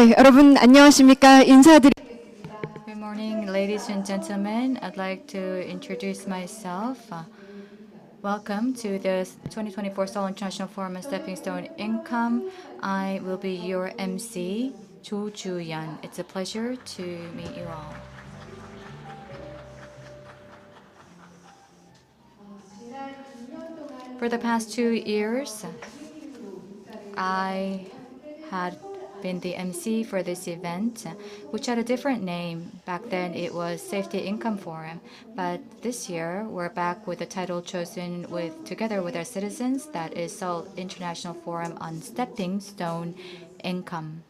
네, 여러분 안녕하십니까? Good morning, ladies and gentlemen. I'd like to introduce myself. Welcome to the 2024 Seoul International Forum on Stepping Stone Income. I will be your MC, Jo Ju-yeon. It's a pleasure to meet you all. For the past 2 years, I had been the MC for this event, which had a different name. Back then it was Safety Income Forum, but this year we're back with the title chosen together with our citizens, that is Seoul International Forum on Stepping Stone Income.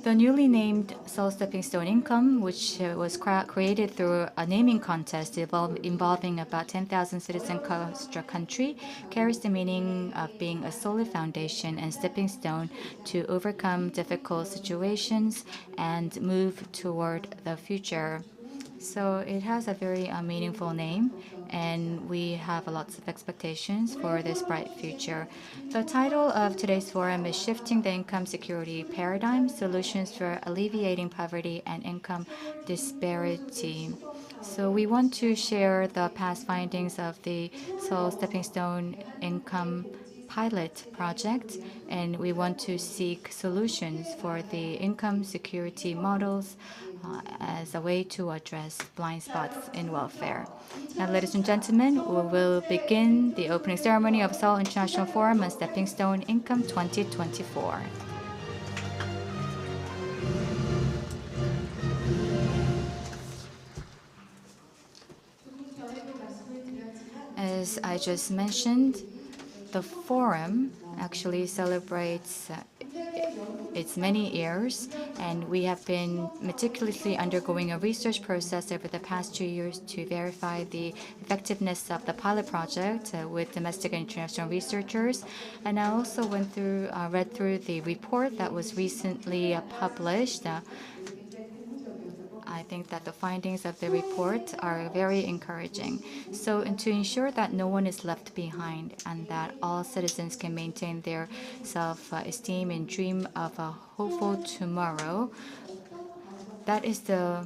The newly named Seoul Stepping Stone Income, which was created through a naming contest involving about 10,000 citizens across the country, carries the meaning of being a solid foundation and stepping stone to overcome difficult situations and move toward the future. So it has a very meaningful name, and we have lots of expectations for this bright future. The title of today's forum is Shifting the Income Security Paradigm, Solutions for Alleviating Poverty and Income Disparity. So we want to share the past findings of the Seoul Stepping Stone Income pilot project, and we want to seek solutions for the income security models as a way to address blind spots in welfare. Now, ladies and gentlemen, we will begin the opening ceremony of Seoul International Forum on Stepping Stone Income 2024. As I just mentioned, the forum actually celebrates its many years, and we have been meticulously undergoing a research process over the past 2 years to verify the effectiveness of the pilot project with domestic and international researchers. And I also read through the report that was recently published. I think that the findings of the report are very encouraging. So, and to ensure that no one is left behind and that all citizens can maintain their self-esteem and dream of a hopeful tomorrow, that is the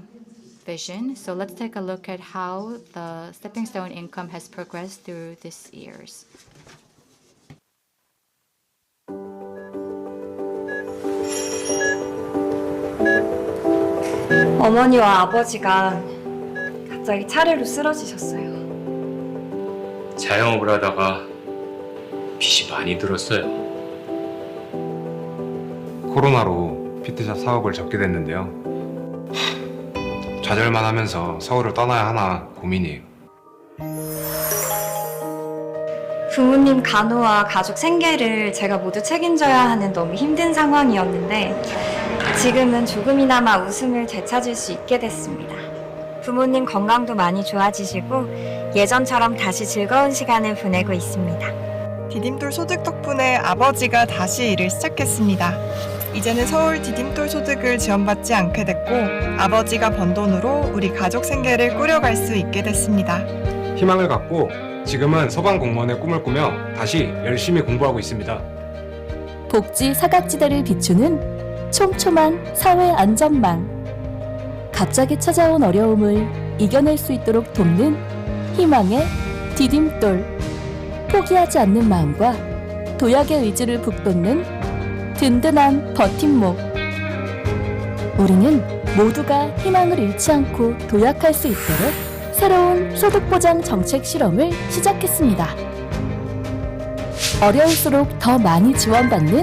vision. So let's take a look at how the Stepping Stone Income has progressed through these years. 어머니와 아버지가 갑자기 차례로 쓰러지셨어요. 자영업을 하다가 빚이 많이 들었어요. 코로나로 피트샵 사업을 접게 됐는데요. 좌절만 하면서 서울을 떠나야 하나 고민이에요. 부모님 간호와 가족 생계를 제가 모두 책임져야 하는 너무 힘든 상황이었는데 지금은 조금이나마 웃음을 되찾을 수 있게 됐습니다. 부모님 건강도 많이 좋아지시고 예전처럼 다시 즐거운 시간을 보내고 있습니다. 디딤돌 소득 덕분에 아버지가 다시 일을 시작했습니다. 이제는 서울 디딤돌 소득을 지원받지 않게 됐고 아버지가 번 돈으로 우리 가족 생계를 꾸려갈 수 있게 됐습니다. 희망을 갖고 지금은 소방공무원의 꿈을 꾸며 다시 열심히 공부하고 있습니다. 복지 사각지대를 비추는 촘촘한 사회 안전망. 갑자기 찾아온 어려움을 이겨낼 수 있도록 돕는 희망의 디딤돌. 포기하지 않는 마음과 도약의 의지를 북돋는 든든한 버팀목. 우리는 모두가 희망을 잃지 않고 도약할 수 있도록 새로운 소득보장 정책 실험을 시작했습니다. 어려울수록 더 많이 지원받는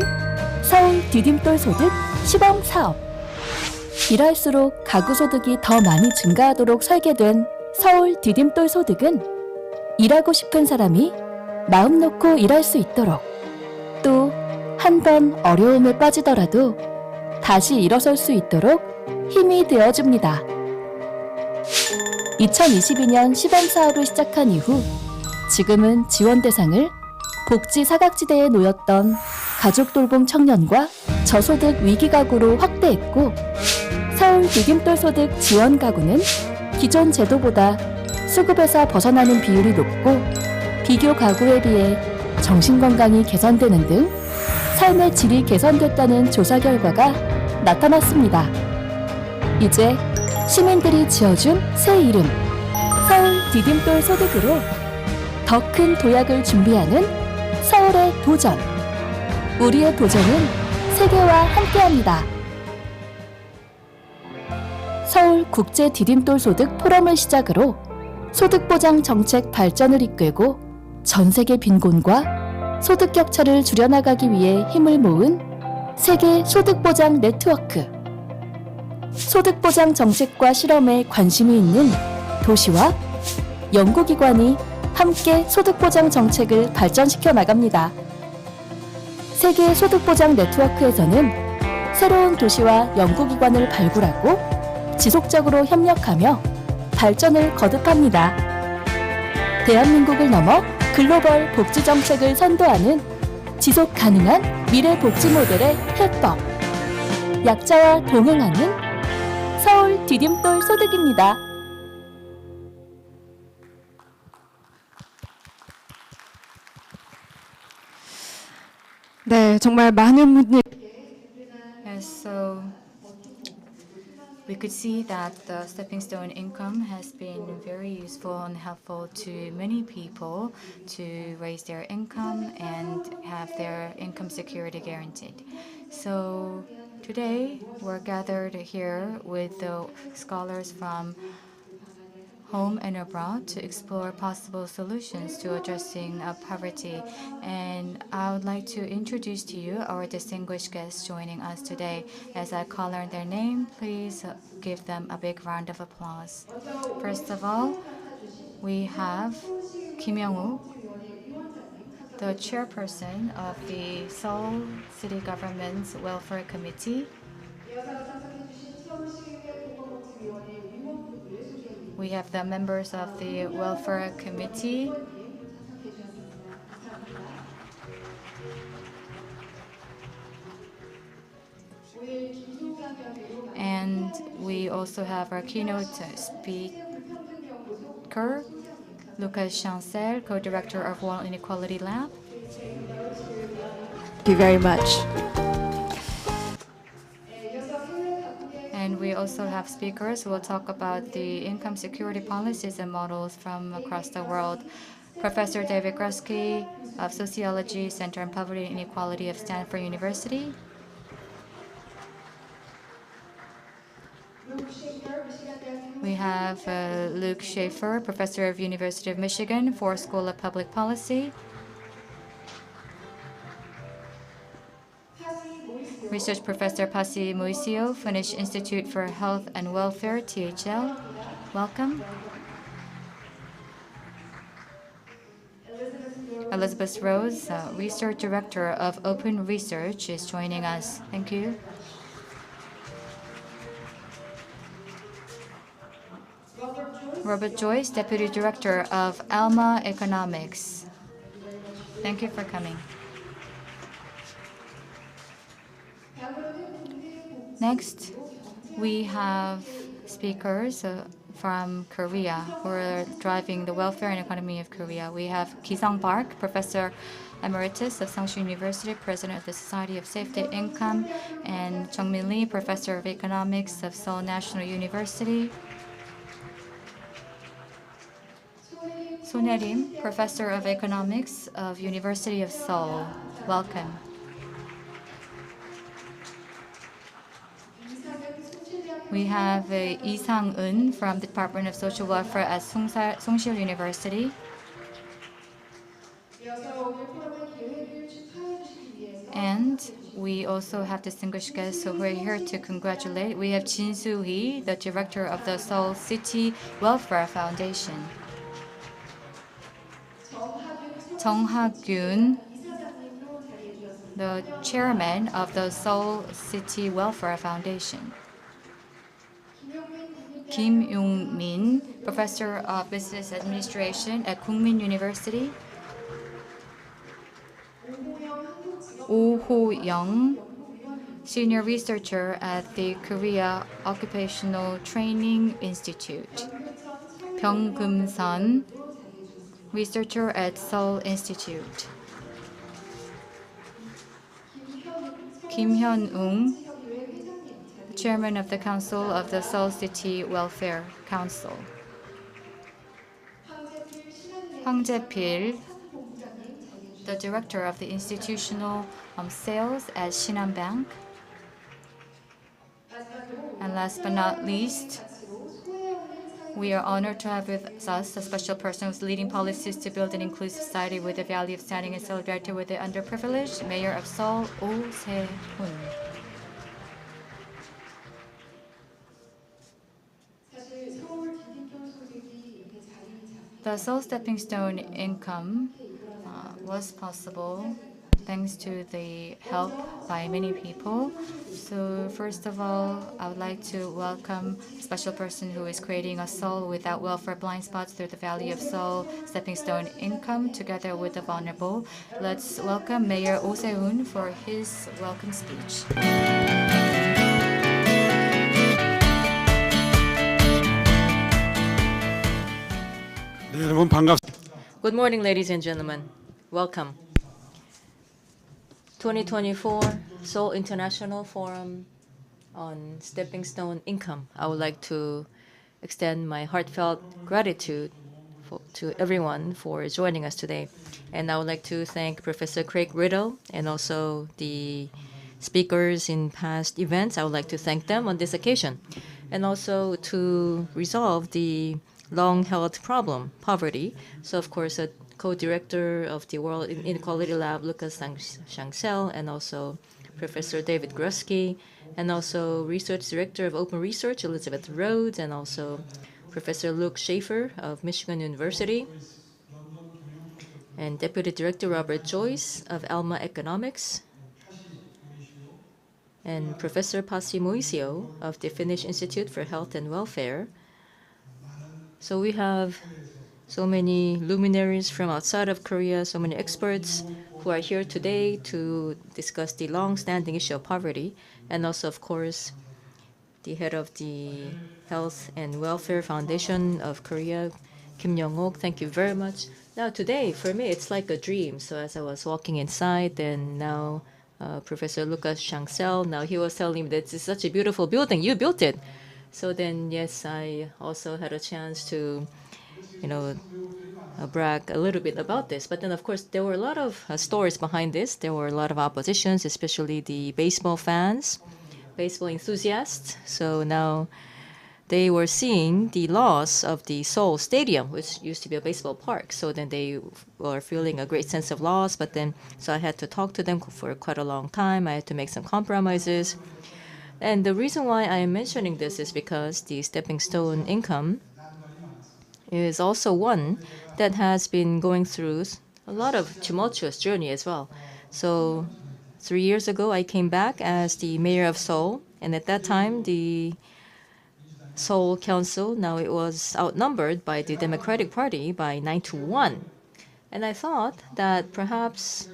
서울 디딤돌 소득 시범 사업. 일할수록 가구 소득이 더 많이 증가하도록 설계된 서울 디딤돌 소득은 일하고 싶은 사람이 마음 놓고 일할 수 있도록, 또 한 번 어려움에 빠지더라도 다시 일어설 수 있도록 힘이 되어줍니다. 2022년 시범 사업을 시작한 이후 지금은 지원 대상을 복지 사각지대에 놓였던 가족 돌봄 청년과 저소득 위기 가구로 확대했고, 서울 디딤돌 소득 지원 가구는 기존 제도보다 수급에서 벗어나는 비율이 높고 비교 가구에 비해 정신건강이 개선되는 등 삶의 질이 개선됐다는 조사 결과가 나타났습니다. 이제 시민들이 지어준 새 이름, 서울 디딤돌 소득으로 더 큰 도약을 준비하는 서울의 도전. 우리의 도전은 세계와 함께합니다. 서울 국제 디딤돌 소득 포럼을 시작으로 소득보장 정책 발전을 이끌고 전 세계 빈곤과 소득 격차를 줄여나가기 위해 힘을 모은 세계 소득보장 네트워크. 소득보장 정책과 실험에 관심이 있는 도시와 연구기관이 함께 소득보장 정책을 발전시켜 나갑니다. 세계 소득보장 네트워크에서는 새로운 도시와 연구기관을 발굴하고 지속적으로 협력하며 발전을 거듭합니다. 대한민국을 넘어 글로벌 복지 정책을 선도하는 지속 가능한 미래 복지 모델의 해법. 약자와 동행하는 서울 디딤돌 소득입니다. 네, 정말 많은 분들이 And so we could see that the stepping stone income has been very useful and helpful to many people to raise their income and have their income security guaranteed. So today we're gathered here with the scholars from home and abroad to explore possible solutions to addressing poverty. And I would like to introduce to you our distinguished guests joining us today. As I call out their name, please give them a big round of applause. First of all, we have Kim Young-woo, the chairperson of the Seoul City Government's Welfare Committee. We have the members of the Welfare Committee. And we also have our keynote speaker, Lucas Chancel, co-director of World Inequality Lab. Thank you very much. And we also have speakers who will talk about the income security policies and models from across the world. Professor David Grusky of Sociology, Center on Poverty and Inequality of Stanford University. We have Luke Schaefer, Professor of University of Michigan, Ford School of Public Policy. Research Professor Pasi Moisio, Finnish Institute for Health and Welfare, THL. Welcome. Elizabeth Rose, Research Director of Open Research, is joining us. Thank you. Robert Joyce, Deputy Director of Alma Economics. Thank you for coming. Next, we have speakers from Korea who are driving the welfare and economy of Korea. We have Ki-sung Park, Professor Emeritus of Sungshu University, President of the Society of Safety Income, and Chung Min Lee, Professor of Economics of Seoul National University. Son Hae-rim, Professor of Economics of University of Seoul. Welcome. We have Lee Sang-eun from the Department of Social Welfare at Sungsil University. And we also have distinguished guests who are here to congratulate. We have Jin Soo-hee, the director of the Seoul City Welfare Foundation. Jung Ha-gyun, the chairman of the Seoul City Welfare Foundation. Kim Yung-min, Professor of Business Administration at Kookmin University. Oh Ho-young, Senior Researcher at the Korea Occupational Training Institute. Byung Keum-sun, Researcher at Seoul Institute. Kim Hyun-ung, Chairman of the Council of the Seoul City Welfare Council. Hwang Jae-pil, the Director of the Institutional Sales at Shinhan Bank. And last but not least, we are honored to have with us a special person who's leading policies to build an inclusive society with the value of standing in solidarity with the underprivileged, Mayor of Seoul, Oh Se-hun. The Seoul Stepping Stone income was possible thanks to the help by many people. So first of all, I would like to welcome a special person who is creating a Seoul without welfare blind spots through the Valley of Seoul Stepping Stone income together with the vulnerable. Let's welcome Mayor Oh Se-hun for his welcome speech. 네, 여러분 반갑습니다. Good morning, ladies and gentlemen. Welcome. 2024 Seoul International Forum on Stepping Stone Income. I would like to extend my heartfelt gratitude to everyone for joining us today. And I would like to thank Professor Craig Riddle and also the speakers in past events. I would like to thank them on this occasion. And also to resolve the long-held problem, poverty. So, of course, a co-director of the World Inequality Lab, Lucas Shangsel, and also Professor David Grusky, and also Research Director of Open Research, Elizabeth Rhodes, and also Professor Luke Schaefer of Michigan University, and Deputy Director Robert Joyce of Alma Economics, and Professor Pasi Moisio of the Finnish Institute for Health and Welfare. So we have so many luminaries from outside of Korea, so many experts who are here today to discuss the long-standing issue of poverty, and also, of course, the head of the Health and Welfare Foundation of Korea, Kim Young-ok. Thank you very much. Now today, for me, it's like a dream. So as I was walking inside, then now Professor Lucas Shangsel, now he was telling me that this is such a beautiful building. You built it. So then, yes, I also had a chance to, brag a little bit about this. But then, of course, there were a lot of stories behind this. There were a lot of oppositions, especially the baseball fans, baseball enthusiasts. So now they were seeing the loss of the Seoul Stadium, which used to be a baseball park. So then they were feeling a great sense of loss. But then, so I had to talk to them for quite a long time. I had to make some compromises. And the reason why I am mentioning this is because the stepping stone income is also one that has been going through a lot of tumultuous journey as well. So 3 years ago, I came back as the mayor of Seoul. And at that time, the Seoul Council, now it was outnumbered by the Democratic Party by 9-1. And I thought that perhaps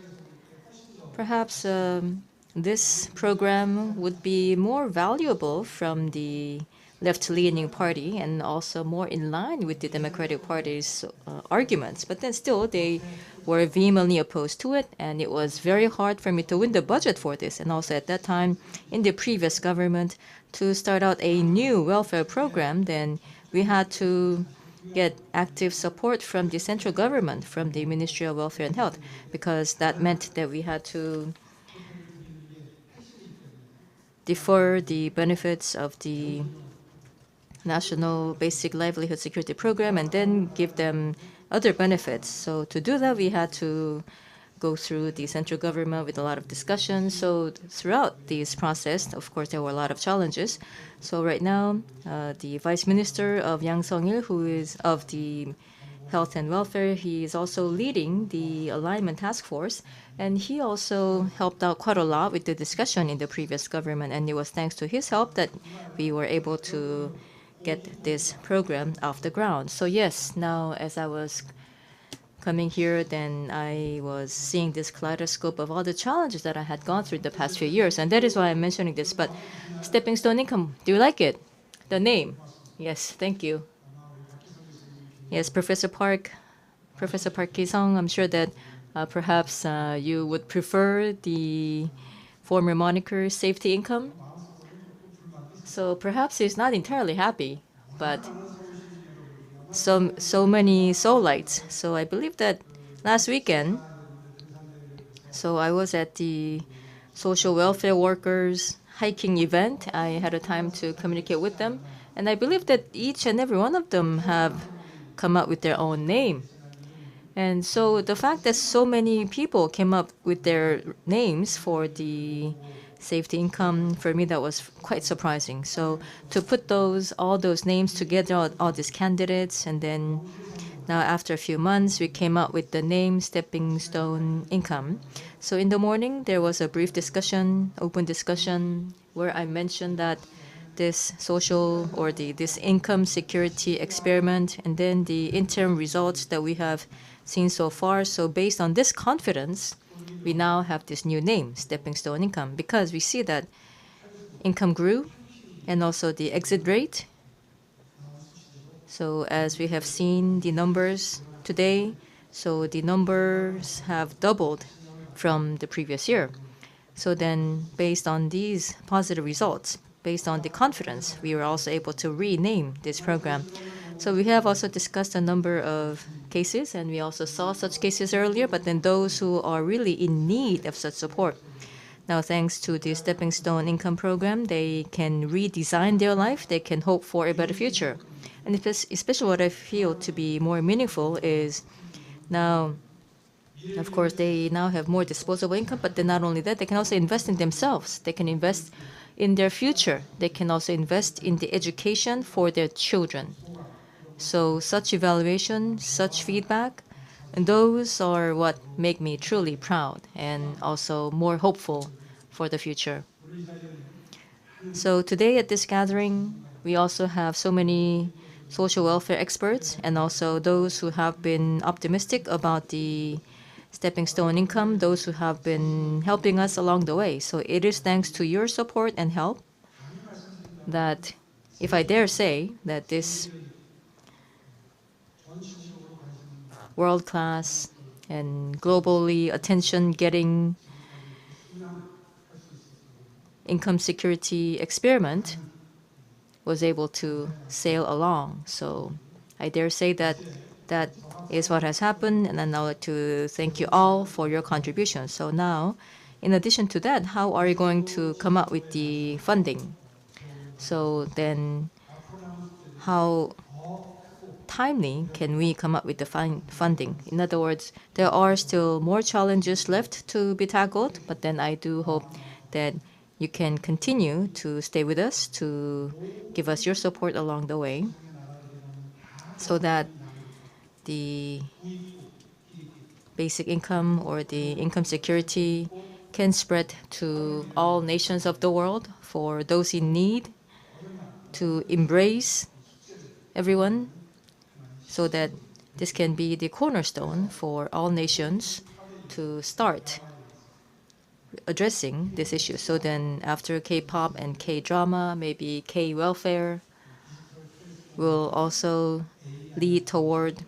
this program would be more valuable from the left-leaning party and also more in line with the Democratic Party's arguments. But then still, they were vehemently opposed to it, and it was very hard for me to win the budget for this. And also at that time, in the previous government, to start out a new welfare program, then we had to get active support from the central government, from the Ministry of Welfare and Health, because that meant that we had to defer the benefits of the National Basic Livelihood Security Program and then give them other benefits. So to do that, we had to go through the central government with a lot of discussions. So throughout this process, of course, there were a lot of challenges. So right now, the Vice Minister of Yang Sung-il, who is of the Health and Welfare, he is also leading the alignment task force. And he also helped out quite a lot with the discussion in the previous government. And it was thanks to his help that we were able to get this program off the ground. So yes, now as I was coming here, then I was seeing this kaleidoscope of all the challenges that I had gone through the past few years. And that is why I'm mentioning this. But stepping stone income, do you like it? The name? Yes, thank you. Yes, Professor Park Ki-sung, I'm sure that perhaps you would prefer the former moniker Safety Income. So perhaps he's not entirely happy, but so many Soulites. So I believe that last weekend, so I was at the social welfare workers hiking event. I had a time to communicate with them, and I believe that each and every one of them have come up with their own name. And so the fact that so many people came up with their names for the safety income, for me, that was quite surprising. So to put all those names together, all these candidates, and then now after a few months, we came up with the name Stepping Stone Income. So in the morning, there was a brief discussion, open discussion, where I mentioned that this social or this income security experiment, and then the interim results that we have seen so far. So based on this confidence, we now have this new name, Stepping Stone Income, because we see that income grew and also the exit rate. So as we have seen the numbers today, so the numbers have doubled from the previous year. So then based on these positive results, based on the confidence, we were also able to rename this program. So we have also discussed a number of cases, and we also saw such cases earlier, but then those who are really in need of such support. Now, thanks to the Stepping Stone Income Program, they can redesign their life, they can hope for a better future. And especially what I feel to be more meaningful is now, of course, they now have more disposable income, but then not only that, they can also invest in themselves. They can invest in their future. They can also invest in the education for their children. So such evaluation, such feedback, and those are what make me truly proud and also more hopeful for the future. So today at this gathering, we also have so many social welfare experts and also those who have been optimistic about the Stepping Stone Income, those who have been helping us along the way. So it is thanks to your support and help that, if I dare say, that this world-class and globally attention-getting income security experiment was able to sail along. So I dare say that that is what has happened, and I'd like to thank you all for your contribution. So now, in addition to that, how are you going to come up with the funding? So then, how timely can we come up with the funding? In other words, there are still more challenges left to be tackled, but then I do hope that you can continue to stay with us, to give us your support along the way, so that the basic income or the income security can spread to all nations of the world for those in need, to embrace everyone, so that this can be the cornerstone for all nations to start addressing this issue. So then after K-pop and K-drama, maybe K-welfare will also lead toward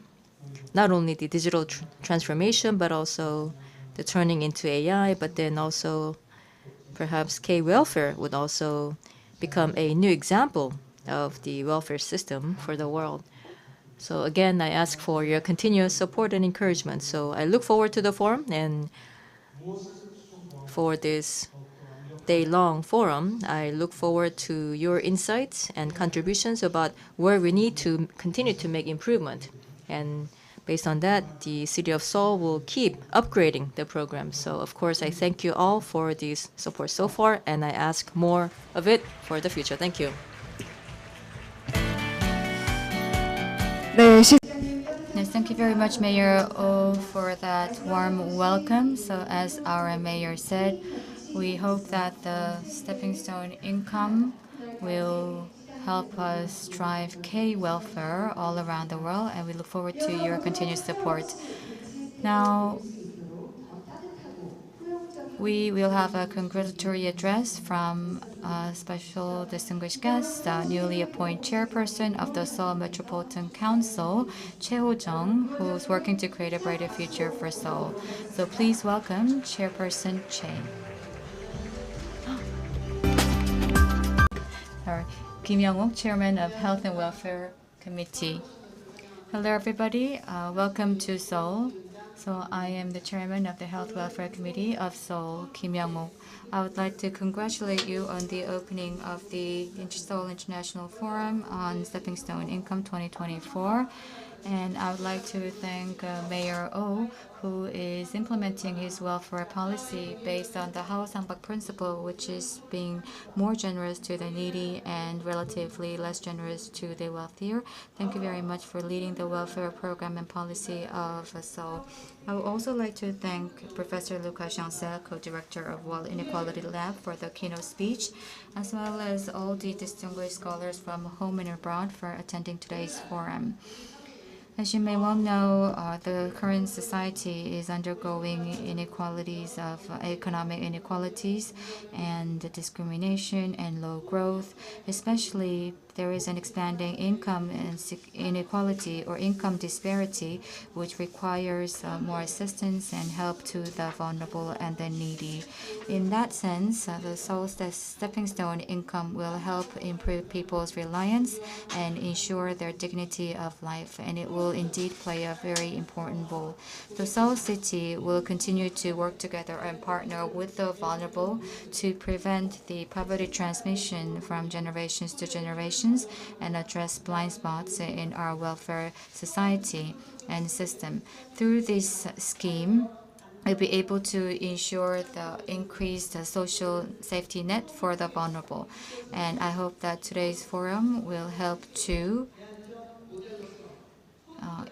not only the digital transformation, but also the turning into AI, but then also perhaps K-welfare would also become a new example of the welfare system for the world. So again, I ask for your continuous support and encouragement. So I look forward to the forum, and for this day-long forum, I look forward to your insights and contributions about where we need to continue to make improvement. And based on that, the City of Seoul will keep upgrading the program. So of course, I thank you all for this support so far, and I ask more of it for the future. Thank you. 네, Yes, thank you very much, Mayor Oh, for that warm welcome. So as our mayor said, we hope that the Stepping Stone Income will help us drive K-welfare all around the world, and we look forward to your continued support. Now, we will have a congratulatory address from a special distinguished guest, the newly appointed chairperson of the Seoul Metropolitan Council, Choi Ho-jung, who's working to create a brighter future for Seoul. So please welcome Chairperson Choi. Kim Young-ok, Chairman of Health and Welfare Committee. Hello, everybody. Welcome to Seoul. So I am the Chairman of the Health Welfare Committee of Seoul, Kim Young-ok. I would like to congratulate you on the opening of the Seoul International Forum on Stepping Stone Income 2024. And I would like to thank Mayor Oh, who is implementing his welfare policy based on the Haosangbak principle, which is being more generous to the needy and relatively less generous to the wealthier. Thank you very much for leading the welfare program and policy of Seoul. I would also like to thank Professor Luca Chancel, co-director of World Inequality Lab, for the keynote speech, as well as all the distinguished scholars from home and abroad for attending today's forum. As you may well know, the current society is undergoing inequalities of economic inequalities and discrimination and low growth. Especially, there is an expanding income inequality or income disparity, which requires more assistance and help to the vulnerable and the needy. In that sense, the Seoul Stepping Stone Income will help improve people's reliance and ensure their dignity of life, and it will indeed play a very important role. The Seoul City will continue to work together and partner with the vulnerable to prevent the poverty transmission from generations to generations and address blind spots in our welfare society and system. Through this scheme, we'll be able to ensure the increased social safety net for the vulnerable. And I hope that today's forum will help to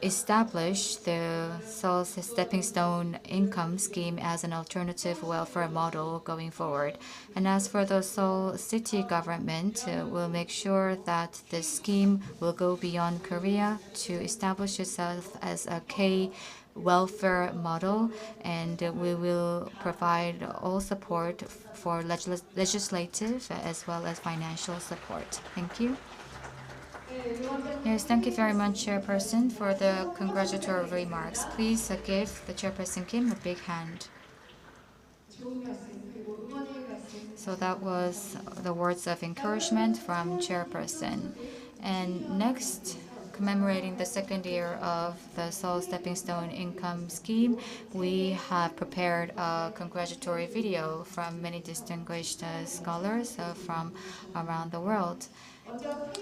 establish the Seoul Stepping Stone Income Scheme as an alternative welfare model going forward. And as for the Seoul City government, we'll make sure that the scheme will go beyond Korea to establish itself as a K-welfare model, and we will provide all support for legislative as well as financial support. Thank you. Yes, thank you very much, Chairperson, for the congratulatory remarks. Please give the Chairperson Kim a big hand. So that was the words of encouragement from Chairperson. And next, commemorating the second year of the Seoul Stepping Stone Income Scheme, we have prepared a congratulatory video from many distinguished scholars from around the world.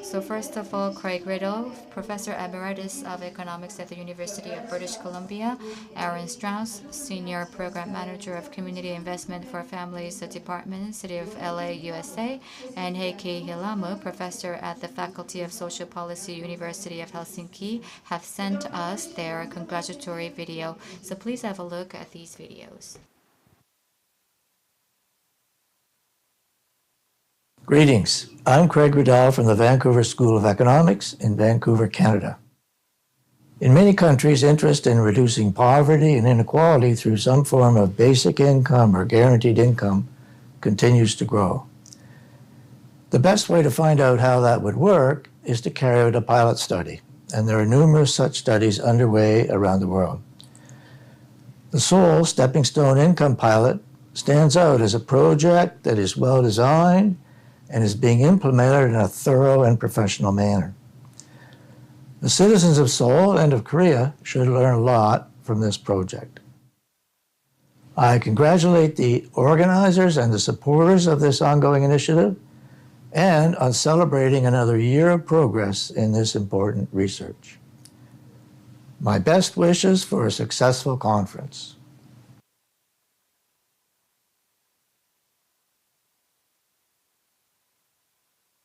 So first of all, Craig Riddle, Professor Emeritus of Economics at the University of British Columbia; Aaron Strauss, Senior Program Manager of Community Investment for Families Department, City of LA, USA; and Heikki Hilamu, Professor at the Faculty of Social Policy, University of Helsinki, have sent us their congratulatory video. So please have a look at these videos. Greetings. I'm Craig Riddell from the Vancouver School of Economics in Vancouver, Canada. In many countries, interest in reducing poverty and inequality through some form of basic income or guaranteed income continues to grow. The best way to find out how that would work is to carry out a pilot study, and there are numerous such studies underway around the world. The Seoul Stepping Stone Income Pilot stands out as a project that is well designed and is being implemented in a thorough and professional manner. The citizens of Seoul and of Korea should learn a lot from this project. I congratulate the organizers and the supporters of this ongoing initiative and on celebrating another year of progress in this important research. My best wishes for a successful conference.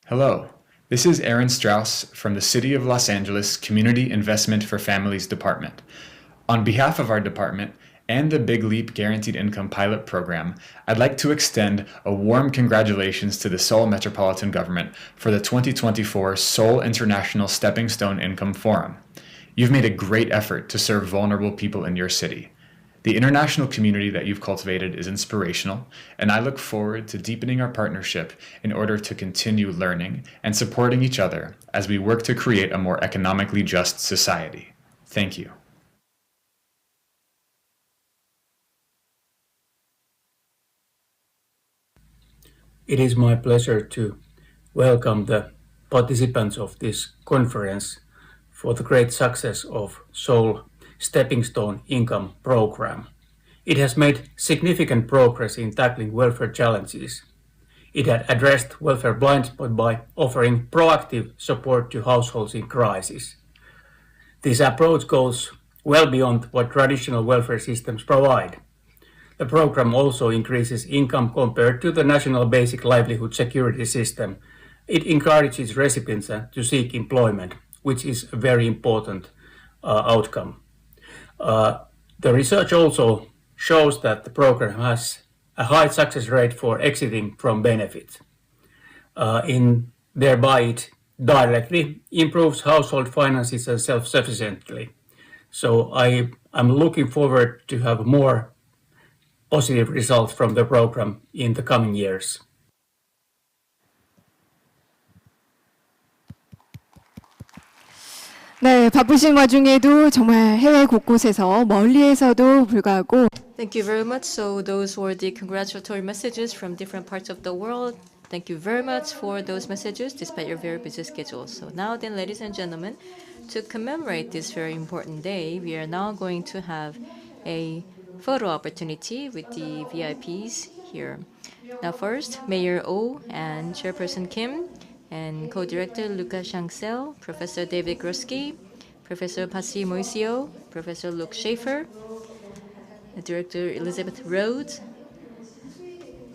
Hello, this is Aaron Strauss from the City of Los Angeles Community Investment for Families Department. On behalf of our department and the Big Leap Guaranteed Income Pilot Program, I'd like to extend a warm congratulations to the Seoul Metropolitan Government for the 2024 Seoul International Stepping Stone Income Forum. You've made a great effort to serve vulnerable people in your city. The international community that you've cultivated is inspirational, and I look forward to deepening our partnership in order to continue learning and supporting each other as we work to create a more economically just society. Thank you. It is my pleasure to welcome the participants of this conference for the great success of Seoul Stepping Stone Income Program. It has made significant progress in tackling welfare challenges. It had addressed welfare blind spot by offering proactive support to households in crisis. This approach goes well beyond what traditional welfare systems provide. The program also increases income compared to the National Basic Livelihood Security System. It encourages recipients to seek employment, which is a very important outcome. The research also shows that the program has a high success rate for exiting from benefits. Thereby it directly improves household finances and self-sufficiently. So I'm looking forward to have more positive results from the program in the coming years. 네, 바쁘신 와중에도 정말 해외 곳곳에서 멀리에서도 불구하고 Thank you very much. So those were the congratulatory messages from different parts of the world. Thank you very much for those messages despite your very busy schedule. So now then, ladies and gentlemen, to commemorate this very important day, we are now going to have a photo opportunity with the VIPs here. Now first, Mayor Oh and Chairperson Kim, and co-director Luca Shangsel, Professor David Grosky, Professor Pasi Moisio, Professor Luke Schaefer, Director Elizabeth Rhodes,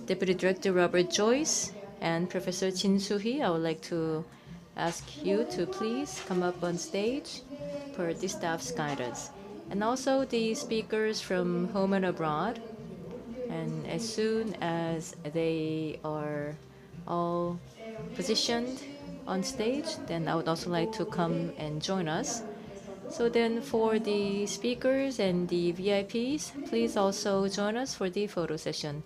Deputy Director Robert Joyce, and Professor Jin Soo-hee. I would like to ask you to please come up on stage for the staff's guidance. And also the speakers from home and abroad. And as soon as they are all positioned on stage, then I would also like to come and join us. So then for the speakers and the VIPs, please also join us for the photo session.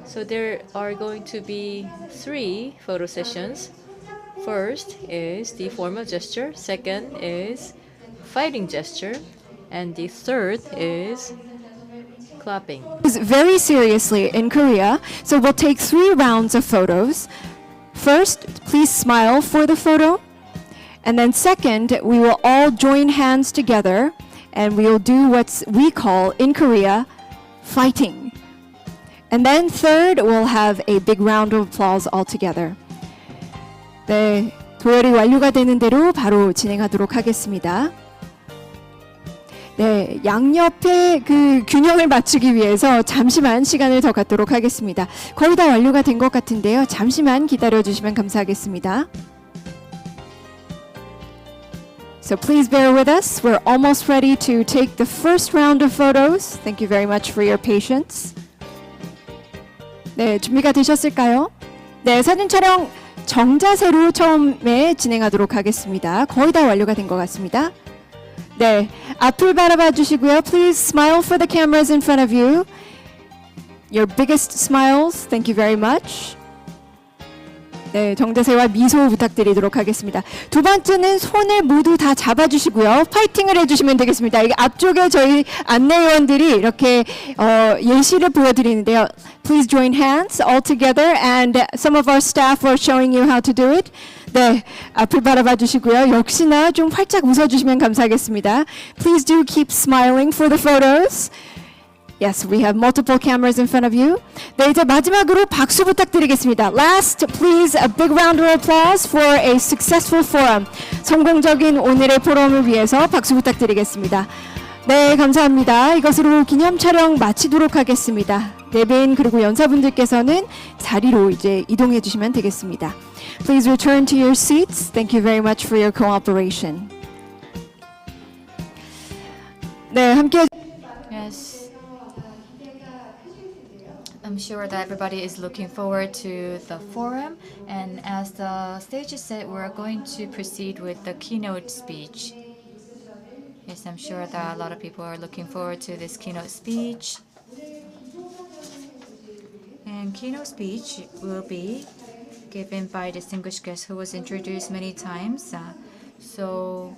So there are going to be 3 photo sessions. First is the formal gesture, second is fighting gesture, and the third is clapping. very seriously in Korea, so we'll take 3 rounds of photos. First, please smile for the photo. And then second, we will all join hands together and we will do what we call in Korea, fighting. And then third, we'll have a big round of applause all together. 네, 도열이 완료가 되는 대로 바로 진행하도록 하겠습니다. 네, 양옆의 그 균형을 맞추기 위해서 잠시만 시간을 더 갖도록 하겠습니다. 거의 다 완료가 된 것 같은데요. 잠시만 기다려 주시면 감사하겠습니다. So please bear with us. We're almost ready to take the first round of photos. Thank you very much for your patience. 네, 준비가 되셨을까요? 네, 사진 촬영 정자세로 처음에 진행하도록 하겠습니다. 거의 다 완료가 된 것 같습니다. 네, 앞을 바라봐 주시고요. Please smile for the cameras in front of you. Your biggest smiles. Thank you very much. 네, 정자세와 미소 부탁드리도록 하겠습니다. 두 번째는 손을 모두 다 잡아주시고요. 파이팅을 해주시면 되겠습니다. 이게 앞쪽에 저희 안내위원들이 이렇게 예시를 보여드리는데요. Please join hands all together, and some of our staff are showing you how to do it. 네, 앞을 바라봐 주시고요. 역시나 좀 활짝 웃어주시면 감사하겠습니다. Please do keep smiling for the photos. Yes, we have multiple cameras in front of you. 네, 이제 마지막으로 박수 부탁드리겠습니다. Last, please, a big round of applause for a successful forum. 성공적인 오늘의 포럼을 위해서 박수 부탁드리겠습니다. 네, 감사합니다. 이것으로 기념 촬영 마치도록 하겠습니다. 대변인 그리고 연사분들께서는 자리로 이제 이동해 주시면 되겠습니다. Please return to your seats. Thank you very much for your cooperation. 네, 함께 Yes. I'm sure that everybody is looking forward to the forum, and as the stage is set, we're going to proceed with the keynote speech. Yes, I'm sure that a lot of people are looking forward to this keynote speech. And keynote speech will be given by a distinguished guest who was introduced many times. So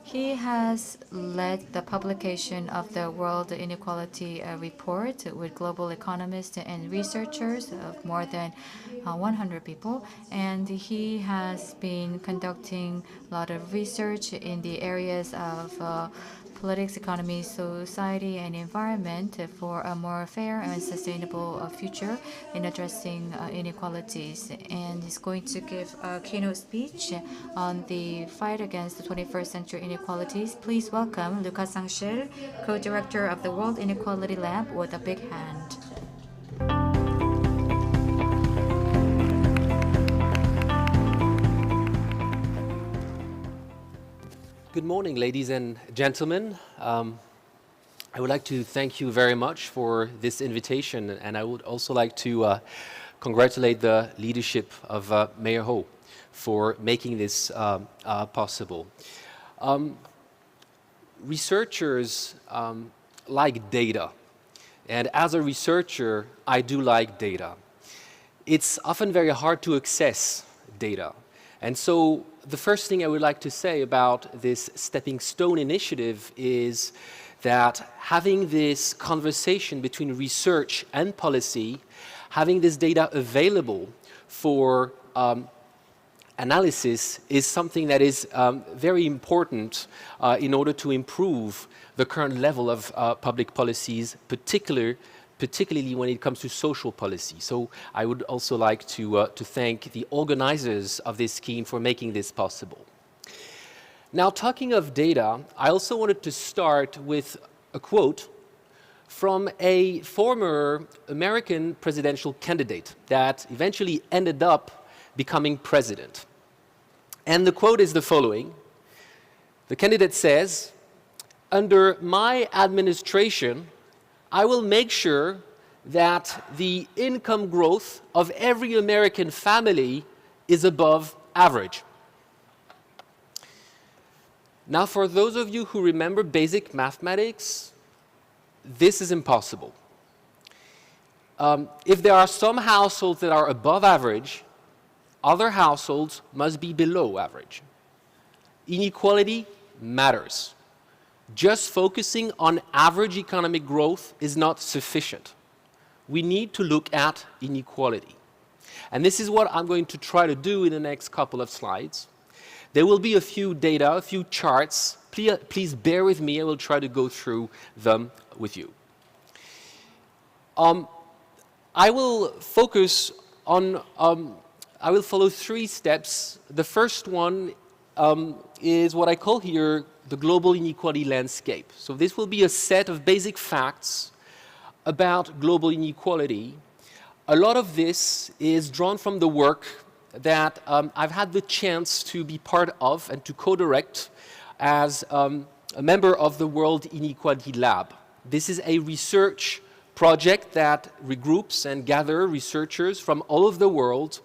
He has led the publication of the World Inequality Report with global economists and researchers of more than 100 people. And he has been conducting a lot of research in the areas of politics, economy, society, and environment for a more fair and sustainable future in addressing inequalities. And he's going to give a keynote speech on the fight against the 21st century inequalities. Please welcome Lucas Sanchel, co-director of the World Inequality Lab, with a big hand. Good morning, ladies and gentlemen. I would like to thank you very much for this invitation, and I would also like to congratulate the leadership of Mayor Ho for making this possible. Researchers like data, and as a researcher, I do like data. It's often very hard to access data, and so the first thing I would like to say about this Stepping Stone initiative is that having this conversation between research and policy, having this data available for analysis is something that is very important in order to improve the current level of public policies, particularly when it comes to social policy. So I would also like to thank the organizers of this scheme for making this possible. Now, talking of data, I also wanted to start with a quote from a former American presidential candidate that eventually ended up becoming president. And the quote is the following. The candidate says, "Under my administration, I will make sure that the income growth of every American family is above average." Now, for those of you who remember basic mathematics, this is impossible. If there are some households that are above average, other households must be below average. Inequality matters. Just focusing on average economic growth is not sufficient. We need to look at inequality. And this is what I'm going to try to do in the next couple of slides. There will be a few data, a few charts. Please bear with me. I will try to go through them with you. I will focus on, I will follow three steps. The first one is what I call here the global inequality landscape. So this will be a set of basic facts about global inequality. A lot of this is drawn from the work that I've had the chance to be part of and to co-direct as a member of the World Inequality Lab. This is a research project that regroups and gathers researchers from all over the world,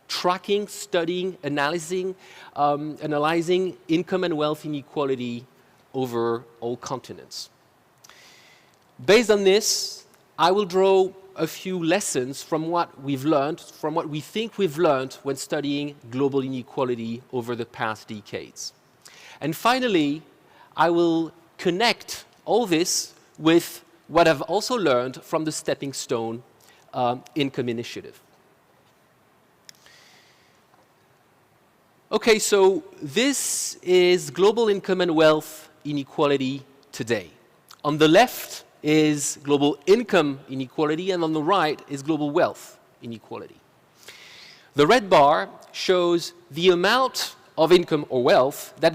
tracking, studying, analyzing income and wealth inequality over all continents. Based on this, I will draw a few lessons from what we've learned, from what we think we've learned when studying global inequality over the past decades. And finally, I will connect all this with what I've also learned from the Stepping Stone Income Initiative. Okay, so this is global income and wealth inequality today. On the left is global income inequality, and on the right is global wealth inequality. The red bar shows the amount of income or wealth that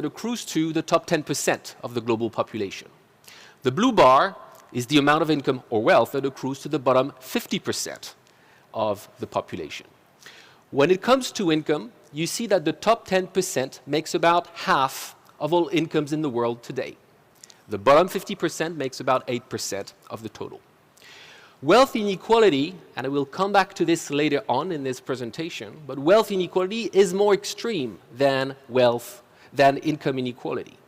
accrues to the top 10% of the global population. The blue bar is the amount of income or wealth that accrues to the bottom 50% of the population. When it comes to income, you see that the top 10% makes about half of all incomes in the world today. The bottom 50% makes about 8% of the total. Wealth inequality, and I will come back to this later on in this presentation, but wealth inequality is more extreme than income inequality.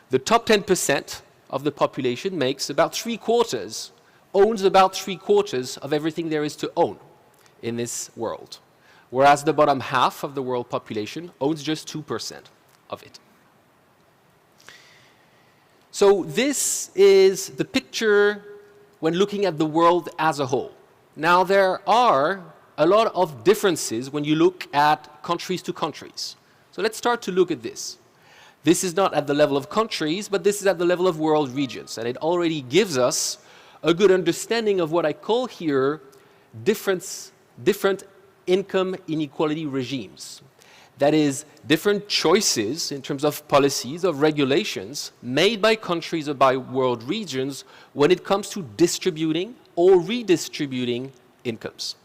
The top 10% of the population makes about owns about 3/4 of everything there is to own in this world, whereas the bottom half of the world population owns just 2% of it. So this is the picture when looking at the world as a whole. Now, there are a lot of differences when you look at countries to countries. So let's start to look at this. This is not at the level of countries, but this is at the level of world regions. And it already gives us a good understanding of what I call here different income inequality regimes. That is, different choices in terms of policies, of regulations, made by countries or by world regions when it comes to distributing or redistributing incomes.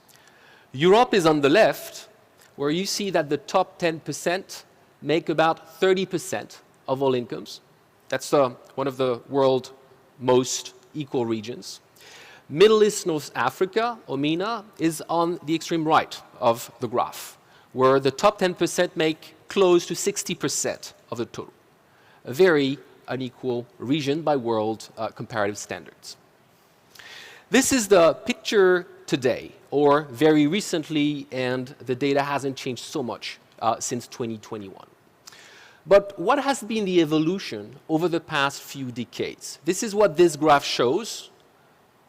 Europe is on the left, where you see that the top 10% make about 30% of all incomes. That's one of the world's most equal regions. Middle East, North Africa, or MENA, is on the extreme right of the graph, where the top 10% make close to 60% of the total. A very unequal region by world comparative standards. This is the picture today, or very recently, and the data hasn't changed so much since 2021. But what has been the evolution over the past few decades? This is what this graph shows.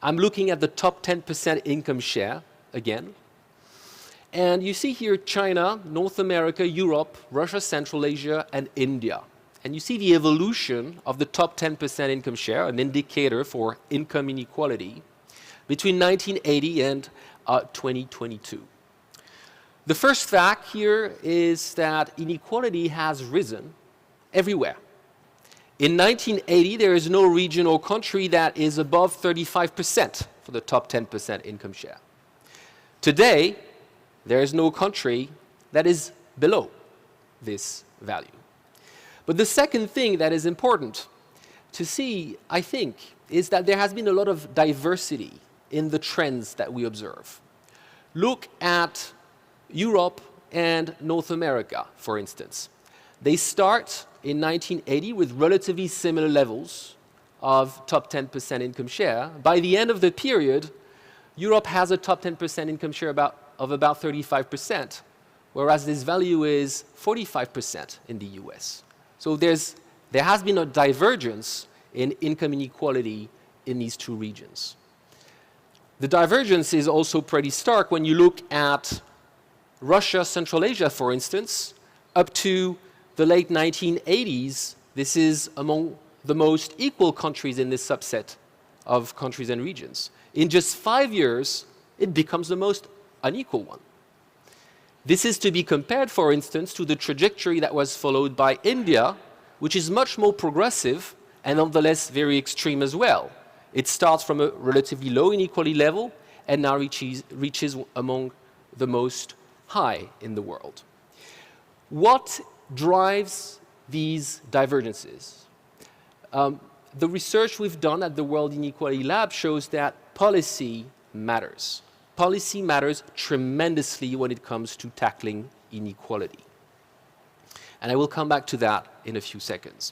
I'm looking at the top 10% income share again. And you see here China, North America, Europe, Russia, Central Asia, and India. And you see the evolution of the top 10% income share, an indicator for income inequality, between 1980 and 2022. The first fact here is that inequality has risen everywhere. In 1980, there is no region or country that is above 35% for the top 10% income share. Today, there is no country that is below this value. But the second thing that is important to see, I think, is that there has been a lot of diversity in the trends that we observe. Look at Europe and North America, for instance. They start in 1980 with relatively similar levels of top 10% income share. By the end of the period, Europe has a top 10% income share of about 35%, whereas this value is 45% in the US. So there has been a divergence in income inequality in these two regions. The divergence is also pretty stark when you look at Russia, Central Asia, for instance. Up to the late 1980s, this is among the most equal countries in this subset of countries and regions. In just 5 years, it becomes the most unequal one. This is to be compared, for instance, to the trajectory that was followed by India, which is much more progressive and nonetheless very extreme as well. It starts from a relatively low inequality level and now reaches among the most high in the world. What drives these divergences? The research we've done at the World Inequality Lab shows that policy matters. Policy matters tremendously when it comes to tackling inequality. And I will come back to that in a few seconds.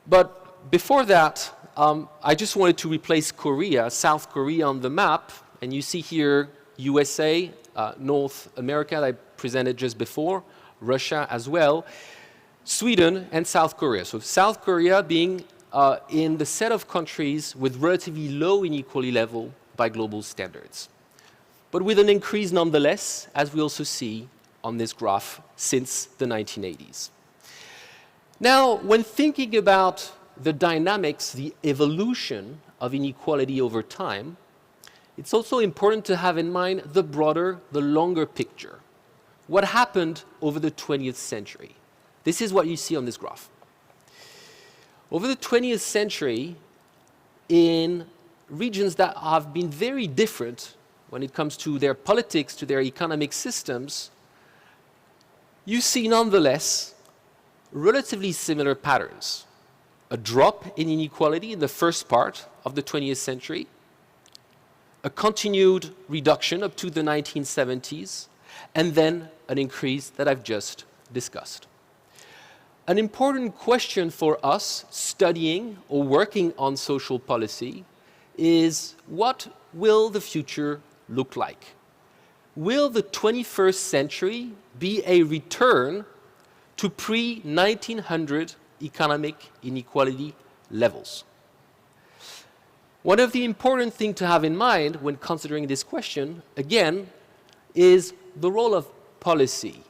But before that, I just wanted to replace Korea, South Korea on the map. And you see here USA, North America that I presented just before, Russia as well, Sweden and South Korea. So South Korea being in the set of countries with relatively low inequality level by global standards, but with an increase nonetheless, as we also see on this graph since the 1980s. Now, when thinking about the dynamics, the evolution of inequality over time, it's also important to have in mind the broader, the longer picture. What happened over the 20th century? This is what you see on this graph. Over the 20th century, in regions that have been very different when it comes to their politics, to their economic systems, you see nonetheless relatively similar patterns. A drop in inequality in the first part of the 20th century, a continued reduction up to the 1970s, and then an increase that I've just discussed. An important question for us studying or working on social policy is, what will the future look like? Will the 21st century be a return to pre-1900 economic inequality levels. One of the important things to have in mind when considering this question, again, is the role of policy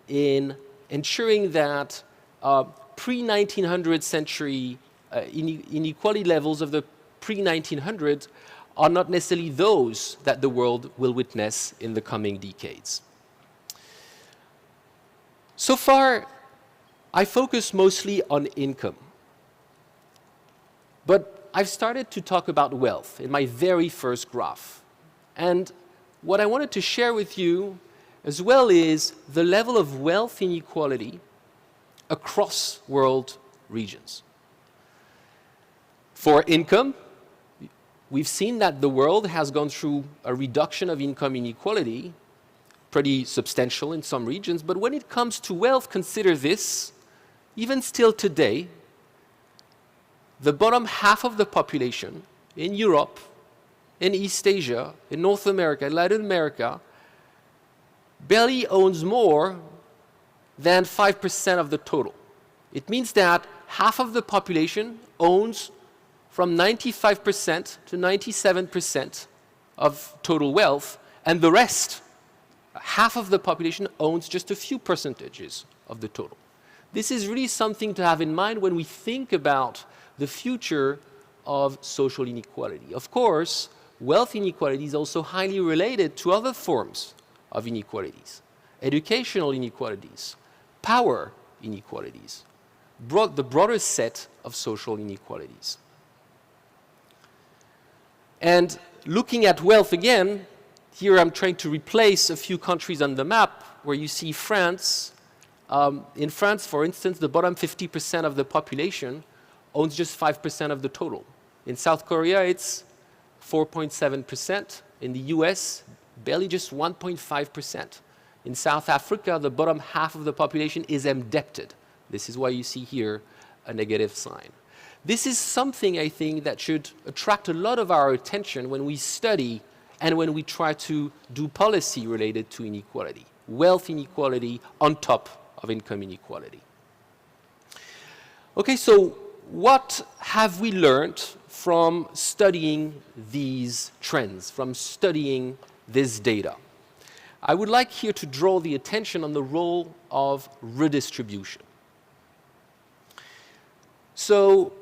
in ensuring that pre-1900 century inequality levels of the pre-1900s are not necessarily those that the world will witness in the coming decades. So far, I focus mostly on income. But I've started to talk about wealth in my very first graph. And what I wanted to share with you as well is the level of wealth inequality across world regions. For income, we've seen that the world has gone through a reduction of income inequality, pretty substantial in some regions. But when it comes to wealth, consider this. Even still today, the bottom half of the population in Europe, in East Asia, in North America, in Latin America, barely owns more than 5% of the total. It means that half of the population owns from 95% to 97% of total wealth, and the rest, half of the population, owns just a few percentages of the total. This is really something to have in mind when we think about the future of social inequality. Of course, wealth inequality is also highly related to other forms of inequalities, educational inequalities, power inequalities, the broader set of social inequalities. And looking at wealth again, here I'm trying to replace a few countries on the map where you see France. In France, for instance, the bottom 50% of the population owns just 5% of the total. In South Korea, it's 4.7%. In the US, barely just 1.5%. In South Africa, the bottom half of the population is indebted. This is why you see here a negative sign. This is something, I think, that should attract a lot of our attention when we study and when we try to do policy related to inequality, wealth inequality on top of income inequality. Okay, so what have we learned from studying these trends, from studying this data? I would like here to draw the attention on the role of redistribution. So,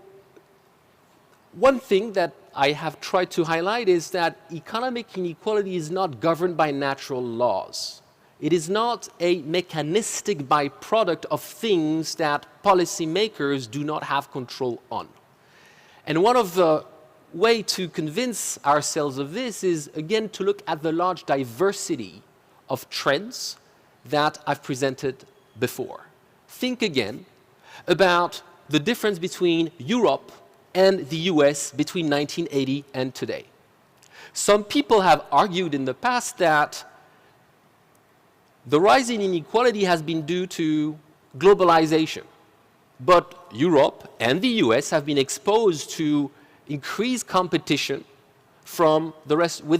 one thing that I have tried to highlight is that economic inequality is not governed by natural laws. It is not a mechanistic byproduct of things that policymakers do not have control on. And one of the ways to convince ourselves of this is, again, to look at the large diversity of trends that I've presented before. Think again about the difference between Europe and the US between 1980 and today. Some people have argued in the past that the rise in inequality has been due to globalization. But Europe and the US have been exposed to increased competition with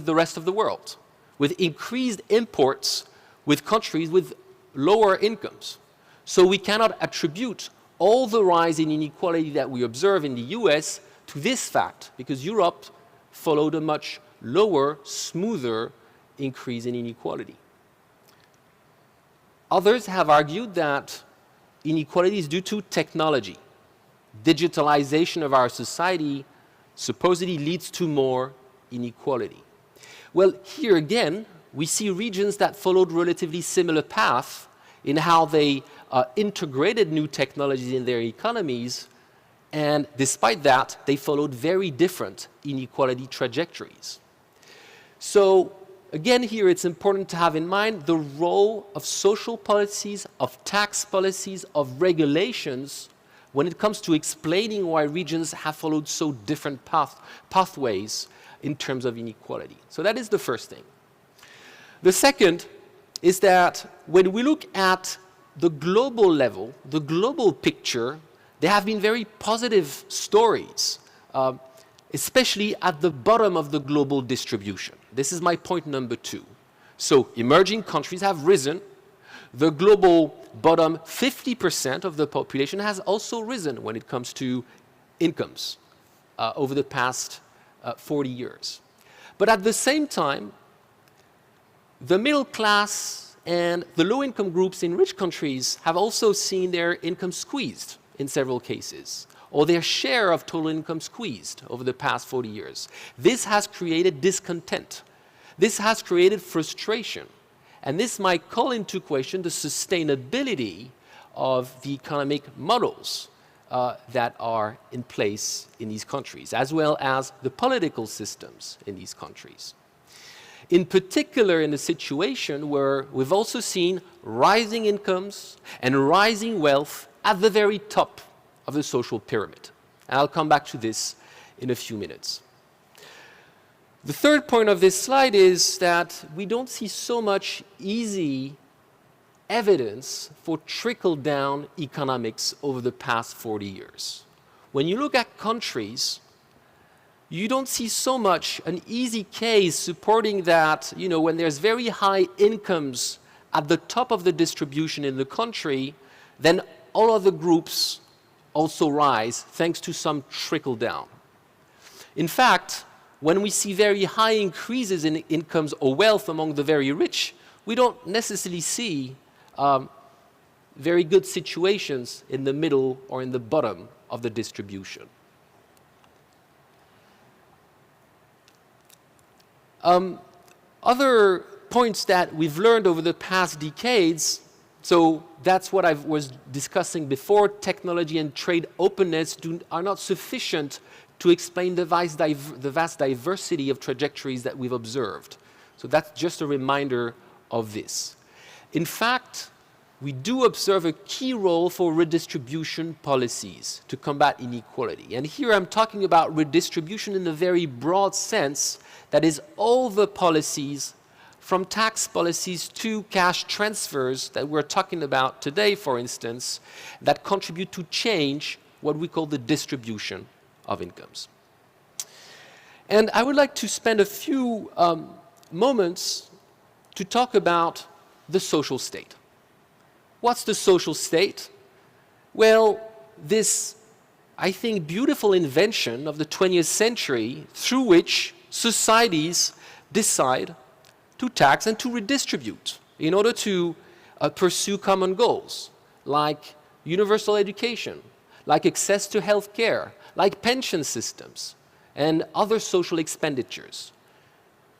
the rest of the world, with increased imports with countries with lower incomes. So we cannot attribute all the rise in inequality that we observe in the US to this fact, because Europe followed a much lower, smoother increase in inequality. Others have argued that inequality is due to technology. Digitalization of our society supposedly leads to more inequality. Well, here again, we see regions that followed relatively similar path in how they integrated new technologies in their economies, and despite that, they followed very different inequality trajectories. So, again, here it's important to have in mind the role of social policies, of tax policies, of regulations when it comes to explaining why regions have followed so different pathways in terms of inequality. So that is the first thing. The second is that when we look at the global level, the global picture, there have been very positive stories, especially at the bottom of the global distribution. This is my point number 2. So emerging countries have risen. The global bottom 50% of the population has also risen when it comes to incomes over the past 40 years. But at the same time, the middle class and the low-income groups in rich countries have also seen their income squeezed in several cases, or their share of total income squeezed over the past 40 years. This has created discontent. This has created frustration. And this might call into question the sustainability of the economic models that are in place in these countries, as well as the political systems in these countries. In particular, in a situation where we've also seen rising incomes and rising wealth at the very top of the social pyramid. And I'll come back to this in a few minutes. The third point of this slide is that we don't see so much easy evidence for trickle-down economics over the past 40 years. When you look at countries, you don't see so much an easy case supporting that, when there's very high incomes at the top of the distribution in the country, then all other groups also rise thanks to some trickle down. In fact, when we see very high increases in incomes or wealth among the very rich, we don't necessarily see very good situations in the middle or in the bottom of the distribution. Other points that we've learned over the past decades, so that's what I was discussing before, technology and trade openness are not sufficient to explain the vast diversity of trajectories that we've observed. So that's just a reminder of this. In fact, we do observe a key role for redistribution policies to combat inequality. And here I'm talking about redistribution in a very broad sense, that is all the policies from tax policies to cash transfers that we're talking about today, for instance, that contribute to change what we call the distribution of incomes. And I would like to spend a few moments to talk about the social state. What's the social state? Well, this, I think, beautiful invention of the 20th century through which societies decide to tax and to redistribute in order to pursue common goals, like universal education, like access to health care, like pension systems, and other social expenditures.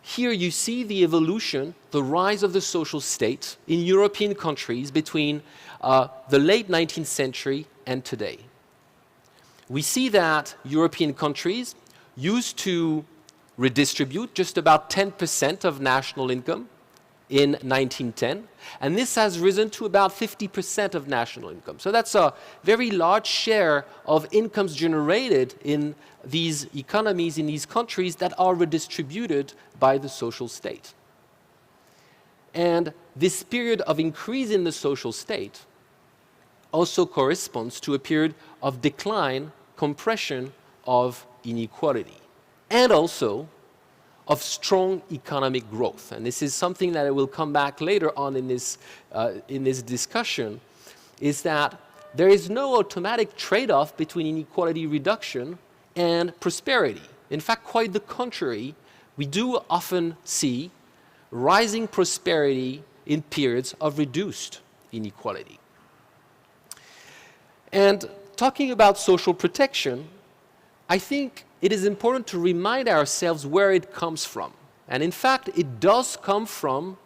Here you see the evolution, the rise of the social state in European countries between the late 19th century and today. We see that European countries used to redistribute just about 10% of national income in 1910, and this has risen to about 50% of national income. So that's a very large share of incomes generated in these economies, in these countries, that are redistributed by the social state. And this period of increase in the social state also corresponds to a period of decline, compression of inequality, and also of strong economic growth. And this is something that I will come back later on in this discussion, is that there is no automatic trade-off between inequality reduction and prosperity. In fact, quite the contrary, we do often see rising prosperity in periods of reduced inequality. And talking about social protection, I think it is important to remind ourselves where it comes from. And in fact, it does come from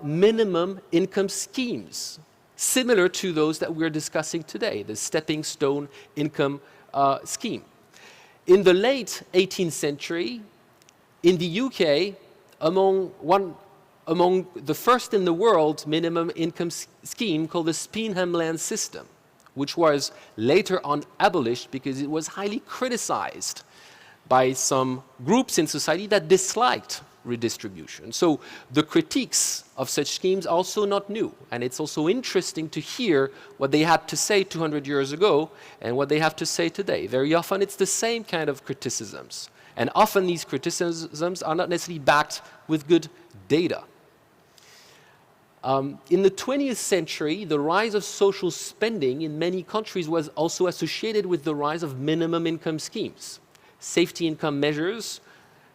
minimum income schemes, similar to those that we're discussing today, the stepping stone income scheme. In the late 18th century, in the UK, among the first in the world minimum income scheme called the Spinham Land System, which was later on abolished because it was highly criticized by some groups in society that disliked redistribution. So the critiques of such schemes are also not new, and it's also interesting to hear what they had to say 200 years ago and what they have to say today. Very often it's the same kind of criticisms, and often these criticisms are not necessarily backed with good data. In the 20th century, the rise of social spending in many countries was also associated with the rise of minimum income schemes. Safety income measures,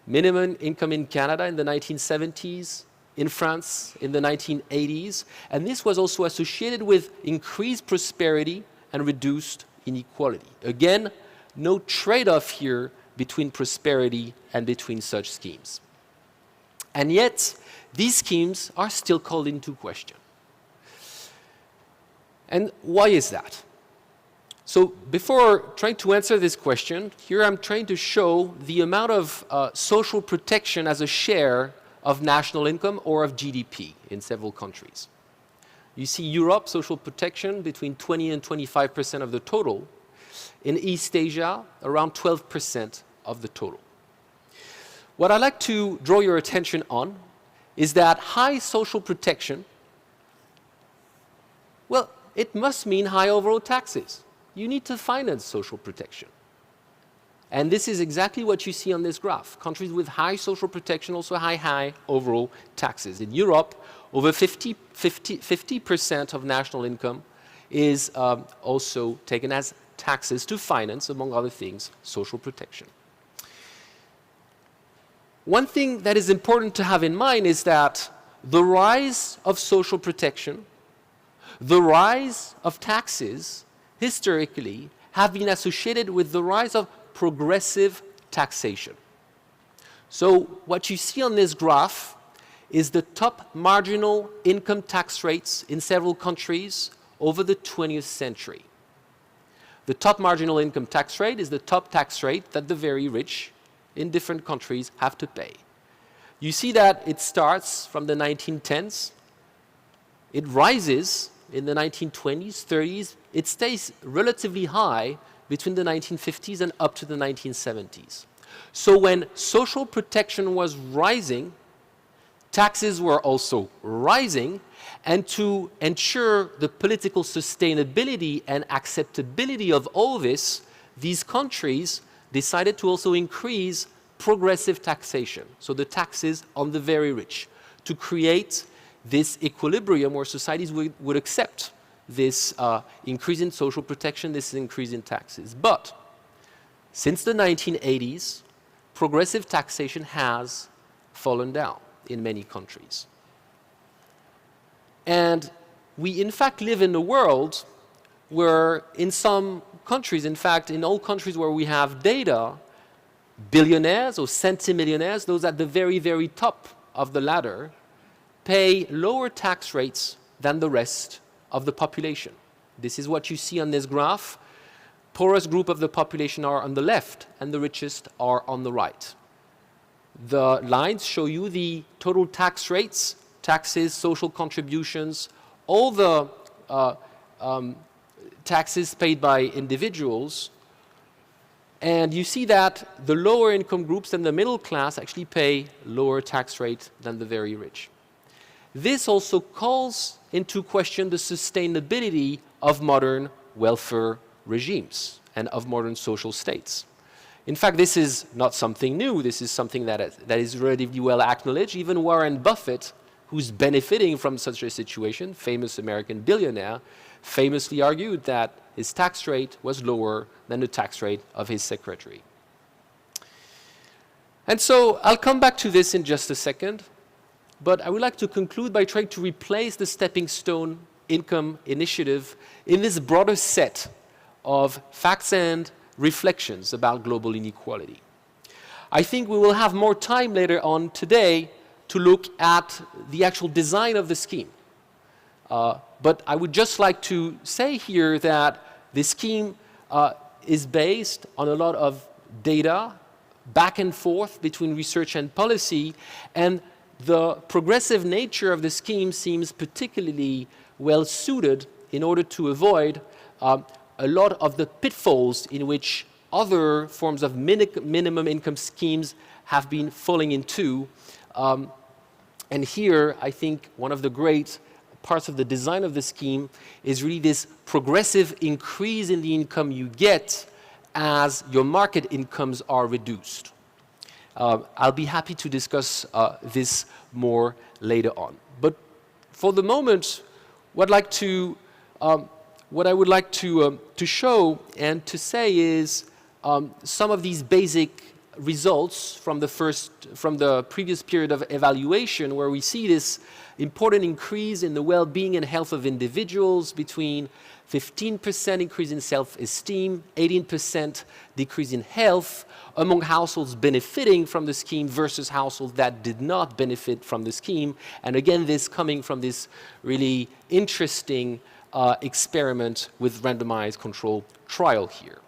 minimum income in Canada in the 1970s, in France in the 1980s, and this was also associated with increased prosperity and reduced inequality. Again, no trade-off here between prosperity and between such schemes. And yet, these schemes are still called into question. And why is that? So before trying to answer this question, here I'm trying to show the amount of social protection as a share of national income or of GDP in several countries. You see Europe, social protection between 20 and 25% of the total. In East Asia, around 12% of the total. What I'd like to draw your attention on is that high social protection, well, it must mean high overall taxes. You need to finance social protection. And this is exactly what you see on this graph. Countries with high social protection also high overall taxes. In Europe, over 50% of national income is also taken as taxes to finance, among other things, social protection. One thing that is important to have in mind is that the rise of social protection, the rise of taxes, historically, have been associated with the rise of progressive taxation. So what you see on this graph is the top marginal income tax rates in several countries over the 20th century. The top marginal income tax rate is the top tax rate that the very rich in different countries have to pay. You see that it starts from the 1910s, it rises in the 1920s, 30s, it stays relatively high between the 1950s and up to the 1970s. So when social protection was rising, taxes were also rising, and to ensure the political sustainability and acceptability of all this, these countries decided to also increase progressive taxation, so the taxes on the very rich, to create this equilibrium where societies would accept this increase in social protection, this increase in taxes. But since the 1980s, progressive taxation has fallen down in many countries. And we in fact live in a world where in some countries, in fact in all countries where we have data, billionaires or centimillionaires, those at the very, very top of the ladder, pay lower tax rates than the rest of the population. This is what you see on this graph. Poorest group of the population are on the left and the richest are on the right. The lines show you the total tax rates, taxes, social contributions, all the taxes paid by individuals. And you see that the lower income groups and the middle class actually pay lower tax rate than the very rich. This also calls into question the sustainability of modern welfare regimes and of modern social states. In fact, this is not something new. This is something that is relatively well acknowledged. Even Warren Buffett, who's benefiting from such a situation, famous American billionaire, famously argued that his tax rate was lower than the tax rate of his secretary. And so I'll come back to this in just a second, but I would like to conclude by trying to replace the Stepping Stone Income Initiative in this broader set of facts and reflections about global inequality. I think we will have more time later on today to look at the actual design of the scheme. But I would just like to say here that this scheme is based on a lot of data, back and forth between research and policy, and the progressive nature of the scheme seems particularly well suited in order to avoid a lot of the pitfalls in which other forms of minimum income schemes have been falling into. And here, I think one of the great parts of the design of the scheme is really this progressive increase in the income you get as your market incomes are reduced. I'll be happy to discuss this more later on. But for the moment, what I would like to show and to say is some of these basic results from the previous period of evaluation, where we see this important increase in the well-being and health of individuals, between 15% increase in self-esteem, 18% decrease in health among households benefiting from the scheme versus households that did not benefit from the scheme. And again, this coming from this really interesting experiment with randomized control trial here.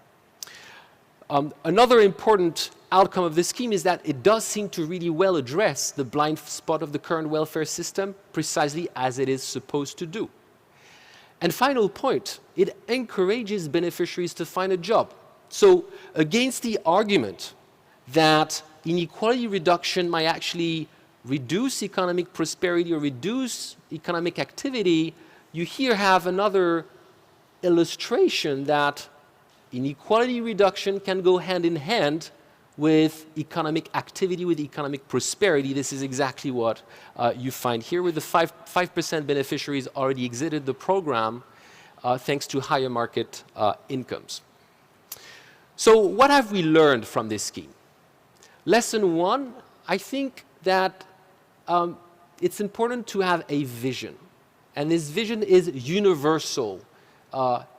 Another important outcome of this scheme is that it does seem to really well address the blind spot of the current welfare system, precisely as it is supposed to do. And final point, it encourages beneficiaries to find a job. So against the argument that inequality reduction might actually reduce economic prosperity or reduce economic activity, you here have another illustration that inequality reduction can go hand in hand with economic activity, with economic prosperity. This is exactly what you find here, with the 5% beneficiaries already exited the program thanks to higher market incomes. So what have we learned from this scheme? Lesson one, I think that it's important to have a vision. And this vision is universal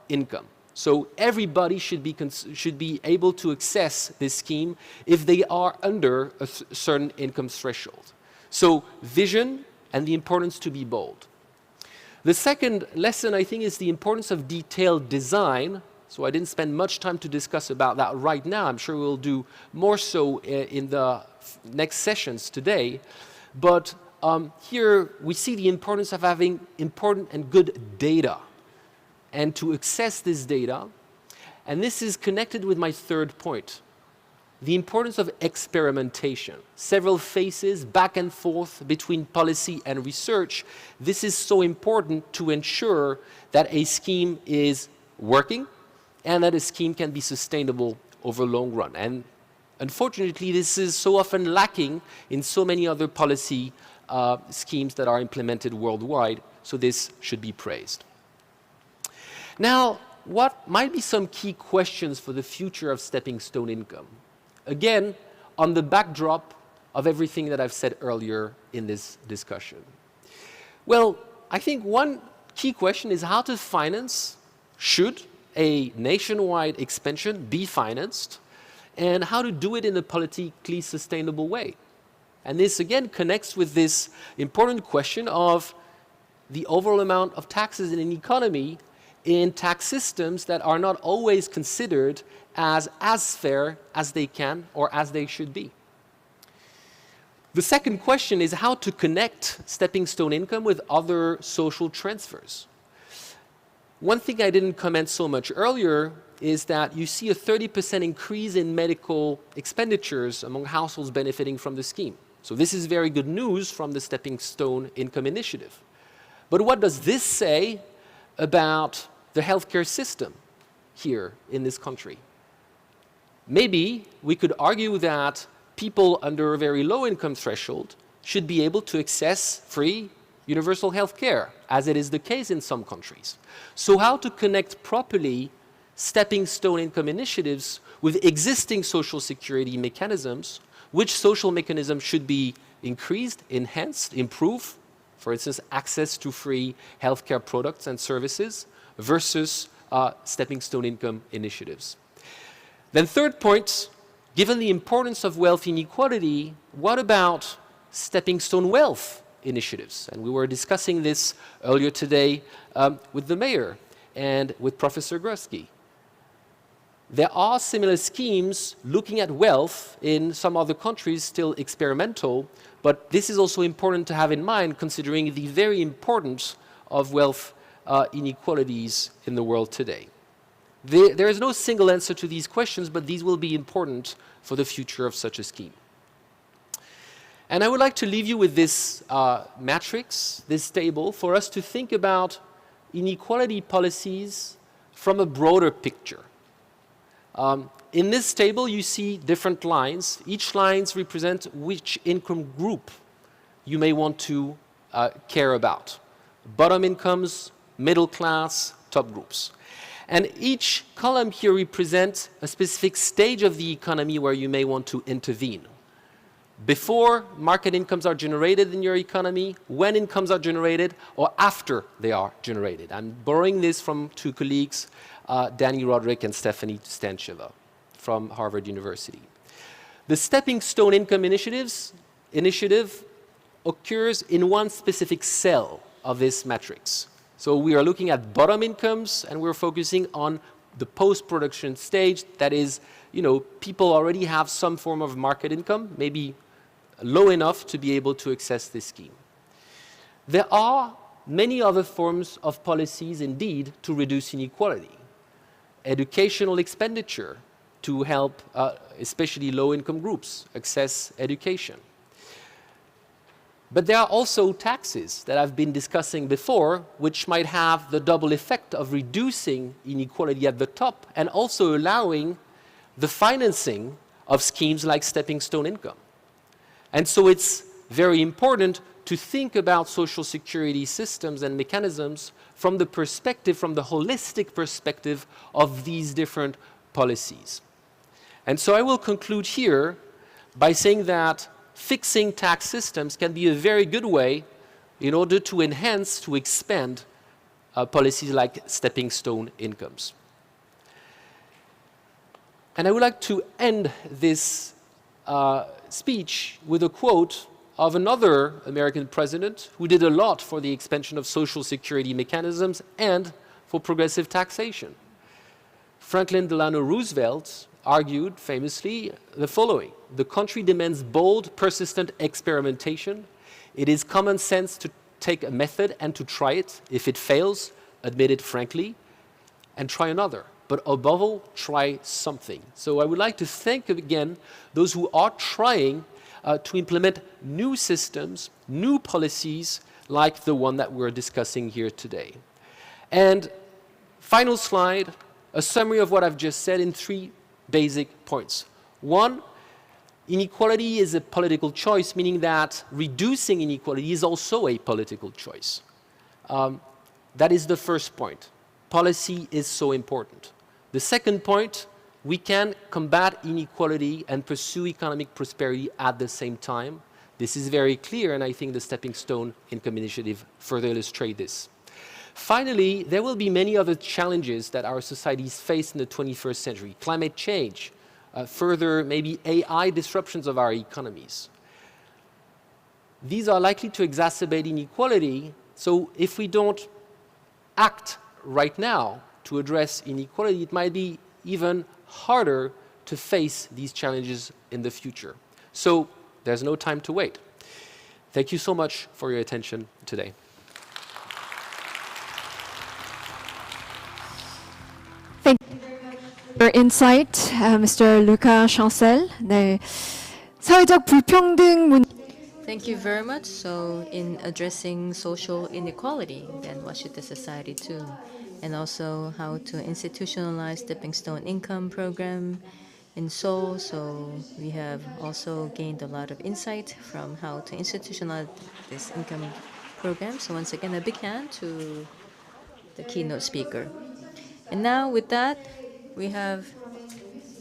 income. So everybody should be able to access this scheme if they are under a certain income threshold. So vision and the importance to be bold. The second lesson, I think, is the importance of detailed design. So I didn't spend much time to discuss about that right now. I'm sure we'll do more so in the next sessions today. But here we see the importance of having important and good data, and to access this data. And this is connected with my third point, the importance of experimentation. Several phases back and forth between policy and research. This is so important to ensure that a scheme is working and that a scheme can be sustainable over long run. And unfortunately, this is so often lacking in so many other policy schemes that are implemented worldwide, so this should be praised. Now, what might be some key questions for the future of stepping stone income? Again, on the backdrop of everything that I've said earlier in this discussion. Well, I think one key question is how to finance, should a nationwide expansion be financed, and how to do it in a politically sustainable way. And this again connects with this important question of the overall amount of taxes in an economy in tax systems that are not always considered as fair as they can or as they should be. The second question is how to connect stepping stone income with other social transfers. One thing I didn't comment so much earlier is that you see a 30% increase in medical expenditures among households benefiting from the scheme. So this is very good news from the Stepping Stone Income Initiative. But what does this say about the healthcare system here in this country? Maybe we could argue that people under a very low income threshold should be able to access free universal health care, as it is the case in some countries. So how to connect properly stepping stone income initiatives with existing social security mechanisms? Which social mechanisms should be increased, enhanced, improved? For instance, access to free healthcare products and services versus stepping stone income initiatives. Then third point, given the importance of wealth inequality, what about stepping stone wealth initiatives? And we were discussing this earlier today with the mayor and with Professor Grursky. There are similar schemes looking at wealth in some other countries, still experimental, but this is also important to have in mind considering the very importance of wealth inequalities in the world today. There is no single answer to these questions, but these will be important for the future of such a scheme. And I would like to leave you with this matrix, this table, for us to think about inequality policies from a broader picture. In this table, you see different lines. Each lines represent which income group you may want to care about. bottom incomes, middle class, top groups. And each column here represents a specific stage of the economy where you may want to intervene. Before market incomes are generated in your economy, when incomes are generated, or after they are generated. I'm borrowing this from two colleagues, Danny Roderick and Stephanie Stancheva from Harvard University. The Stepping Stone Income initiative occurs in one specific cell of this matrix. So we are looking at bottom incomes, and we're focusing on the post-production stage. That is, people already have some form of market income, maybe low enough to be able to access this scheme. There are many other forms of policies, indeed, to reduce inequality. Educational expenditure to help, especially low-income groups, access education. But there are also taxes that I've been discussing before, which might have the double effect of reducing inequality at the top and also allowing the financing of schemes like Stepping Stone Income. And so it's very important to think about social security systems and mechanisms from the holistic perspective of these different policies. And so I will conclude here by saying that fixing tax systems can be a very good way in order to enhance, to expand policies like Stepping Stone Incomes. And I would like to end this speech with a quote of another American president who did a lot for the expansion of social security mechanisms and for progressive taxation. Franklin Delano Roosevelt argued famously the following: the country demands bold, persistent experimentation. It is common sense to take a method and to try it. If it fails, admit it frankly and try another. But above all, try something. So I would like to thank again those who are trying to implement new systems, new policies like the one that we're discussing here today. And final slide, a summary of what I've just said in 3 basic points. 1, inequality is a political choice, meaning that reducing inequality is also a political choice. That is the first point. Policy is so important. The second point, we can combat inequality and pursue economic prosperity at the same time. This is very clear, and I think the Stepping Stone Income Initiative further illustrates this. Finally, there will be many other challenges that our societies face in the 21st century. Climate change, further maybe AI disruptions of our economies. These are likely to exacerbate inequality, so if we don't act right now to address inequality, it might be even harder to face these challenges in the future. So there's no time to wait. Thank you so much for your attention today. Thank you very much for your insight, Mr. Lucas Chancel. 네, 사회적 불평등 문. Thank you very much. So in addressing social inequality, then what should the society do? And also how to institutionalize Stepping Stone Income program in Seoul. So we have also gained a lot of insight from how to institutionalize this income program. So once again, a big hand to the keynote speaker. And now with that, we have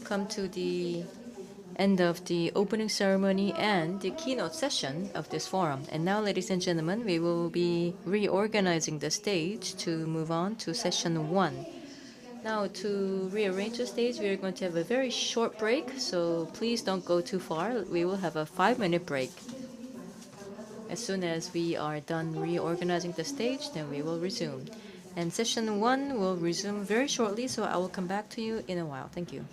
come to the end of the opening ceremony and the keynote session of this forum. And now, ladies and gentlemen, we will be reorganizing the stage to move on to session 1. Now, to rearrange the stage, we are going to have a very short break, so please don't go too far. We will have a 5-minute break. As soon as we are done reorganizing the stage, then we will resume. And session 1 will resume very shortly, so I will come back to you in a while. Thank you.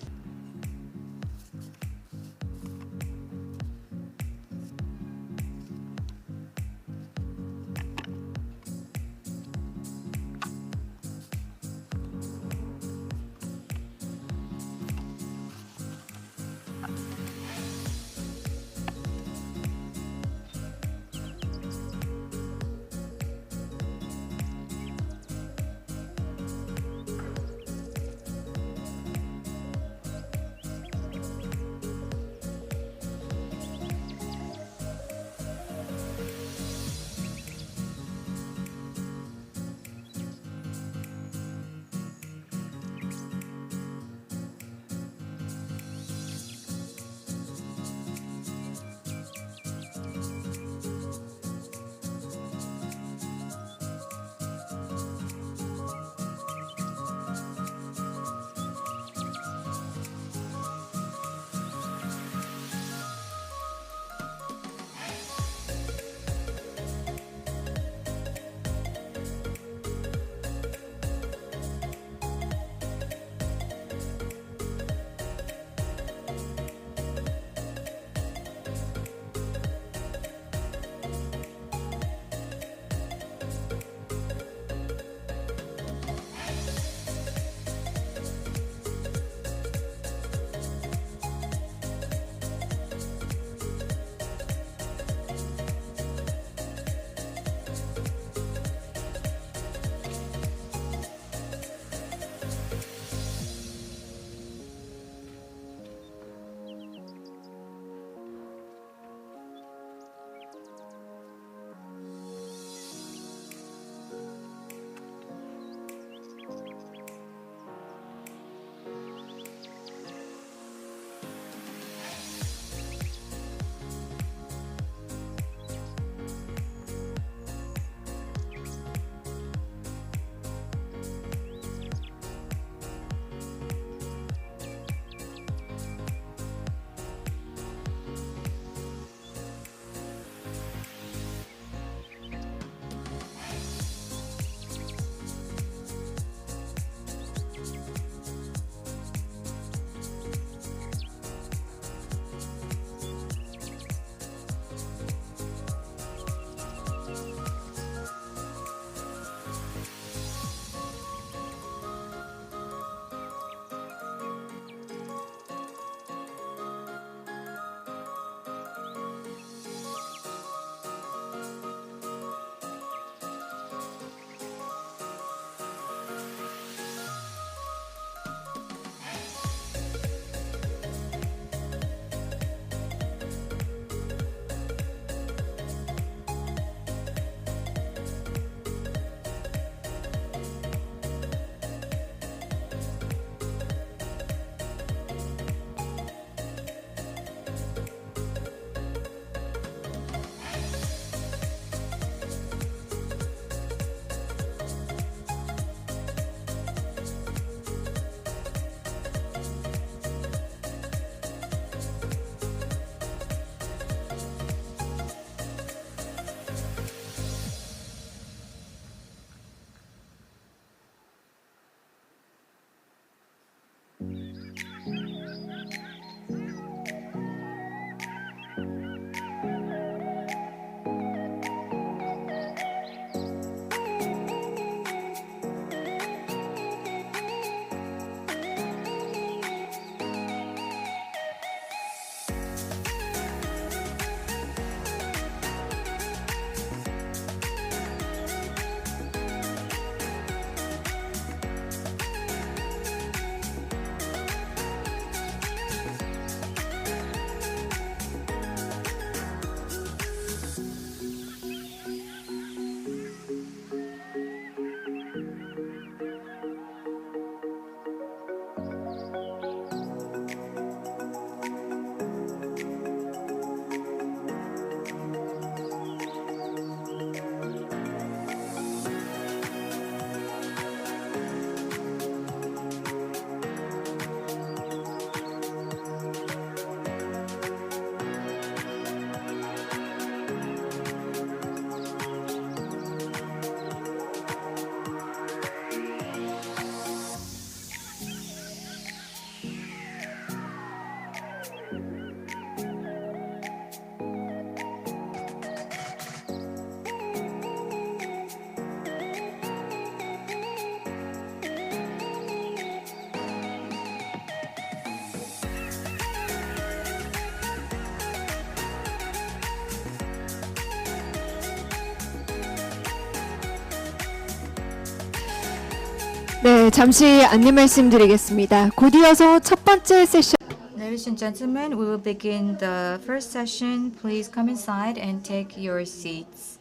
네, 잠시 안내 말씀드리겠습니다. 곧 이어서 첫 번째 세션 Ladies and gentlemen, we will begin the first session. Please come inside and take your seats.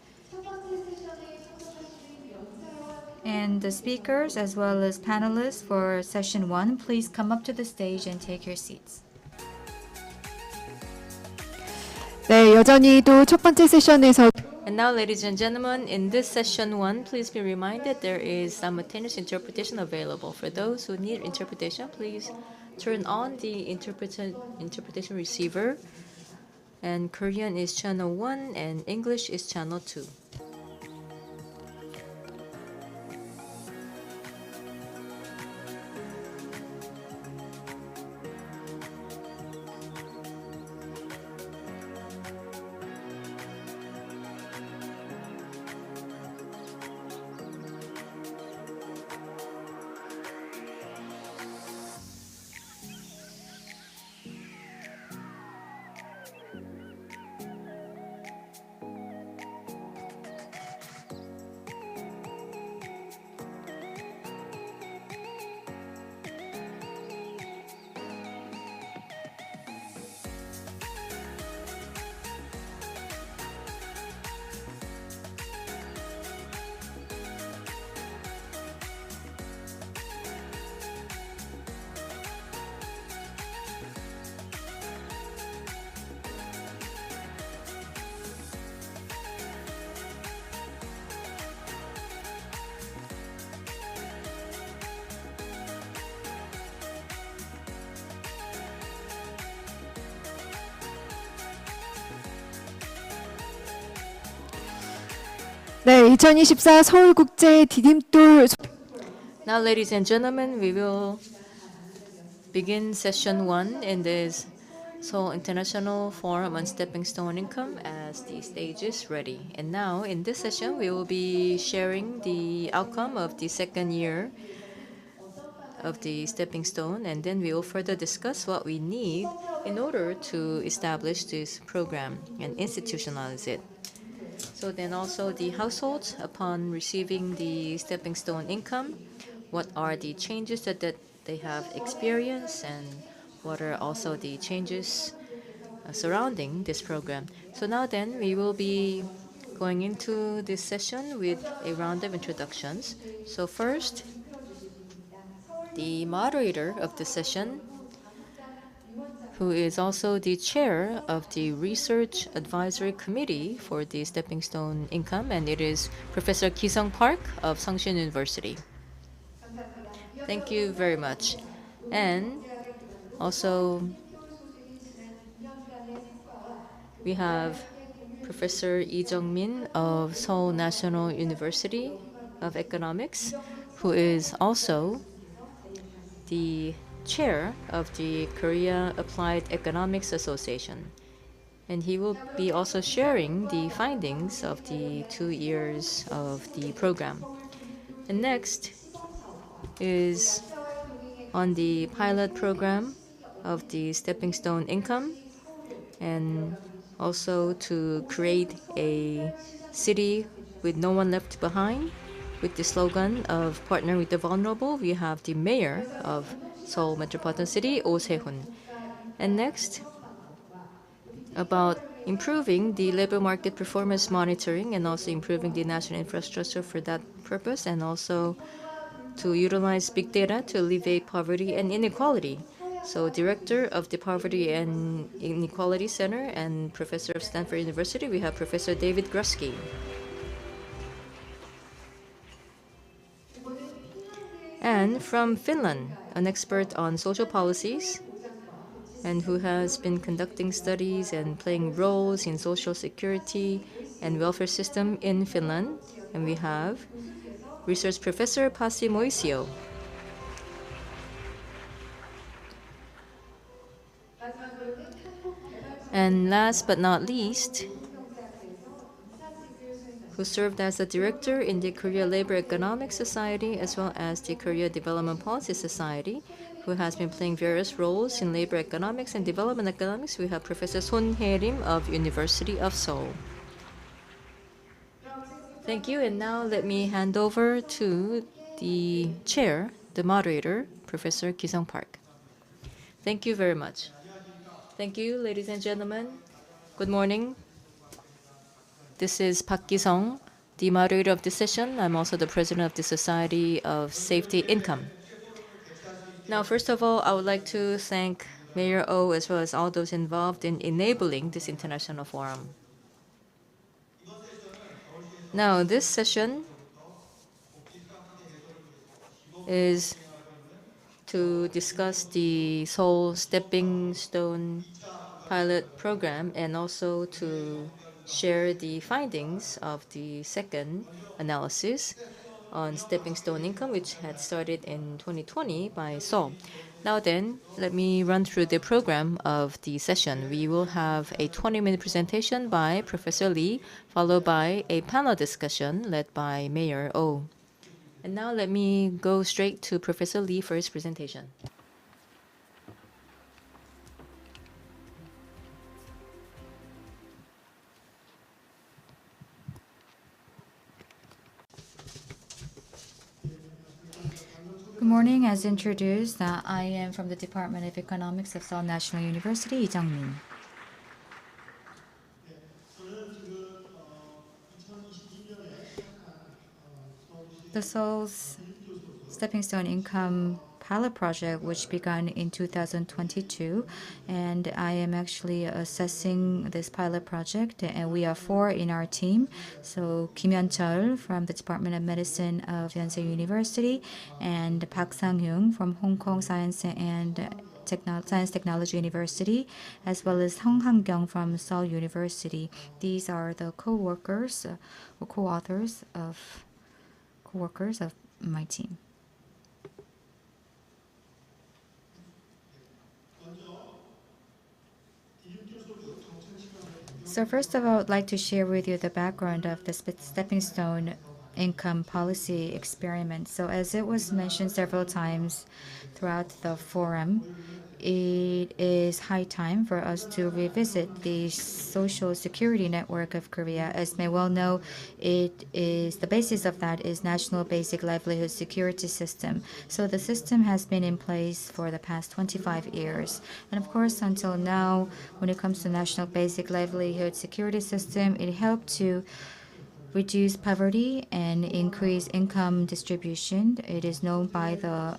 And the speakers as well as panelists for session 1, please come up to the stage and take your seats. 네, 여전히 또 첫 번째 세션에서 And now, ladies and gentlemen, in this session 1, please be reminded there is simultaneous interpretation available. For those who need interpretation, please turn on the interpretation receiver. And Korean is channel 1 and English is channel 2. 네, 2024 서울국제 디딤돌 Now, ladies and gentlemen, we will begin session 1 in this Seoul International Forum on Stepping Stone Income as the stage is ready. And now, in this session, we will be sharing the outcome of the second year of the Stepping Stone, and then we will further discuss what we need in order to establish this program and institutionalize it. So then also the households, upon receiving the Stepping Stone income, what are the changes that they have experienced, and what are also the changes surrounding this program. So now then, we will be going into this session with a round of introductions. So first, the moderator of the session, who is also the chair of the Research Advisory Committee for the Stepping Stone Income, and it is Professor Ki-sung Park of Sungshin University. Thank you very much. And also, we have Professor Lee Jung-min of Seoul National University of Economics, who is also the chair of the Korea Applied Economics Association. And he will be also sharing the findings of the 2 years of the program. And next is on the pilot program of the Stepping Stone Income, and also to create a city with no one left behind. With the slogan of Partner with the Vulnerable, we have the mayor of Seoul Metropolitan City, Oh Se-hun. And next, about improving the labor market performance monitoring and also improving the national infrastructure for that purpose, and also to utilize big data to alleviate poverty and inequality. So director of the Poverty and Inequality Center and professor of Stanford University, we have Professor David Grusky. And from Finland, an expert on social policies and who has been conducting studies and playing roles in social security and welfare system in Finland. And we have Research Professor Pasi Moisio. And last but not least, who served as the director in the Korea Labor Economics Society as well as the Korea Development Policy Society, who has been playing various roles in labor economics and development economics. We have Professor Son Hae-rim of University of Seoul. Thank you, and now let me hand over to the chair the moderator, Professor Ki-sung Park. Thank you very much. Thank you, ladies and gentlemen. Good morning. This is Park Ki-sung, the moderator of this session. I'm also the president of the Society of Safety Income. Now, first of all, I would like to thank Mayor Oh as well as all those involved in enabling this international forum. Now, this session is to discuss the Seoul Stepping Stone pilot program and also to share the findings of the second analysis on stepping stone income, which had started in 2020 by Seoul. Now then, let me run through the program of the session. We will have a 20-minute presentation by Professor Lee, followed by a panel discussion led by Mayor Oh. And now let me go straight to Professor Lee for his presentation. Good morning. As introduced, I am from the Department of Economics of Seoul National University, Lee Jung-min. The Seoul's Stepping Stone Income pilot project, which began in 2022, and I am actually assessing this pilot project, and we are 4 in our team. So Kim Hyun-chul from the Department of Medicine of Yonsei University, and Park Sang-hyung from Hong Kong Science and Technology University, as well as Hong Han-kyung from Seoul University. These are the co-workers or co-authors of my team. So first of all, I'd like to share with you the background of the Stepping Stone Income Policy Experiment. So as it was mentioned several times throughout the forum, it is high time for us to revisit the social security network of Korea. As may well know, the basis of that is National Basic Livelihood Security System. So the system has been in place for the past 25 years. And of course, until now, when it comes to National Basic Livelihood Security System, it helped to reduce poverty and increase income distribution. It is known by the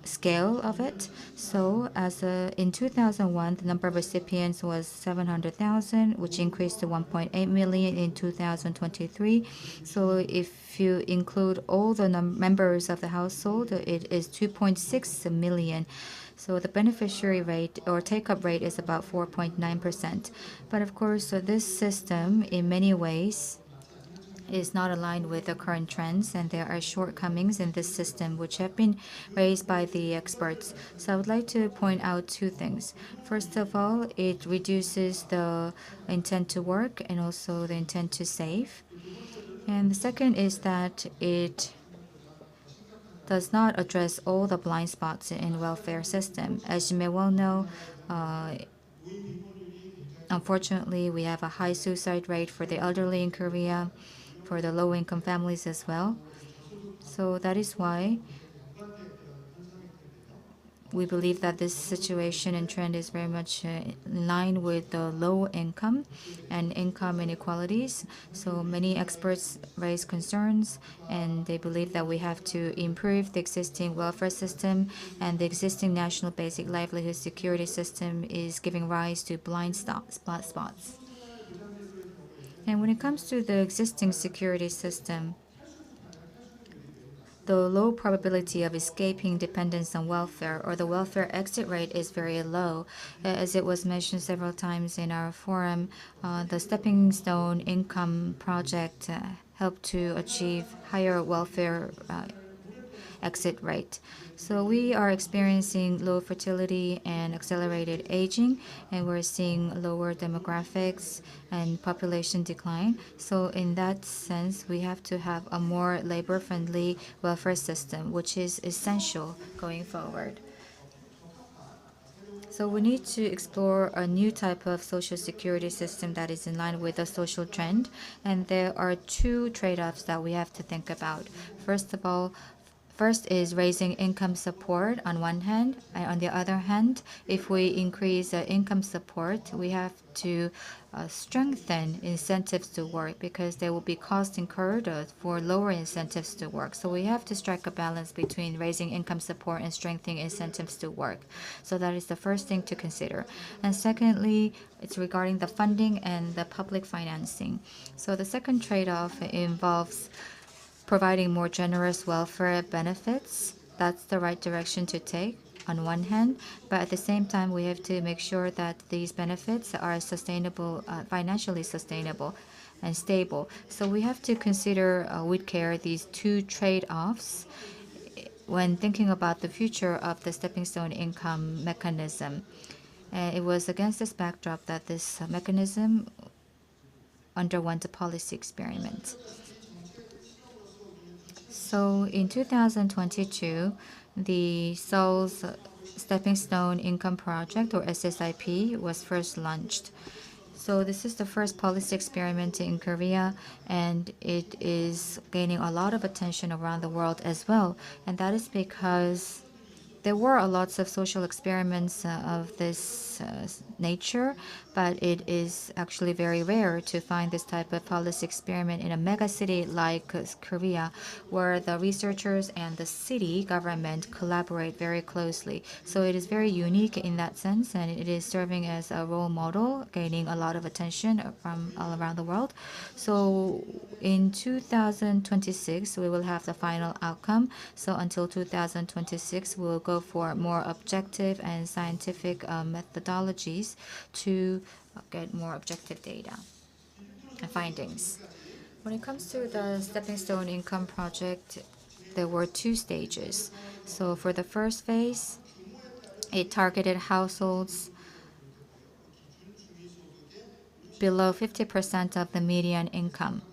scale of it. So in 2001, the number of recipients was 700,000, which increased to 1.8 million in 2023. So if you include all the members of the household, it is 2.6 million. So the beneficiary rate or take-up rate is about 4.9%. But of course, this system in many ways is not aligned with the current trends, and there are shortcomings in this system which have been raised by the experts. So I would like to point out 2 things. First of all, it reduces the intent to work and also the intent to save. And the second is that it does not address all the blind spots in welfare system. As you may well know, unfortunately, we have a high suicide rate for the elderly in Korea, for the low-income families as well. So that is why we believe that this situation and trend is very much in line with the low income and income inequalities. So many experts raise concerns, and they believe that we have to improve the existing welfare system, and the existing National Basic Livelihood Security System is giving rise to blind spots. And when it comes to the existing security system, the low probability of escaping dependence on welfare or the welfare exit rate is very low. As it was mentioned several times in our forum, the Stepping Stone Income Project helped to achieve higher welfare exit rate. So we are experiencing low fertility and accelerated aging, and we're seeing lower demographics and population decline. So in that sense, we have to have a more labor-friendly welfare system, which is essential going forward. So we need to explore a new type of social security system that is in line with the social trend. And there are 2 trade-offs that we have to think about. First of all, First is raising income support on one hand, and on the other hand, if we increase income support, we have to strengthen incentives to work because there will be costs incurred for lower incentives to work. So we have to strike a balance between raising income support and strengthening incentives to work. So that is the first thing to consider. And secondly, it's regarding the funding and the public financing. So the second trade-off involves providing more generous welfare benefits. That's the right direction to take on one hand, but at the same time, we have to make sure that these benefits are sustainable, financially sustainable and stable. So we have to consider with care these two trade-offs when thinking about the future of the stepping stone income mechanism. And it was against this backdrop that this mechanism underwent a policy experiment. So in 2022, the Seoul's Stepping Stone Income Project, or SSIP, was first launched. So this is the first policy experiment in Korea, and it is gaining a lot of attention around the world as well. And that is because there were lots of social experiments of this nature, but it is actually very rare to find this type of policy experiment in a mega city like Korea, where the researchers and the city government collaborate very closely. So it is very unique in that sense, and it is serving as a role model, gaining a lot of attention from all around the world. So in 2026, we will have the final outcome. So until 2026, we'll go for more objective and scientific methodologies to get more objective data and findings. When it comes to the Stepping Stone Income Project, there were two stages. So for the first phase, it targeted households below 50% of the median income.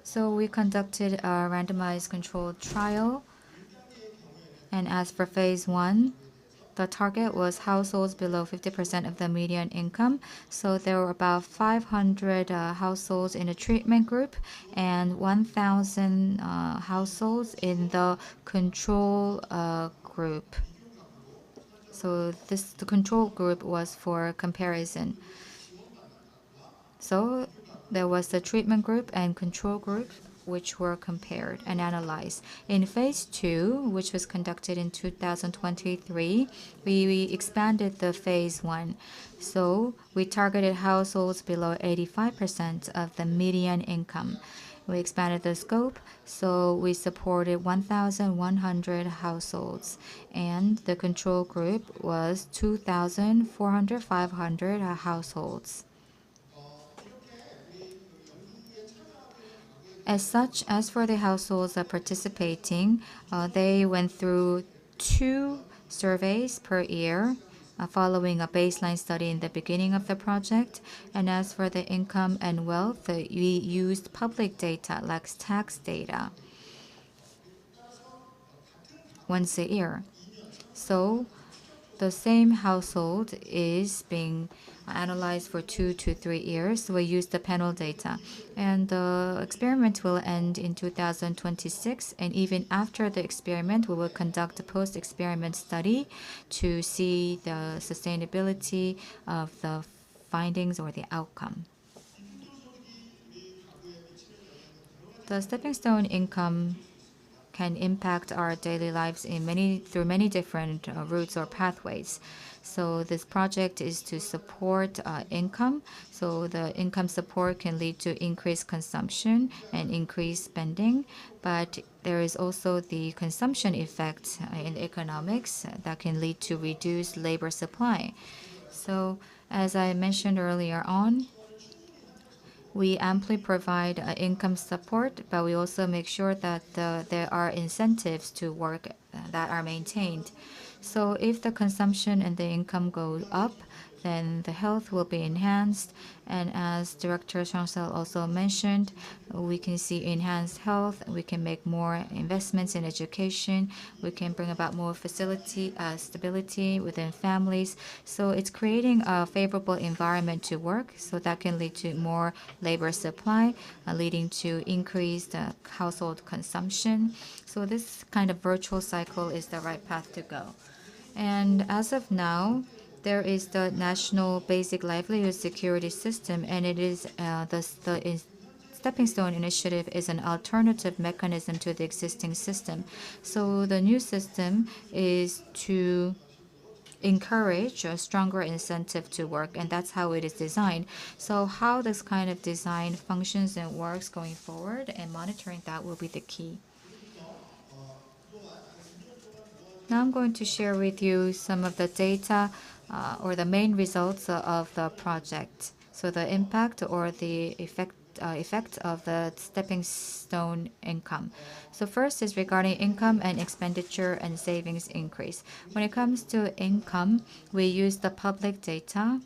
So we conducted a randomized controlled trial. And as for phase 1, the target was households below 50% of the median income. So there were about 500 households in a treatment group and 1,000 households in the control group. So the control group was for comparison. So there was the treatment group and control group, which were compared and analyzed. In phase 2, which was conducted in 2023, we expanded the phase 1. So we targeted households below 85% of the median income. We expanded the scope, so we supported 1,100 households, and the control group was 2,500 households. As for the households participating, they went through 2 surveys per year, following a baseline study in the beginning of the project. And as for the income and wealth, we used public data like tax data once a year. So the same household is being analyzed for 2 to 3 years. We use the panel data. And the experiment will end in 2026. And even after the experiment, we will conduct a post-experiment study to see the sustainability of the findings or the outcome. The stepping stone income can impact our daily lives through many different routes or pathways. So this project is to support income. So the income support can lead to increased consumption and increased spending. But there is also the consumption effect in economics that can lead to reduced labor supply. So as I mentioned earlier on, we amply provide income support, but we also make sure that there are incentives to work that are maintained. So if the consumption and the income go up, then the health will be enhanced. And as Director Chancel also mentioned, we can see enhanced health. We can make more investments in education. We can bring about more stability within families. So it's creating a favorable environment to work. So that can lead to more labor supply, leading to increased household consumption. So this kind of virtual cycle is the right path to go. And as of now, there is the National Basic Livelihood Security System, and it is the Stepping Stone initiative is an alternative mechanism to the existing system. So the new system is to encourage a stronger incentive to work, and that's how it is designed. So how this kind of design functions and works going forward, and monitoring that will be the key. Now I'm going to share with you some of the data or the main results of the project. So the impact or the effect of the stepping stone income. So first is regarding income and expenditure and savings increase. When it comes to income, we use the public data,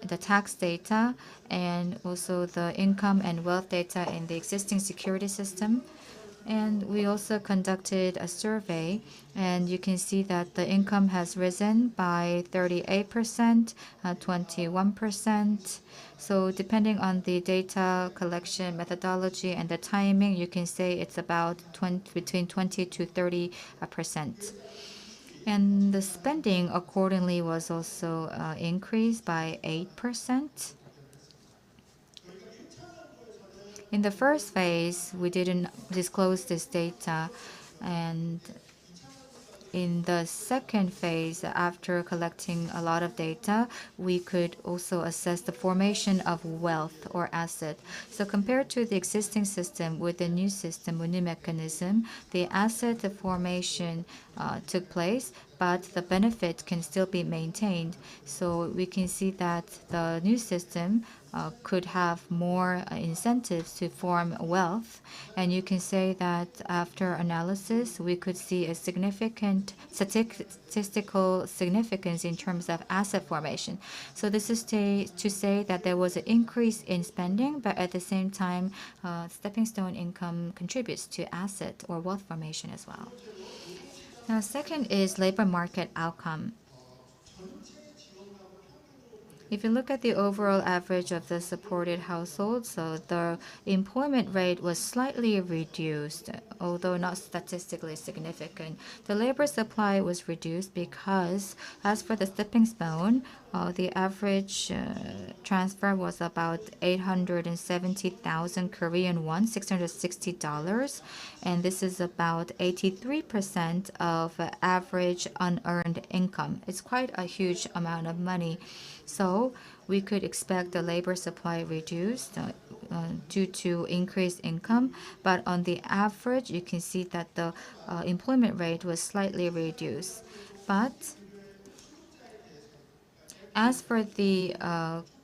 the tax data, and also the income and wealth data in the existing security system. And we also conducted a survey, and you can see that the income has risen by 38%, 21%. So depending on the data collection methodology and the timing, you can say it's about between 20 to 30%. And the spending accordingly was also increased by 8%. In the first phase, we didn't disclose this data, and in the second phase, after collecting a lot of data, we could also assess the formation of wealth or asset. So compared to the existing system, with the new system, with new mechanism, the asset formation took place, but the benefit can still be maintained. So we can see that the new system could have more incentives to form wealth. And you can say that after analysis, we could see a significant statistical significance in terms of asset formation. So this is to say that there was an increase in spending, but at the same time, stepping stone income contributes to asset or wealth formation as well. Now, second is labor market outcome. If you look at the overall average of the supported households, so the employment rate was slightly reduced, although not statistically significant. The labor supply was reduced because, as for the stepping stone, the average transfer was about 870,000 Korean won, $660, and this is about 83% of average unearned income. It's quite a huge amount of money. So we could expect the labor supply reduced due to increased income, but on the average, you can see that the employment rate was slightly reduced. But as for the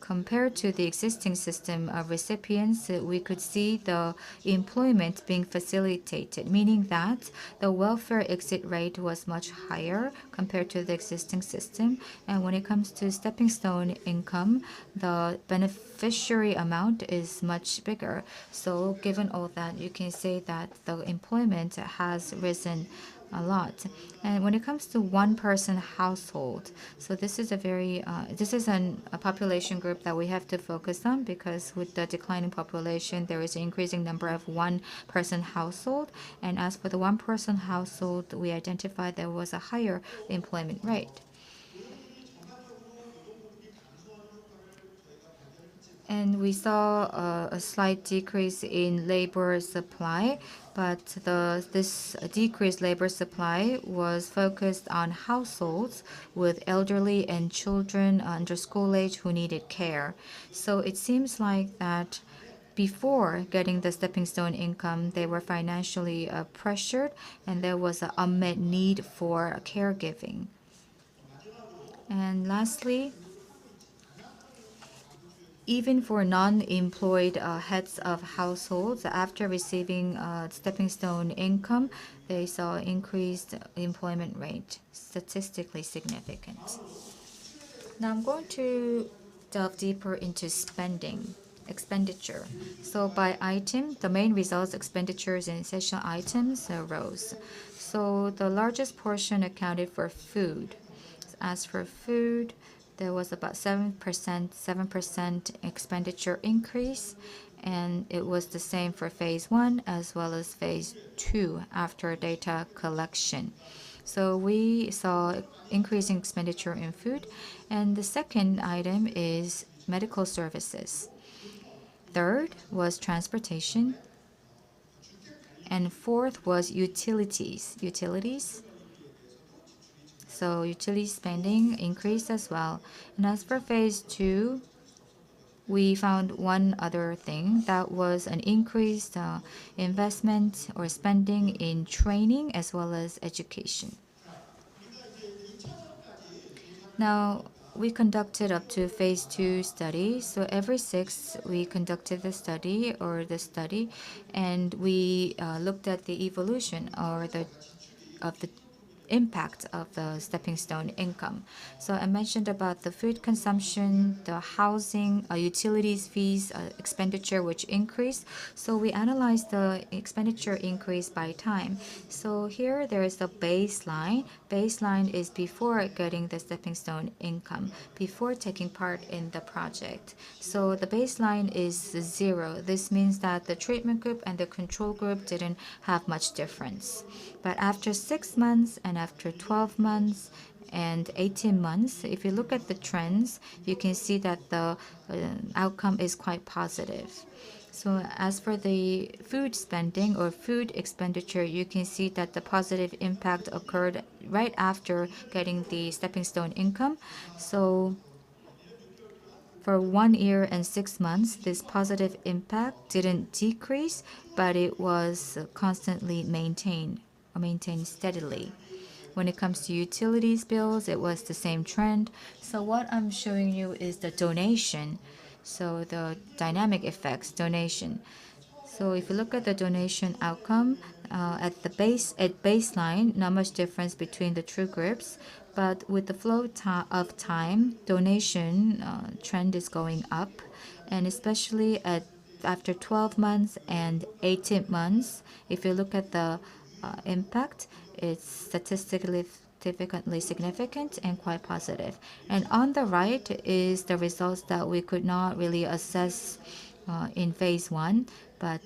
compared to the existing system of recipients, we could see the employment being facilitated, meaning that the welfare exit rate was much higher compared to the existing system. And when it comes to stepping stone income, the beneficiary amount is much bigger. So given all that, you can say that the employment has risen a lot. And when it comes to one-person household, so this is a population group that we have to focus on, because with the declining population, there is an increasing number of one-person household. And as for the one-person household, we identified there was a higher employment rate. And we saw a slight decrease in labor supply, but this decreased labor supply was focused on households with elderly and children under school age who needed care. So it seems like that before getting the stepping stone income, they were financially pressured, and there was an unmet need for caregiving. And lastly, even for non-employed heads of households, after receiving stepping stone income, they saw increased employment rate, statistically significant. Now I'm going to delve deeper into expenditure. So by item, the main results, expenditures and essential items rose. So the largest portion accounted for food. As for food, there was about 7% expenditure increase, and it was the same for phase 1 as well as phase 2 after data collection. So we saw increasing expenditure in food, and the second item is medical services. Third was transportation, and fourth was utilities. So utility spending increased as well. And as for phase 2, we found one other thing, that was an increased investment or spending in training as well as education. Now, we conducted up to phase 2 study. So every 6 we conducted the study, and we looked at the evolution of the impact of the stepping stone income. So I mentioned about the food consumption, the housing, utilities fees, expenditure which increased. So we analyzed the expenditure increase by time. So here there is the baseline. Baseline is before getting the stepping stone income, before taking part in the project. So the baseline is 0. This means that the treatment group and the control group didn't have much difference. But after 6 months and after 12 months and 18 months, if you look at the trends, you can see that the outcome is quite positive. So as for the food spending or food expenditure, you can see that the positive impact occurred right after getting the stepping stone income. So for 1 year and 6 months, this positive impact didn't decrease, but it was constantly maintained steadily. When it comes to utilities bills, it was the same trend. So what I'm showing you is the donation. So the dynamic effects, donation. So if you look at the donation outcome, at baseline, not much difference between the two groups. But with the flow of time, donation trend is going up. And especially after 12 months and 18 months, if you look at the impact, it's statistically significant and quite positive. And on the right is the results that we could not really assess in phase 1, but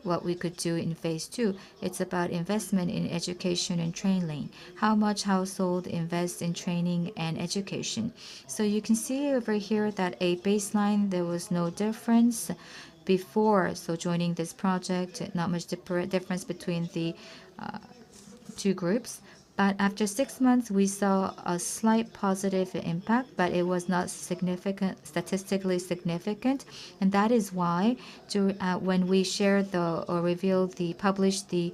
what we could do in phase 2. It's about investment in education and training. How much household invests in training and education. So you can see over here that a baseline, there was no difference before. So joining this project, not much difference between the two groups. But after 6 months, we saw a slight positive impact, but it was not statistically significant. And that is why when we shared published the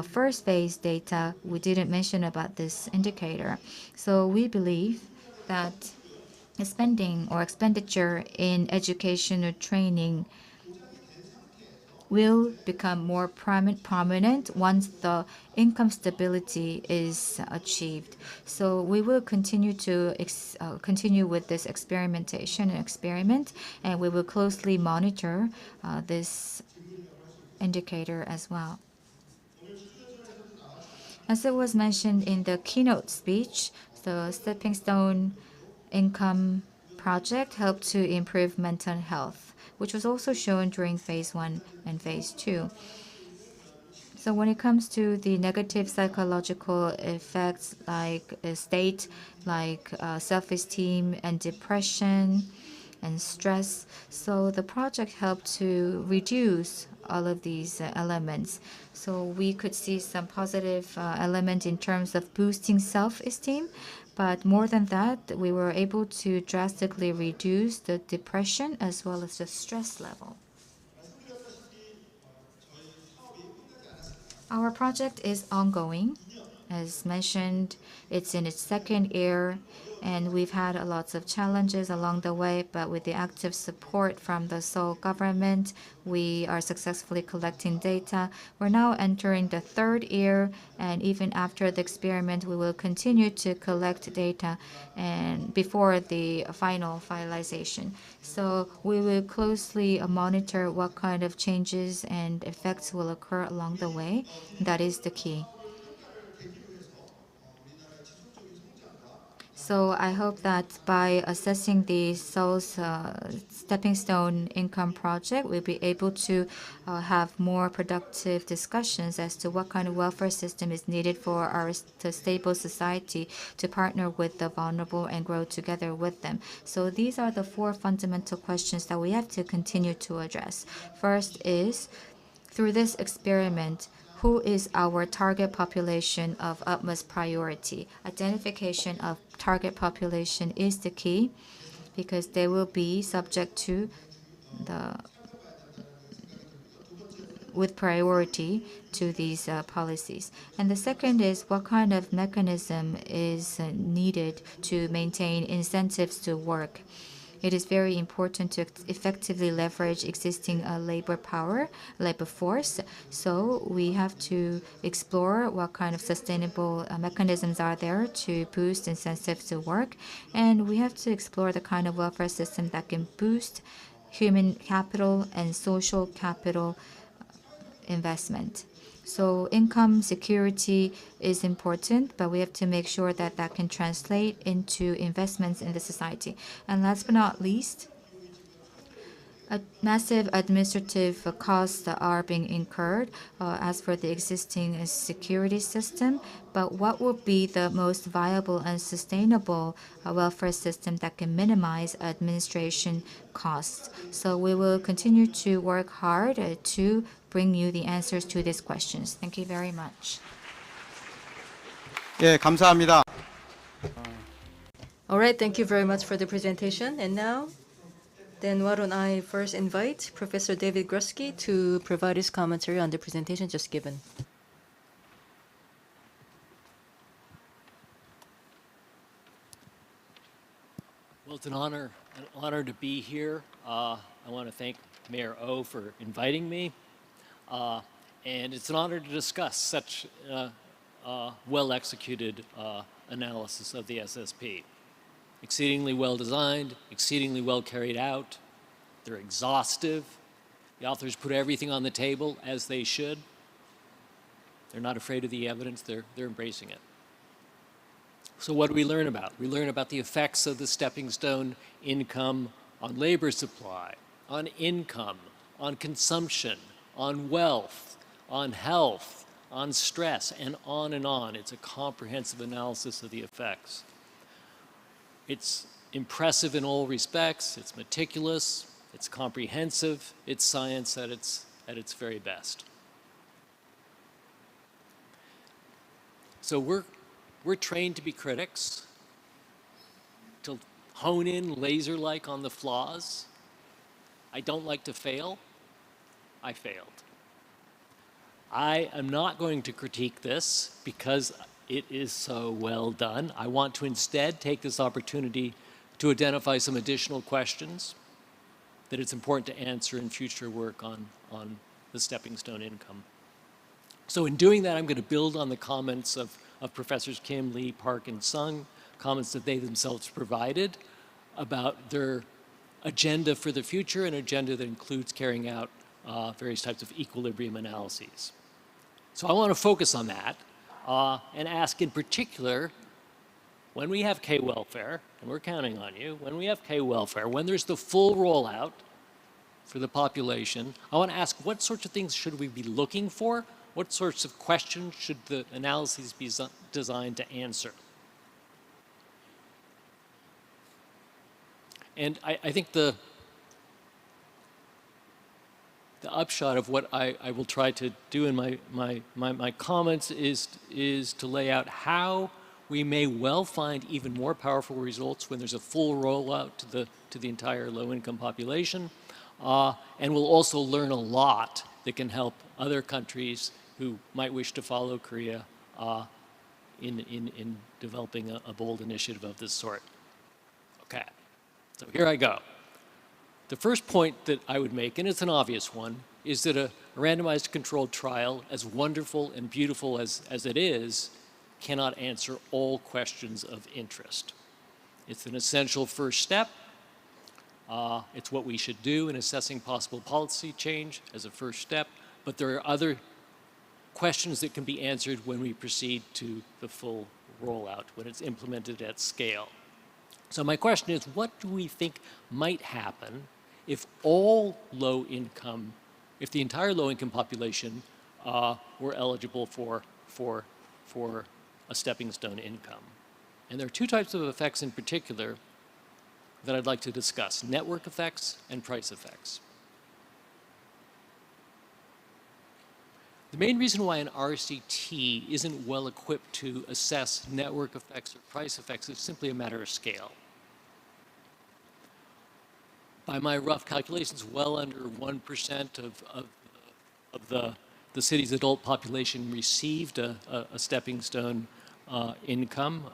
first phase data, we didn't mention about this indicator. So we believe that spending or expenditure in education or training will become more prominent once the income stability is achieved. So we will continue to continue with this experimentation and experiment, and we will closely monitor this indicator as well. As it was mentioned in the keynote speech, the Stepping Stone Income Project helped to improve mental health, which was also shown during phase 1 and phase 2. So when it comes to the negative psychological effects like self-esteem and depression and stress, so the project helped to reduce all of these elements. So we could see some positive element in terms of boosting self-esteem, but more than that, we were able to drastically reduce the depression as well as the stress level. Our project is ongoing, As mentioned, it's in its second year, and we've had lots of challenges along the way, but with the active support from the Seoul government, we are successfully collecting data. We're now entering the third year, and even after the experiment, we will continue to collect data and before the final finalization. So we will closely monitor what kind of changes and effects will occur along the way. That is the key. So I hope that by assessing the Seoul's stepping stone income project, we'll be able to have more productive discussions as to what kind of welfare system is needed for our stable society to partner with the vulnerable and grow together with them. So these are the four fundamental questions that we have to continue to address. First is, through this experiment, who is our target population of utmost priority? Identification of target population is the key because they will be subject to with priority to these policies. And the second is what kind of mechanism is needed to maintain incentives to work. It is very important to effectively leverage existing labor force. So we have to explore what kind of sustainable mechanisms are there to boost incentives to work. And we have to explore the kind of welfare system that can boost human capital and social capital investment. So income security is important, but we have to make sure that that can translate into investments in the society. And last but not least, massive administrative costs are being incurred as for the existing security system. But what would be the most viable and sustainable welfare system that can minimize administration costs? So we will continue to work hard to bring you the answers to these questions. Thank you very much. 예, 감사합니다. All right, thank you very much for the presentation. And now, then why don't I first invite Professor David Grusky to provide his commentary on the presentation just given. Well, it's an honor to be here. I want to thank Mayor Oh for inviting me. And it's an honor to discuss such well-executed analysis of the SSP. Exceedingly well designed, exceedingly well carried out. They're exhaustive. The authors put everything on the table as they should. They're not afraid of the evidence, they're embracing it. So what do we learn about? We learn about the effects of the stepping stone income on labor supply, on income, on consumption, on wealth, on health, on stress, and on and on. It's a comprehensive analysis of the effects. It's impressive in all respects, it's meticulous, it's comprehensive, it's science at its very best. So we're trained to be critics, to hone in laser-like on the flaws. I don't like to fail. I failed. I am not going to critique this because it is so well done. I want to instead take this opportunity to identify some additional questions that it's important to answer in future work on the stepping stone income. So in doing that, I'm going to build on the comments of Professors Kim, Lee, Park, and Sung, comments that they themselves provided about their agenda for the future, an agenda that includes carrying out various types of equilibrium analyses. So I want to focus on that and ask in particular, when we have K-welfare, and we're counting on you, when we have K-welfare, when there's the full rollout for the population, I want to ask what sorts of things should we be looking for? What sorts of questions should the analyses be designed to answer? And I think the upshot of what I will try to do in my comments is to lay out how we may well find even more powerful results when there's a full rollout to the entire low-income population. And we'll also learn a lot that can help other countries who might wish to follow Korea in developing a bold initiative of this sort. Okay, so here I go. The first point that I would make, and it's an obvious one, is that a randomized controlled trial, as wonderful and beautiful as it is, cannot answer all questions of interest. It's an essential first step. It's what we should do in assessing possible policy change as a first step, but there are other questions that can be answered when we proceed to the full rollout, when it's implemented at scale. So my question is, what do we think might happen if if the entire low-income population were eligible for a stepping stone income? And there are two types of effects in particular that I'd like to discuss: network effects and price effects. The main reason why an RCT isn't well equipped to assess network effects or price effects is simply a matter of scale. By my rough calculations, well under 1% of the city's adult population received a stepping stone income,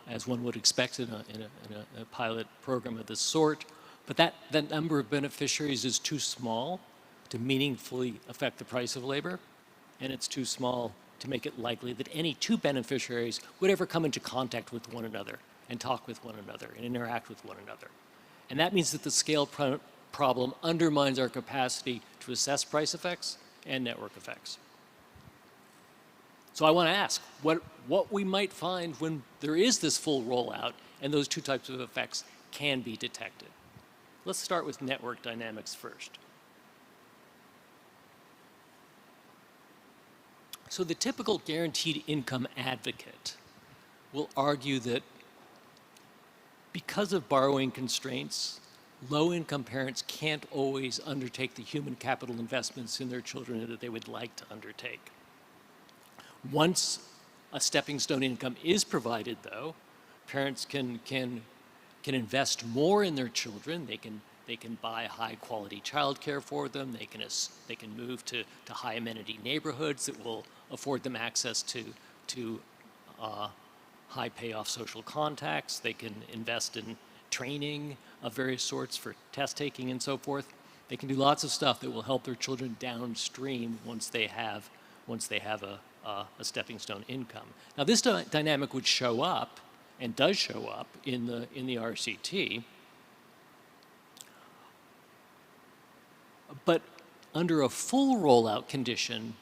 as one would expect in a pilot program of this sort. But that number of beneficiaries is too small to meaningfully affect the price of labor, and it's too small to make it likely that any two beneficiaries would ever come into contact with one another and talk with one another and interact with one another. And that means that the scale problem undermines our capacity to assess price effects and network effects. So I want to ask what we might find when there is this full rollout and those two types of effects can be detected. Let's start with network dynamics first. So the typical guaranteed income advocate will argue that because of borrowing constraints, low-income parents can't always undertake the human capital investments in their children that they would like to undertake. Once a stepping stone income is provided, though, parents can invest more in their children. They can buy high-quality childcare for them. They can move to high amenity neighborhoods that will afford them access to high payoff social contacts. They can invest in training of various sorts for test taking and so forth. They can do lots of stuff that will help their children downstream once they have a stepping stone income. Now this dynamic would show up and does show up in the RCT, but under a full rollout condition,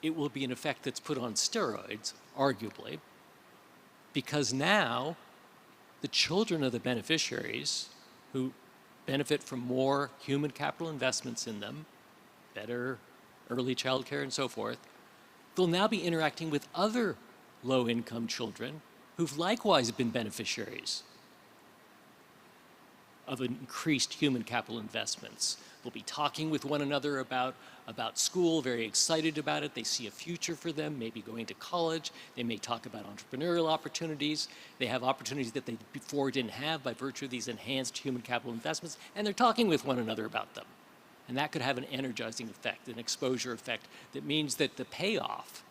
it will be an effect that's put on steroids, arguably, because now the children of the beneficiaries who benefit from more human capital investments in them, better early child care and so forth, they'll now be interacting with other low-income children who've likewise been beneficiaries of increased human capital investments. They'll be talking with one another about school, very excited about it. They see a future for them, maybe going to college. They may talk about entrepreneurial opportunities. They have opportunities that they before didn't have by virtue of these enhanced human capital investments, and they're talking with one another about them. And that could have an energizing effect, an exposure effect that means that the payoff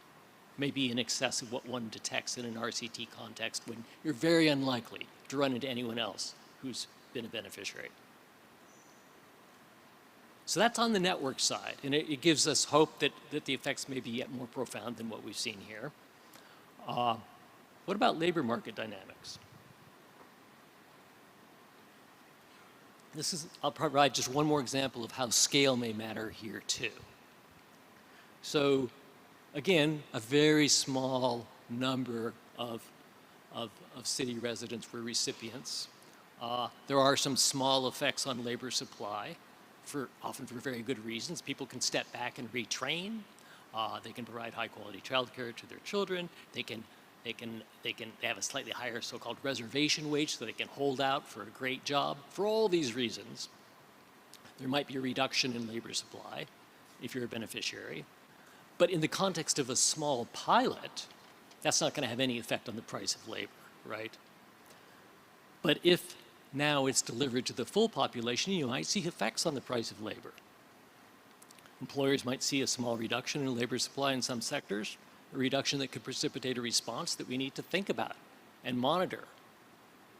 may be in excess of what one detects in an RCT context when you're very unlikely to run into anyone else who's been a beneficiary. So that's on the network side, and it gives us hope that the effects may be yet more profound than what we've seen here. What about labor market dynamics? I'll provide just one more example of how scale may matter here too. So again, a very small number of city residents were recipients. There are some small effects on labor supply, often for very good reasons. People can step back and retrain. They can provide high quality childcare to their children. They have a slightly higher so-called reservation wage so they can hold out for a great job. For all these reasons, there might be a reduction in labor supply if you're a beneficiary. But in the context of a small pilot, that's not going to have any effect on the price of labor, right? But if now it's delivered to the full population, you might see effects on the price of labor. Employers might see a small reduction in labor supply in some sectors, a reduction that could precipitate a response that we need to think about and monitor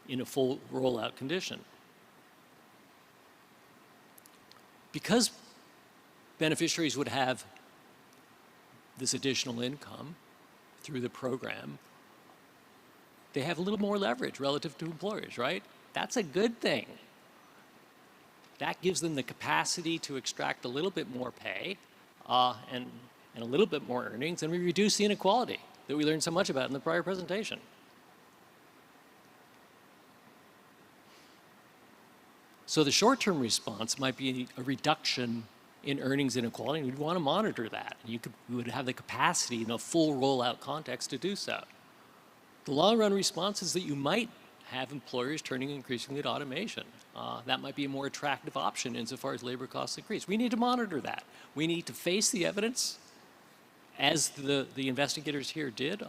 in a full rollout condition. Because beneficiaries would have this additional income through the program, they have a little more leverage relative to employers, right? That's a good thing. That gives them the capacity to extract a little bit more pay and a little bit more earnings, and we reduce the inequality that we learned so much about in the prior presentation. So the short-term response might be a reduction in earnings inequality, and we'd want to monitor that. And we would have the capacity in a full rollout context to do so. The long-run response is that you might have employers turning increasingly to automation. That might be a more attractive option insofar as labor costs increase. We need to monitor that. We need to face the evidence, as the investigators here did,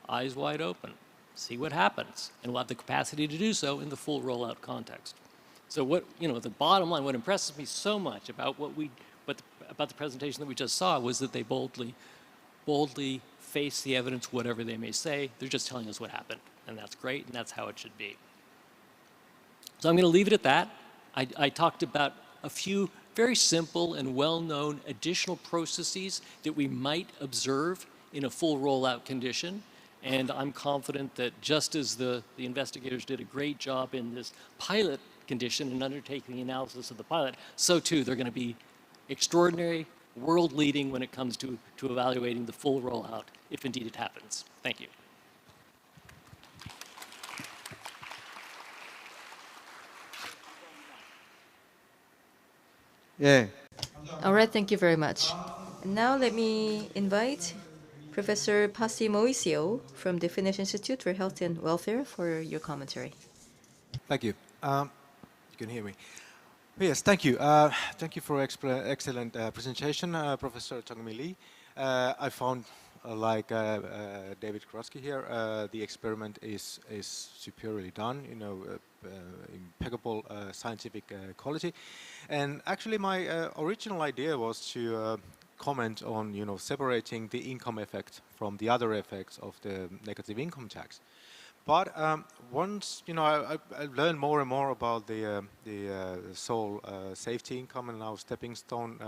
eyes wide open. See what happens, and we'll have the capacity to do so in the full rollout context. So the bottom line, what impresses me so much about about the presentation that we just saw was that they boldly face the evidence, whatever they may say. They're just telling us what happened, and that's great, and that's how it should be. So I'm going to leave it at that. I talked about a few very simple and well-known additional processes that we might observe in a full rollout condition. And I'm confident that just as the investigators did a great job in this pilot condition and undertaking the analysis of the pilot, so too they're going to be extraordinary, world-leading when it comes to evaluating the full rollout, if indeed it happens. Thank you. Yeah. All right, thank you very much. And now let me invite Professor Pasi Moisio from the Finnish Institute for Health and Welfare for your commentary. Thank you. You can hear me. Yes, thank you. Thank you for excellent presentation, Professor Chongmi Lee. I found, like David Krotsky here, the experiment is superiorly done. Impeccable scientific quality. And actually, my original idea was to comment on separating the income effect from the other effects of the negative income tax. But once I learned more and more about the Seoul safety income and now stepping stone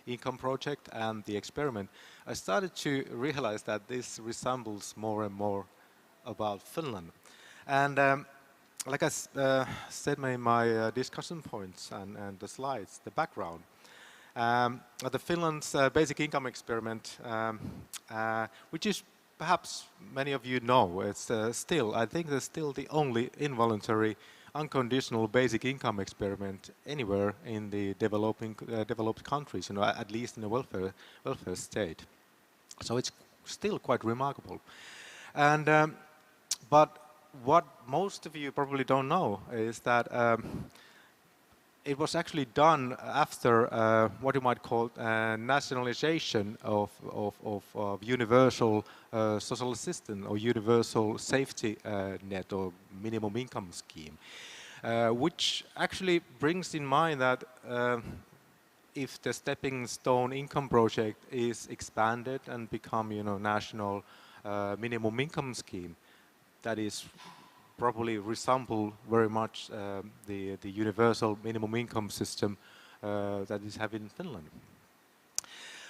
income project and the experiment, I started to realize that this resembles more and more about Finland. And like I said in my discussion points and the slides, the background. The Finland's basic income experiment, which is perhaps many of you know, it's I think it's still the only involuntary, unconditional basic income experiment anywhere in the developed countries, at least in the welfare state. So it's still quite remarkable. And but what most of you probably don't know is that it was actually done after what you might call nationalization of universal social assistance or universal safety net or minimum income scheme, which actually brings in mind that if the stepping stone income project is expanded and become national minimum income scheme, that is probably resemble very much the universal minimum income system that is having in Finland.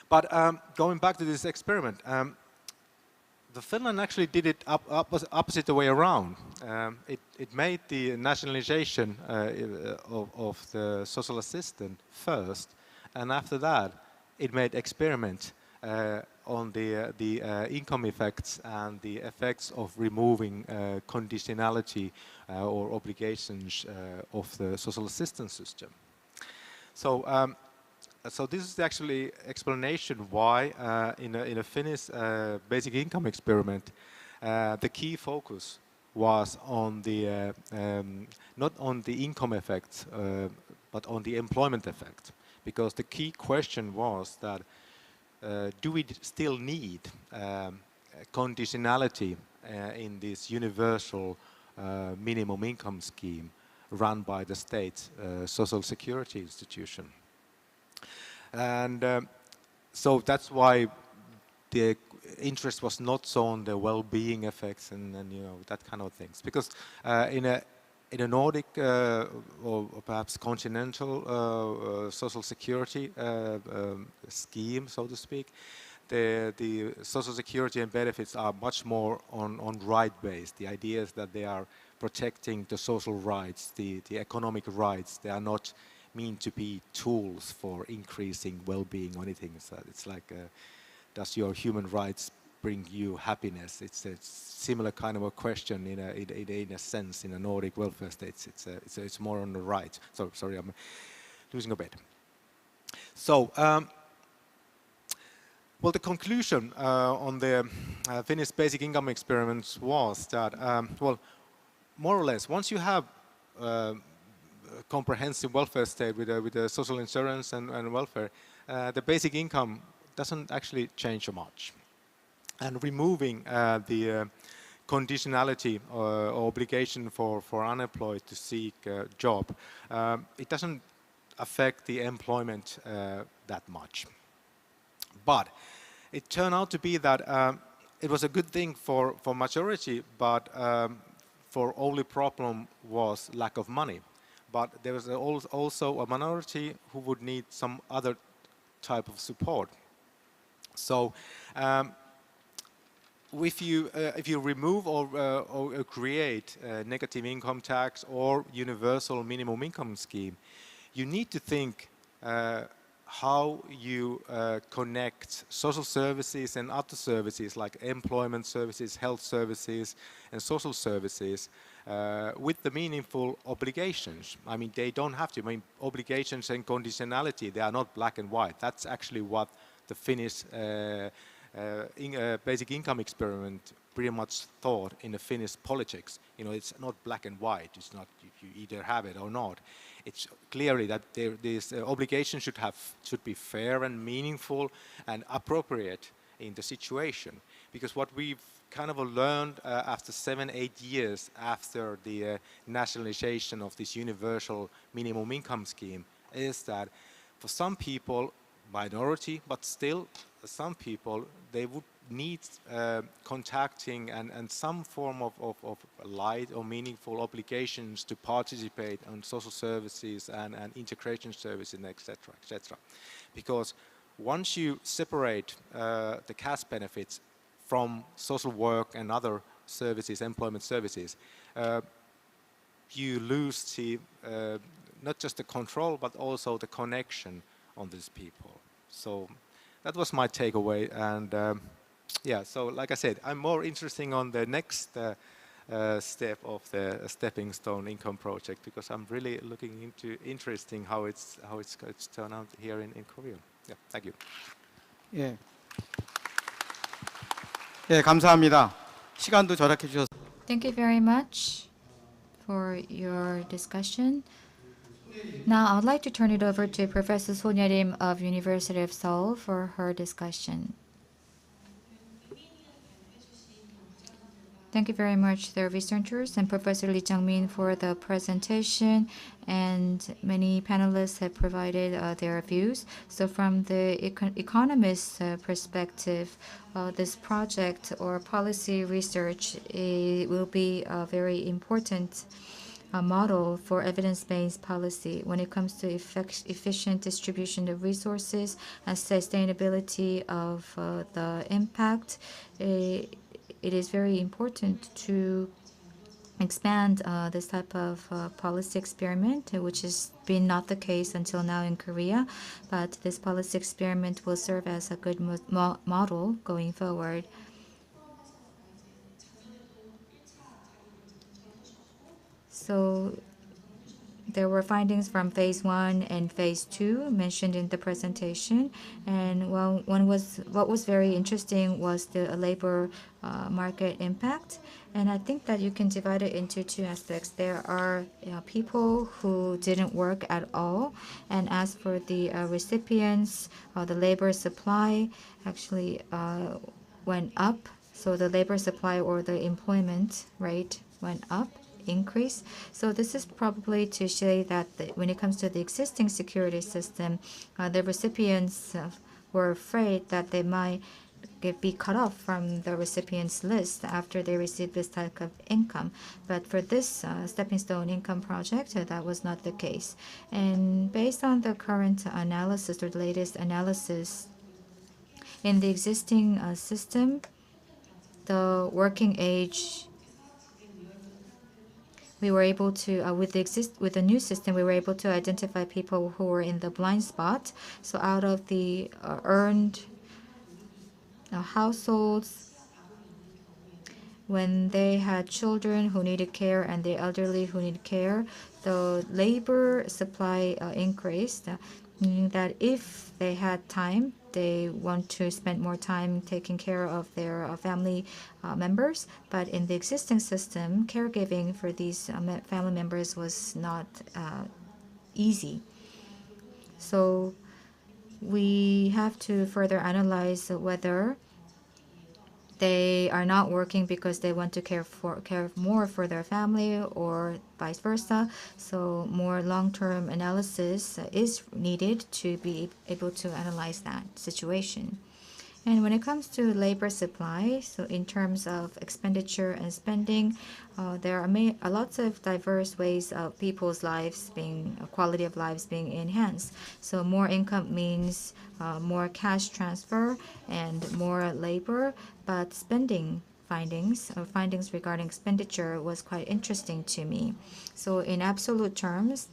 But going back to this experiment, the Finland actually did it opposite the way around. It made the nationalization of the social assistance first, and after that it made experiment on the income effects and the effects of removing conditionality or obligations of the social assistance system. So, so this is actually explanation why in a Finnish basic income experiment, the key focus was on the not on the income effect, but on the employment effect, because the key question was that do we still need conditionality in this universal minimum income scheme run by the state social security institution? And so that's why the interest was not so on the well-being effects and that kind of things. Because in a Nordic or perhaps continental social security scheme, so to speak, the social security and benefits are much more on right-based. The idea is that they are protecting the social rights, the economic rights. They are not meant to be tools for increasing well-being or anything. So it's like, does your human rights bring you happiness? It's a similar kind of a question in a sense in a Nordic welfare state. It's more on the right. So sorry, I'm losing a bit. So. Well, the conclusion on the Finnish basic income experiments was that, well, more or less, once you have a comprehensive welfare state with the social insurance and welfare, the basic income doesn't actually change much. And removing the conditionality or obligation for unemployed to seek a job, it doesn't affect the employment that much. But it turned out to be that it was a good thing for majority, but for only problem was lack of money. But there was also a minority who would need some other type of support. So if you remove or create a negative income tax or universal minimum income scheme, you need to think how you connect social services and other services like employment services, health services, and social services with the meaningful obligations. I mean, they don't have to. I mean, obligations and conditionality, they are not black and white. That's actually what the Finnish basic income experiment pretty much thought in the Finnish politics. You know, it's not black and white. It's not you either have it or not. It's clearly that this obligation should be fair and meaningful and appropriate in the situation. Because what we've kind of learned after 7-8 years after the nationalization of this universal minimum income scheme is that for some people, minority, but still some people, they would need contacting and some form of light or meaningful obligations to participate on social services and integration services, etc., etc. Because once you separate the cash benefits from social work and other services, employment services, you lose the not just the control but also the connection on these people. So that was my takeaway, and yeah, so like I said, I'm more interested on the next step of the Stepping Stone Income Project because I'm really looking into interesting how it's turned out here in Korea. Yeah, thank you. 예. 예, 감사합니다. 시간도 절약해 주셔서. Thank you very much for your discussion. Now, I would like to turn it over to Professor Sonyarim of University of Seoul for her discussion. Thank you very much, the researchers and Professor Lee Chang-min for the presentation, and many panelists have provided their views. So from the economist's perspective, this project or policy research will be a very important model for evidence-based policy when it comes to efficient distribution of resources and sustainability of the impact. It is very important to expand this type of policy experiment, which has been not the case until now in Korea, but this policy experiment will serve as a good model going forward. So there were findings from phase 1 and phase 2 mentioned in the presentation, and what was very interesting was the labor market impact. And I think that you can divide it into two aspects. There are people who didn't work at all, and as for the recipients, the labor supply actually went up. So the labor supply or the employment rate went up. Increase. So this is probably to say that when it comes to the existing security system, the recipients were afraid that they might be cut off from the recipients list after they receive this type of income. But for this stepping stone income project, that was not the case. And based on the current analysis or the latest analysis, in the existing system, the working age, we were able to, with the new system, we were able to identify people who were in the blind spot. So out of the earned households, when they had children who needed care and the elderly who needed care, the labor supply increased, meaning that if they had time, they want to spend more time taking care of their family members. But in the existing system, caregiving for these family members was not easy. So we have to further analyze whether they are not working because they want to care more for their family or vice versa. So more long-term analysis is needed to be able to analyze that situation. And when it comes to labor supply, so in terms of expenditure and spending, there are lots of diverse ways of people's lives being, quality of lives being enhanced. So more income means more cash transfer and more labor, but spending findings regarding expenditure was quite interesting to me. So in absolute terms,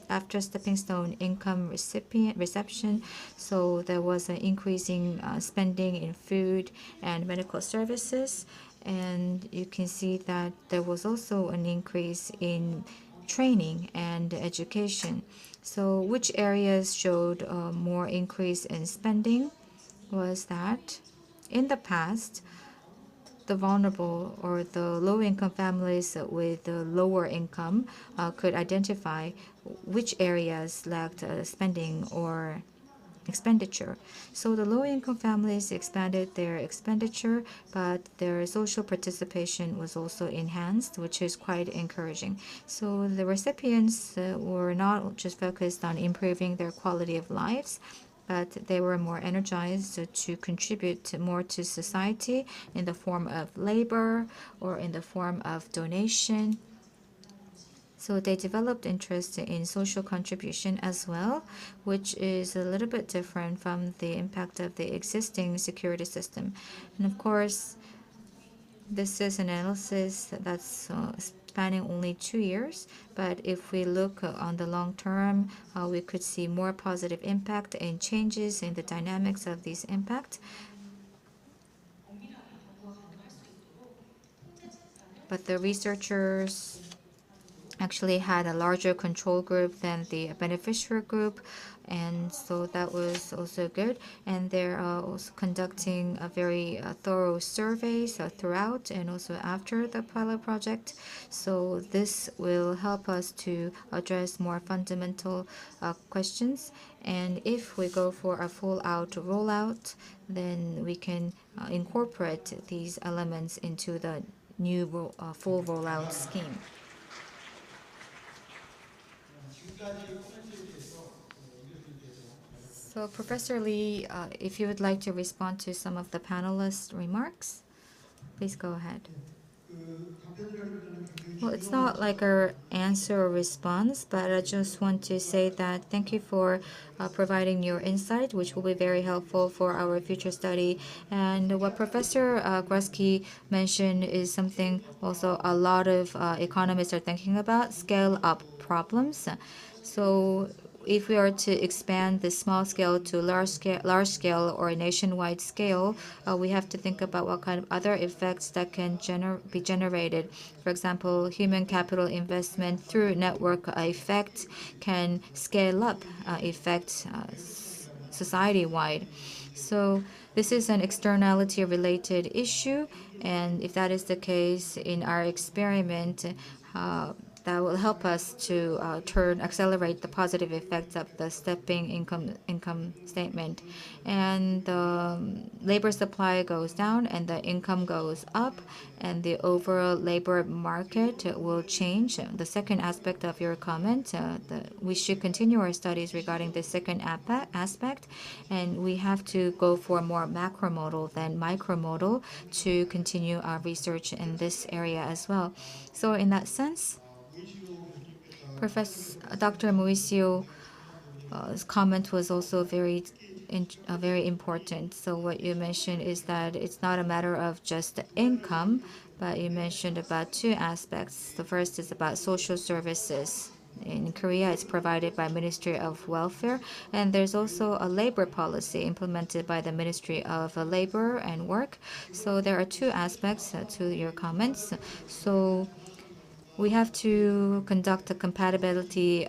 after stepping stone income reception, so there was an increasing spending in food and medical services, and you can see that there was also an increase in training and education. So which areas showed more increase in spending was that in the past, the vulnerable or the low-income families with the lower income could identify which areas lacked spending or expenditure. So the low-income families expanded their expenditure, but their social participation was also enhanced, which is quite encouraging. So the recipients were not just focused on improving their quality of lives, but they were more energized to contribute more to society in the form of labor or in the form of donation. So they developed interest in social contribution as well, which is a little bit different from the impact of the existing security system. And of course, this is an analysis that's spanning only 2 years, but if we look on the long term, we could see more positive impact and changes in the dynamics of these impact. But the researchers actually had a larger control group than the beneficiary group, and so that was also good. And they're also conducting a very thorough surveys throughout and also after the pilot project. So this will help us to address more fundamental questions. And if we go for a full-out rollout, then we can incorporate these elements into the new full rollout scheme. So Professor Lee, if you would like to respond to some of the panelists' remarks, please go ahead. Well, it's not like an answer or response, but I just want to say that thank you for providing your insight, which will be very helpful for our future study. And what Professor Grusky mentioned is something also a lot of economists are thinking about, scale-up problems. So if we are to expand the small scale to large scale or nationwide scale, we have to think about what kind of other effects that can be generated. For example, human capital investment through network effect can scale up effects society-wide. So this is an externality-related issue, and if that is the case in our experiment, that will help us to accelerate the positive effects of the stepping income statement. And the labor supply goes down and the income goes up, and the overall labor market will change. The second aspect of your comment, we should continue our studies regarding the second aspect, and we have to go for more macro model than micro model to continue our research in this area as well. So in that sense, Dr. Mauricio comment was also very important. So what you mentioned is that it's not a matter of just the income, but you mentioned about two aspects. The first is about social services. In Korea, it's provided by Ministry of Welfare, and there's also a labor policy implemented by the Ministry of Labor and Work. So there are two aspects to your comments. So we have to conduct a compatibility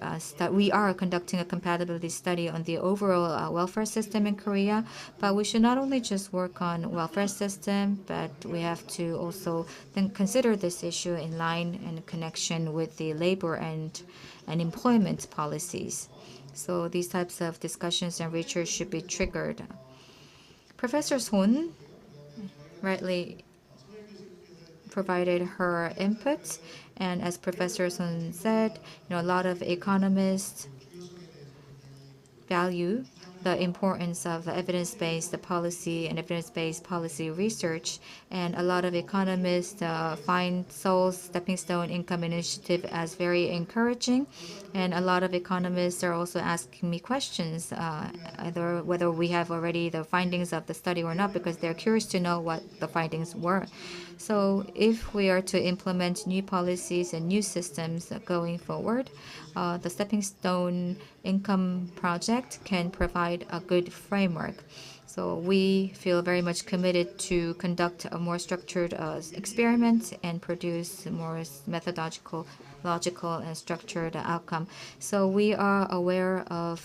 we are conducting a compatibility study on the overall welfare system in Korea, but we should not only just work on welfare system, but we have to also then consider this issue in line and connection with the labor and employment policies. So these types of discussions and research should be triggered. Professor Son rightly provided her input, and as Professor Sun said, a lot of economists value the importance of evidence-based policy and evidence-based policy research, and a lot of economists find Seoul's Stepping Stone Income Initiative as very encouraging, and a lot of economists are also asking me questions, either whether we have already the findings of the study or not, because they're curious to know what the findings were. So if we are to implement new policies and new systems going forward, the Stepping Stone Income Project can provide a good framework. So we feel very much committed to conduct a more structured experiment and produce more methodological, logical, and structured outcome. So we are aware of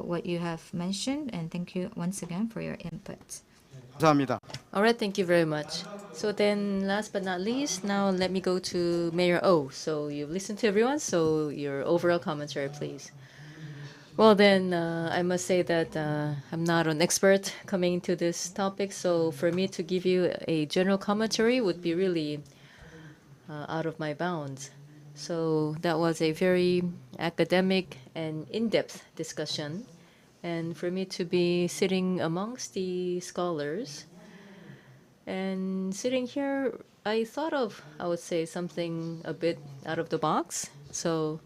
what you have mentioned, and thank you once again for your input. 감사합니다. All right, thank you very much. So then, last but not least, now let me go to Mayor O. So you've listened to everyone, so your overall commentary, please. Well, then, I must say that I'm not an expert coming into this topic, so for me to give you a general commentary would be really out of my bounds. So that was a very academic and in-depth discussion. And for me to be sitting amongst the scholars and sitting here, I thought of, I would say, something a bit out of the box. So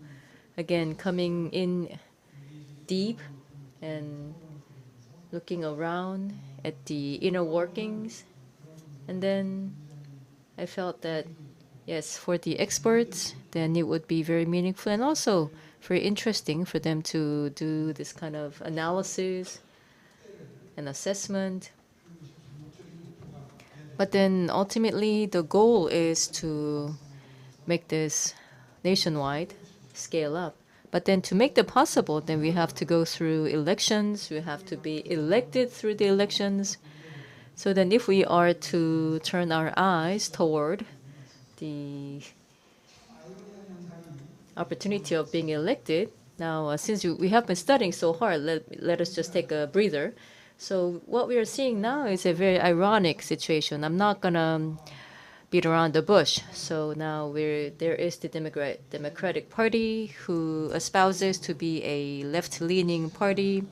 again, coming in deep and looking around at the inner workings. And then I felt that, yes, for the experts, then it would be very meaningful and also very interesting for them to do this kind of analysis and assessment. But then ultimately, the goal is to make this nationwide, scale up. But then to make that possible, then we have to go through elections. We have to be elected through the elections. So then if we are to turn our eyes toward the opportunity of being elected, now since we have been studying so hard, let us just take a breather. So what we are seeing now is a very ironic situation. I'm not going to beat around the bush. So now there is the Democratic Party who espouses to be a left-leaning party.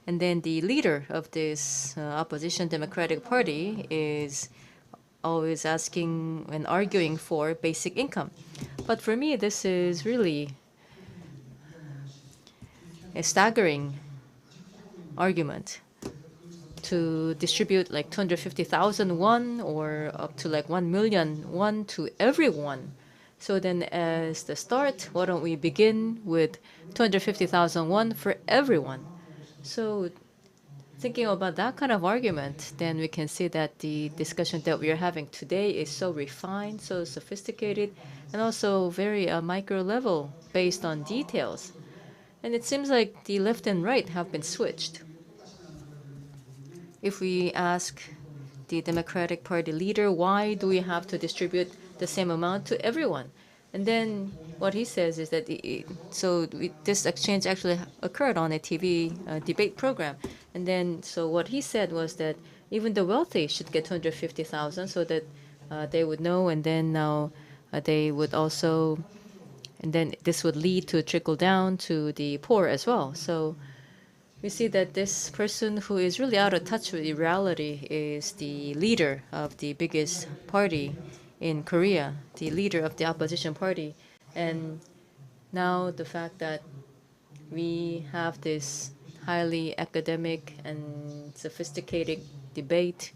And then the leader of this opposition Democratic Party is always asking and arguing for basic income. But for me, this is really a staggering argument to distribute like 250,000 won or up to like 1 million won to everyone. So then as the start, why don't we begin with 250,000 won for everyone? So thinking about that kind of argument, then we can see that the discussion that we are having today is so refined, so sophisticated, and also very micro level based on details. And it seems like the left and right have been switched. If we ask the Democratic Party leader, why do we have to distribute the same amount to everyone? And then what he says is that this exchange actually occurred on a TV debate program. And then so what he said was that even the wealthy should get 250,000 so that they would know, and then now they would also, and then this would lead to a trickle down to the poor as well. So we see that this person who is really out of touch with the reality is the leader of the biggest party in Korea, the leader of the opposition party. And now the fact that we have this highly academic and sophisticated debate,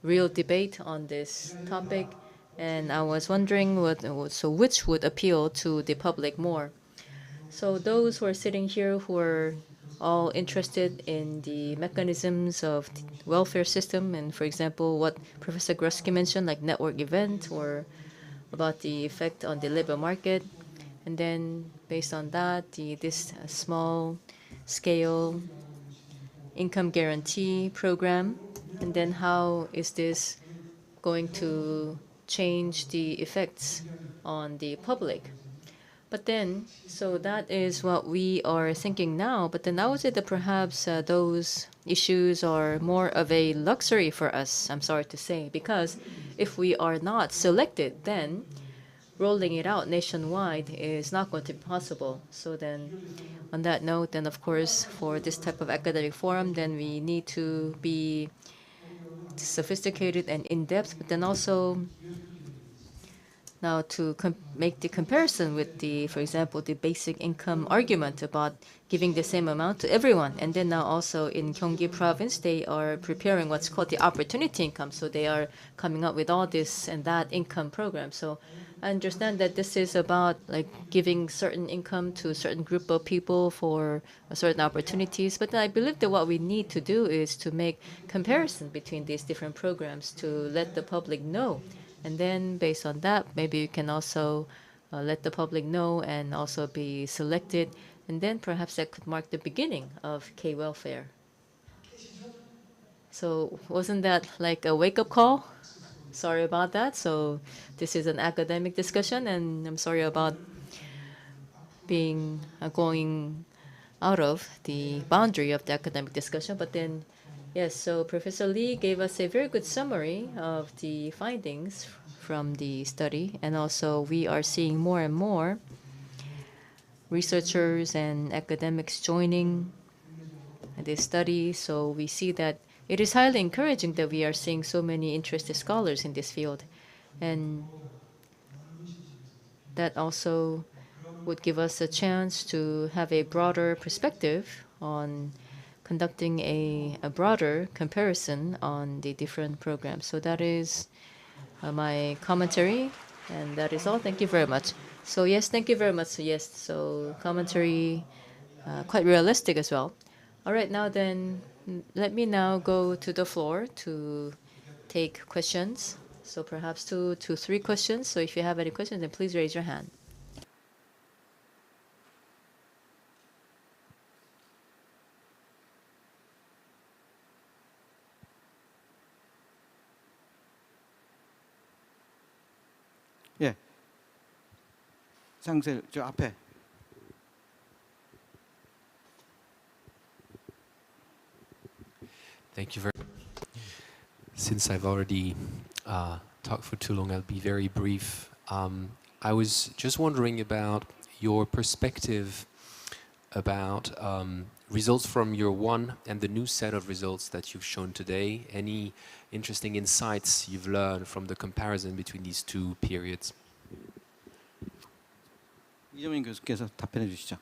real debate on this topic, and I was wondering which would appeal to the public more. So those who are sitting here who are all interested in the mechanisms of the welfare system, and for example, what Professor Grusky mentioned, like network event, or about the effect on the labor market, and then based on that, this small scale income guarantee program, and then how is this going to change the effects on the public. But then, so that is what we are thinking now. But then I would say that perhaps those issues are more of a luxury for us, I'm sorry to say, because if we are not selected, then rolling it out nationwide is not going to be possible. So then, on that note, then of course, for this type of academic forum, then we need to be sophisticated and in-depth, but then also now to make the comparison with the, for example, the basic income argument about giving the same amount to everyone. And then now also in Gyeonggi province, they are preparing what's called the opportunity income. So they are coming up with all this and that income program. So I understand that this is about like giving certain income to a certain group of people for certain opportunities. But I believe that what we need to do is to make comparison between these different programs to let the public know. And then based on that, maybe you can also let the public know and also be selected. And then perhaps that could mark the beginning of K-welfare. So wasn't that like a wake-up call? Sorry about that. So this is an academic discussion, and I'm sorry about being going out of the boundary of the academic discussion. But then, yes, so Professor Lee gave us a very good summary of the findings from the study, and also we are seeing more and more researchers and academics joining this study. So we see that it is highly encouraging that we are seeing so many interested scholars in this field, and that also would give us a chance to have a broader perspective on conducting a broader comparison on the different programs. So that is my commentary, and that is all. Thank you very much. So yes, thank you very much. So yes, so commentary quite realistic as well. All right, now then, let me now go to the floor to take questions. So perhaps 2 to 3 questions. So if you have any questions, then please raise your hand. 예. 상세 저 앞에. Thank you very much. Since I've already talked for too long, I'll be very brief. I was just wondering about your perspective about results from year one and the new set of results that you've shown today. Any interesting insights you've learned from the comparison between these two periods? 이정민 교수께서 답변해 주시죠.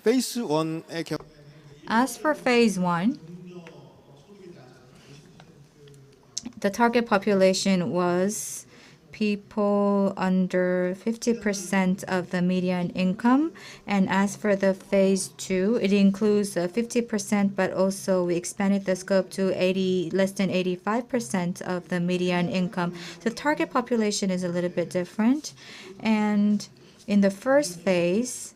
페이스 1의 As for phase 1, the target population was people under 50% of the median income. And as for the phase 2, it includes 50%, but also we expanded the scope to less than 85% of the median income. The target population is a little bit different. And in the first phase,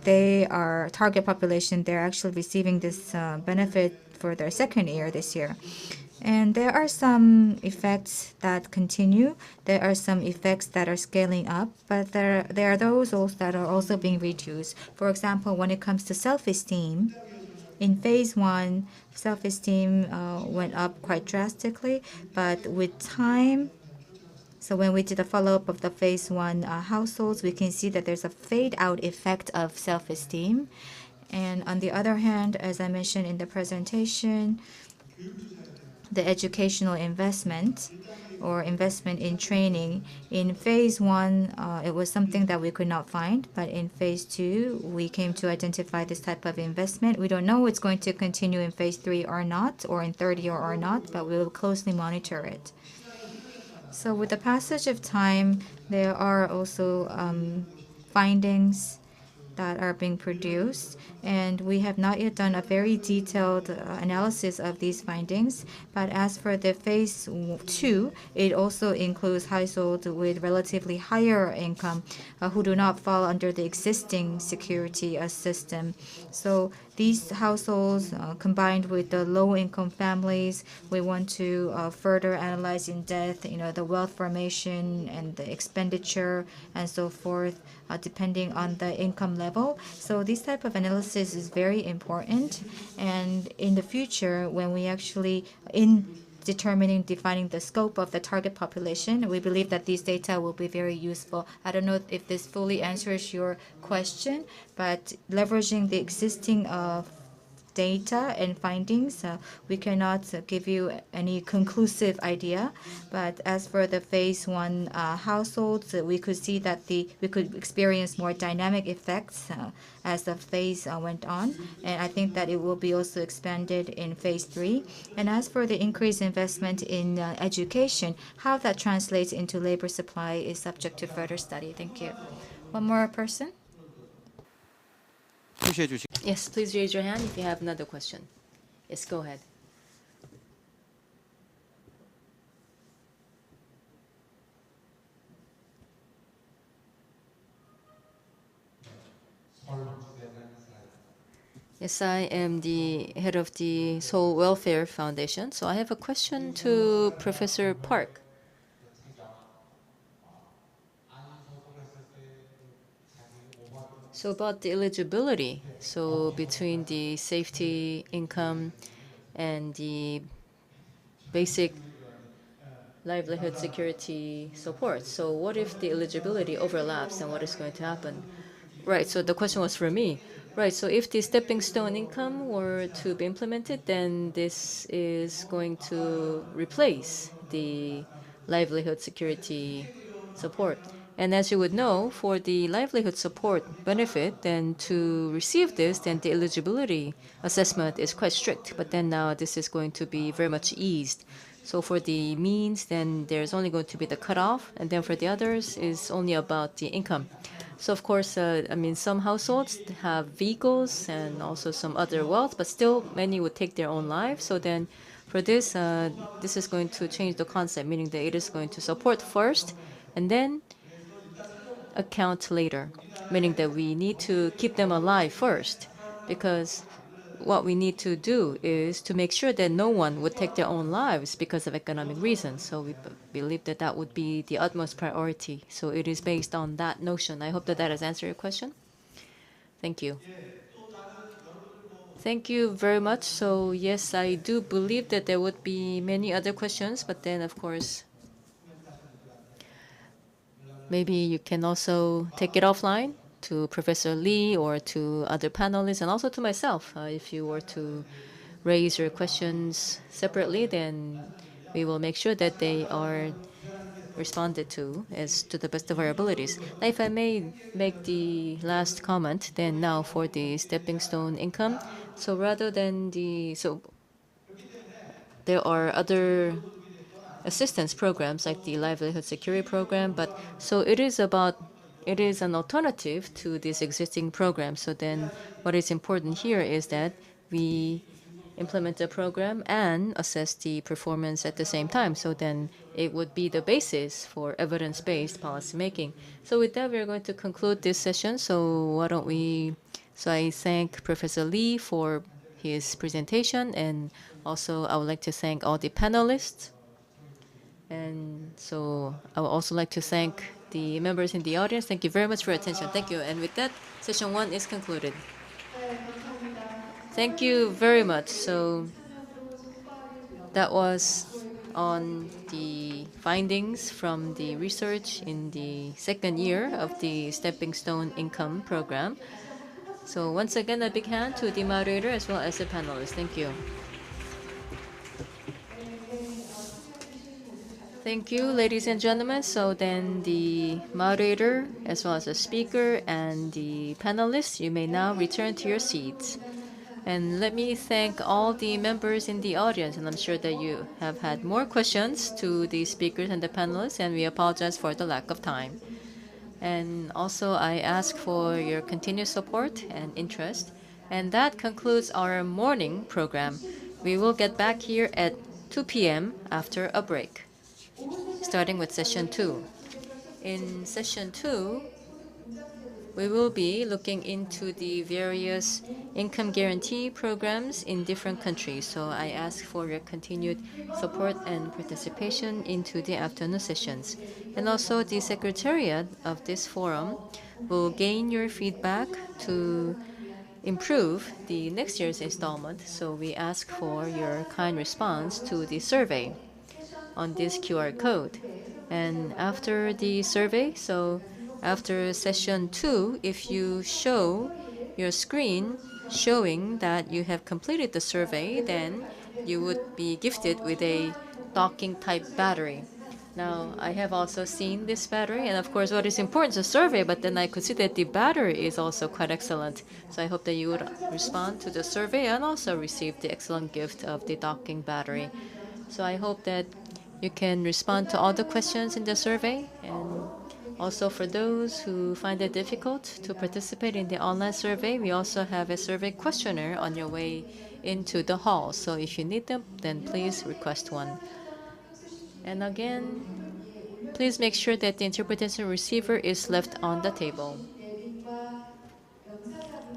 they are target population. They're actually receiving this benefit for their second year this year. And there are some effects that continue. There are some effects that are scaling up, but there are those also that are also being reduced. For example, when it comes to self-esteem, in phase one, self-esteem went up quite drastically, but with time, so when we did a follow-up of the phase one households, we can see that there's a fade-out effect of self-esteem. And on the other hand, as I mentioned in the presentation, the educational investment or investment in training. In phase one, it was something that we could not find, but in phase two, we came to identify this type of investment. We don't know it's going to continue in phase three or not, or in third year or not, but we will closely monitor it. So with the passage of time, there are also findings that are being produced, and we have not yet done a very detailed analysis of these findings. But as for the phase two, it also includes households with relatively higher income who do not fall under the existing security system. So these households, combined with the low-income families, we want to further analyze in depth, the wealth formation and the expenditure and so forth, depending on the income level. So this type of analysis is very important. And in the future, when we actually, in defining the scope of the target population, we believe that these data will be very useful. I don't know if this fully answers your question, but leveraging the existing data and findings, we cannot give you any conclusive idea. But as for the phase one households, we could see that we could experience more dynamic effects as the phase went on. And I think that it will be also expanded in phase three. And as for the increased investment in education, how that translates into labor supply is subject to further study. Thank you. One more person? Yes, please raise your hand if you have another question. Yes, go ahead. Yes, I am the head of the Seoul Welfare Foundation. So I have a question to Professor Park. So about the eligibility, so between the safety income and the basic livelihood security support. So what if the eligibility overlaps, and what is going to happen? Right, so the question was for me. Right, so if the stepping stone income were to be implemented, then this is going to replace the livelihood security support. And as you would know, for the livelihood support benefit, then to receive this, then the eligibility assessment is quite strict. But then now this is going to be very much eased. So for the means, then there's only going to be the cutoff. And then for the others, is only about the income. So of course, I mean, some households have vehicles and also some other wealth, but still many would take their own lives. So then for this, this is going to change the concept, meaning that it is going to support first and then account later, meaning that we need to keep them alive first, because what we need to do is to make sure that no one would take their own lives because of economic reasons. So we believe that that would be the utmost priority. So it is based on that notion. I hope that that has answered your question. Thank you. Thank you very much. So yes, I do believe that there would be many other questions, but then of course, maybe you can also take it offline to Professor Lee or to other panelists, and also to myself. If you were to raise your questions separately, then we will make sure that they are responded to as to the best of our abilities. Now, if I may make the last comment, then now for the stepping stone income. So rather than there are other assistance programs like the livelihood security program, but so it is an alternative to this existing program. So then what is important here is that we implement the program and assess the performance at the same time. So then it would be the basis for evidence-based policy making. So with that, we're going to conclude this session. So why don't we, so I thank Professor Lee for his presentation, and also I would like to thank all the panelists. And so I would also like to thank the members in the audience. Thank you very much for your attention. Thank you. And with that, session 1 is concluded. Thank you very much. So that was on the findings from the research in the second year of the Stepping Stone Income Program. So once again, a big hand to the moderator as well as the panelists. Thank you. Thank you, ladies and gentlemen. So then the moderator, as well as the speaker and the panelists, you may now return to your seats. And let me thank all the members in the audience, and I'm sure that you have had more questions to the speakers and the panelists, and we apologize for the lack of time. And also, I ask for your continued support and interest. And that concludes our morning program. We will get back here at 2 p.m. after a break, starting with session 2. In session 2, we will be looking into the various income guarantee programs in different countries. So I ask for your continued support and participation into the afternoon sessions. And also the secretariat of this forum will gain your feedback to improve the next year's installment. So we ask for your kind response to the survey on this QR code. And after the survey, so after session 2, if you show your screen showing that you have completed the survey, then you would be gifted with a docking type battery. Now, I have also seen this battery, and of course what is important is the survey, but then I could see that the battery is also quite excellent. So I hope that you would respond to the survey and also receive the excellent gift of the docking battery. So I hope that you can respond to all the questions in the survey, and also for those who find it difficult to participate in the online survey, we also have a survey questionnaire on your way into the hall. So if you need them, then please request one. And again, please make sure that the interpretation receiver is left on the table.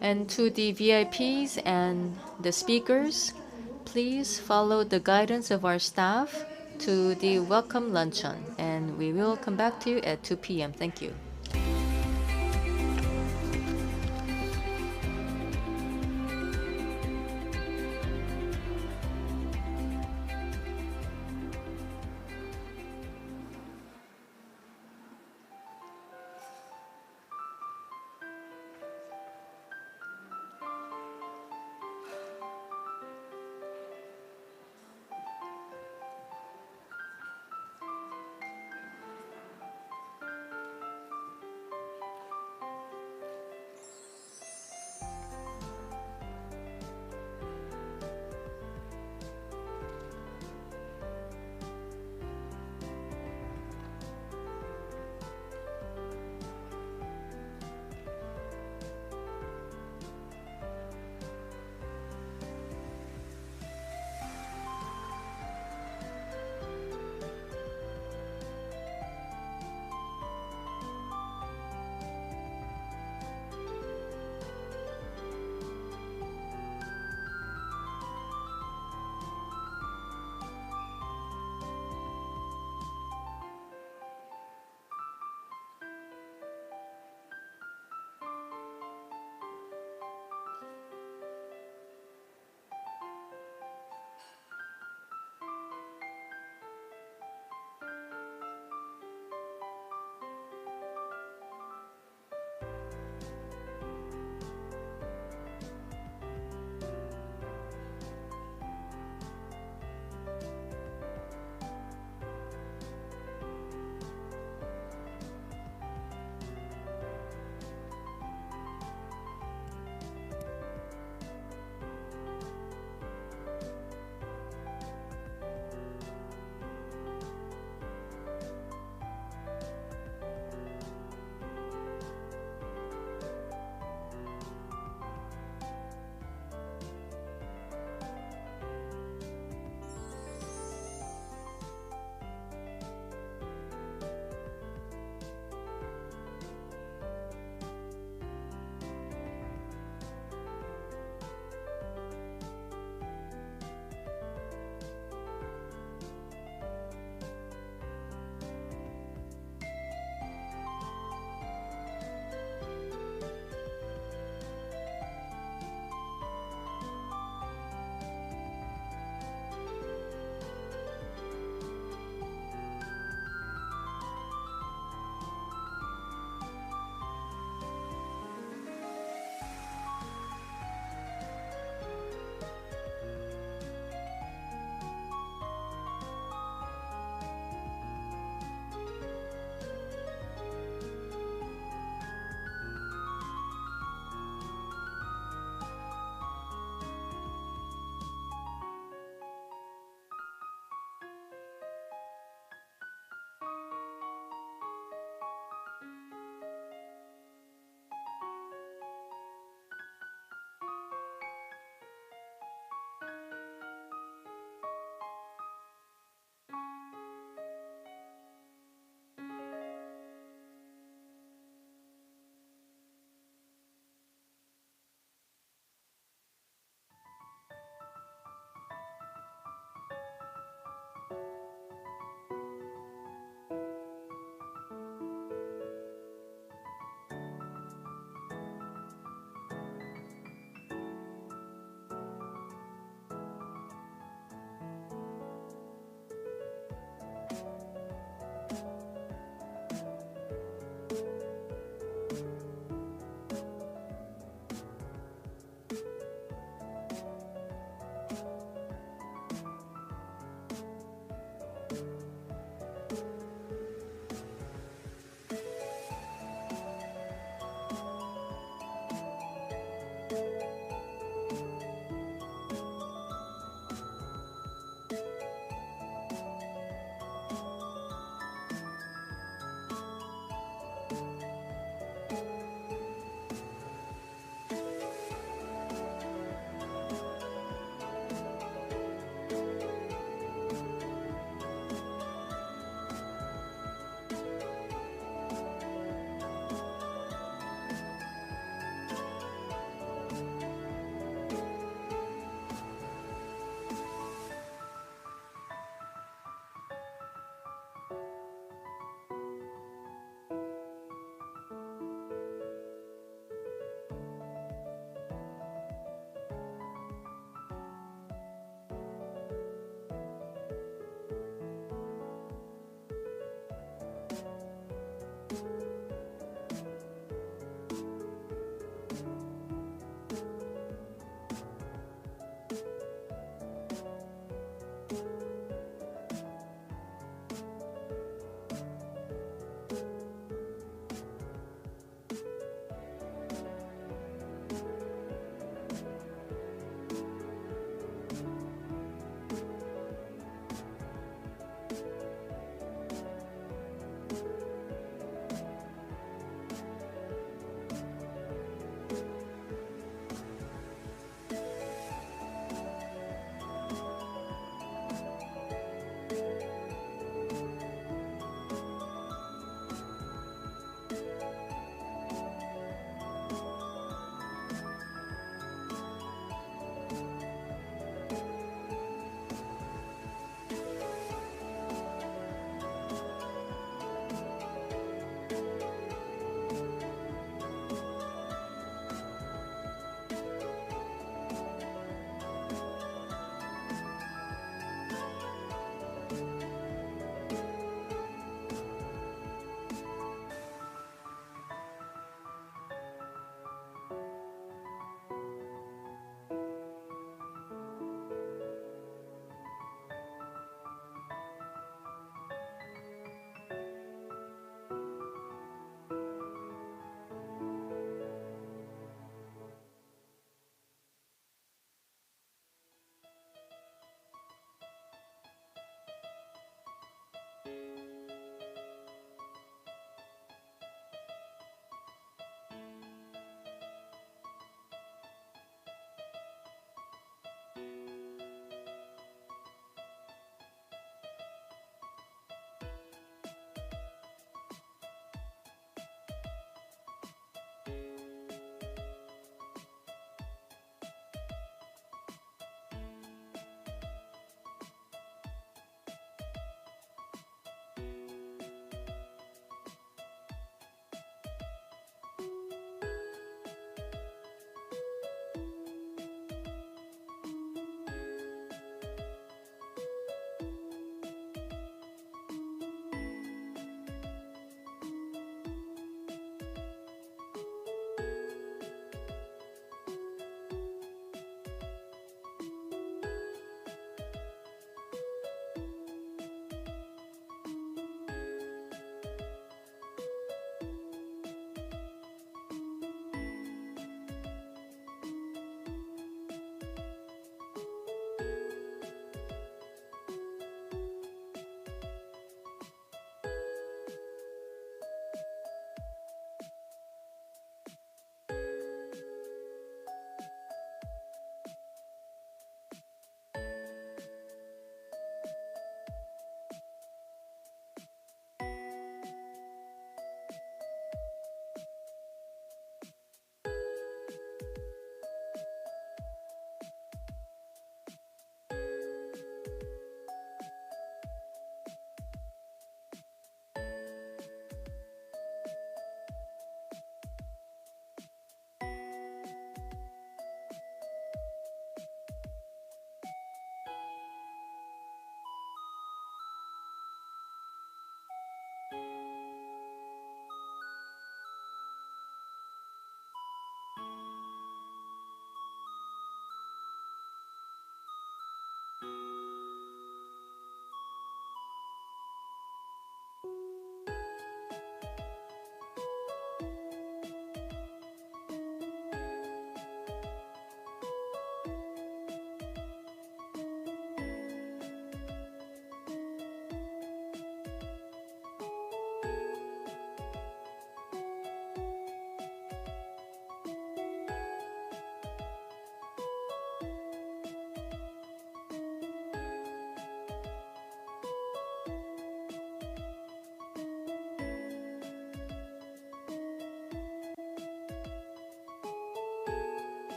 And to the VIPs and the speakers, please follow the guidance of our staff to the welcome luncheon, and we will come back to you at 2 p.m. Thank you.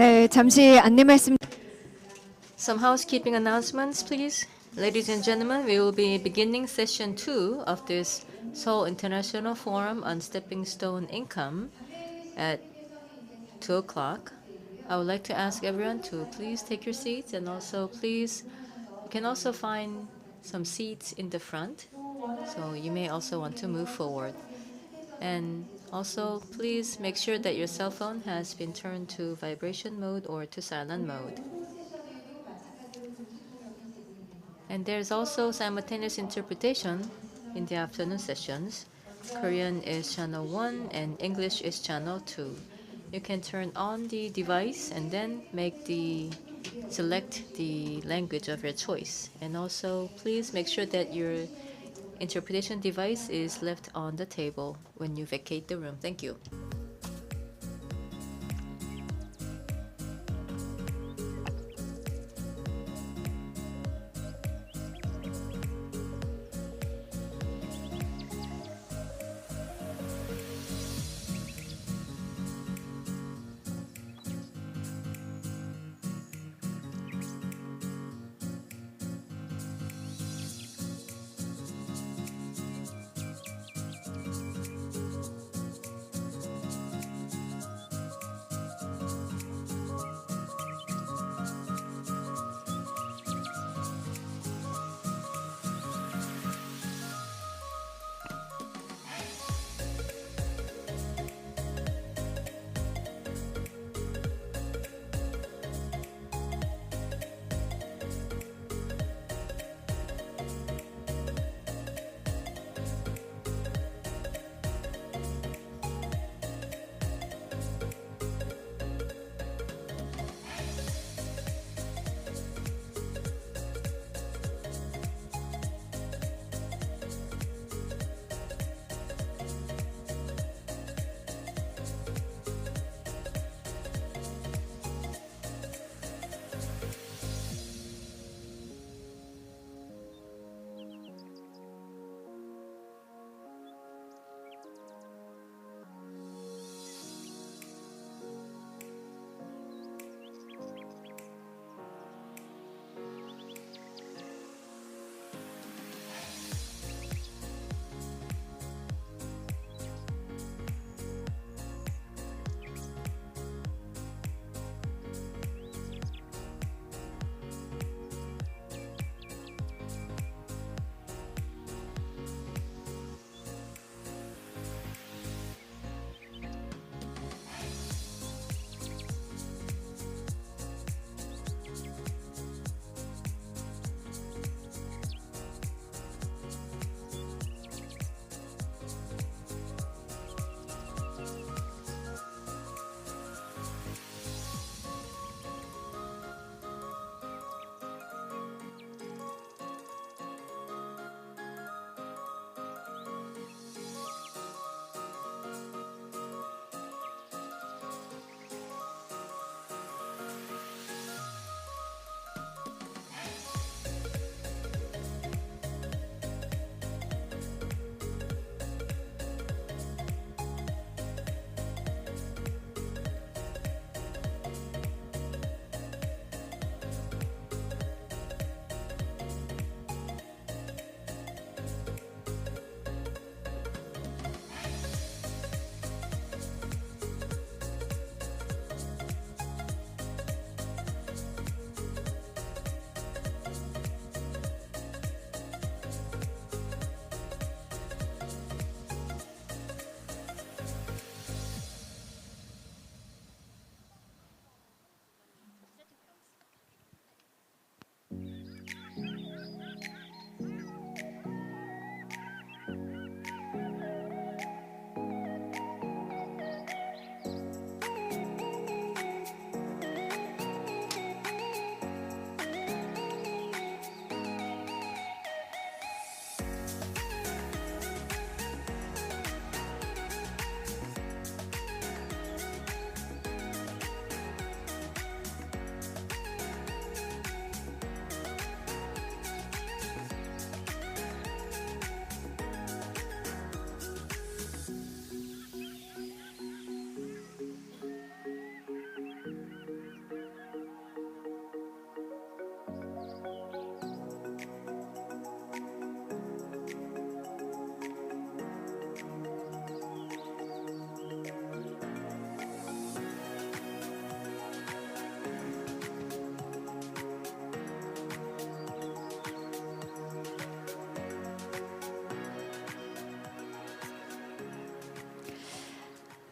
네, 잠시 안내 말씀. Some housekeeping announcements, please. Ladies and gentlemen, we will be beginning session 2 of this Seoul International Forum on Stepping Stone Income at 2 o'clock. I would like to ask everyone to please take your seats, and also please, you can also find some seats in the front, so you may also want to move forward. And also, please make sure that your cell phone has been turned to vibration mode or to silent mode. And there's also simultaneous interpretation in the afternoon sessions. Korean is channel 1 and English is channel 2. You can turn on the device and then select the language of your choice. And also, please make sure that your interpretation device is left on the table when you vacate the room. Thank you.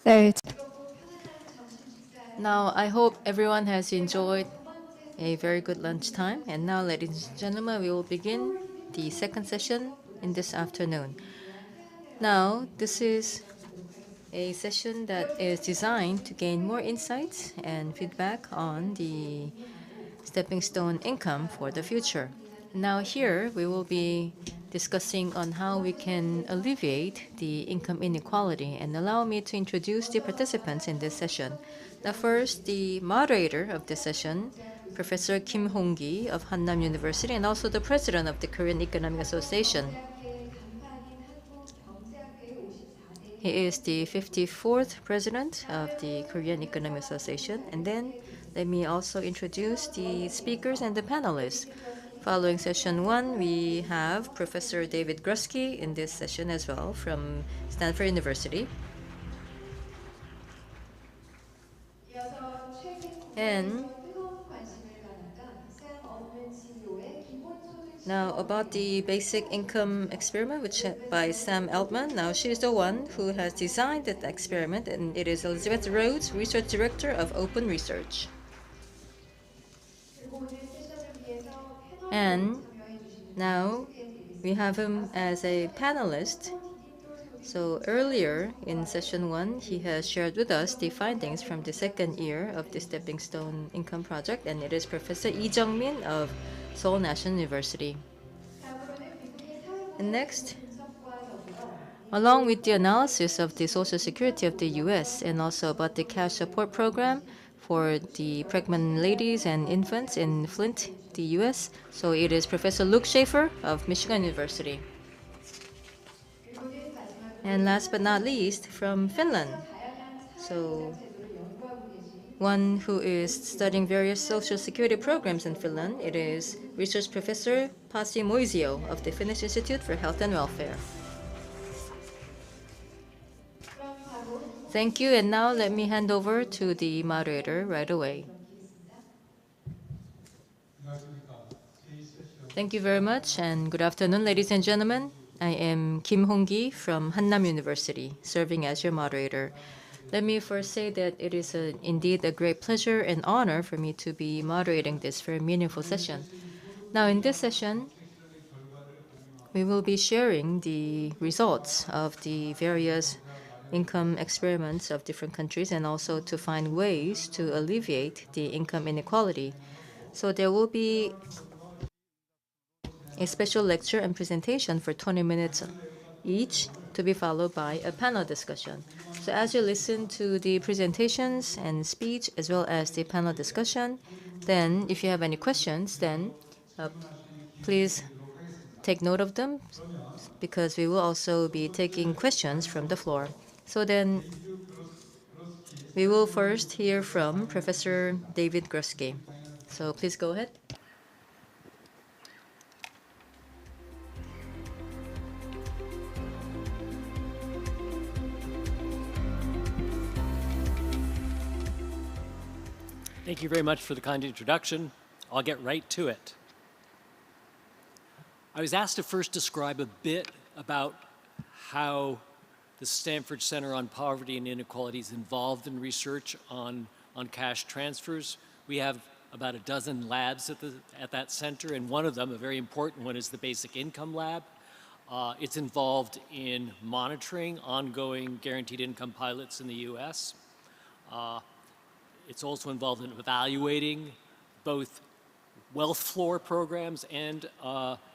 네, Now, I hope everyone has enjoyed a very good lunchtime. And now, ladies and gentlemen, we will begin the second session in this afternoon. Now, this is a session that is designed to gain more insights and feedback on the stepping stone income for the future. Now here we will be discussing on how we can alleviate the income inequality, and allow me to introduce the participants in this session. Now first, the moderator of this session, Professor Kim Hong-gi of Hannam University and also the president of the Korean Economic Association. He is the 54th president of the Korean Economic Association. And then let me also introduce the speakers and the panelists. Following session 1, we have Professor David Grusky in this session as well from Stanford University. And now about the basic income experiment, which by Sam Altman. Now she is the one who has designed that experiment, and it is Elizabeth Rhodes, Research Director of Open Research. And now we have him as a panelist. So earlier in session 1, he has shared with us the findings from the second year of the Stepping Stone Income Project, and it is Professor Lee Jung-min of Seoul National University. And next, along with the analysis of the Social Security of the U.S. and also about the cash support program for the pregnant ladies and infants in Flint, the U.S., so it is Professor Luke Schaefer of Michigan University. And last but not least, from Finland, so one who is studying various social security programs in Finland, it is Research Professor Pasi Moisio of the Finnish Institute for Health and Welfare. Thank you, and now let me hand over to the moderator right away. Thank you very much, and good afternoon, ladies and gentlemen. I am Kim Hong-gi from Hannam University, serving as your moderator. Let me first say that it is indeed a great pleasure and honor for me to be moderating this very meaningful session. Now, in this session, we will be sharing the results of the various income experiments of different countries, and also to find ways to alleviate the income inequality. So there will be a special lecture and presentation for 20 minutes each, to be followed by a panel discussion. So as you listen to the presentations and speech as well as the panel discussion, then if you have any questions, then please take note of them, because we will also be taking questions from the floor. So then we will first hear from Professor David Grusky. So please go ahead. Thank you very much for the kind introduction. I'll get right to it. I was asked to first describe a bit about how the Stanford Center on Poverty and Inequality is involved in research on cash transfers. We have about a dozen labs at that center, and one of them, a very important one, is the Basic Income Lab. It's involved in monitoring ongoing guaranteed income pilots in the US. It's also involved in evaluating both wealth floor programs and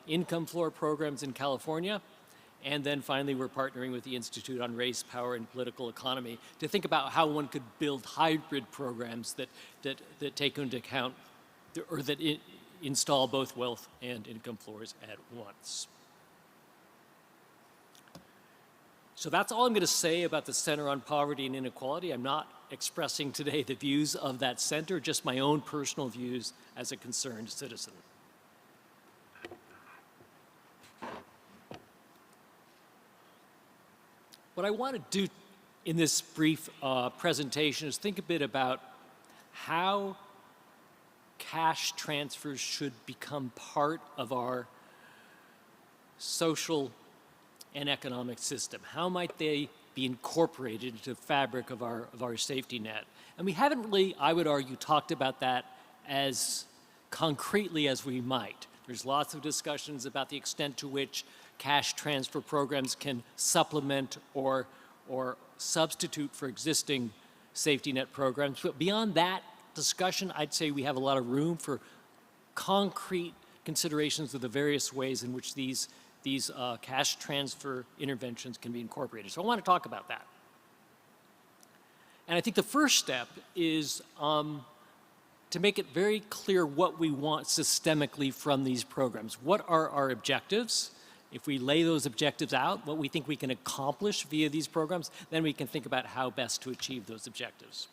income floor programs in California. And then finally, we're partnering with the Institute on Race, Power, and Political Economy to think about how one could build hybrid programs that take into account, or that install both wealth and income floors at once. So that's all I'm going to say about the Center on Poverty and Inequality. I'm not expressing today the views of that center, just my own personal views as a concerned citizen. What I want to do in this brief presentation is think a bit about how cash transfers should become part of our social and economic system. How might they be incorporated into the fabric of our safety net. And we haven't really, I would argue, talked about that as concretely as we might. There's lots of discussions about the extent to which cash transfer programs can supplement or substitute for existing safety net programs. But beyond that discussion, I'd say we have a lot of room for concrete considerations of the various ways in which these cash transfer interventions can be incorporated. So I want to talk about that. And I think the first step is to make it very clear what we want systemically from these programs. What are our objectives? If we lay those objectives out, what we think we can accomplish via these programs, then we can think about how best to achieve those objectives.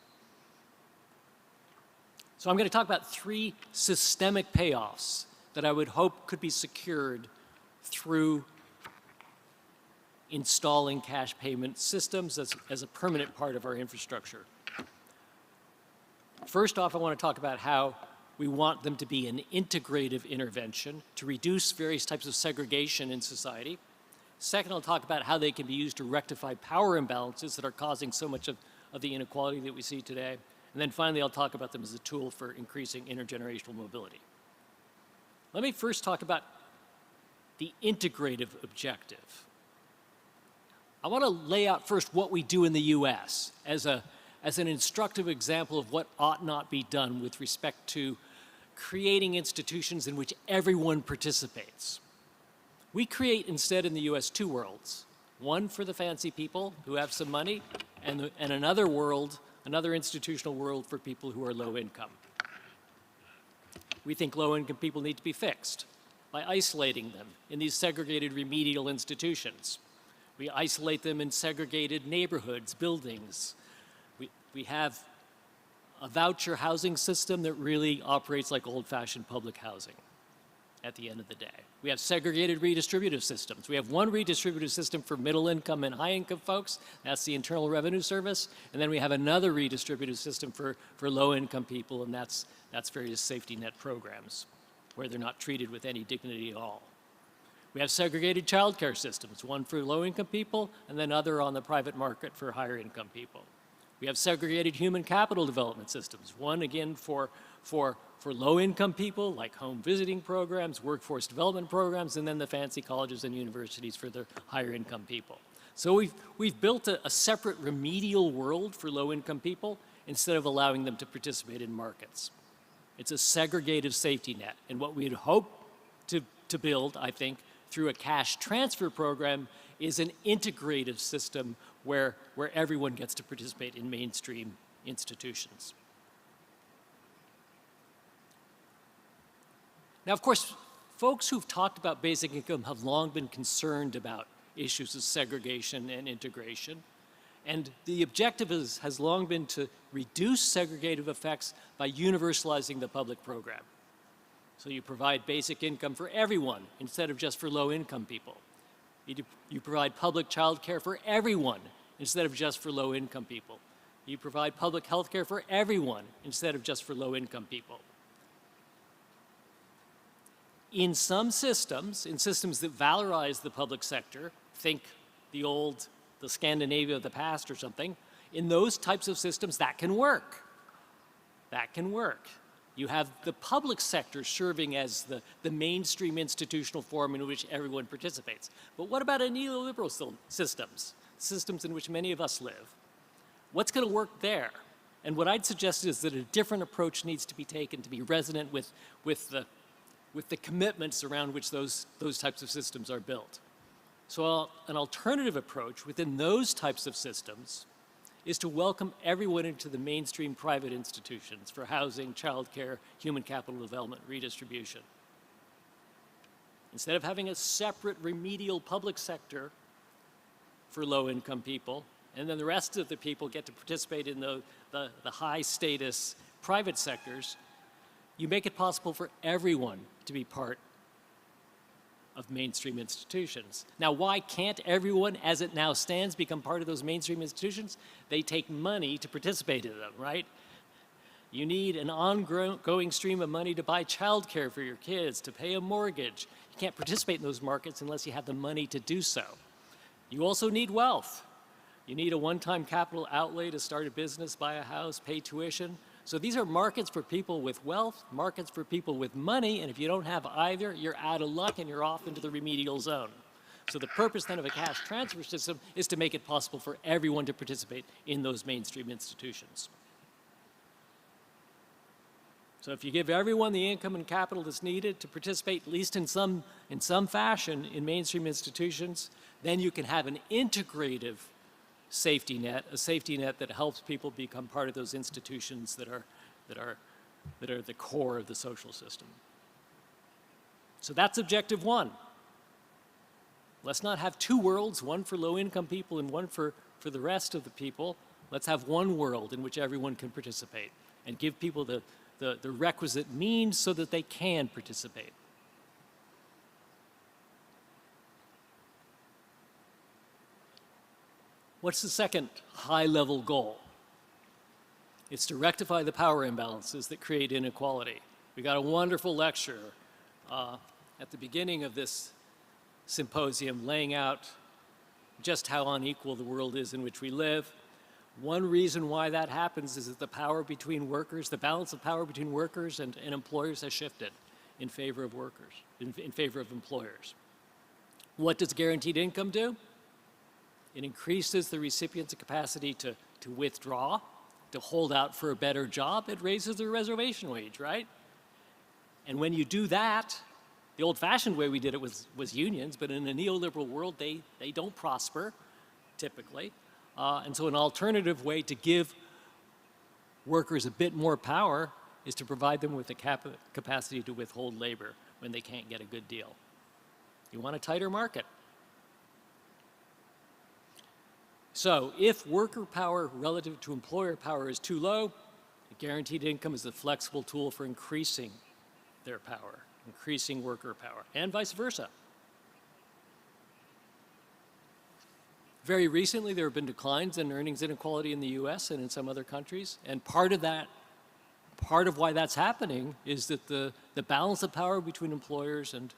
So I'm going to talk about 3 systemic payoffs that I would hope could be secured through installing cash payment systems as a permanent part of our infrastructure. First off, I want to talk about how we want them to be an integrative intervention to reduce various types of segregation in society. Second, I'll talk about how they can be used to rectify power imbalances that are causing so much of the inequality that we see today. And then finally, I'll talk about them as a tool for increasing intergenerational mobility. Let me first talk about the integrative objective. I want to lay out first what we do in the US as an instructive example of what ought not be done with respect to creating institutions in which everyone participates. We create instead in the US 2 worlds. One for the fancy people who have some money, and another world, another institutional world for people who are low income. We think low income people need to be fixed by isolating them in these segregated remedial institutions. We isolate them in segregated neighborhoods, buildings. We have a voucher housing system that really operates like old-fashioned public housing at the end of the day. We have segregated redistributive systems. We have one redistributive system for middle income and high income folks. That's the Internal Revenue Service. And then we have another redistributive system for low income people, and that's various safety net programs where they're not treated with any dignity at all. We have segregated childcare systems, one for low income people and then other on the private market for higher income people. We have segregated human capital development systems, one again for low income people like home visiting programs, workforce development programs, and then the fancy colleges and universities for the higher income people. So we've built a separate remedial world for low income people instead of allowing them to participate in markets. It's a segregative safety net. And what we'd hope to build, I think, through a cash transfer program is an integrative system where everyone gets to participate in mainstream institutions. Now, of course, folks who've talked about basic income have long been concerned about issues of segregation and integration. And the objective has long been to reduce segregative effects by universalizing the public program. So you provide basic income for everyone instead of just for low-income people. You provide public child care for everyone instead of just for low-income people. You provide public health care for everyone instead of just for low-income people. In some systems, in systems that valorize the public sector, think the Scandinavia of the past or something, in those types of systems, that can work. That can work. You have the public sector serving as the mainstream institutional form in which everyone participates. But what about a neoliberal systems in which many of us live? What's going to work there? And what I'd suggest is that a different approach needs to be taken to be resonant with the commitments around which those types of systems are built. So an alternative approach within those types of systems is to welcome everyone into the mainstream private institutions for housing, childcare, human capital development, redistribution. Instead of having a separate remedial public sector for low-income people, and then the rest of the people get to participate in the high status private sectors, you make it possible for everyone to be part of mainstream institutions. Now, why can't everyone, as it now stands, become part of those mainstream institutions? They take money to participate in them, right? You need an ongoing stream of money to buy childcare for your kids, to pay a mortgage. You can't participate in those markets unless you have the money to do so. You also need wealth. You need a one-time capital outlay to start a business, buy a house, pay tuition. So these are markets for people with wealth, markets for people with money, and if you don't have either, you're out of luck and you're off into the remedial zone. So the purpose then of a cash transfer system is to make it possible for everyone to participate in those mainstream institutions. So if you give everyone the income and capital that's needed to participate, at least in some fashion, in mainstream institutions, then you can have an integrative safety net, a safety net that helps people become part of those institutions that are the core of the social system. So that's objective one. Let's not have two worlds, one for low-income people and one for the rest of the people. Let's have one world in which everyone can participate and give people the requisite means so that they can participate. What's the second high-level goal? It's to rectify the power imbalances that create inequality. We got a wonderful lecture at the beginning of this symposium laying out just how unequal the world is in which we live. One reason why that happens is that the power between workers, the balance of power between workers and employers has shifted in favor of workers, in favor of employers. What does guaranteed income do? It increases the recipient's capacity to withdraw, to hold out for a better job. It raises their reservation wage, right? And when you do that, the old-fashioned way we did it was unions, but in a neoliberal world, they don't prosper, typically. And so an alternative way to give workers a bit more power is to provide them with the capacity to withhold labor when they can't get a good deal. You want a tighter market. So if worker power relative to employer power is too low, guaranteed income is a flexible tool for increasing their power, increasing worker power, and vice versa. Very recently, there have been declines in earnings inequality in the US and in some other countries, and part of why that's happening is that the balance of power between employers and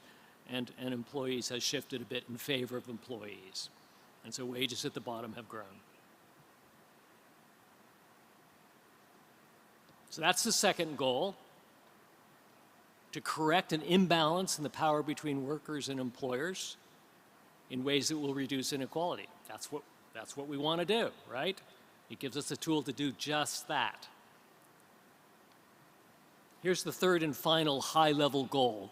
employees has shifted a bit in favor of employees. And so wages at the bottom have grown. So that's the second goal, to correct an imbalance in the power between workers and employers in ways that will reduce inequality. That's what we want to do, right? It gives us a tool to do just that. Here's the third and final high-level goal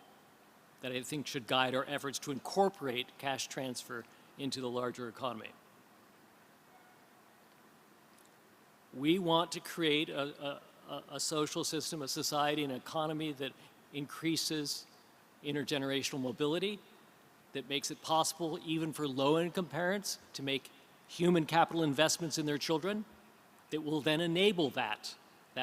that I think should guide our efforts to incorporate cash transfer into the larger economy. We want to create a social system, a society, an economy that increases intergenerational mobility, that makes it possible even for low-income parents to make human capital investments in their children, that will then enable that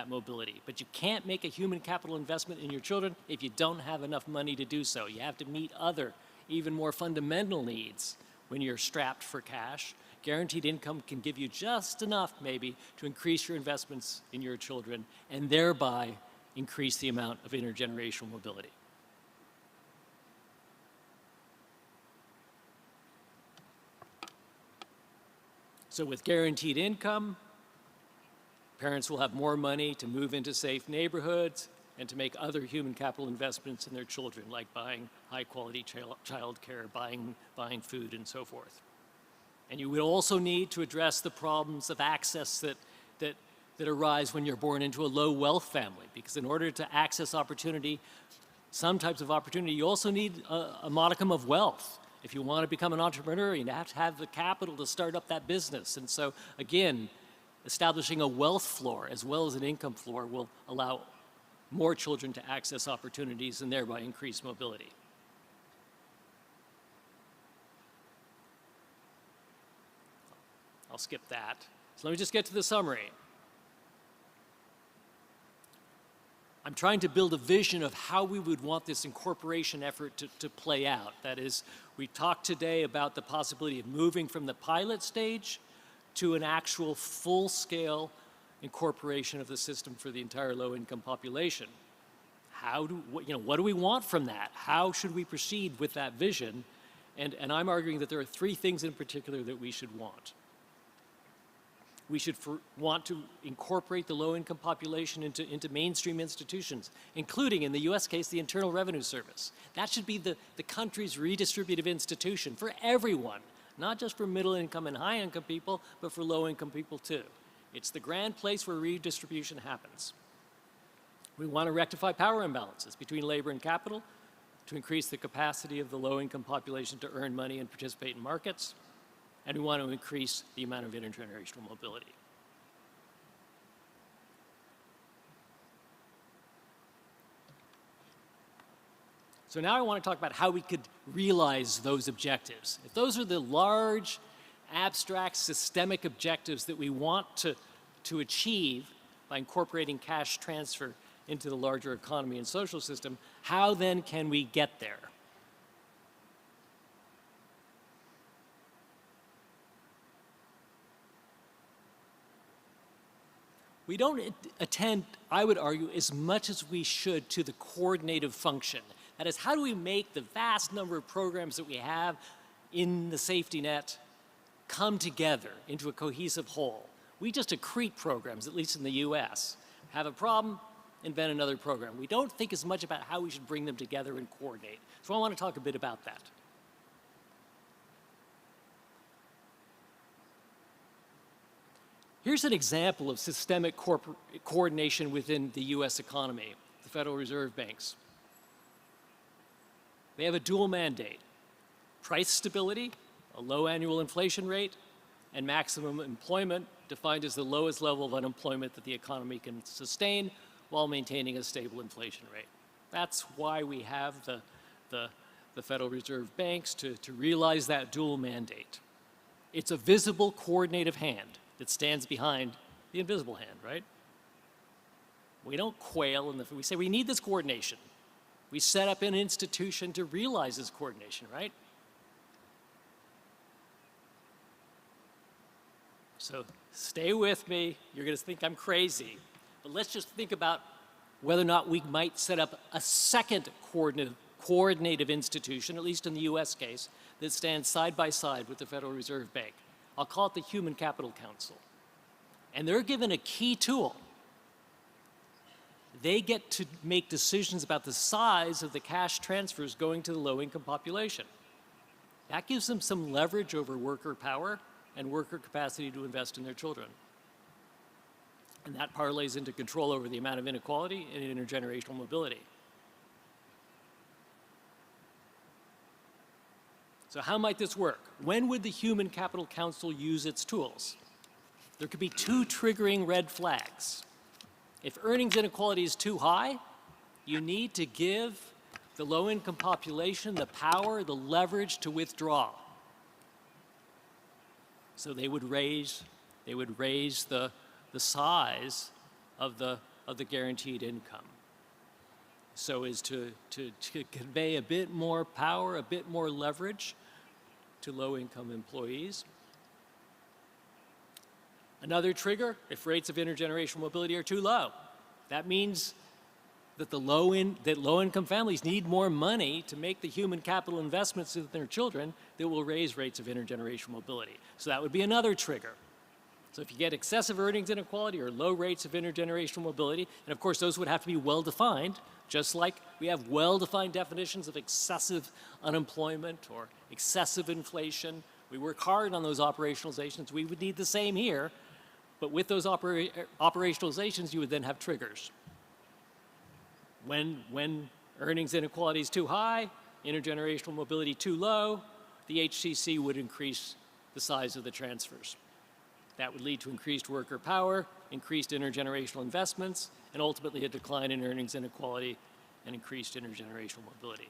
mobility. But you can't make a human capital investment in your children if you don't have enough money to do so. You have to meet other, even more fundamental needs when you're strapped for cash. Guaranteed income can give you just enough, maybe, to increase your investments in your children and thereby increase the amount of intergenerational mobility. So with guaranteed income, parents will have more money to move into safe neighborhoods and to make other human capital investments in their children, like buying high-quality child care, buying food, and so forth. And you would also need to address the problems of access that arise when you're born into a low-wealth family, because in order to access opportunity, some types of opportunity, you also need a modicum of wealth. If you want to become an entrepreneur, you have to have the capital to start up that business. And so, again, establishing a wealth floor as well as an income floor will allow more children to access opportunities and thereby increase mobility. I'll skip that. So let me just get to the summary. I'm trying to build a vision of how we would want this incorporation effort to play out. That is, we talked today about the possibility of moving from the pilot stage to an actual full-scale incorporation of the system for the entire low-income population. What do we want from that? How should we proceed with that vision? And I'm arguing that there are three things in particular that we should want. We should want to incorporate the low-income population into mainstream institutions, including, in the US case, the Internal Revenue Service. That should be the country's redistributive institution for everyone, not just for middle-income and high-income people, but for low-income people too. It's the grand place where redistribution happens. We want to rectify power imbalances between labor and capital to increase the capacity of the low-income population to earn money and participate in markets. And we want to increase the amount of intergenerational mobility. So now I want to talk about how we could realize those objectives. If those are the large, abstract, systemic objectives that we want to achieve by incorporating cash transfer into the larger economy and social system, how then can we get there? We don't attend, I would argue, as much as we should to the coordinative function. That is, how do we make the vast number of programs that we have in the safety net come together into a cohesive whole? We just accrete programs, at least in the US. Have a problem, invent another program. We don't think as much about how we should bring them together and coordinate. So I want to talk a bit about that. Here's an example of systemic coordination within the US economy, the Federal Reserve banks. They have a dual mandate: price stability, a low annual inflation rate, and maximum employment, defined as the lowest level of unemployment that the economy can sustain while maintaining a stable inflation rate. That's why we have the Federal Reserve banks, to realize that dual mandate. It's a visible coordinative hand that stands behind the invisible hand, right? We don't quail, we say we need this coordination. We set up an institution to realize this coordination, right? So stay with me. You're going to think I'm crazy. But let's just think about whether or not we might set up a second coordinative institution, at least in the US case, that stands side by side with the Federal Reserve Bank. I'll call it the Human Capital Council. And they're given a key tool. They get to make decisions about the size of the cash transfers going to the low-income population. That gives them some leverage over worker power and worker capacity to invest in their children. And that parlays into control over the amount of inequality and intergenerational mobility. So how might this work? When would the Human Capital Council use its tools? There could be two triggering red flags. If earnings inequality is too high, you need to give the low-income population the power, the leverage to withdraw. So they would raise the size of the guaranteed income, so as to convey a bit more power, a bit more leverage to low-income employees. Another trigger, if rates of intergenerational mobility are too low. That means that low-income families need more money to make the human capital investments in their children that will raise rates of intergenerational mobility. So that would be another trigger. So if you get excessive earnings inequality or low rates of intergenerational mobility, and of course those would have to be well-defined, just like we have well-defined definitions of excessive unemployment or excessive inflation. We work hard on those operationalizations. We would need the same here, but with those operationalizations, you would then have triggers. When earnings inequality is too high, intergenerational mobility too low, the HCC would increase the size of the transfers. That would lead to increased worker power, increased intergenerational investments, and ultimately a decline in earnings inequality and increased intergenerational mobility.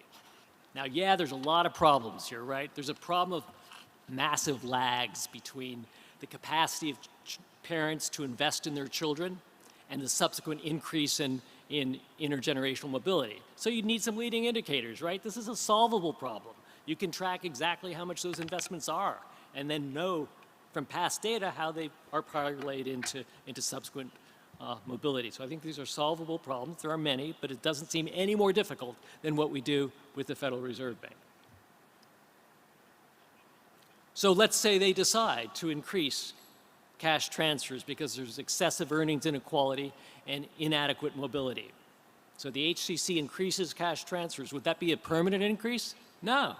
Now, yeah, there's a lot of problems here, right? There's a problem of massive lags between the capacity of parents to invest in their children and the subsequent increase in intergenerational mobility. So you need some leading indicators, right? This is a solvable problem. You can track exactly how much those investments are and then know from past data how they are parlayed into subsequent mobility. So I think these are solvable problems. There are many, but it doesn't seem any more difficult than what we do with the Federal Reserve Bank. So let's say they decide to increase cash transfers because there's excessive earnings inequality and inadequate mobility. So the HCC increases cash transfers. Would that be a permanent increase? No.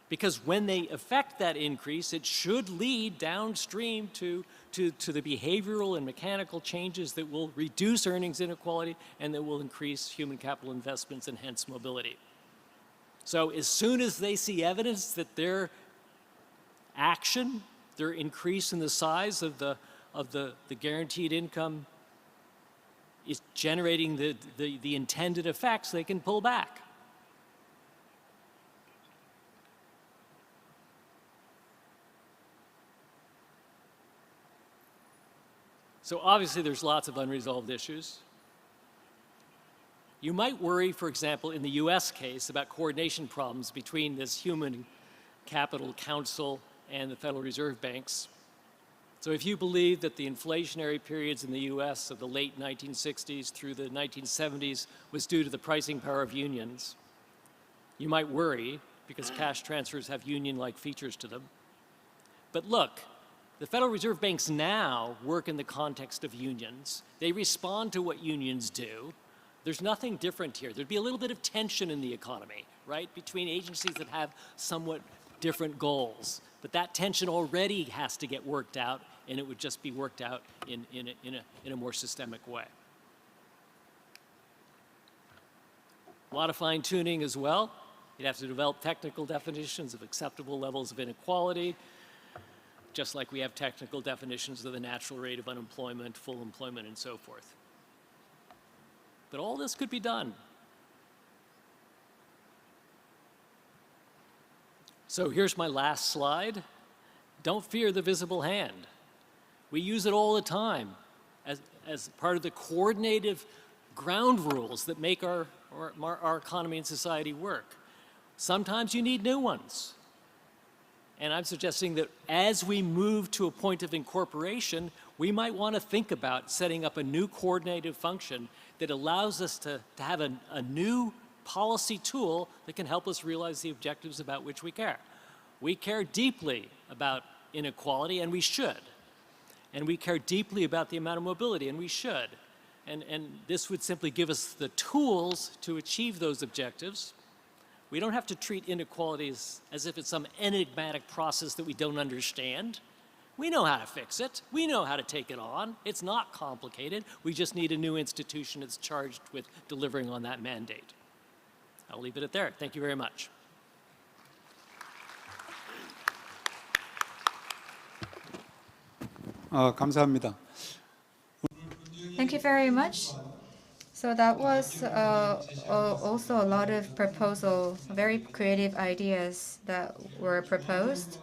Because when they affect that increase, it should lead downstream to the behavioral and mechanical changes that will reduce earnings inequality and that will increase human capital investments and hence mobility. So as soon as they see evidence that their action, their increase in the size of the guaranteed income is generating the intended effects, they can pull back. So obviously there's lots of unresolved issues. You might worry, for example, in the US case about coordination problems between this Human Capital Council and the Federal Reserve Banks. So if you believe that the inflationary periods in the US of the late 1960s through the 1970s was due to the pricing power of unions, you might worry because cash transfers have union-like features to them. But look, the Federal Reserve Banks now work in the context of unions. They respond to what unions do. There's nothing different here. There'd be a little bit of tension in the economy, right, between agencies that have somewhat different goals. But that tension already has to get worked out, and it would just be worked out in a more systemic way. A lot of fine-tuning as well. You'd have to develop technical definitions of acceptable levels of inequality, just like we have technical definitions of the natural rate of unemployment, full employment, and so forth. But all this could be done. So here's my last slide. Don't fear the visible hand. We use it all the time as part of the coordinative ground rules that make our economy and society work. Sometimes you need new ones. And I'm suggesting that as we move to a point of incorporation, we might want to think about setting up a new coordinative function that allows us to have a new policy tool that can help us realize the objectives about which we care. We care deeply about inequality, and we should. And we care deeply about the amount of mobility, and we should. And this would simply give us the tools to achieve those objectives. We don't have to treat inequalities as if it's some enigmatic process that we don't understand. We know how to fix it. We know how to take it on. It's not complicated. We just need a new institution that's charged with delivering on that mandate. I'll leave it at there. Thank you very much. 감사합니다. Thank you very much. So that was also a lot of proposals, very creative ideas that were proposed.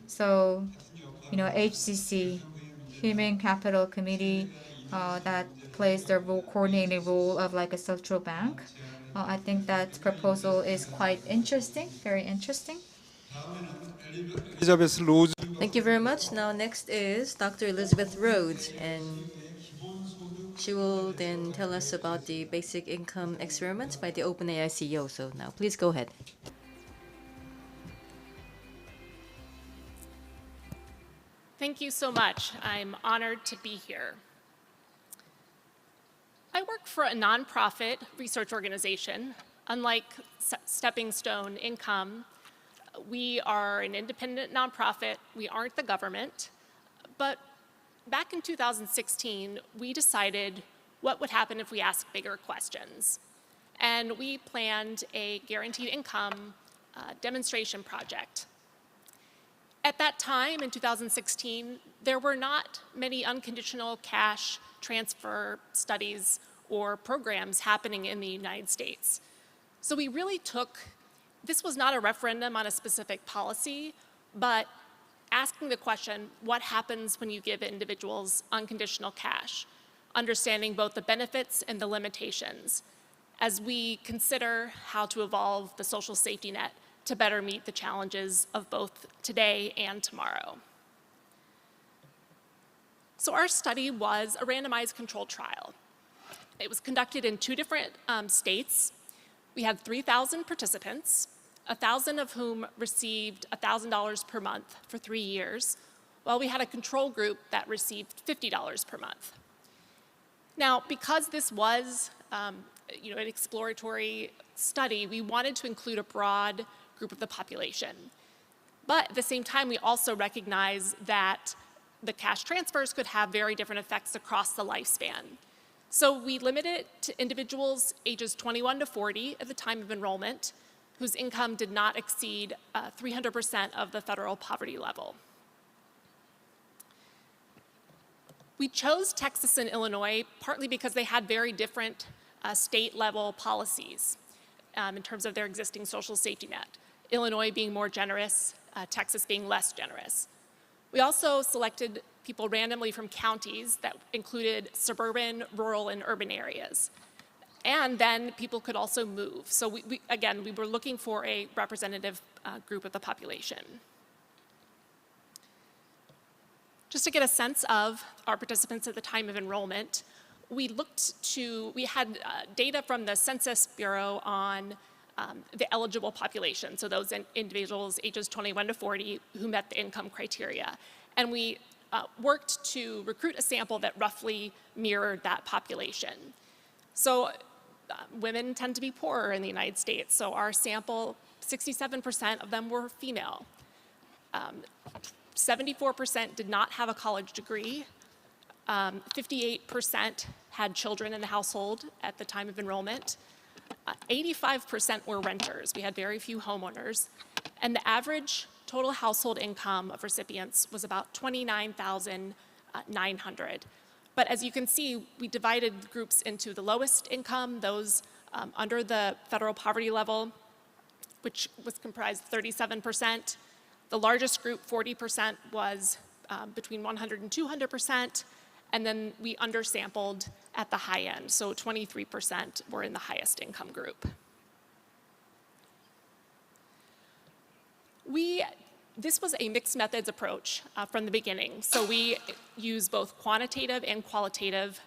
So, HCC, Human Capital Committee, that plays the coordinating role of like a central bank. I think that proposal is quite interesting, very interesting. Thank you very much. Now next is Dr. Elizabeth Rhodes, and she will then tell us about the basic income experiment by the OpenAI CEO. So now please go ahead. Thank you so much. I'm honored to be here. I work for a nonprofit research organization. Unlike Stepping Stone Income, we are an independent nonprofit. We aren't the government. But back in 2016, we decided what would happen if we asked bigger questions. And we planned a guaranteed income demonstration project. At that time, in 2016, there were not many unconditional cash transfer studies or programs happening in the United States. So we really this was not a referendum on a specific policy, but asking the question, what happens when you give individuals unconditional cash? Understanding both the benefits and the limitations as we consider how to evolve the social safety net to better meet the challenges of both today and tomorrow. So our study was a randomized controlled trial. It was conducted in 2 different states. We had 3,000 participants, 1,000 of whom received $1,000 per month for 3 years, while we had a control group that received $50 per month. Now, because this was an exploratory study, we wanted to include a broad group of the population. But at the same time, we also recognize that the cash transfers could have very different effects across the lifespan. So we limited it to individuals ages 21 to 40 at the time of enrollment, whose income did not exceed 300% of the federal poverty level. We chose Texas and Illinois partly because they had very different state-level policies in terms of their existing social safety net. Illinois being more generous, Texas being less generous. We also selected people randomly from counties that included suburban, rural, and urban areas. And then people could also move. So again, we were looking for a representative group of the population. Just to get a sense of our participants at the time of enrollment, we had data from the Census Bureau on the eligible population, so those individuals ages 21 to 40 who met the income criteria. And we worked to recruit a sample that roughly mirrored that population. So women tend to be poorer in the United States, so our sample, 67% of them were female. 74% did not have a college degree. 58% had children in the household at the time of enrollment. 85% were renters. We had very few homeowners. And the average total household income of recipients was about $29,900. But as you can see, we divided groups into the lowest income, those under the federal poverty level, which was comprised 37%. The largest group, 40%, was between 100 and 200%. And then we undersampled at the high end, so 23% were in the highest income group. This was a mixed methods approach from the beginning. So we use both quantitative and qualitative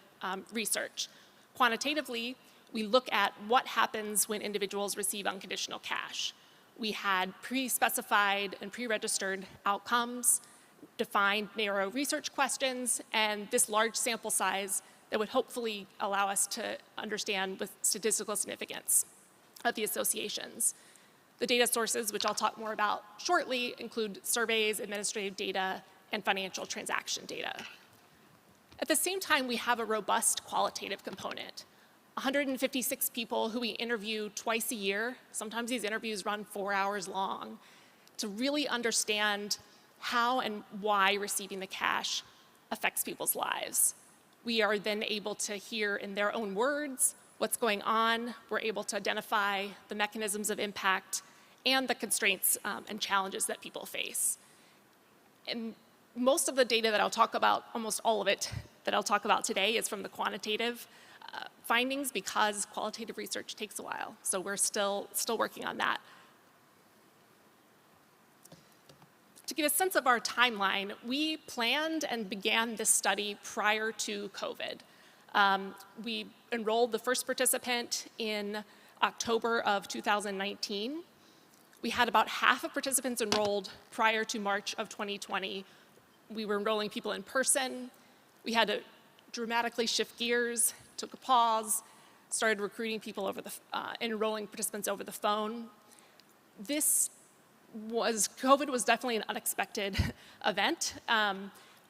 research. Quantitatively, we look at what happens when individuals receive unconditional cash. We had pre-specified and pre-registered outcomes, defined narrow research questions, and this large sample size that would hopefully allow us to understand with statistical significance of the associations. The data sources, which I'll talk more about shortly, include surveys, administrative data, and financial transaction data. At the same time, we have a robust qualitative component. 156 people who we interview twice a year. Sometimes these interviews run 4 hours long to really understand how and why receiving the cash affects people's lives. We are then able to hear in their own words what's going on. We're able to identify the mechanisms of impact and the constraints and challenges that people face. And most of the data that I'll talk about, almost all of it that I'll talk about today, is from the quantitative findings because qualitative research takes a while. So we're still working on that. To give a sense of our timeline, we planned and began this study prior to COVID. We enrolled the first participant in October of 2019. We had about half of participants enrolled prior to March of 2020. We were enrolling people in person. We had to dramatically shift gears, took a pause, started recruiting people enrolling participants over the phone. COVID was definitely an unexpected event,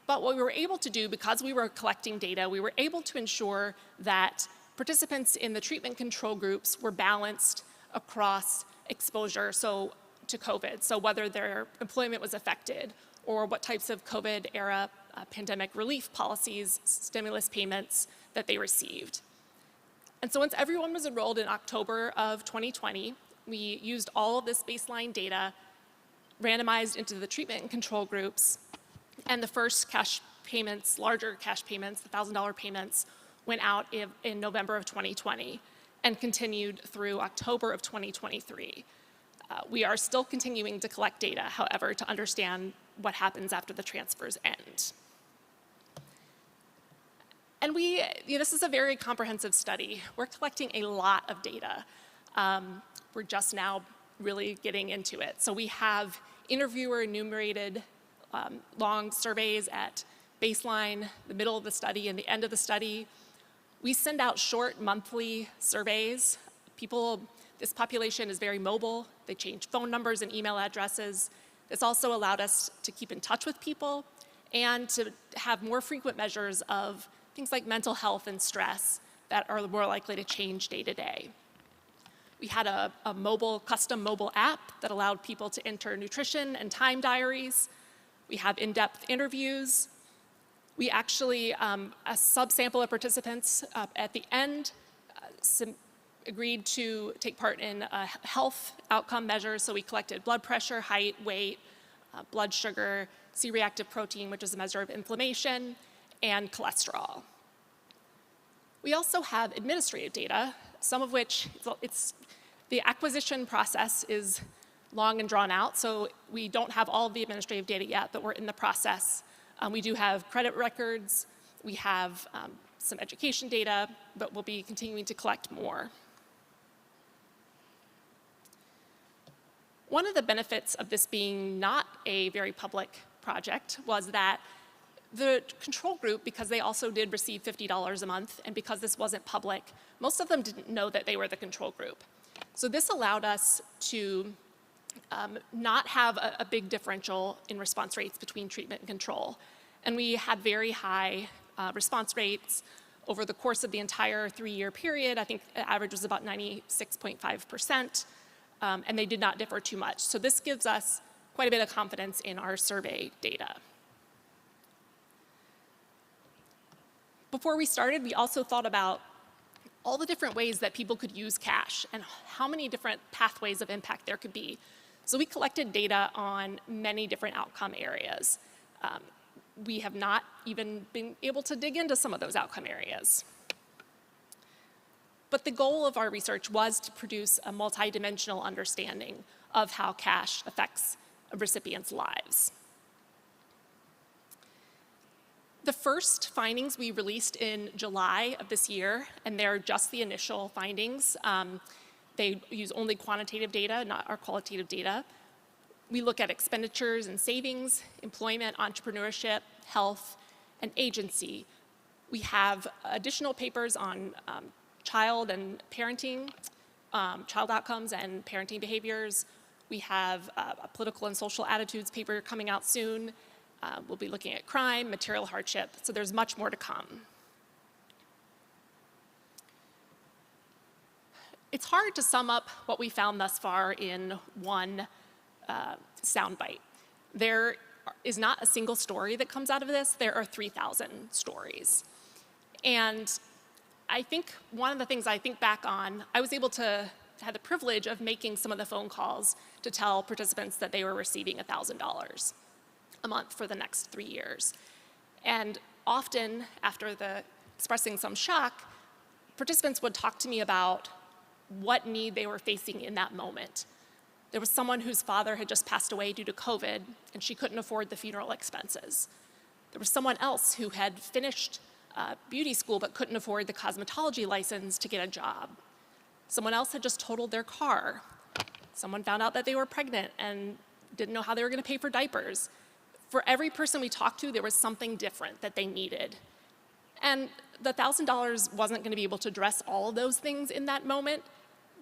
but what we were able to do, because we were collecting data, we were able to ensure that participants in the treatment control groups were balanced across exposure to COVID, so whether their employment was affected or what types of COVID-era pandemic relief policies, stimulus payments that they received. And so once everyone was enrolled in October of 2020, we used all of this baseline data, randomized into the treatment and control groups, and the first cash payments, larger cash payments, the $1,000 payments, went out in November of 2020 and continued through October of 2023. We are still continuing to collect data, however, to understand what happens after the transfers end. And this is a very comprehensive study. We're collecting a lot of data. We're just now really getting into it. So we have interviewer enumerated long surveys at baseline, the middle of the study, and the end of the study. We send out short monthly surveys. This population is very mobile. They change phone numbers and email addresses. This also allowed us to keep in touch with people and to have more frequent measures of things like mental health and stress that are more likely to change day to day. We had a custom mobile app that allowed people to enter nutrition and time diaries. We have in-depth interviews. We actually, a subsample of participants at the end agreed to take part in health outcome measures. So we collected blood pressure, height, weight, blood sugar, C-reactive protein, which is a measure of inflammation, and cholesterol. We also have administrative data, some of which, the acquisition process is long and drawn out, so we don't have all of the administrative data yet, but we're in the process. We do have credit records, we have some education data, but we'll be continuing to collect more. One of the benefits of this being not a very public project was that the control group, because they also did receive $50 a month, and because this wasn't public, most of them didn't know that they were the control group. So this allowed us to not have a big differential in response rates between treatment and control. And we had very high response rates over the course of the entire 3-year period. I think the average was about 96.5%, and they did not differ too much. So this gives us quite a bit of confidence in our survey data. Before we started, we also thought about all the different ways that people could use cash and how many different pathways of impact there could be. So we collected data on many different outcome areas. We have not even been able to dig into some of those outcome areas. But the goal of our research was to produce a multidimensional understanding of how cash affects recipients' lives. The first findings we released in July of this year, and they're just the initial findings. They use only quantitative data, not our qualitative data. We look at expenditures and savings, employment, entrepreneurship, health, and agency. We have additional papers on child and parenting, child outcomes and parenting behaviors. We have a political and social attitudes paper coming out soon. We'll be looking at crime, material hardship, so there's much more to come. It's hard to sum up what we found thus far in one soundbite. There is not a single story that comes out of this. There are 3,000 stories. And I think one of the things I think back on, I was able to have the privilege of making some of the phone calls to tell participants that they were receiving $1,000 a month for the next 3 years. And often, after expressing some shock, participants would talk to me about what need they were facing in that moment. There was someone whose father had just passed away due to COVID, and she couldn't afford the funeral expenses. There was someone else who had finished beauty school but couldn't afford the cosmetology license to get a job. Someone else had just totaled their car. Someone found out that they were pregnant and didn't know how they were going to pay for diapers. For every person we talked to, there was something different that they needed. And the $1,000 wasn't going to be able to address all of those things in that moment,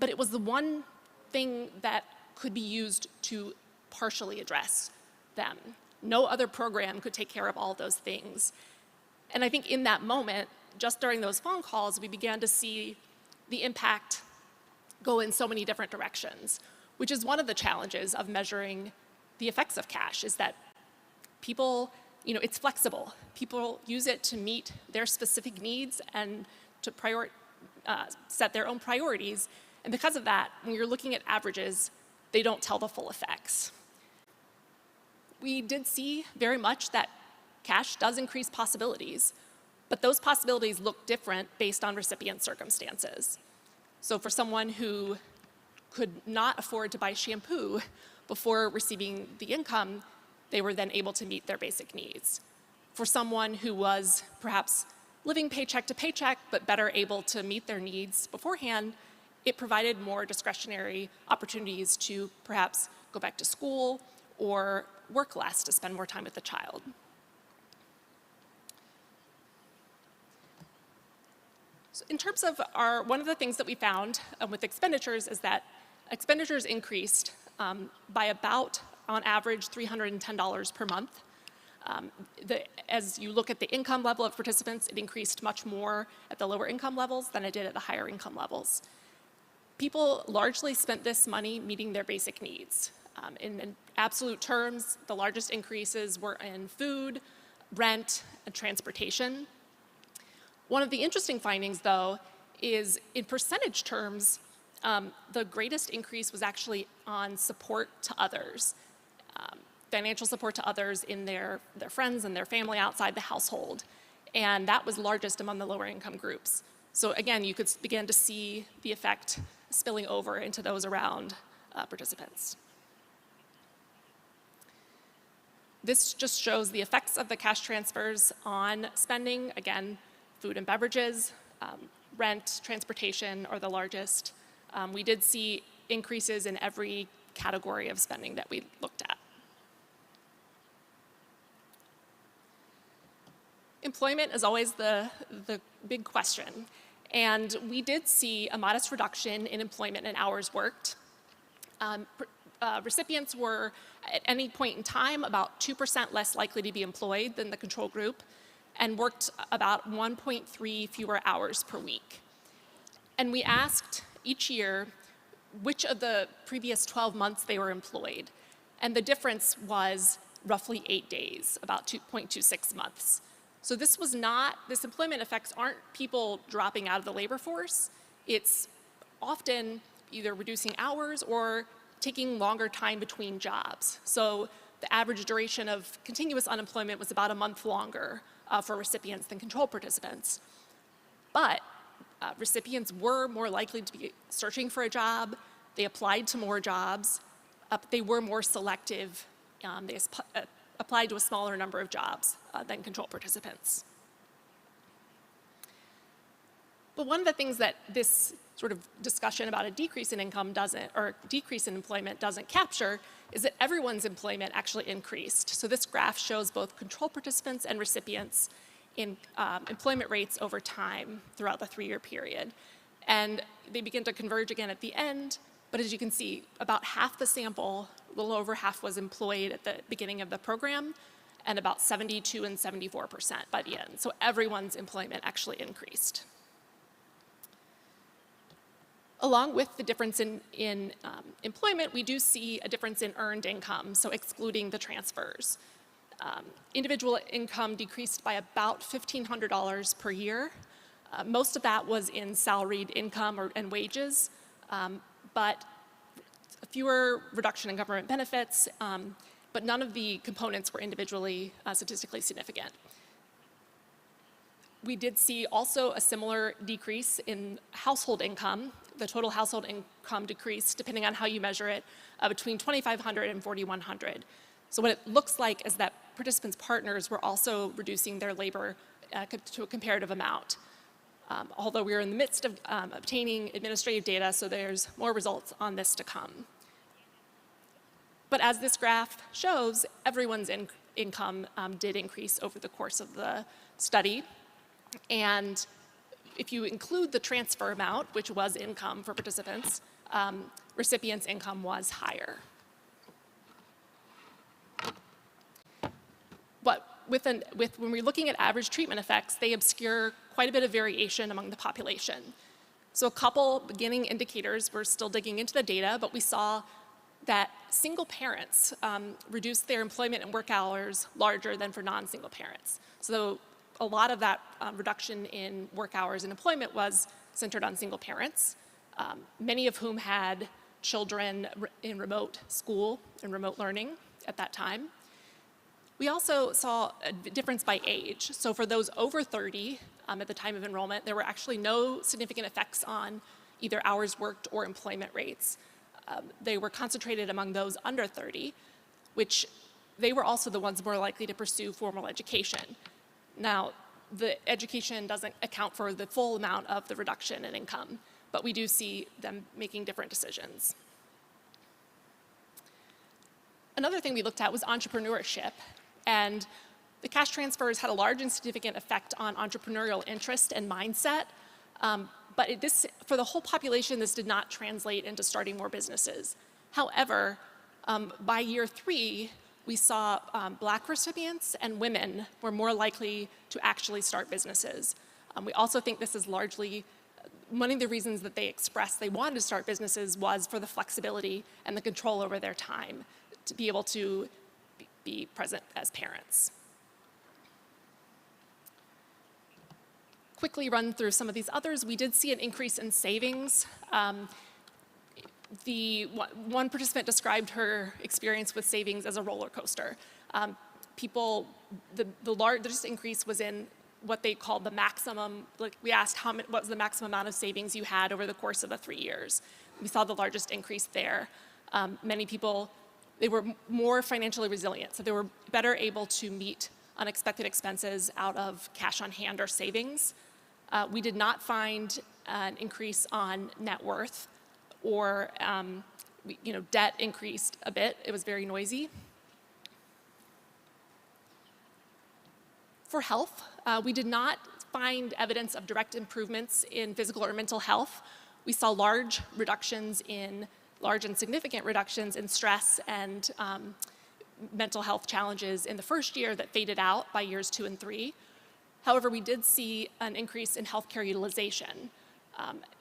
but it was the one thing that could be used to partially address them. No other program could take care of all those things. And I think in that moment, just during those phone calls, we began to see the impact go in so many different directions, which is one of the challenges of measuring the effects of cash, is that people, it's flexible. People use it to meet their specific needs and to set their own priorities. And because of that, when you're looking at averages, they don't tell the full effects. We did see very much that cash does increase possibilities, but those possibilities look different based on recipient circumstances. So for someone who could not afford to buy shampoo before receiving the income, they were then able to meet their basic needs. For someone who was perhaps living paycheck to paycheck, but better able to meet their needs beforehand, it provided more discretionary opportunities to perhaps go back to school or work less to spend more time with the child. So in terms of one of the things that we found with expenditures is that expenditures increased by about, on average, $310 per month. As you look at the income level of participants, it increased much more at the lower income levels than it did at the higher income levels. People largely spent this money meeting their basic needs. In absolute terms, the largest increases were in food, rent, and transportation. One of the interesting findings, though, is in percentage terms, the greatest increase was actually on support to others, financial support to others in their friends and their family outside the household. And that was largest among the lower income groups. So again, you could begin to see the effect spilling over into those around participants. This just shows the effects of the cash transfers on spending. Again, food and beverages, rent, transportation are the largest. We did see increases in every category of spending that we looked at. Employment is always the big question. And we did see a modest reduction in employment and hours worked. Recipients were, at any point in time, about 2% less likely to be employed than the control group, and worked about 1.3 fewer hours per week. And we asked each year which of the previous 12 months they were employed. And the difference was roughly 8 days, about 2.26 months. So this employment effects aren't people dropping out of the labor force. It's often either reducing hours or taking longer time between jobs. So the average duration of continuous unemployment was about a month longer for recipients than control participants. But recipients were more likely to be searching for a job. They applied to more jobs. They were more selective. They applied to a smaller number of jobs than control participants. But one of the things that this sort of discussion about a decrease in income doesn't, or decrease in employment doesn't capture, is that everyone's employment actually increased. So this graph shows both control participants and recipients in employment rates over time throughout the 3-year period. And they begin to converge again at the end, but as you can see, about half the sample, a little over half, was employed at the beginning of the program, and about 72% and 74% by the end. So everyone's employment actually increased. Along with the difference in employment, we do see a difference in earned income, so excluding the transfers. Individual income decreased by about $1,500 per year. Most of that was in salaried income and wages, but a fewer reduction in government benefits, but none of the components were individually statistically significant. We did see also a similar decrease in household income. The total household income decreased, depending on how you measure it, between $2,500 and $4,100. So what it looks like is that participants' partners were also reducing their labor to a comparative amount. Although we are in the midst of obtaining administrative data, so there's more results on this to come. But as this graph shows, everyone's income did increase over the course of the study. And if you include the transfer amount, which was income for participants, recipients' income was higher. But when we're looking at average treatment effects, they obscure quite a bit of variation among the population. So a couple beginning indicators, we're still digging into the data, but we saw that single parents reduced their employment and work hours larger than for non-single parents. So a lot of that reduction in work hours and employment was centered on single parents, many of whom had children in remote school and remote learning at that time. We also saw a difference by age. So for those over 30 at the time of enrollment, there were actually no significant effects on either hours worked or employment rates. They were concentrated among those under 30, which they were also the ones more likely to pursue formal education. Now, the education doesn't account for the full amount of the reduction in income, but we do see them making different decisions. Another thing we looked at was entrepreneurship. And the cash transfers had a large and significant effect on entrepreneurial interest and mindset. But for the whole population, this did not translate into starting more businesses. However, by year 3, we saw Black recipients and women were more likely to actually start businesses. We also think this is largely one of the reasons that they expressed they wanted to start businesses was for the flexibility and the control over their time to be able to be present as parents. Quickly run through some of these others. We did see an increase in savings. One participant described her experience with savings as a roller coaster. The largest increase was in what they called the maximum, like we asked what was the maximum amount of savings you had over the course of the 3 years. We saw the largest increase there. Many people, they were more financially resilient, so they were better able to meet unexpected expenses out of cash on hand or savings. We did not find an increase on net worth or debt increased a bit. It was very noisy. For health, we did not find evidence of direct improvements in physical or mental health. We saw large and significant reductions in stress and mental health challenges in the first year that faded out by years 2 and 3. However, we did see an increase in healthcare utilization,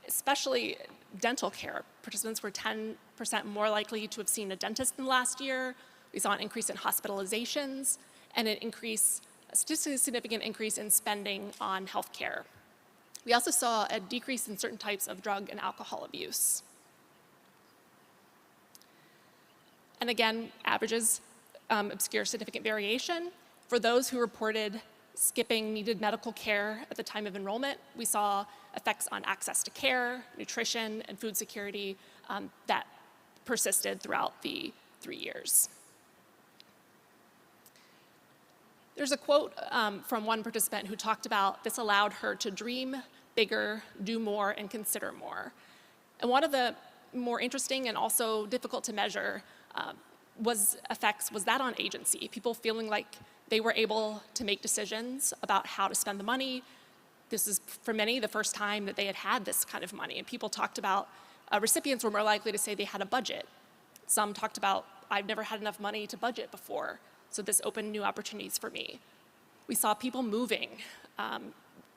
especially dental care. Participants were 10% more likely to have seen a dentist than last year. We saw an increase in hospitalizations and a statistically significant increase in spending on healthcare. We also saw a decrease in certain types of drug and alcohol abuse. And again, averages obscure significant variation. For those who reported skipping needed medical care at the time of enrollment, we saw effects on access to care, nutrition, and food security that persisted throughout the 3 years. There's a quote from one participant who talked about this allowed her to dream bigger, do more, and consider more. And one of the more interesting and also difficult to measure effects was that on agency, people feeling like they were able to make decisions about how to spend the money. This is, for many, the first time that they had had this kind of money. And people talked about, recipients were more likely to say they had a budget. Some talked about, I've never had enough money to budget before, so this opened new opportunities for me. We saw people moving.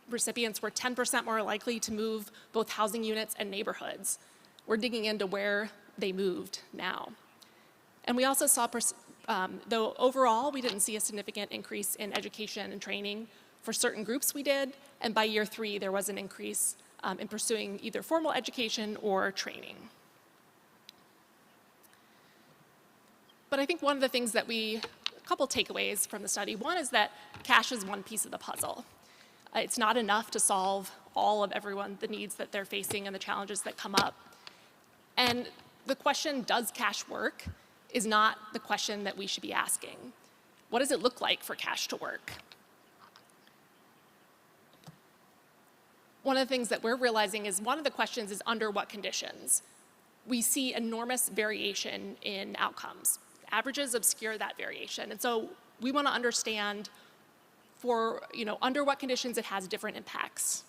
Recipients were 10% more likely to move both housing units and neighborhoods. We're digging into where they moved now. And we also saw, though overall we didn't see a significant increase in education and training, for certain groups we did, and by year 3 there was an increase in pursuing either formal education or training. But I think one of the things that a couple takeaways from the study, one is that cash is one piece of the puzzle. It's not enough to solve all of the needs that they're facing and the challenges that come up. And the question, does cash work, is not the question that we should be asking. What does it look like for cash to work? One of the things that we're realizing is one of the questions is under what conditions? We see enormous variation in outcomes. Averages obscure that variation. And so we want to understand under what conditions it has different impacts.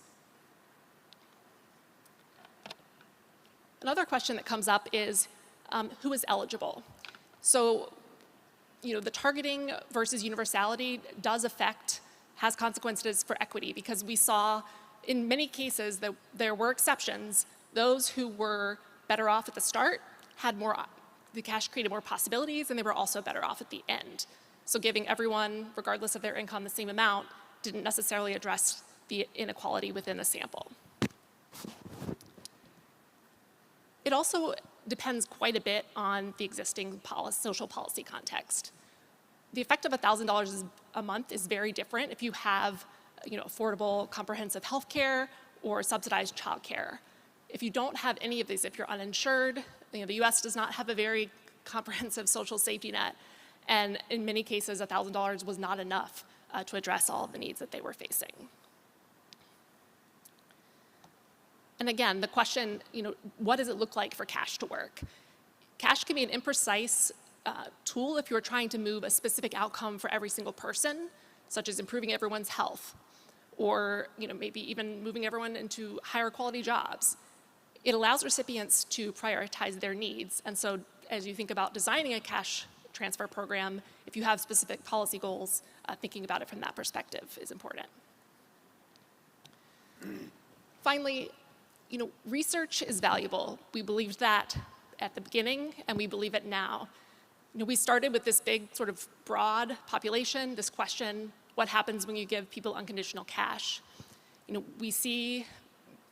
Another question that comes up is who is eligible? So, the targeting versus universality has consequences for equity, because we saw in many cases that there were exceptions. Those who were better off at the start the cash created more possibilities, and they were also better off at the end. So giving everyone, regardless of their income, the same amount didn't necessarily address the inequality within the sample. It also depends quite a bit on the existing social policy context. The effect of $1,000 a month is very different if you have affordable comprehensive health care or subsidized child care. If you don't have any of these, if you're uninsured, the US does not have a very comprehensive social safety net, and in many cases $1,000 was not enough to address all of the needs that they were facing. And again, the question, what does it look like for cash to work? Cash can be an imprecise tool if you're trying to move a specific outcome for every single person, such as improving everyone's health, or maybe even moving everyone into higher quality jobs. It allows recipients to prioritize their needs. And so as you think about designing a cash transfer program, if you have specific policy goals, thinking about it from that perspective is important. Finally, research is valuable. We believed that at the beginning, and we believe it now. We started with this big sort of broad population, this question, what happens when you give people unconditional cash?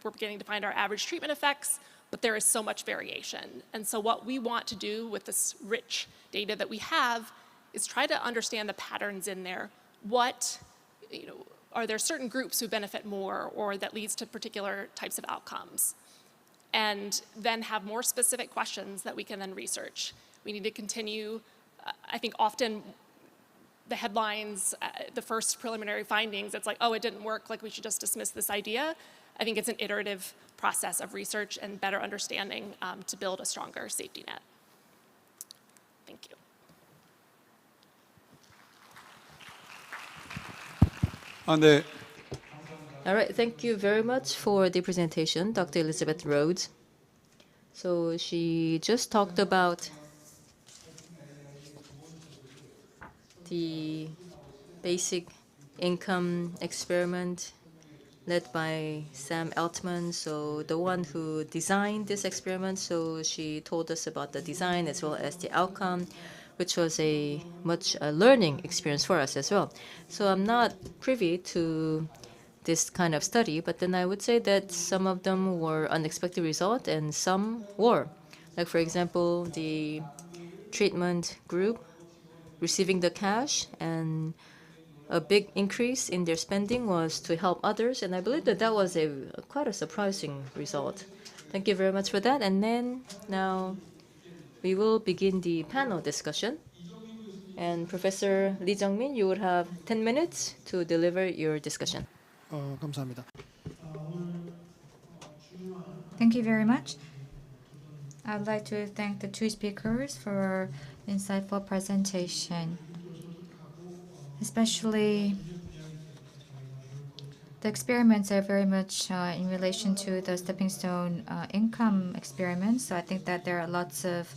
We're beginning to find our average treatment effects, but there is so much variation. And so what we want to do with this rich data that we have is try to understand the patterns in there. Are there certain groups who benefit more or that leads to particular types of outcomes? And then have more specific questions that we can then research. We need to continue, I think often the headlines, the first preliminary findings, it's like, oh, it didn't work, like we should just dismiss this idea. I think it's an iterative process of research and better understanding to build a stronger safety net. Thank you. All right, thank you very much for the presentation, Dr. Elizabeth Rhodes. So she just talked about the basic income experiment led by Sam Altman, so the one who designed this experiment. So she told us about the design as well as the outcome, which was a much learning experience for us as well. So I'm not privy to this kind of study, but then I would say that some of them were unexpected results and some were. Like for example, the treatment group receiving the cash and a big increase in their spending was to help others, and I believe that that was quite a surprising result. Thank you very much for that. And then now we will begin the panel discussion. And Professor Lee Jung-min, you would have 10 minutes to deliver your discussion. 감사합니다. Thank you very much. I'd like to thank the two speakers for insightful presentation. Especially the experiments are very much in relation to the stepping stone income experiments. So I think that there are lots of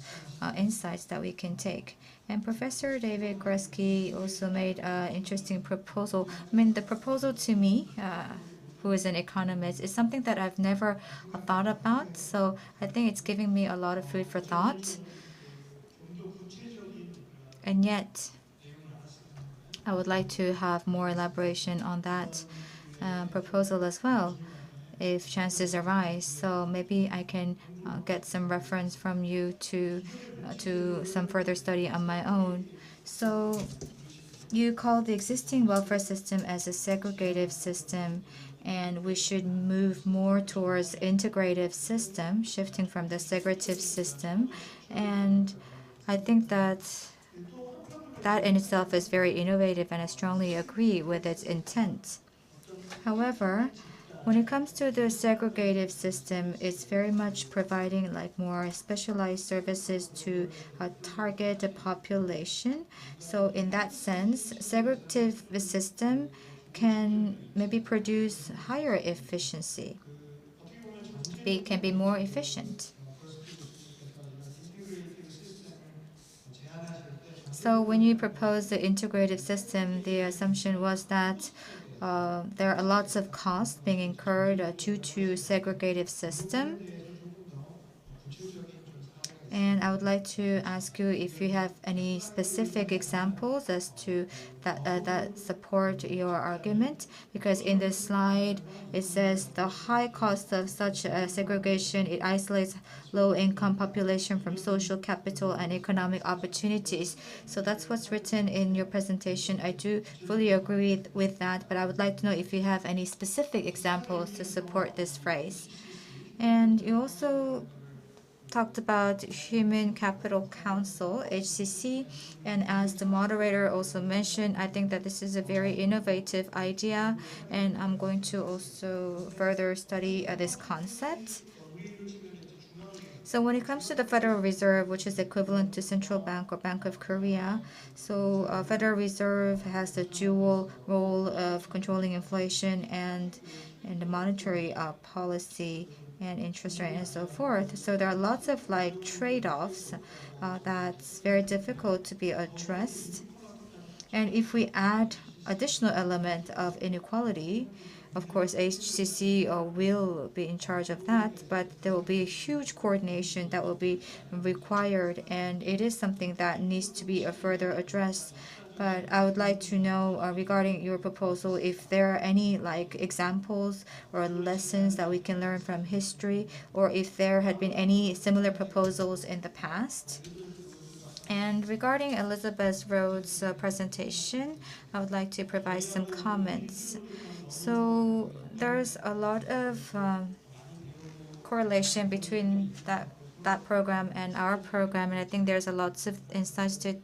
insights that we can take. And Professor David Gretzky also made an interesting proposal. I mean, the proposal to me, who is an economist, is something that I've never thought about. So I think it's giving me a lot of food for thought. And yet, I would like to have more elaboration on that proposal as well, if chances arise. So maybe I can get some reference from you to some further study on my own. So you call the existing welfare system as a segregative system, and we should move more towards integrative system, shifting from the segregative system. And I think that in itself is very innovative, and I strongly agree with its intent. However, when it comes to the segregative system, it's very much providing like more specialized services to target the population. So in that sense, segregative system can maybe produce higher efficiency. It can be more efficient. So when you propose the integrative system, the assumption was that there are lots of costs being incurred due to segregative system. And I would like to ask you if you have any specific examples as to that support your argument, because in this slide it says the high cost of such segregation, it isolates low-income population from social capital and economic opportunities. So that's what's written in your presentation. I do fully agree with that, but I would like to know if you have any specific examples to support this phrase. And you also talked about Human Capital Council, HCC, and as the moderator also mentioned, I think that this is a very innovative idea, and I'm going to also further study this concept. So when it comes to the Federal Reserve, which is equivalent to Central Bank or Bank of Korea, so Federal Reserve has the dual role of controlling inflation and the monetary policy and interest rate and so forth. So there are lots of like trade-offs that's very difficult to be addressed. And if we add additional element of inequality, of course, HCC will be in charge of that, but there will be a huge coordination that will be required, and it is something that needs to be further addressed. But I would like to know regarding your proposal if there are any like examples or lessons that we can learn from history, or if there had been any similar proposals in the past. And regarding Elizabeth Rhodes' presentation, I would like to provide some comments. So there's a lot of correlation between that program and our program, and I think there's a lots of insights to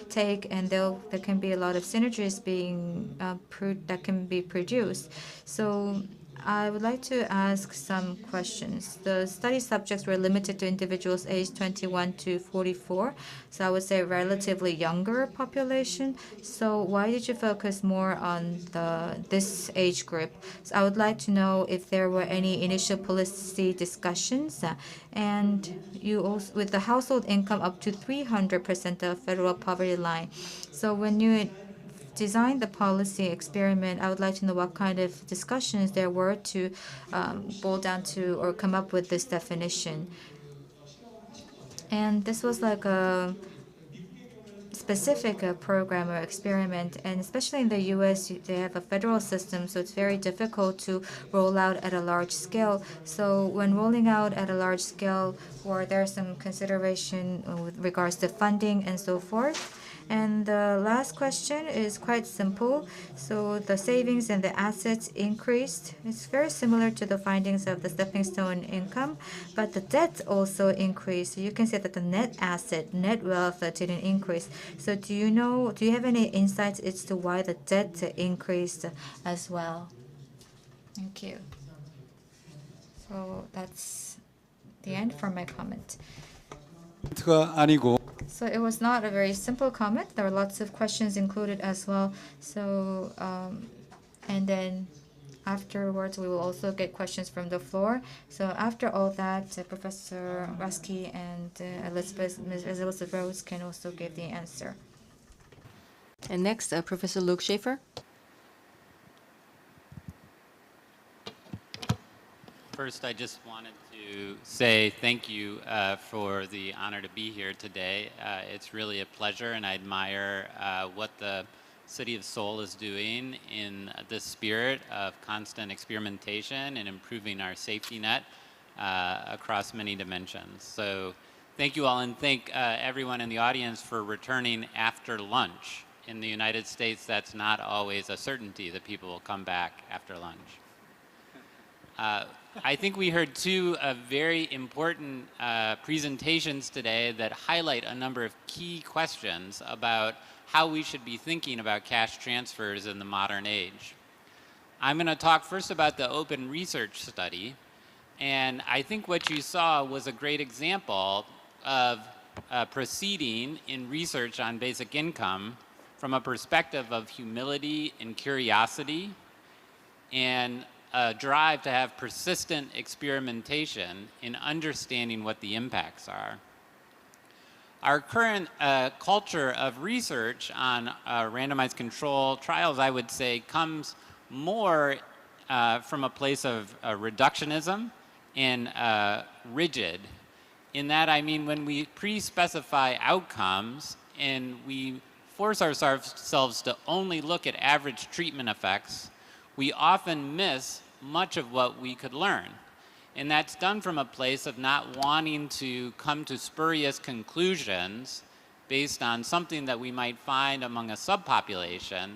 take, and there can be a lot of synergies being that can be produced. So I would like to ask some questions. The study subjects were limited to individuals aged 21 to 44, so I would say relatively younger population. So why did you focus more on this age group? So I would like to know if there were any initial policy discussions, and you also with the household income up to 300% of federal poverty line. So when you design the policy experiment, I would like to know what kind of discussions there were to boil down to or come up with this definition. And this was like a specific program or experiment, and especially in the US, they have a federal system, so it's very difficult to roll out at a large scale. So when rolling out at a large scale, or there's some consideration with regards to funding and so forth. And the last question is quite simple. So the savings and the assets increased. It's very similar to the findings of the stepping stone income, but the debt also increased. You can say that the net asset, net wealth didn't increase. So do you have any insights as to why the debt increased as well? Thank you. So that's the end for my comment. So it was not a very simple comment. There were lots of questions included as well. So, and then afterwards, we will also get questions from the floor. So after all that, Professor Rasky and Ms. Elizabeth Rhodes can also give the answer. And next, Professor Luke Schaefer. First, I just wanted to say thank you for the honor to be here today. It's really a pleasure, and I admire what the City of Seoul is doing in the spirit of constant experimentation and improving our safety net across many dimensions. So thank you all, and thank everyone in the audience for returning after lunch. In the United States, that's not always a certainty that people will come back after lunch. I think we heard two very important presentations today that highlight a number of key questions about how we should be thinking about cash transfers in the modern age. I'm going to talk first about the open research study, and I think what you saw was a great example of proceeding in research on basic income from a perspective of humility and curiosity, and a drive to have persistent experimentation in understanding what the impacts are. Our current culture of research on randomized control trials, I would say, comes more from a place of reductionism and rigid. In that, I mean, when we pre-specify outcomes and we force ourselves to only look at average treatment effects, we often miss much of what we could learn. And that's done from a place of not wanting to come to spurious conclusions based on something that we might find among a subpopulation,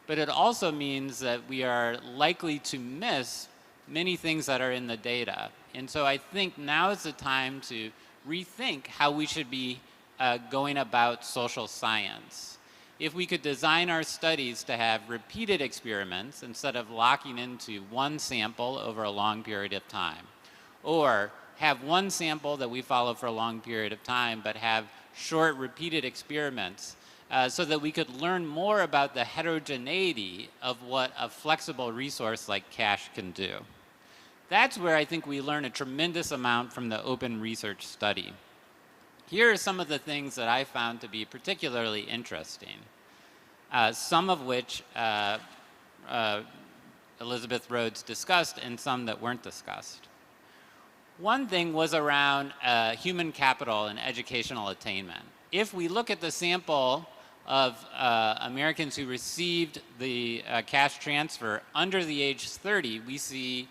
but it also means that we are likely to miss many things that are in the data. And so I think now is the time to rethink how we should be going about social science. If we could design our studies to have repeated experiments instead of locking into one sample over a long period of time, or have one sample that we follow for a long period of time, but have short repeated experiments so that we could learn more about the heterogeneity of what a flexible resource like cash can do. That's where I think we learn a tremendous amount from the open research study. Here are some of the things that I found to be particularly interesting, some of which Elizabeth Rhodes discussed and some that weren't discussed. One thing was around human capital and educational attainment. If we look at the sample of Americans who received the cash transfer under the age 30, we see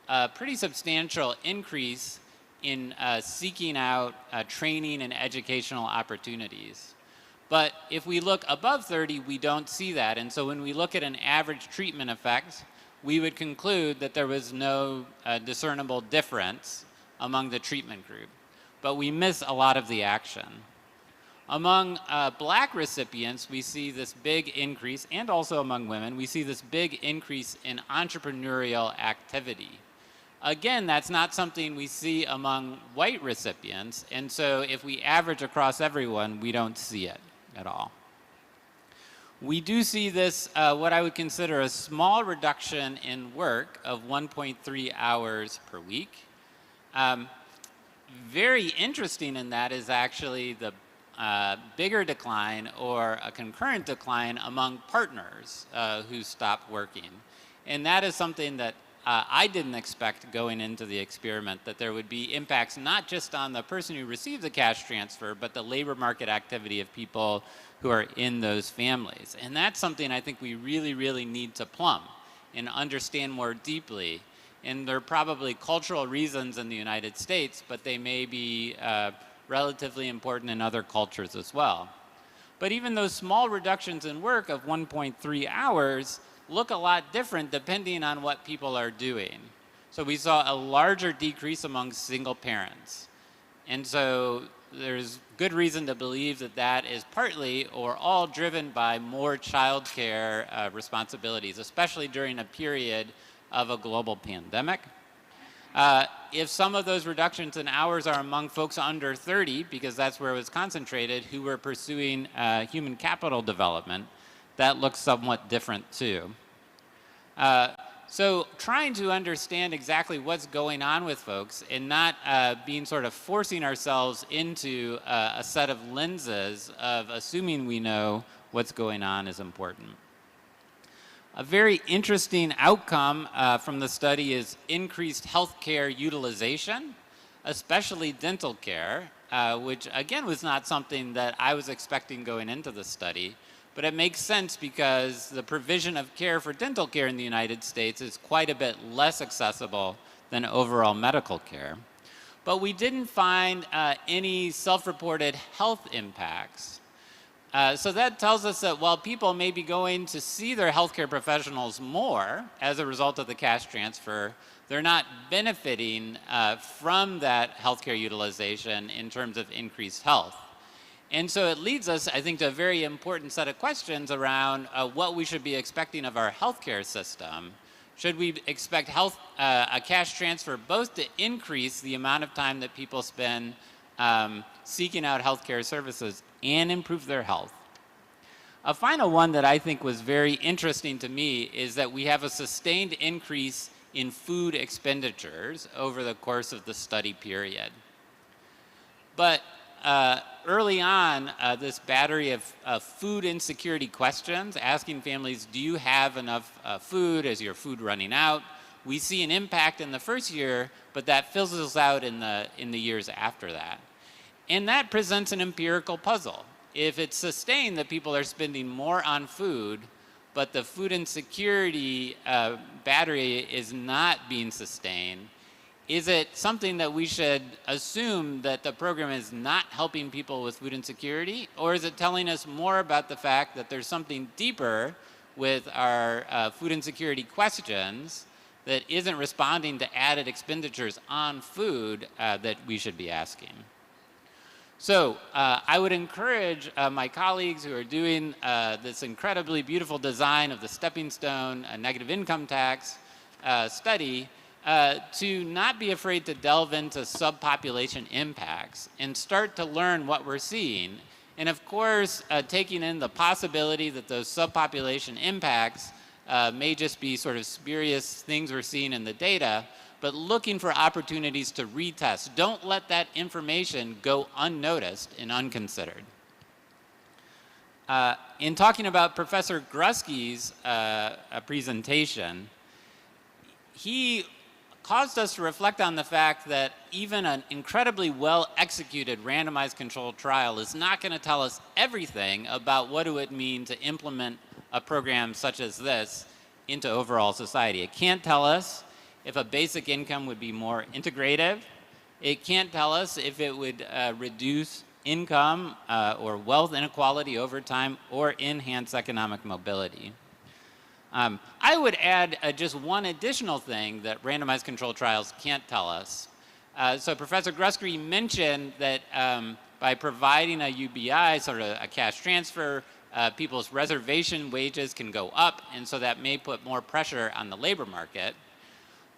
a pretty substantial increase in seeking out training and educational opportunities. But if we look above 30, we don't see that. And so when we look at an average treatment effect, we would conclude that there was no discernible difference among the treatment group. But we miss a lot of the action. Among Black recipients, we see this big increase, and also among women, we see this big increase in entrepreneurial activity. Again, that's not something we see among white recipients, and so if we average across everyone, we don't see it at all. We do see this, what I would consider a small reduction in work of 1.3 hours per week. Very interesting in that is actually the bigger decline or a concurrent decline among partners who stopped working. And that is something that I didn't expect going into the experiment, that there would be impacts not just on the person who received the cash transfer, but the labor market activity of people who are in those families. And that's something I think we really, really need to plumb and understand more deeply. And there are probably cultural reasons in the United States, but they may be relatively important in other cultures as well. But even those small reductions in work of 1.3 hours look a lot different depending on what people are doing. So we saw a larger decrease among single parents. And so there's good reason to believe that that is partly or all driven by more childcare responsibilities, especially during a period of a global pandemic. If some of those reductions in hours are among folks under 30, because that's where it was concentrated, who were pursuing human capital development, that looks somewhat different too. So trying to understand exactly what's going on with folks and not being sort of forcing ourselves into a set of lenses of assuming we know what's going on is important. A very interesting outcome from the study is increased healthcare utilization, especially dental care, which again was not something that I was expecting going into the study. But it makes sense because the provision of care for dental care in the United States is quite a bit less accessible than overall medical care. But we didn't find any self-reported health impacts. So that tells us that while people may be going to see their healthcare professionals more as a result of the cash transfer, they're not benefiting from that healthcare utilization in terms of increased health. And so it leads us, I think, to a very important set of questions around what we should be expecting of our healthcare system. Should we expect a cash transfer both to increase the amount of time that people spend seeking out healthcare services and improve their health? A final one that I think was very interesting to me is that we have a sustained increase in food expenditures over the course of the study period. But early on, this battery of food insecurity questions, asking families, do you have enough food? Is your food running out? We see an impact in the first year, but that fizzles out in the years after that. And that presents an empirical puzzle. If it's sustained that people are spending more on food, but the food insecurity battery is not being sustained, is it something that we should assume that the program is not helping people with food insecurity, or is it telling us more about the fact that there's something deeper with our food insecurity questions that isn't responding to added expenditures on food that we should be asking? So I would encourage my colleagues who are doing this incredibly beautiful design of the stepping stone negative income tax study to not be afraid to delve into subpopulation impacts and start to learn what we're seeing. And of course, taking in the possibility that those subpopulation impacts may just be sort of spurious things we're seeing in the data, but looking for opportunities to retest. Don't let that information go unnoticed and unconsidered. In talking about Professor Grusky's presentation, he caused us to reflect on the fact that even an incredibly well-executed randomized controlled trial is not going to tell us everything about what it would mean to implement a program such as this into overall society. It can't tell us if a basic income would be more integrative. It can't tell us if it would reduce income or wealth inequality over time or enhance economic mobility. I would add just one additional thing that randomized controlled trials can't tell us. So Professor Grusky mentioned that by providing a UBI, sort of a cash transfer, people's reservation wages can go up, and so that may put more pressure on the labor market.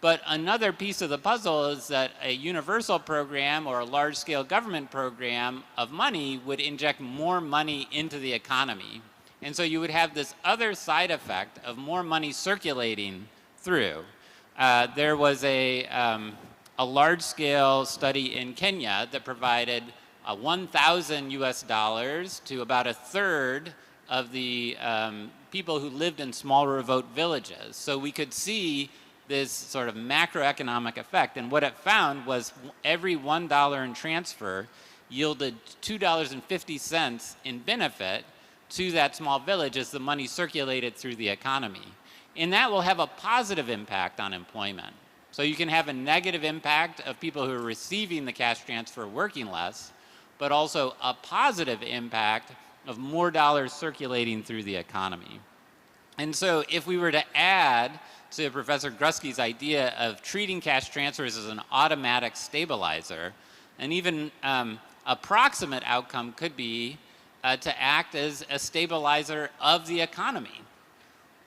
But another piece of the puzzle is that a universal program or a large-scale government program of money would inject more money into the economy. And so you would have this other side effect of more money circulating through. There was a large-scale study in Kenya that provided 1,000 US dollars to about a third of the people who lived in small remote villages. So we could see this sort of macroeconomic effect. And what it found was every $1 in transfer yielded $2.50 in benefit to that small village as the money circulated through the economy. And that will have a positive impact on employment. So you can have a negative impact of people who are receiving the cash transfer working less, but also a positive impact of more dollars circulating through the economy. And so if we were to add to Professor Grusky's idea of treating cash transfers as an automatic stabilizer, an even approximate outcome could be to act as a stabilizer of the economy,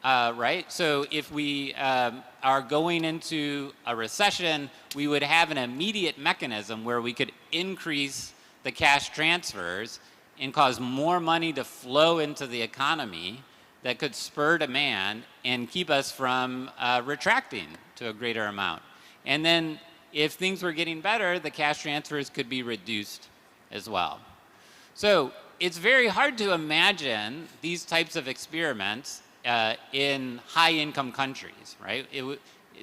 right? So if we are going into a recession, we would have an immediate mechanism where we could increase the cash transfers and cause more money to flow into the economy that could spur demand and keep us from retracting to a greater amount. And then if things were getting better, the cash transfers could be reduced as well. So it's very hard to imagine these types of experiments in high-income countries, right?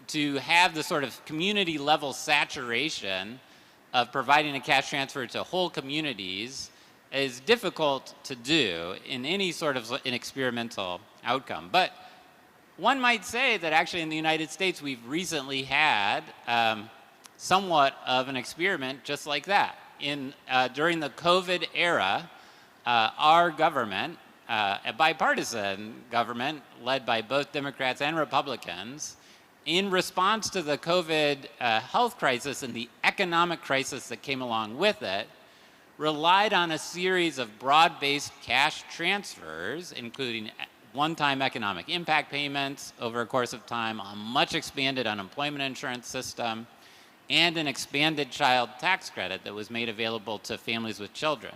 To have the sort of community-level saturation of providing a cash transfer to whole communities is difficult to do in any sort of an experimental outcome. But one might say that actually in the United States, we've recently had somewhat of an experiment just like that. During the COVID era, our government, a bipartisan government led by both Democrats and Republicans, in response to the COVID health crisis and the economic crisis that came along with it, relied on a series of broad-based cash transfers, including one-time economic impact payments over a course of time, a much expanded unemployment insurance system, and an expanded child tax credit that was made available to families with children.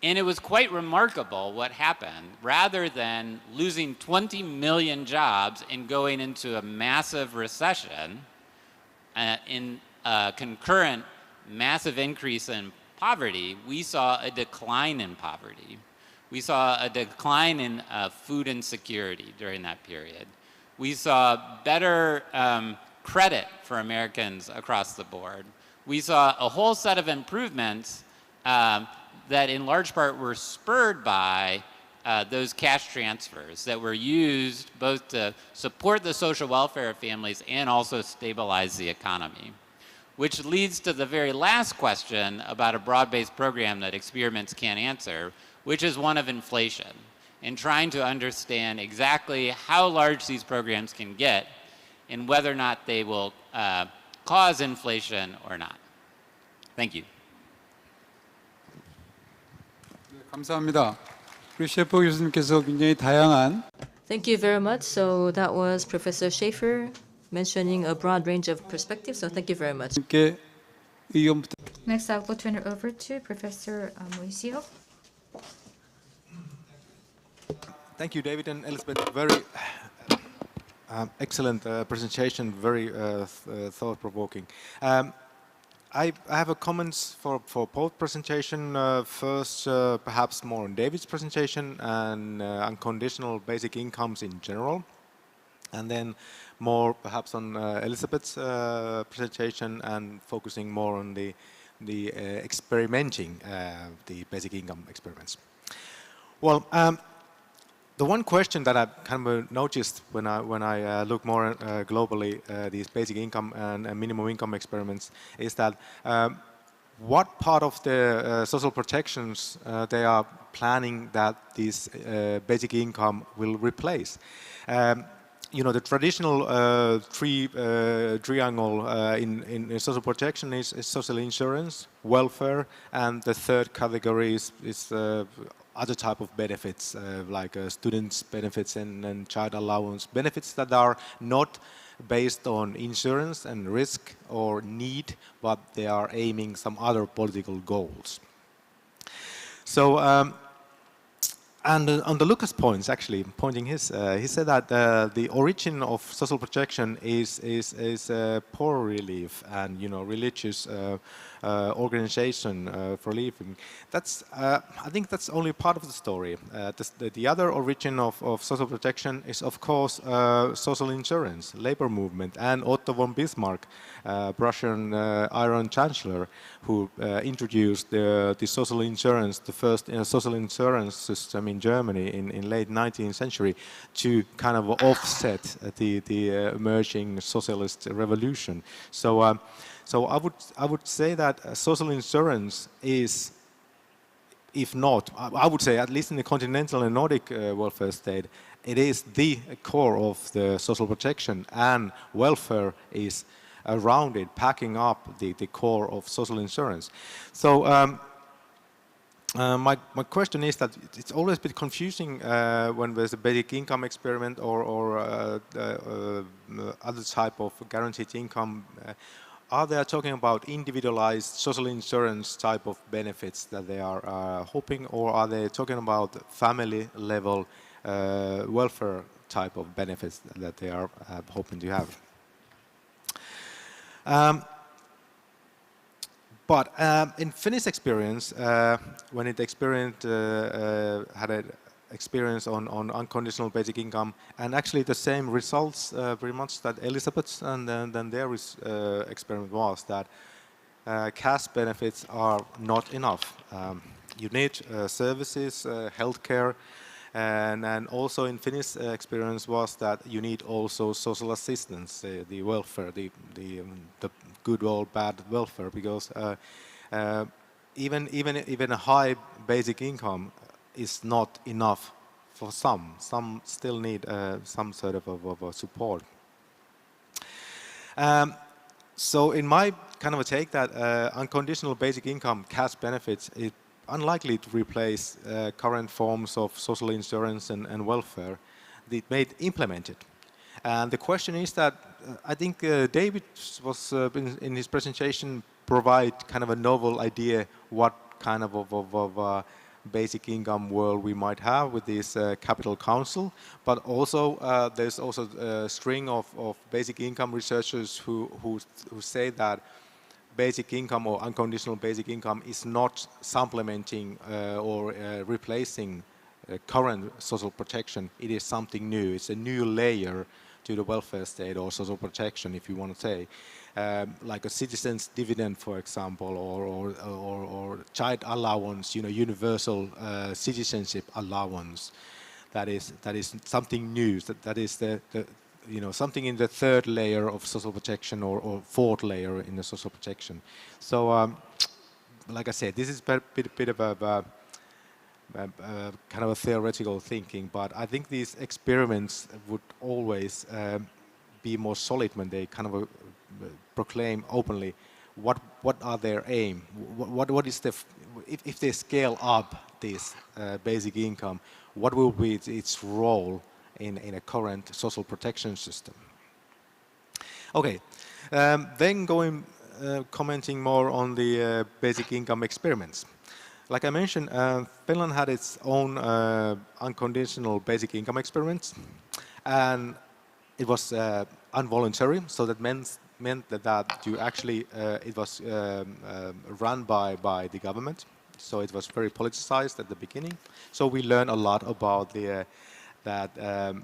And it was quite remarkable what happened. Rather than losing 20 million jobs and going into a massive recession, in a concurrent massive increase in poverty, we saw a decline in poverty. We saw a decline in food insecurity during that period. We saw better credit for Americans across the board. We saw a whole set of improvements that in large part were spurred by those cash transfers that were used both to support the social welfare of families and also stabilize the economy. Which leads to the very last question about a broad-based program that experiments can't answer, which is one of inflation, and trying to understand exactly how large these programs can get and whether or not they will cause inflation or not. Thank you. 감사합니다. 우리 셰퍼 교수님께서 굉장히 다양한 Thank you very much. So that was Professor Schaefer mentioning a broad range of perspectives. So thank you very much. Next, I'll turn it over to Professor Mauricio. Thank you, David and Elizabeth. Very excellent presentation, very thought-provoking. I have a comments for both presentation. First, perhaps more on David's presentation and unconditional basic incomes in general, and then more perhaps on Elizabeth's presentation and focusing more on the experimenting the basic income experiments. Well. The one question that I kind of noticed when I look more globally these basic income and minimum income experiments is that what part of the social protections they are planning that this basic income will replace. You know, the traditional triangle in social protection is social insurance, welfare, and the third category is other type of benefits like students' benefits and child allowance, benefits that are not based on insurance and risk or need, but they are aiming some other political goals. So, and on the Lucas points, actually, pointing his, he said that the origin of social protection is poor relief and, you know, religious organization for living. That's, I think that's only part of the story. The other origin of social protection is, of course, social insurance, labor movement, and Otto von Bismarck, Prussian Iron Chancellor, who introduced the social insurance, the first social insurance system in Germany in late 19th century to kind of offset the emerging socialist revolution. So, so I would say that social insurance is, if not, I would say at least in the continental and Nordic welfare state, it is the core of the social protection, and welfare is around it, packing up the core of social insurance. So my question is that it's always a bit confusing when there's a basic income experiment or other type of guaranteed income. Are they talking about individualized social insurance type of benefits that they are hoping, or are they talking about family level welfare type of benefits that they are hoping to have? But in Finnish experience, when it experienced, had an experience on unconditional basic income, and actually the same results pretty much that Elizabeth's and then their experiment was that cash benefits are not enough. You need services, healthcare, and also in Finnish experience was that you need also social assistance, the welfare, the good or bad welfare, because even a high basic income is not enough for some. Some still need some sort of support. So in my kind of a take that unconditional basic income cash benefits is unlikely to replace current forms of social insurance and welfare. It may implement it. And the question is that I think David was in his presentation provide kind of a novel idea what kind of basic income world we might have with this capital council, but also there's also a string of basic income researchers who say that basic income or unconditional basic income is not supplementing or replacing current social protection. It is something new. It's a new layer to the welfare state or social protection, if you want to say, like a citizen's dividend, for example, or child allowance, you know, universal citizenship allowance. That is something new. That is the you know, something in the third layer of social protection or fourth layer in the social protection. So, like I said, this is a bit of a kind of a theoretical thinking, but I think these experiments would always be more solid when they kind of proclaim openly what are their aim, what is the if they scale up this basic income, what will be its role in a current social protection system. Okay, then commenting more on the basic income experiments. Like I mentioned, Finland had its own unconditional basic income experiments, and it was involuntary, so that meant that you actually it was run by the government, so it was very politicized at the beginning. So we learned a lot about that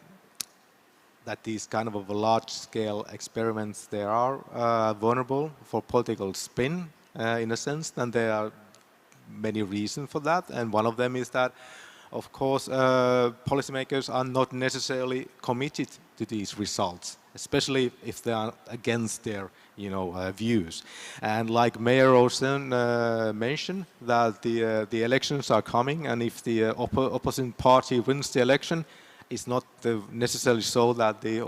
these kind of large-scale experiments, they are vulnerable for political spin in a sense, and there are many reasons for that, and one of them is that, of course, policymakers are not necessarily committed to these results, especially if they are against their, views. And like Mayor Olsen mentioned, that the elections are coming, and if the opposing party wins the election, it's not necessarily so that the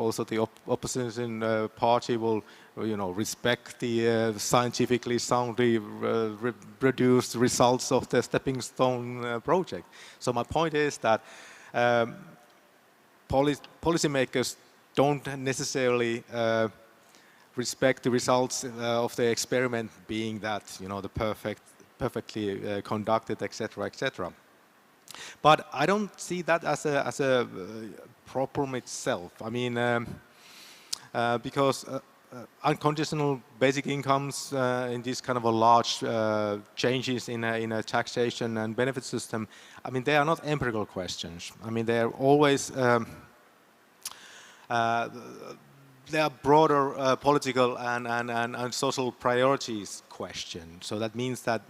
opposition party will, respect the scientifically soundly produced results of the stepping stone project. So my point is that policymakers don't necessarily respect the results of the experiment being that, the perfectly conducted, etc., etc. But I don't see that as a problem itself. I mean, because unconditional basic incomes in these kind of a large changes in a taxation and benefit system, I mean, they are not empirical questions. I mean, they are always they are broader political and social priorities questions. So that means that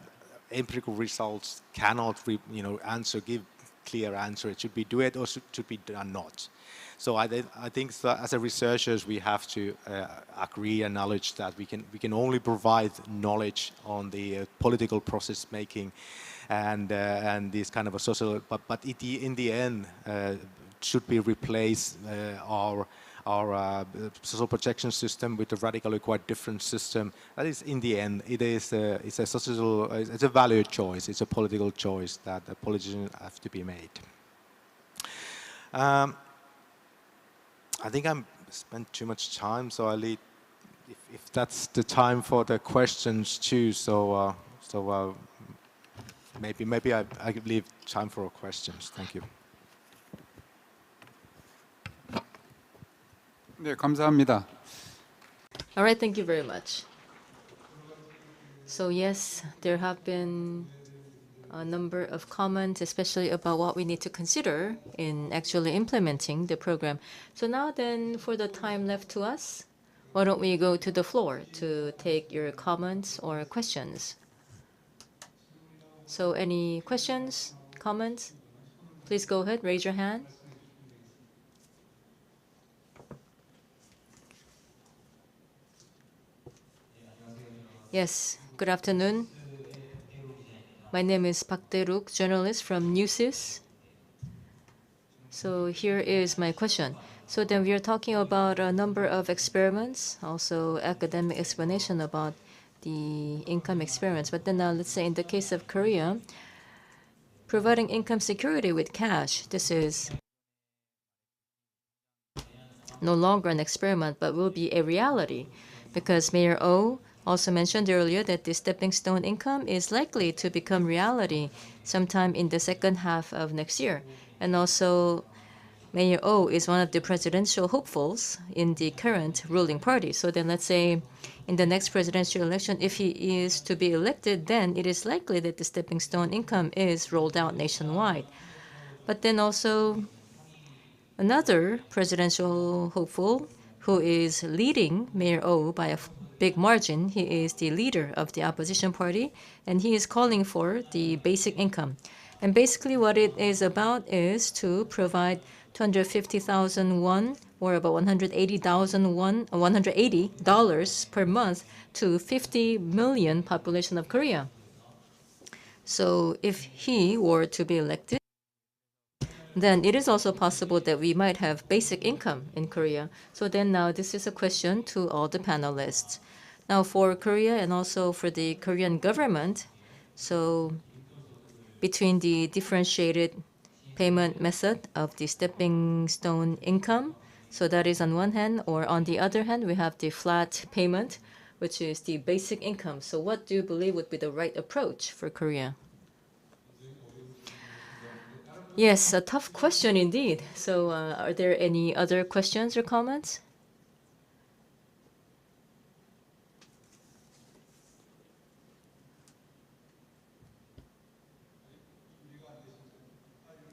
empirical results cannot, give clear answer. It should be do it or should be done not. So I think that as a researchers we have to agree and acknowledge that we can only provide knowledge on the political process making and this kind of a social. But in the end, should we replace our social protection system with a radically quite different system? That is, in the end, it's a social, it's a value choice, it's a political choice that the politicians have to be made. I think I'm spent too much time, so I leave. If that's the time for the questions too, so maybe I leave time for questions. Thank you. 네, 감사합니다. All right, thank you very much. So yes, there have been a number of comments, especially about what we need to consider in actually implementing the program. So now then, for the time left to us, why don't we go to the floor to take your comments or questions? So any questions, comments? Please go ahead, raise your hand. Yes, good afternoon. My name is Park Dae-ruk, journalist from Newsys. So here is my question. So then we are talking about a number of experiments, also academic explanation about the income experiments. But then now let's say in the case of Korea, providing income security with cash, this is no longer an experiment, but will be a reality, because Mayor Oh also mentioned earlier that the stepping stone income is likely to become reality sometime in the second half of next year. And also, Mayor Oh is one of the presidential hopefuls in the current ruling party. So then let's say in the next presidential election, if he is to be elected, then it is likely that the stepping stone income is rolled out nationwide. But then also another presidential hopeful who is leading Mayor Oh by a big margin, he is the leader of the opposition party, and he is calling for the basic income. And basically what it is about is to provide 250,000 won, or about 180,000 won, $180 per month to 50 million population of Korea. So if he were to be elected, then it is also possible that we might have basic income in Korea. So then now this is a question to all the panelists. Now for Korea and also for the Korean government, so between the differentiated payment method of the stepping stone income So that is on one hand, or on the other hand, we have the flat payment, which is the basic income. So what do you believe would be the right approach for Korea? Yes, a tough question indeed. So are there any other questions or comments?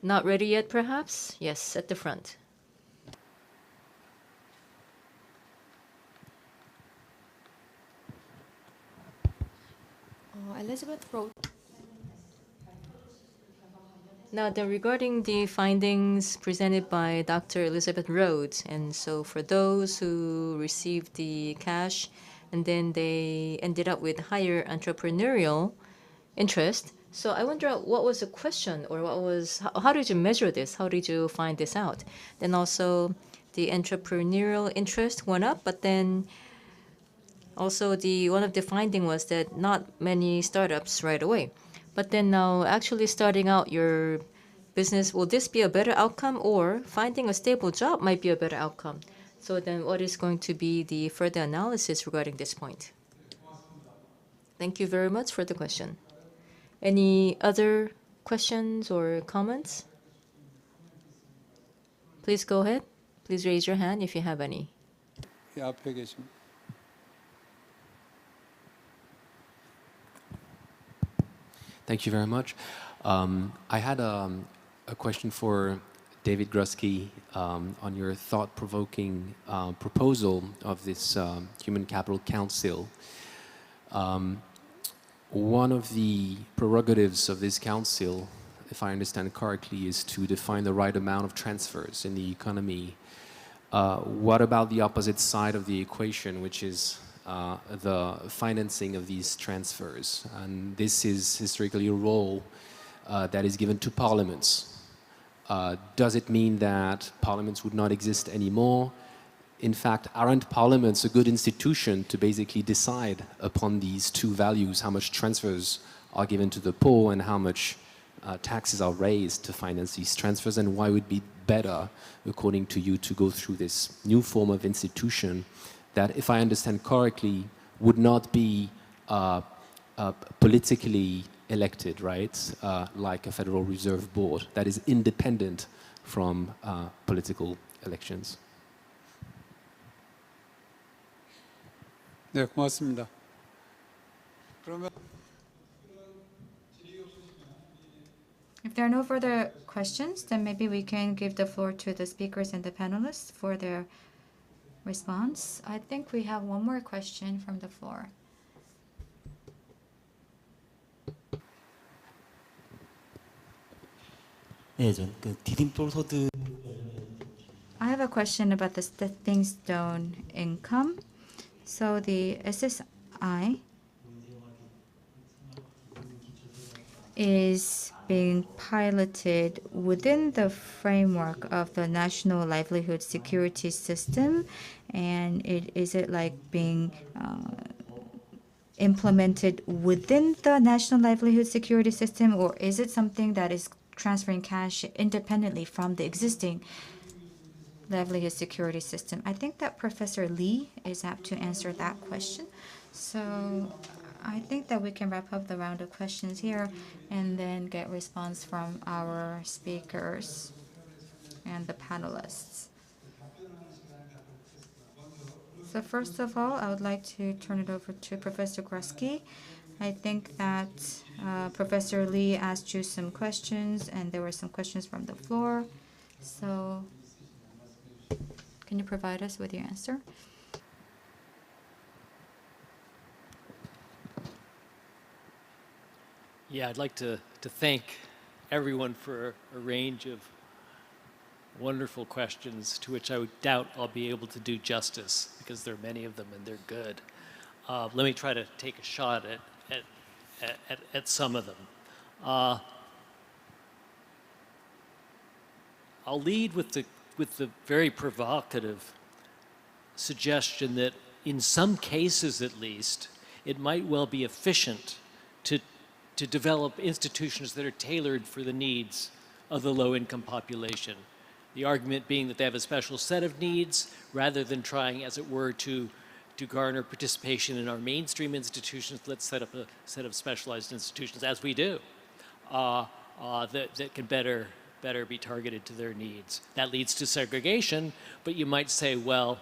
Not ready yet, perhaps? Yes, at the front. Elizabeth wrote. Now, regarding the findings presented by Dr. Elizabeth Rhodes, and so for those who received the cash and then they ended up with higher entrepreneurial interest. So I wonder what was the question, or how did you measure this? How did you find this out? Then also the entrepreneurial interest went up, but then also one of the finding was that not many startups right away. But then now actually starting out your business, will this be a better outcome, or finding a stable job might be a better outcome? So then what is going to be the further analysis regarding this point? Thank you very much for the question. Any other questions or comments? Please go ahead. Please raise your hand if you have any. 이 앞에 계신. Thank you very much. I had a question for David Grusky on your thought-provoking proposal of this Human Capital Council. One of the prerogatives of this council, if I understand correctly, is to define the right amount of transfers in the economy. What about the opposite side of the equation, which is the financing of these transfers? And this is historically a role that is given to parliaments. Does it mean that parliaments would not exist anymore? In fact, aren't parliaments a good institution to basically decide upon these two values, how much transfers are given to the poor and how much taxes are raised to finance these transfers, and why would it be better, according to you, to go through this new form of institution that, if I understand correctly, would not be politically elected, right? Like a Federal Reserve Board that is independent from political elections. 네, 고맙습니다. 그러면 If there are no further questions, then maybe we can give the floor to the speakers and the panelists for their response. I think we have one more question from the floor. 네, 그 디딤돌 소득. I have a question about the stepping stone income. So the SSI is being piloted within the framework of the National Livelihood Security System, and is it like being implemented within the National Livelihood Security System, or is it something that is transferring cash independently from the existing livelihood security system? I think that Professor Lee is apt to answer that question. So I think that we can wrap up the round of questions here and then get response from our speakers and the panelists. So first of all, I would like to turn it over to Professor Grusky. I think that Professor Lee asked you some questions, and there were some questions from the floor. So can you provide us with your answer? Yeah, I'd like to thank everyone for a range of wonderful questions to which I would doubt I'll be able to do justice because there are many of them and they're good. Let me try to take a shot at some of them. I'll lead with the very provocative suggestion that in some cases at least, it might well be efficient to develop institutions that are tailored for the needs of the low-income population. The argument being that they have a special set of needs rather than trying, as it were, to garner participation in our mainstream institutions. Let's set up a set of specialized institutions, as we do, that can better be targeted to their needs. That leads to segregation, but you might say, well,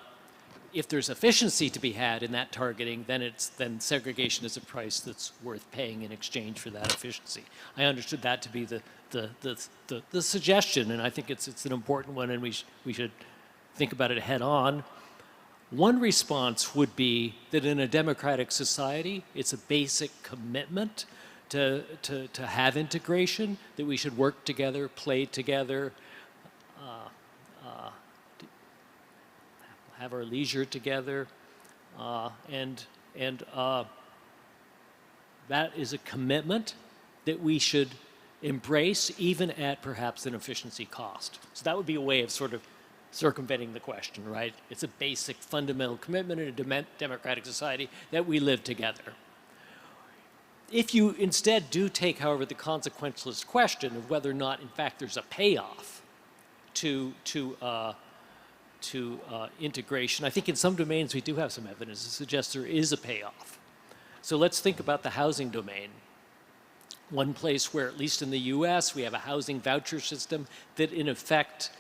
if there's efficiency to be had in that targeting, then segregation is a price that's worth paying in exchange for that efficiency. I understood that to be the suggestion, and I think it's an important one, and we should think about it head on. One response would be that in a democratic society, it's a basic commitment to have integration, that we should work together, play together, have our leisure together, and that is a commitment that we should embrace, even at perhaps an efficiency cost. So that would be a way of sort of circumventing the question, right? It's a basic fundamental commitment in a democratic society that we live together. If you instead do take, however, the consequentialist question of whether or not, in fact, there's a payoff to integration, I think in some domains we do have some evidence to suggest there is a payoff. So let's think about the housing domain. One place where, at least in the US, we have a housing voucher system that in effect,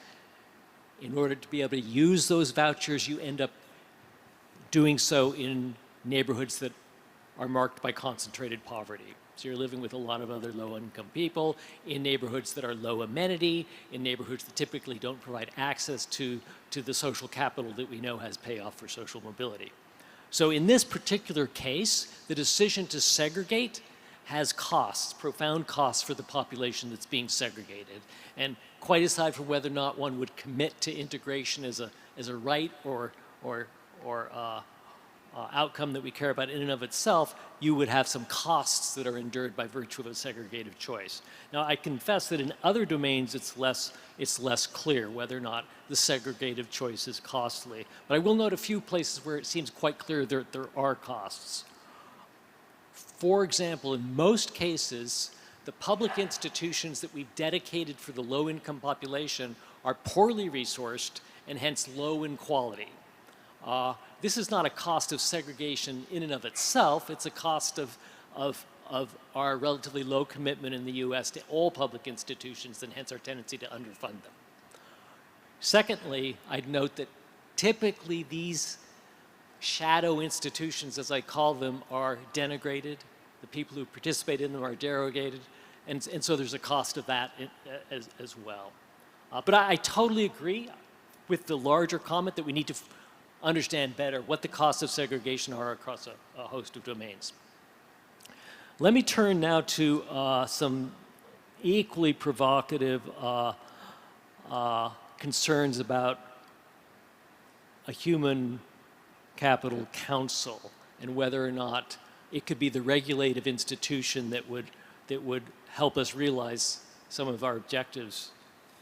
in order to be able to use those vouchers, you end up doing so in neighborhoods that are marked by concentrated poverty. So you're living with a lot of other low-income people in neighborhoods that are low amenity, in neighborhoods that typically don't provide access to the social capital that we know has payoff for social mobility. So in this particular case, the decision to segregate has costs, profound costs for the population that's being segregated. And quite aside from whether or not one would commit to integration as a right or outcome that we care about in and of itself, you would have some costs that are endured by virtue of a segregative choice. Now, I confess that in other domains it's less clear whether or not the segregative choice is costly. But I will note a few places where it seems quite clear there are costs. For example, in most cases, the public institutions that we've dedicated for the low-income population are poorly resourced and hence low in quality. This is not a cost of segregation in and of itself. It's a cost of our relatively low commitment in the US to all public institutions and hence our tendency to underfund them. Secondly, I'd note that typically these shadow institutions, as I call them, are denigrated. The people who participate in them are derogated. And so there's a cost of that as well. But I totally agree with the larger comment that we need to understand better what the costs of segregation are across a host of domains. Let me turn now to some equally provocative concerns about a human capital council and whether or not it could be the regulative institution that would help us realize some of our objectives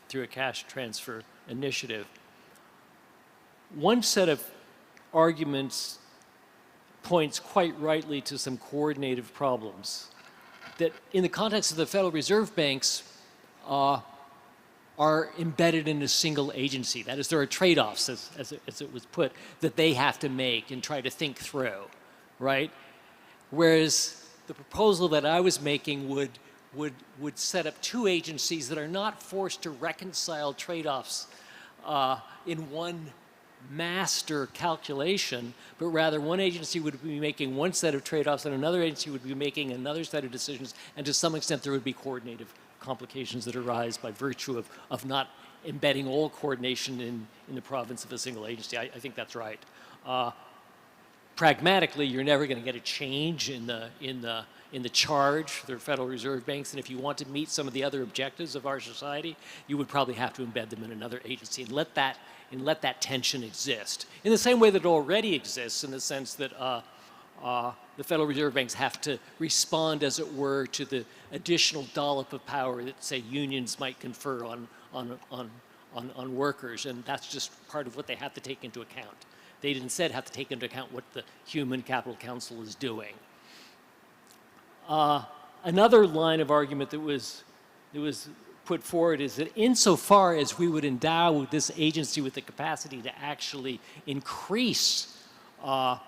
through a cash transfer initiative. One set of arguments points quite rightly to some coordinative problems that in the context of the Federal Reserve banks are embedded in a single agency. That is, there are trade-offs, as it was put, that they have to make and try to think through, right? Whereas the proposal that I was making would set up two agencies that are not forced to reconcile trade-offs in one master calculation, but rather one agency would be making one set of trade-offs and another agency would be making another set of decisions, and to some extent there would be coordinative complications that arise by virtue of not embedding all coordination in the province of a single agency. I think that's right. Pragmatically, you're never going to get a change in the charge for the Federal Reserve banks, and if you want to meet some of the other objectives of our society, you would probably have to embed them in another agency and let that tension exist. In the same way that it already exists, in the sense that the Federal Reserve banks have to respond, as it were, to the additional dollop of power that, say, unions might confer on workers, and that's just part of what they have to take into account. They instead have to take into account what the Human Capital Council is doing. Another line of argument that was put forward is that insofar as we would endow this agency with the capacity to actually increase the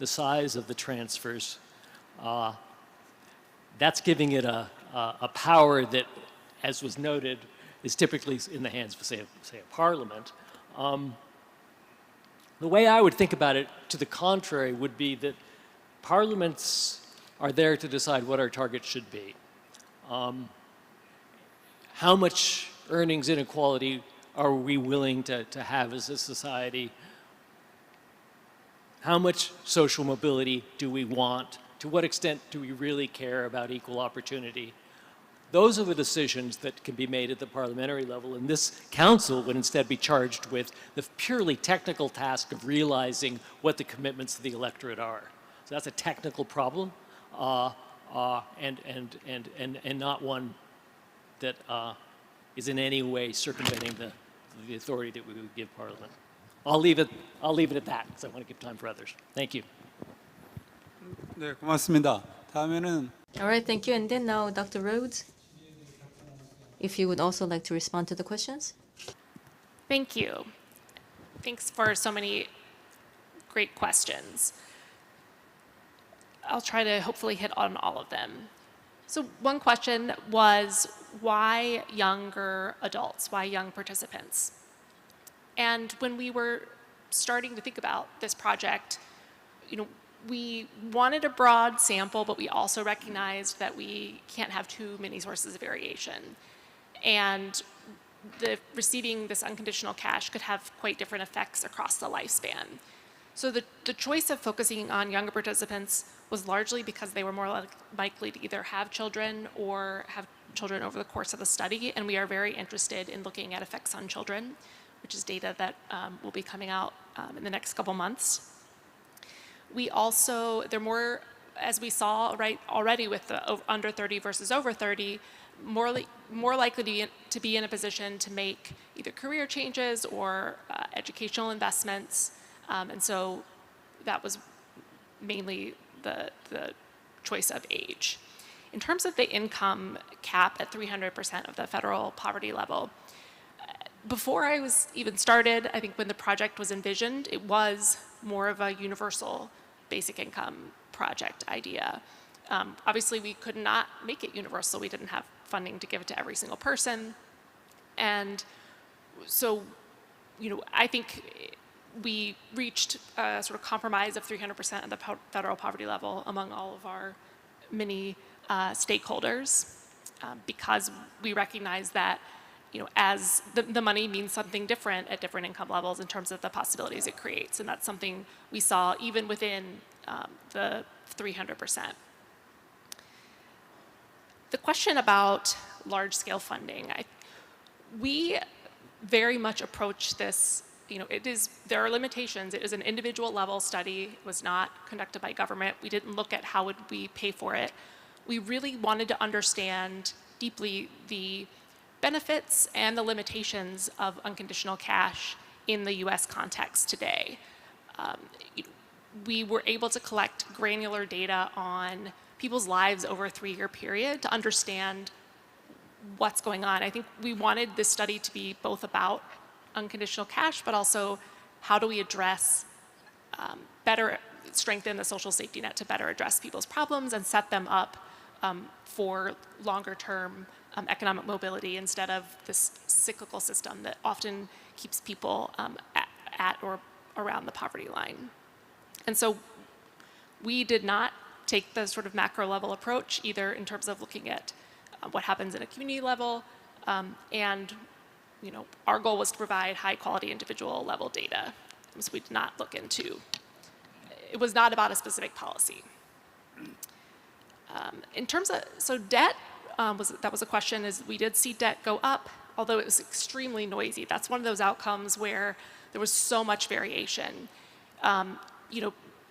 size of the transfers, that's giving it a power that, as was noted, is typically in the hands of, say a parliament. The way I would think about it, to the contrary, would be that parliaments are there to decide what our target should be. How much earnings inequality are we willing to have as a society? How much social mobility do we want? To what extent do we really care about equal opportunity? Those are the decisions that can be made at the parliamentary level, and this council would instead be charged with the purely technical task of realizing what the commitments of the electorate are. So that's a technical problem, and not one that is in any way circumventing the authority that we would give Parliament. I'll leave it at that, because I want to give time for others. Thank you. 네, 고맙습니다. 다음에는 All right, thank you. And then now, Dr. Rhodes, if you would also like to respond to the questions. Thank you. Thanks for so many great questions. I'll try to hopefully hit on all of them. So one question was, why younger adults? Why young participants? And when we were starting to think about this project, we wanted a broad sample, but we also recognized that we can't have too many sources of variation. And receiving this unconditional cash could have quite different effects across the lifespan. So the choice of focusing on younger participants was largely because they were more likely to either have children or have children over the course of the study, and we are very interested in looking at effects on children, which is data that will be coming out in the next couple months. We also, they're more, as we saw already with the under 30 versus over 30, more likely to be in a position to make either career changes or educational investments. And so that was mainly the choice of age. In terms of the income cap at 300% of the federal poverty level, before I was even started, I think when the project was envisioned, it was more of a universal basic income project idea. Obviously, we could not make it universal. We didn't have funding to give it to every single person. And so, I think we reached a sort of compromise of 300% of the federal poverty level among all of our many stakeholders, because we recognize that as the money means something different at different income levels in terms of the possibilities it creates. And that's something we saw even within the 300%. The question about large-scale funding, we very much approach this, there are limitations. It is an individual level study. It was not conducted by government. We didn't look at how would we pay for it. We really wanted to understand deeply the benefits and the limitations of unconditional cash in the US context today. We were able to collect granular data on people's lives over a 3-year period to understand what's going on. I think we wanted this study to be both about unconditional cash, but also how do we address, better strengthen the social safety net to better address people's problems and set them up for longer term economic mobility instead of this cyclical system that often keeps people at or around the poverty line. And so we did not take the sort of macro level approach, either in terms of looking at what happens at a community level, and our goal was to provide high quality individual level data. So we did not look into, it was not about a specific policy. In terms of, so debt, that was a question, is we did see debt go up, although it was extremely noisy. That's one of those outcomes where there was so much variation.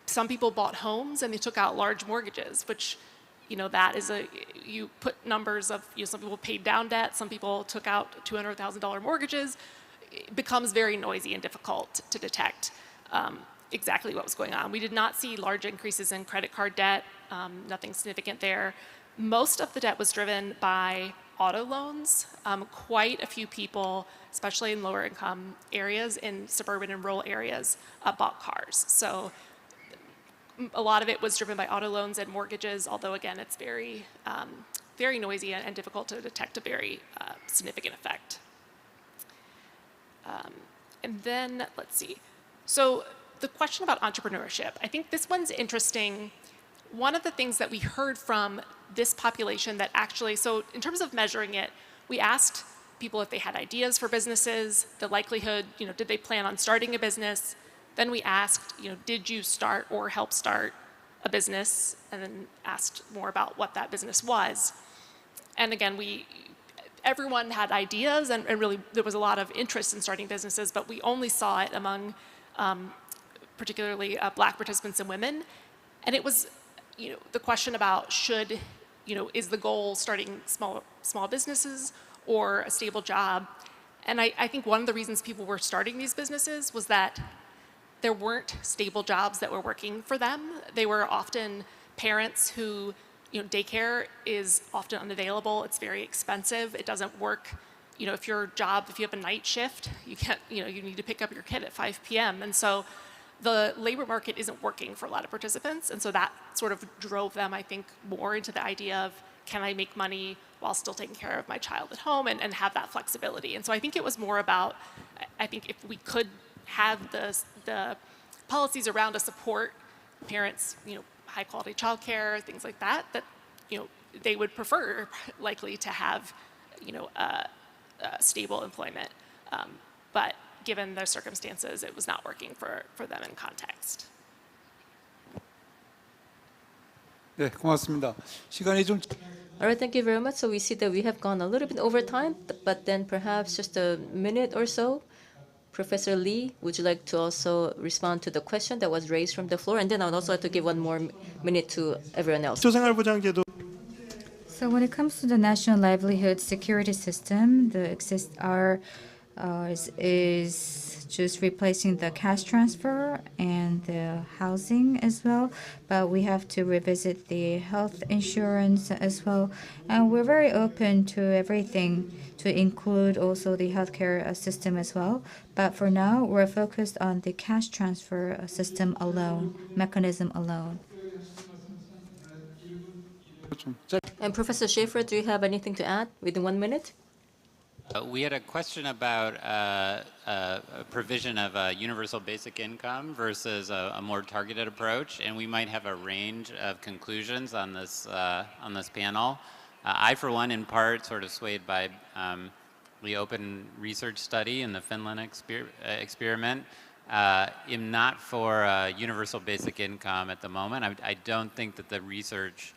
Some people bought homes and they took out large mortgages, which, that is you put numbers of, some people paid down debt, some people took out $200,000 mortgages. It becomes very noisy and difficult to detect exactly what was going on. We did not see large increases in credit card debt nothing significant there. Most of the debt was driven by auto loans. Quite a few people, especially in lower income areas, in suburban and rural areas, bought cars. So a lot of it was driven by auto loans and mortgages, although again, it's very, very noisy and difficult to detect a very significant effect. And then, let's see. So the question about entrepreneurship, I think this one's interesting. One of the things that we heard from this population that actually, so in terms of measuring it, we asked people if they had ideas for businesses, the likelihood, did they plan on starting a business? Then we asked, did you start or help start a business? And then asked more about what that business was. And again, everyone had ideas, and really there was a lot of interest in starting businesses, but we only saw it among particularly Black participants and women. And it was, the question about is the goal starting small businesses or a stable job? And I think one of the reasons people were starting these businesses was that there weren't stable jobs that were working for them. They were often parents who, daycare is often unavailable. It's very expensive. It doesn't work. If you have a night shift, you can't, you need to pick up your kid at 5 p.m. And so the labor market isn't working for a lot of participants. And so that sort of drove them, I think, more into the idea of, can I make money while still taking care of my child at home and have that flexibility? And so I think it was more about, I think if we could have the policies around to support parents, high quality childcare, things like that, they would prefer likely to have, stable employment. But given their circumstances, it was not working for them in context. 네, 고맙습니다. 시간이 좀 All right, thank you very much. So we see that we have gone a little bit over time, but then perhaps just a minute or so. Professor Lee, would you like to also respond to the question that was raised from the floor? And then I would also like to give one more minute to everyone else. So when it comes to the National Livelihood Security System, the is just replacing the cash transfer and the housing as well. But we have to revisit the health insurance as well. And we're very open to everything, to include also the healthcare system as well. But for now, we're focused on the cash transfer system alone, mechanism alone. And Professor Schaefer, do you have anything to add within 1 minute? We had a question about a provision of a universal basic income versus a more targeted approach, and we might have a range of conclusions on this panel. I, for one, in part, sort of swayed by the open research study in the Finland experiment. I'm not for a universal basic income at the moment. I don't think that the research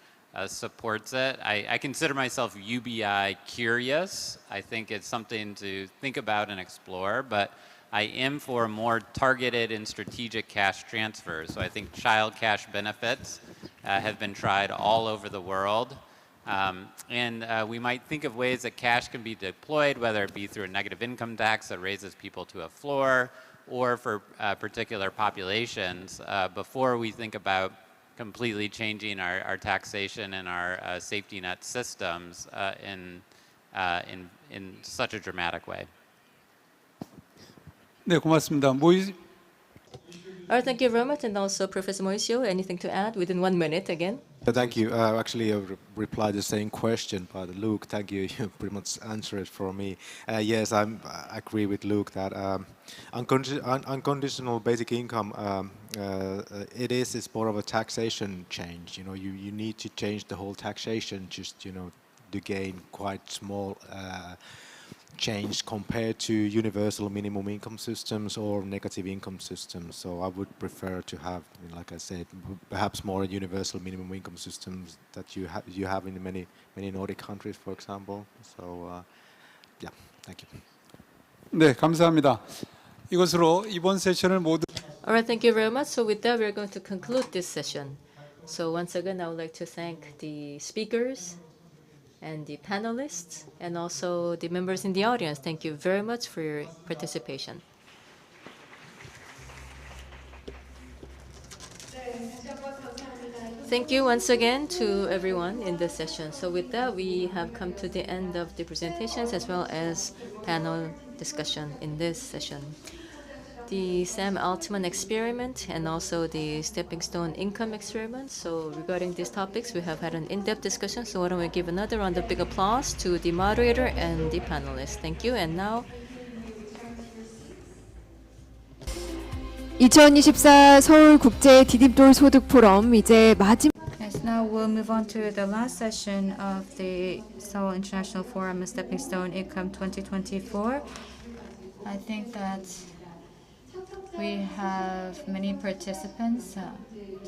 supports it. I consider myself UBI curious. I think it's something to think about and explore, but I am for more targeted and strategic cash transfers. So I think child cash benefits have been tried all over the world. And we might think of ways that cash can be deployed, whether it be through a negative income tax that raises people to a floor, or for particular populations, before we think about completely changing our taxation and our safety net systems in such a dramatic way. 네, 고맙습니다. All right, thank you very much. And also, Professor Moisio, anything to add within 1 minute again? Thank you. Actually, I replied the same question, but Luke, thank you. You pretty much answered it for me. Yes, I agree with Luke that unconditional basic income, it's more of a taxation change. You need to change the whole taxation just, to gain quite small change compared to universal minimum income systems or negative income systems. So I would prefer to have, like I said, perhaps more universal minimum income systems that you have in many Nordic countries, for example. So yeah, thank you. 네, 감사합니다. 이것으로 이번 세션을 모두. All right, thank you very much. So with that, we're going to conclude this session. So once again, I would like to thank the speakers and the panelists, and also the members in the audience. Thank you very much for your participation. 네, 다시 한번 감사합니다. Thank you once again to everyone in this session. So with that, we have come to the end of the presentations as well as panel discussion in this session. The Sam Altman experiment and also the stepping stone income experiment. So regarding these topics, we have had an in-depth discussion. So why don't we give another round of big applause to the moderator and the panelists. Thank you. And now 2024 서울 국제 디딤돌 소득 포럼 이제 마지막 Yes, now we'll move on to the last session of the Seoul International Forum and Stepping Stone Income 2024. I think that we have many participants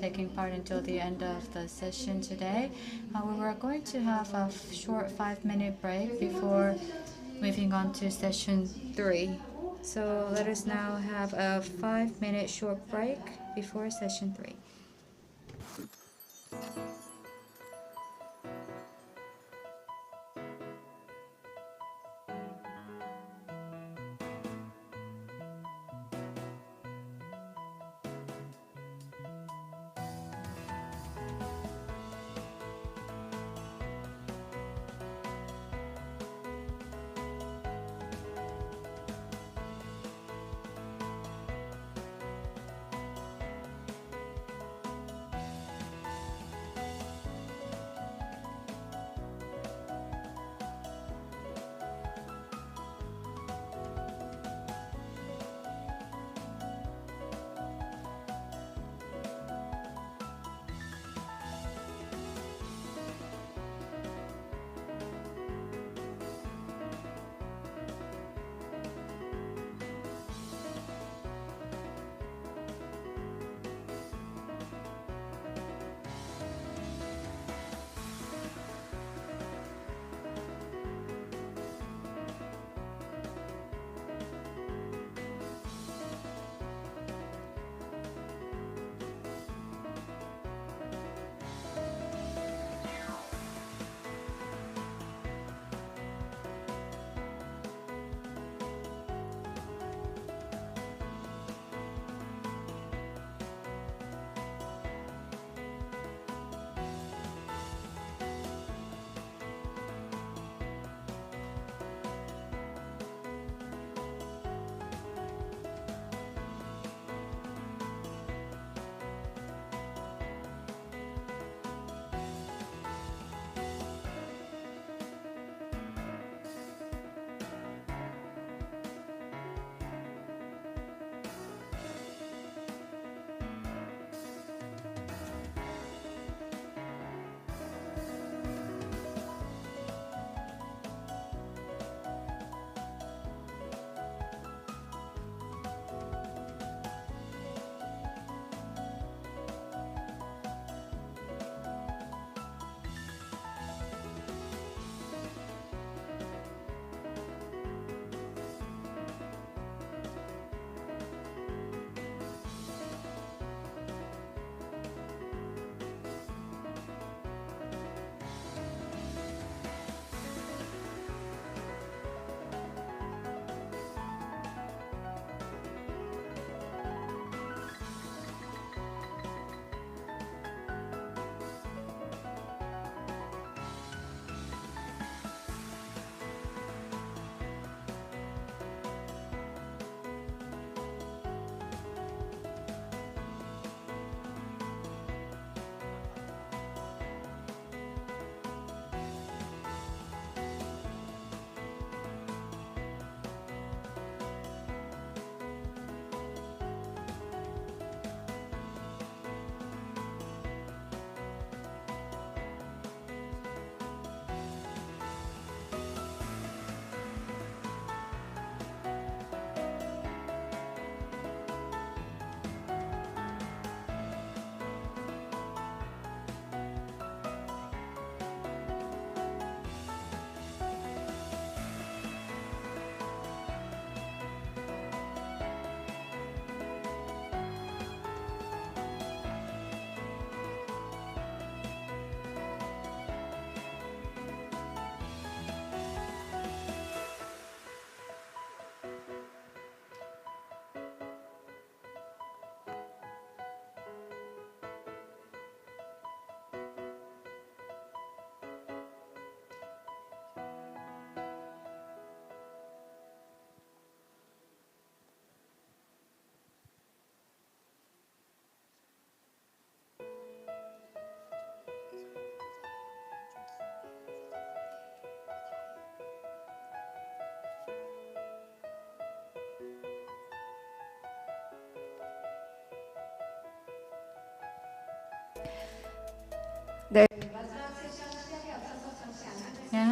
taking part until the end of the session today. We are going to have a short 5-minute break before moving on to session 3. So let us now have a 5-minute short break before session 3.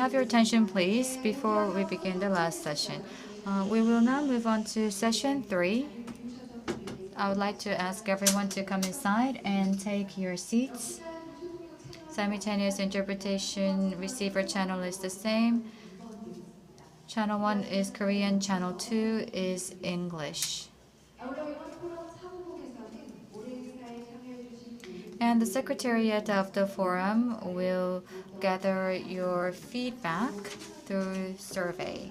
have your attention, please, before we begin the last session. We will now move on to session 3. I would like to ask everyone to come inside and take your seats. Simultaneous interpretation receiver channel is the same. Channel 1 is Korean, channel 2 is English. And the Secretariat of the Forum will gather your feedback through survey.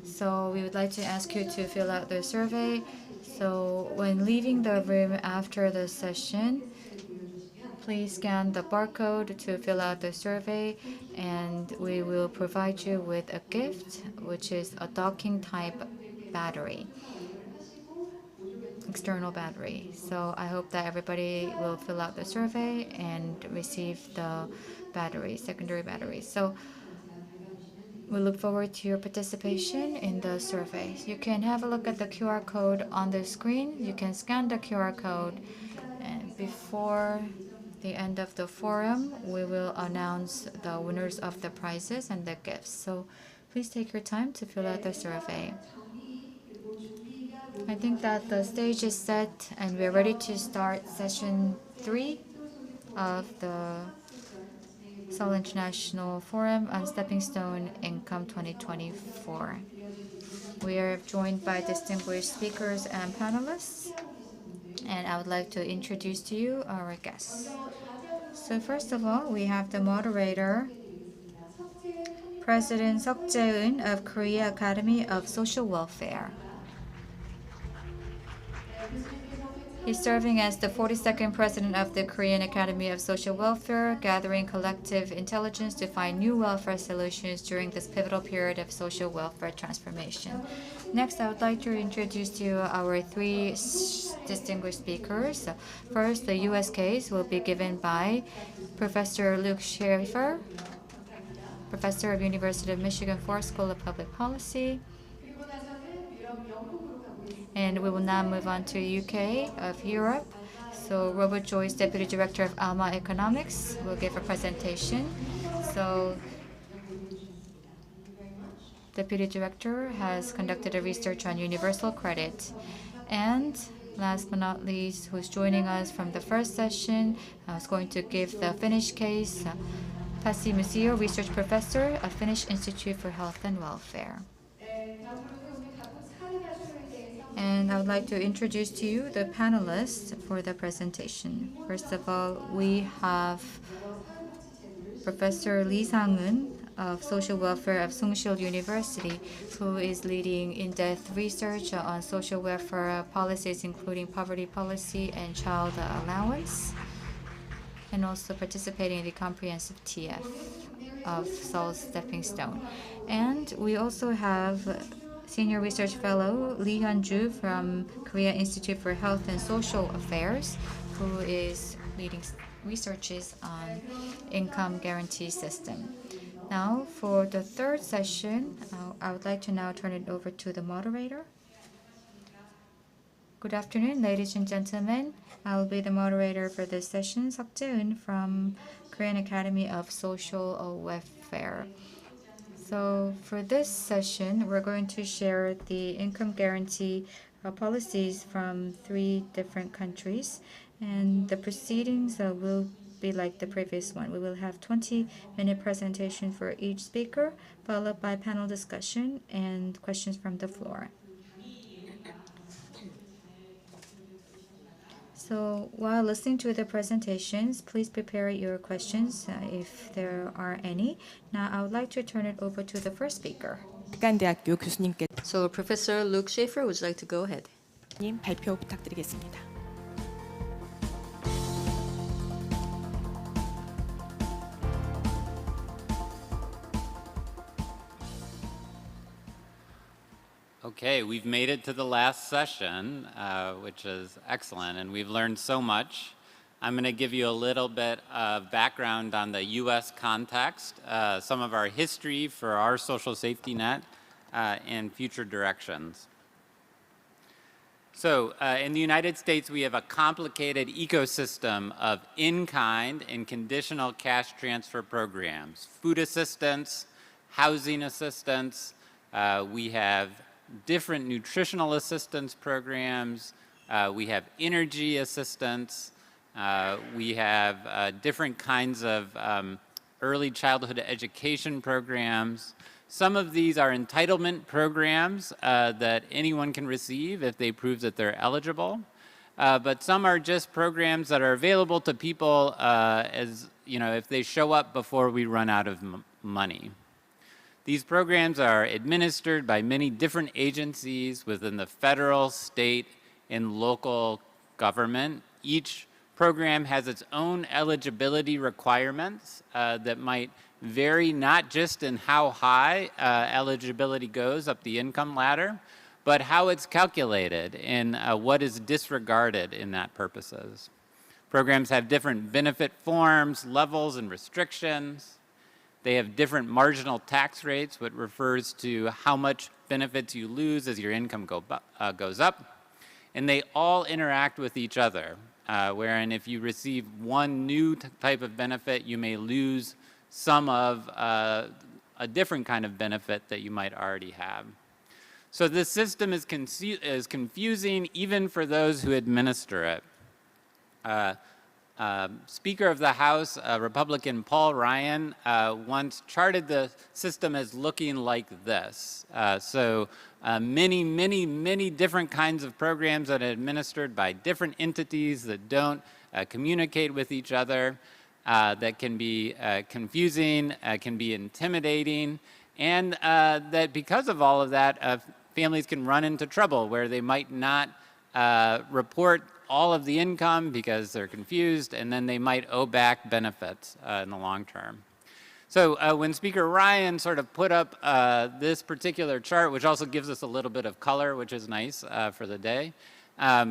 So we would like to ask you to fill out the survey. So when leaving the room after the session, please scan the barcode to fill out the survey, and we will provide you with a gift, which is a docking type battery. External battery. So I hope that everybody will fill out the survey and receive the battery, secondary battery. So we look forward to your participation in the survey. You can have a look at the QR code on the screen. You can scan the QR code, and before the end of the forum, we will announce the winners of the prizes and the gifts. So please take your time to fill out the survey. I think that the stage is set and we're ready to start session 3 of the Seoul International Forum on Stepping Stone Income 2024. We are joined by distinguished speakers and panelists, and I would like to introduce to you our guests. So first of all, we have the moderator, President Seok Jae-eun of Korea Academy of Social Welfare. He's serving as the 42nd president of the Korean Academy of Social Welfare, gathering collective intelligence to find new welfare solutions during this pivotal period of social welfare transformation. Next, I would like to introduce to you our 3 distinguished speakers. First, the U.S. case will be given by Professor Luke Schaefer, Professor of University of Michigan Ford School of Public Policy. And we will now move on to UK of Europe. So Robert Joyce, Deputy Director of Alma Economics, will give a presentation. So Deputy Director has conducted a research on universal credit. And last but not least, who's joining us from the first session, is going to give the Finnish case, Pasi Musio, Research Professor of Finnish Institute for Health and Welfare. And I would like to introduce to you the panelists for the presentation. First of all, we have Professor Lee Sang-eun of Social Welfare of Sungsil University, who is leading in-depth research on social welfare policies, including poverty policy and child allowance, and also participating in the comprehensive TF of Seoul's Stepping Stone. And we also have Senior Research Fellow Lee Hyun-ju from Korea Institute for Health and Social Affairs, who is leading researches on income guarantee system. Now, for the third session, I would like to now turn it over to the moderator. Good afternoon, ladies and gentlemen. I will be the moderator for this session, Seok Jae-eun from Korean Academy of Social Welfare. So for this session, we're going to share the income guarantee policies from 3 different countries. And the proceedings will be like the previous one. We will have 20-minute presentation for each speaker, followed by panel discussion and questions from the floor. So while listening to the presentations, please prepare your questions if there are any. Now I would like to turn it over to the first speaker. 대학교 교수님께 So Professor Luke Schaefer, would you like to go ahead? 발표 부탁드리겠습니다. Okay, we've made it to the last session, which is excellent, and we've learned so much. I'm going to give you a little bit of background on the U.S. context, some of our history for our social safety net, and future directions. So in the United States, we have a complicated ecosystem of in-kind and conditional cash transfer programs, food assistance, housing assistance. We have different nutritional assistance programs. We have energy assistance. We have different kinds of early childhood education programs. Some of these are entitlement programs that anyone can receive if they prove that they're eligible. But some are just programs that are available to people as, you know, if they show up before we run out of money. These programs are administered by many different agencies within the federal, state, and local government. Each program has its own eligibility requirements that might vary not just in how high eligibility goes up the income ladder, but how it's calculated and what is disregarded in that purposes. Programs have different benefit forms, levels, and restrictions. They have different marginal tax rates, which refers to how much benefits you lose as your income goes up. And they all interact with each other, wherein if you receive one new type of benefit, you may lose some of a different kind of benefit that you might already have. So this system is confusing even for those who administer it. Speaker of the House, Republican Paul Ryan, once charted the system as looking like this. Many different kinds of programs that are administered by different entities that don't communicate with each other, that can be confusing, can be intimidating, and that because of all of that, families can run into trouble where they might not report all of the income because they're confused, and then they might owe back benefits in the long term. So when Speaker Ryan sort of put up this particular chart, which also gives us a little bit of color, which is nice for the day,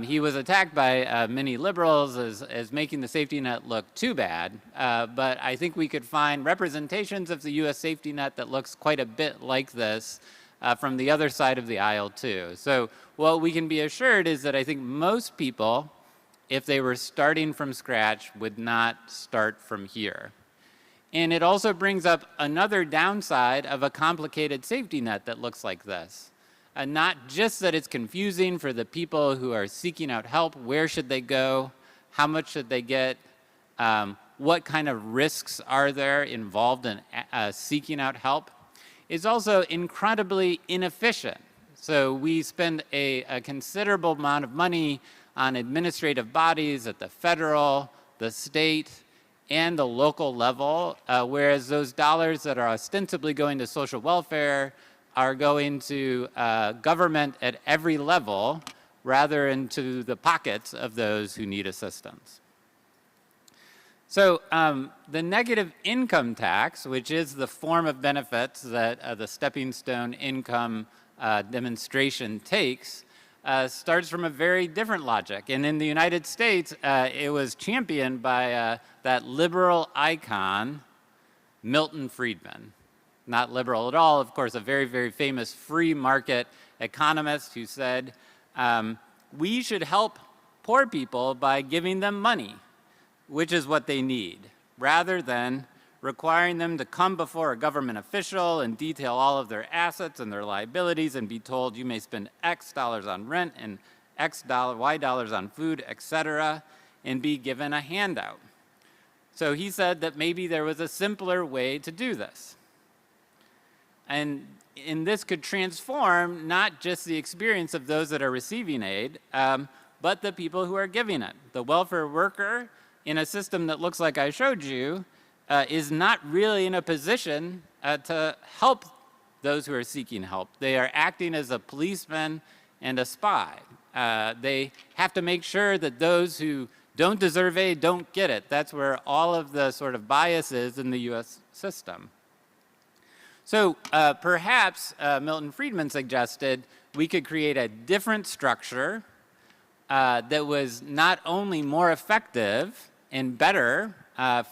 he was attacked by many liberals as making the safety net look too bad, but I think we could find representations of the US safety net that looks quite a bit like this from the other side of the aisle too. So what we can be assured is that I think most people, if they were starting from scratch, would not start from here. And it also brings up another downside of a complicated safety net that looks like this. Not just that it's confusing for the people who are seeking out help, where should they go, how much should they get, what kind of risks are there involved in seeking out help. It's also incredibly inefficient. So we spend a considerable amount of money on administrative bodies at the federal, the state, and the local level, whereas those dollars that are ostensibly going to social welfare are going to government at every level rather into the pockets of those who need assistance. So the negative income tax, which is the form of benefits that the stepping stone income demonstration takes, starts from a very different logic. And in the United States, it was championed by that liberal icon, Milton Friedman. Not liberal at all, of course, a very, very famous free market economist who said, we should help poor people by giving them money, which is what they need, rather than requiring them to come before a government official and detail all of their assets and their liabilities and be told you may spend X dollars on rent and Y dollars on food, etc., and be given a handout. So he said that maybe there was a simpler way to do this. And this could transform not just the experience of those that are receiving aid, but the people who are giving it. The welfare worker in a system that looks like I showed you is not really in a position to help those who are seeking help. They are acting as a policeman and a spy. They have to make sure that those who don't deserve aid don't get it. That's where all of the sort of bias is in the US system. So perhaps Milton Friedman suggested we could create a different structure that was not only more effective and better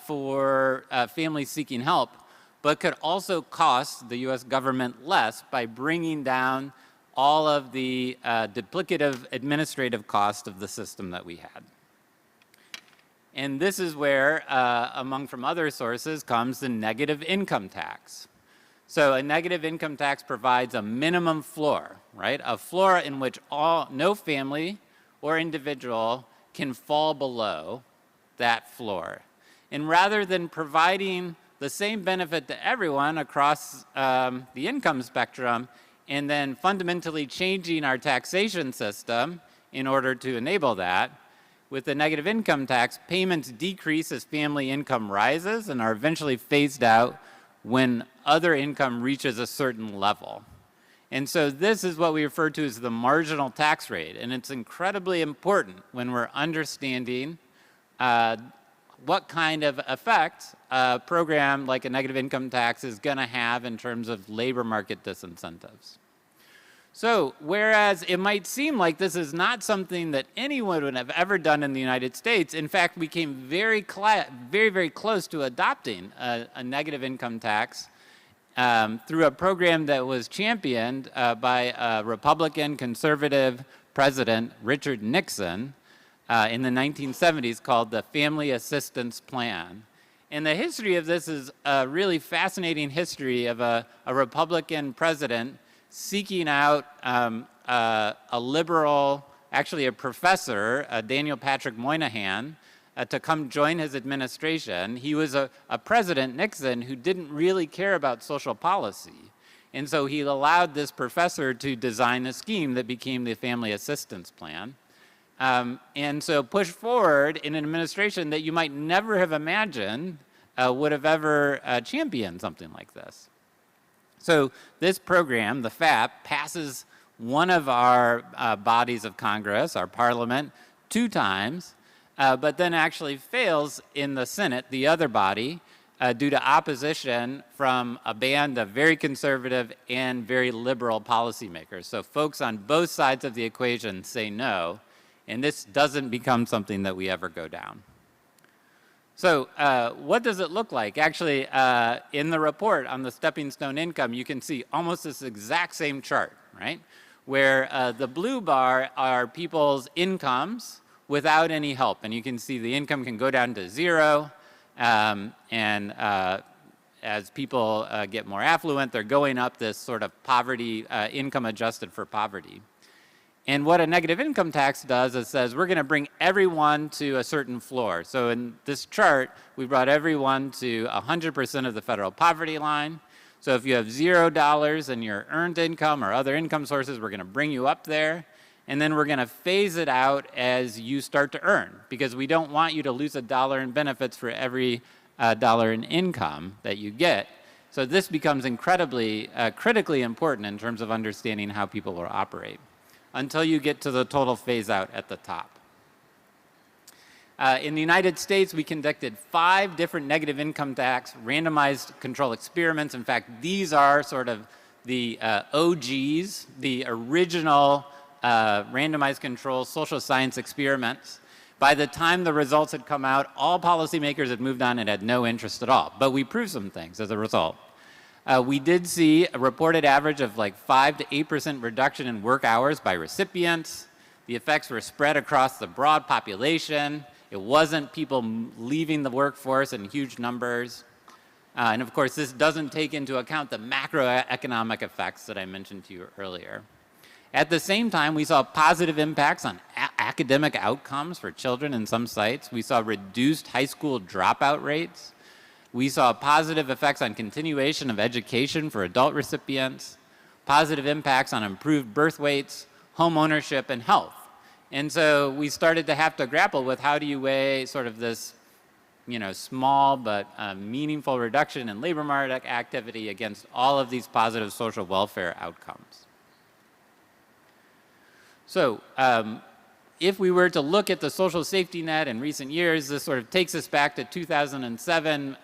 for families seeking help, but could also cost the US government less by bringing down all of the duplicative administrative cost of the system that we had. And this is where, among from other sources, comes the negative income tax. So a negative income tax provides a minimum floor, right? A floor in which no family or individual can fall below that floor. And rather than providing the same benefit to everyone across the income spectrum and then fundamentally changing our taxation system in order to enable that, with the negative income tax, payments decrease as family income rises and are eventually phased out when other income reaches a certain level. And so this is what we refer to as the marginal tax rate. And it's incredibly important when we're understanding what kind of effect a program like a negative income tax is going to have in terms of labor market disincentives. So whereas it might seem like this is not something that anyone would have ever done in the United States, in fact, we came very, very close to adopting a negative income tax through a program that was championed by a Republican conservative president, Richard Nixon, in the 1970s, called the Family Assistance Plan. And the history of this is a really fascinating history of a Republican president seeking out a liberal, actually a professor, Daniel Patrick Moynihan, to come join his administration. He was a President, Nixon, who didn't really care about social policy. And so he allowed this professor to design a scheme that became the Family Assistance Plan. And so pushed forward in an administration that you might never have imagined would have ever championed something like this. So this program, the FAP, passes one of our bodies of Congress, our parliament, 2 times, but then actually fails in the Senate, the other body, due to opposition from a band of very conservative and very liberal policymakers. So folks on both sides of the equation say no, and this doesn't become something that we ever go down. So what does it look like? Actually, in the report on the stepping stone income, you can see almost this exact same chart, right? Where the blue bar are people's incomes without any help. And you can see the income can go down to 0. As people get more affluent, they're going up this sort of poverty, income adjusted for poverty. And what a negative income tax does is says we're going to bring everyone to a certain floor. So in this chart, we brought everyone to 100% of the federal poverty line. So if you have $0 in your earned income or other income sources, we're going to bring you up there. And then we're going to phase it out as you start to earn, because we don't want you to lose $1 in benefits for every dollar in income that you get. So this becomes incredibly, critically important in terms of understanding how people will operate, until you get to the total phase out at the top. In the United States, we conducted 5 different negative income tax randomized control experiments. In fact, these are sort of the OGs, the original randomized control social science experiments. By the time the results had come out, all policymakers had moved on and had no interest at all. But we proved some things as a result. We did see a reported average of like 5 to 8% reduction in work hours by recipients. The effects were spread across the broad population. It wasn't people leaving the workforce in huge numbers. And of course, this doesn't take into account the macroeconomic effects that I mentioned to you earlier. At the same time, we saw positive impacts on academic outcomes for children in some sites. We saw reduced high school dropout rates. We saw positive effects on continuation of education for adult recipients, positive impacts on improved birth weights, home ownership, and health. And so we started to have to grapple with how do you weigh sort of this, small but meaningful reduction in labor market activity against all of these positive social welfare outcomes. So if we were to look at the social safety net in recent years, this sort of takes us back to 2007.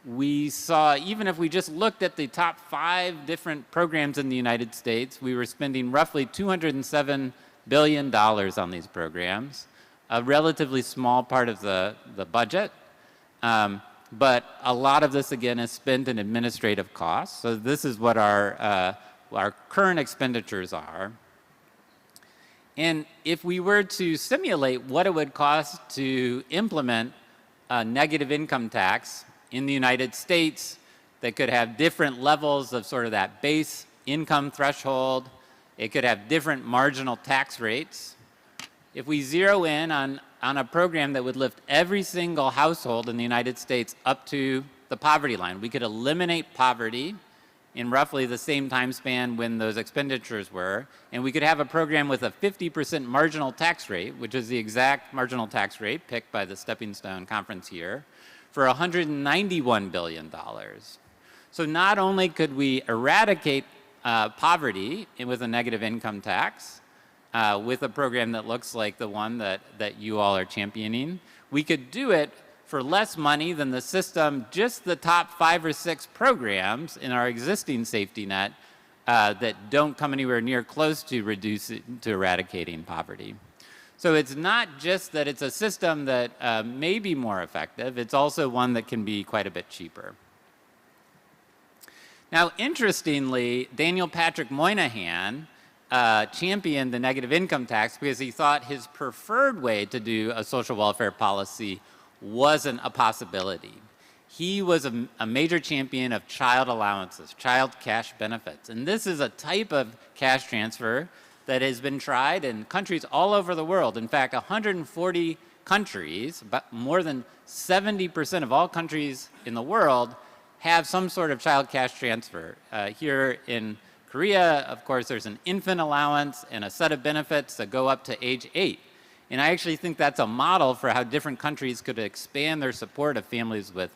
We saw, even if we just looked at the top 5 different programs in the United States, we were spending roughly $207 billion on these programs, a relatively small part of the budget. But a lot of this, again, is spent in administrative costs. So this is what our current expenditures are. And if we were to simulate what it would cost to implement a negative income tax in the United States that could have different levels of sort of that base income threshold. It could have different marginal tax rates. If we zero in on a program that would lift every single household in the United States up to the poverty line, we could eliminate poverty in roughly the same time span when those expenditures were, and we could have a program with a 50% marginal tax rate, which is the exact marginal tax rate picked by the Stepping Stone Conference here, for $191 billion. So not only could we eradicate poverty with a negative income tax, with a program that looks like the one that you all are championing, we could do it for less money than the system, just the top 5 or 6 programs in our existing safety net that don't come anywhere near close to eradicating poverty. So it's not just that it's a system that may be more effective, it's also one that can be quite a bit cheaper. Now, interestingly, Daniel Patrick Moynihan championed the negative income tax because he thought his preferred way to do a social welfare policy wasn't a possibility. He was a major champion of child allowances, child cash benefits. And this is a type of cash transfer that has been tried in countries all over the world. In fact, 140 countries, but more than 70% of all countries in the world have some sort of child cash transfer. Here in Korea, of course, there's an infant allowance and a set of benefits that go up to age 8. And I actually think that's a model for how different countries could expand their support of families with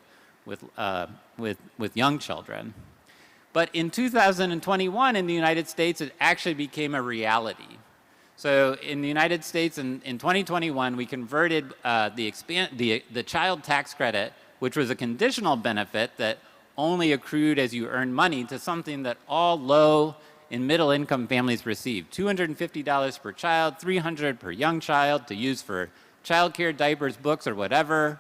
young children. But in 2021 in the United States, it actually became a reality. So in the United States in 2021, we converted the child tax credit, which was a conditional benefit that only accrued as you earned money, to something that all low and middle income families receive. $250 per child, $300 per young child to use for childcare, diapers, books, or whatever.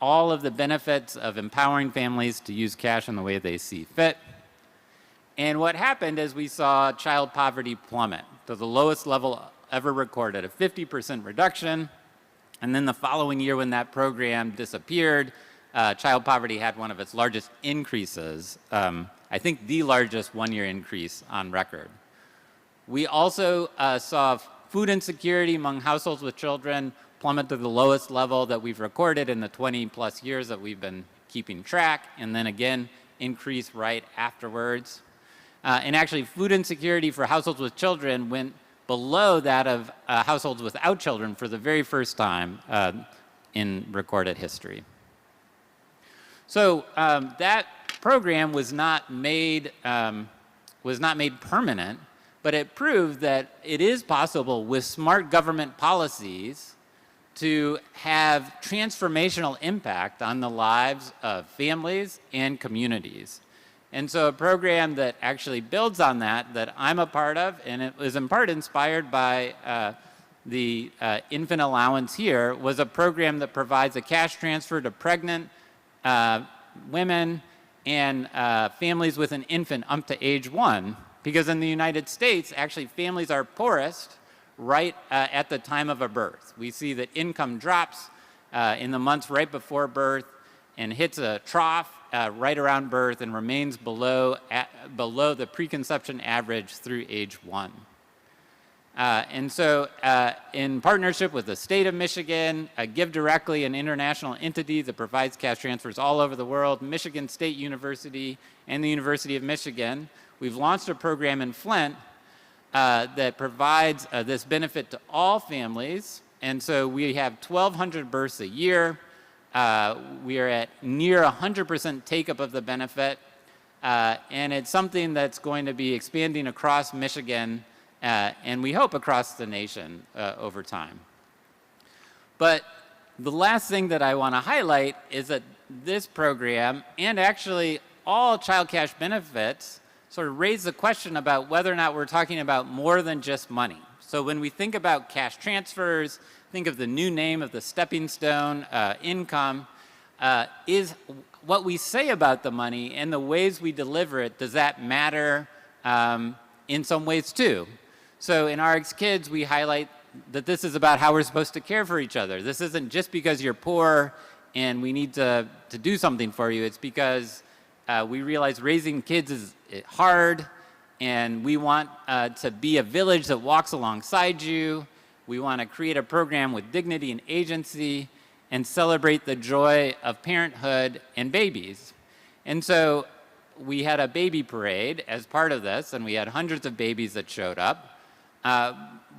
All of the benefits of empowering families to use cash in the way they see fit. And what happened is we saw child poverty plummet to the lowest level ever recorded, a 50% reduction. And then the following year when that program disappeared, child poverty had one of its largest increases, I think the largest one-year increase on record. We also saw food insecurity among households with children plummet to the lowest level that we've recorded in the 20-plus years that we've been keeping track, and then again increase right afterwards. And actually, food insecurity for households with children went below that of households without children for the very first time in recorded history. So that program was not made permanent, but it proved that it is possible with smart government policies to have transformational impact on the lives of families and communities. And so a program that actually builds on that I'm a part of, and it was in part inspired by the infant allowance here, was a program that provides a cash transfer to pregnant women and families with an infant up to age 1. Because in the United States, actually families are poorest right at the time of a birth. We see that income drops in the months right before birth and hits a trough right around birth and remains below the preconception average through age 1. And so in partnership with the state of Michigan, Give Directly, an international entity that provides cash transfers all over the world, Michigan State University, and the University of Michigan, we've launched a program in Flint that provides this benefit to all families. And so we have 1,200 births a year. We are at near 100% take-up of the benefit. And it's something that's going to be expanding across Michigan and we hope across the nation over time. But the last thing that I want to highlight is that this program, and actually all child cash benefits, sort of raise the question about whether or not we're talking about more than just money. So when we think about cash transfers, think of the new name of the stepping stone income, is what we say about the money and the ways we deliver it, does that matter in some ways too? So in RX Kids, we highlight that this is about how we're supposed to care for each other. This isn't just because you're poor and we need to do something for you. It's because we realize raising kids is hard, and we want to be a village that walks alongside you. We want to create a program with dignity and agency and celebrate the joy of parenthood and babies. And so we had a baby parade as part of this, and we had hundreds of babies that showed up.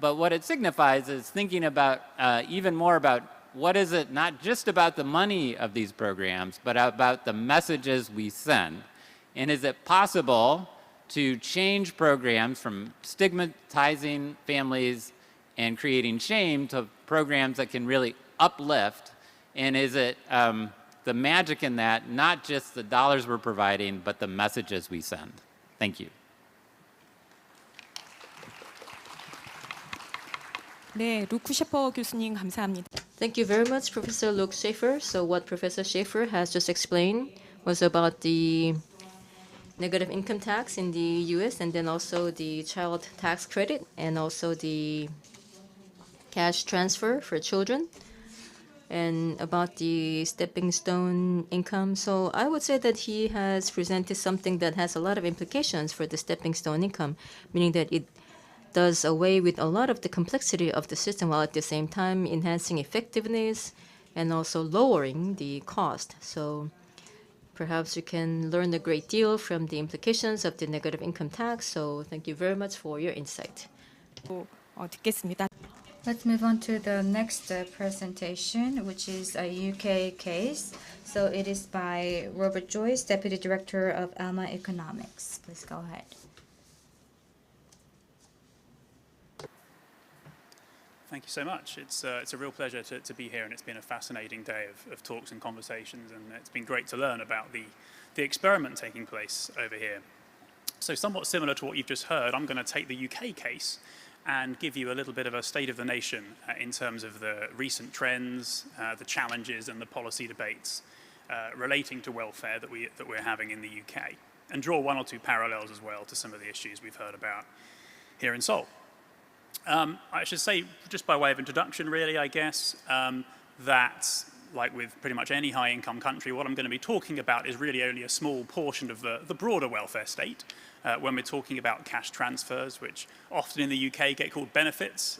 But what it signifies is thinking about even more about what is it, not just about the money of these programs, but about the messages we send. And is it possible to change programs from stigmatizing families and creating shame to programs that can really uplift? And is it the magic in that, not just the dollars we're providing, but the messages we send? Thank you. 네, 루크 셰퍼 교수님 감사합니다. Thank you very much, Professor Luke Schaefer. So what Professor Schaefer has just explained was about the negative income tax in the US, and then also the child tax credit, and also the cash transfer for children, and about the stepping stone income. So I would say that he has presented something that has a lot of implications for the stepping stone income, meaning that it does away with a lot of the complexity of the system while at the same time enhancing effectiveness and also lowering the cost. So perhaps you can learn a great deal from the implications of the negative income tax. So thank you very much for your insight. 듣겠습니다. Let's move on to the next presentation, which is a UK case. So it is by Robert Joyce, Deputy Director of Alma Economics. Please go ahead. Thank you so much. It's a real pleasure to be here, and it's been a fascinating day of talks and conversations, and it's been great to learn about the experiment taking place over here. So somewhat similar to what you've just heard, I'm going to take the UK case and give you a little bit of a state of the nation in terms of the recent trends, the challenges and the policy debates relating to welfare that we're having in the UK, and draw one or two parallels as well to some of the issues we've heard about here in Seoul. I should say, just by way of introduction really, I guess, that like with pretty much any high-income country, what I'm going to be talking about is really only a small portion of the broader welfare state. When we're talking about cash transfers, which often in the UK get called benefits.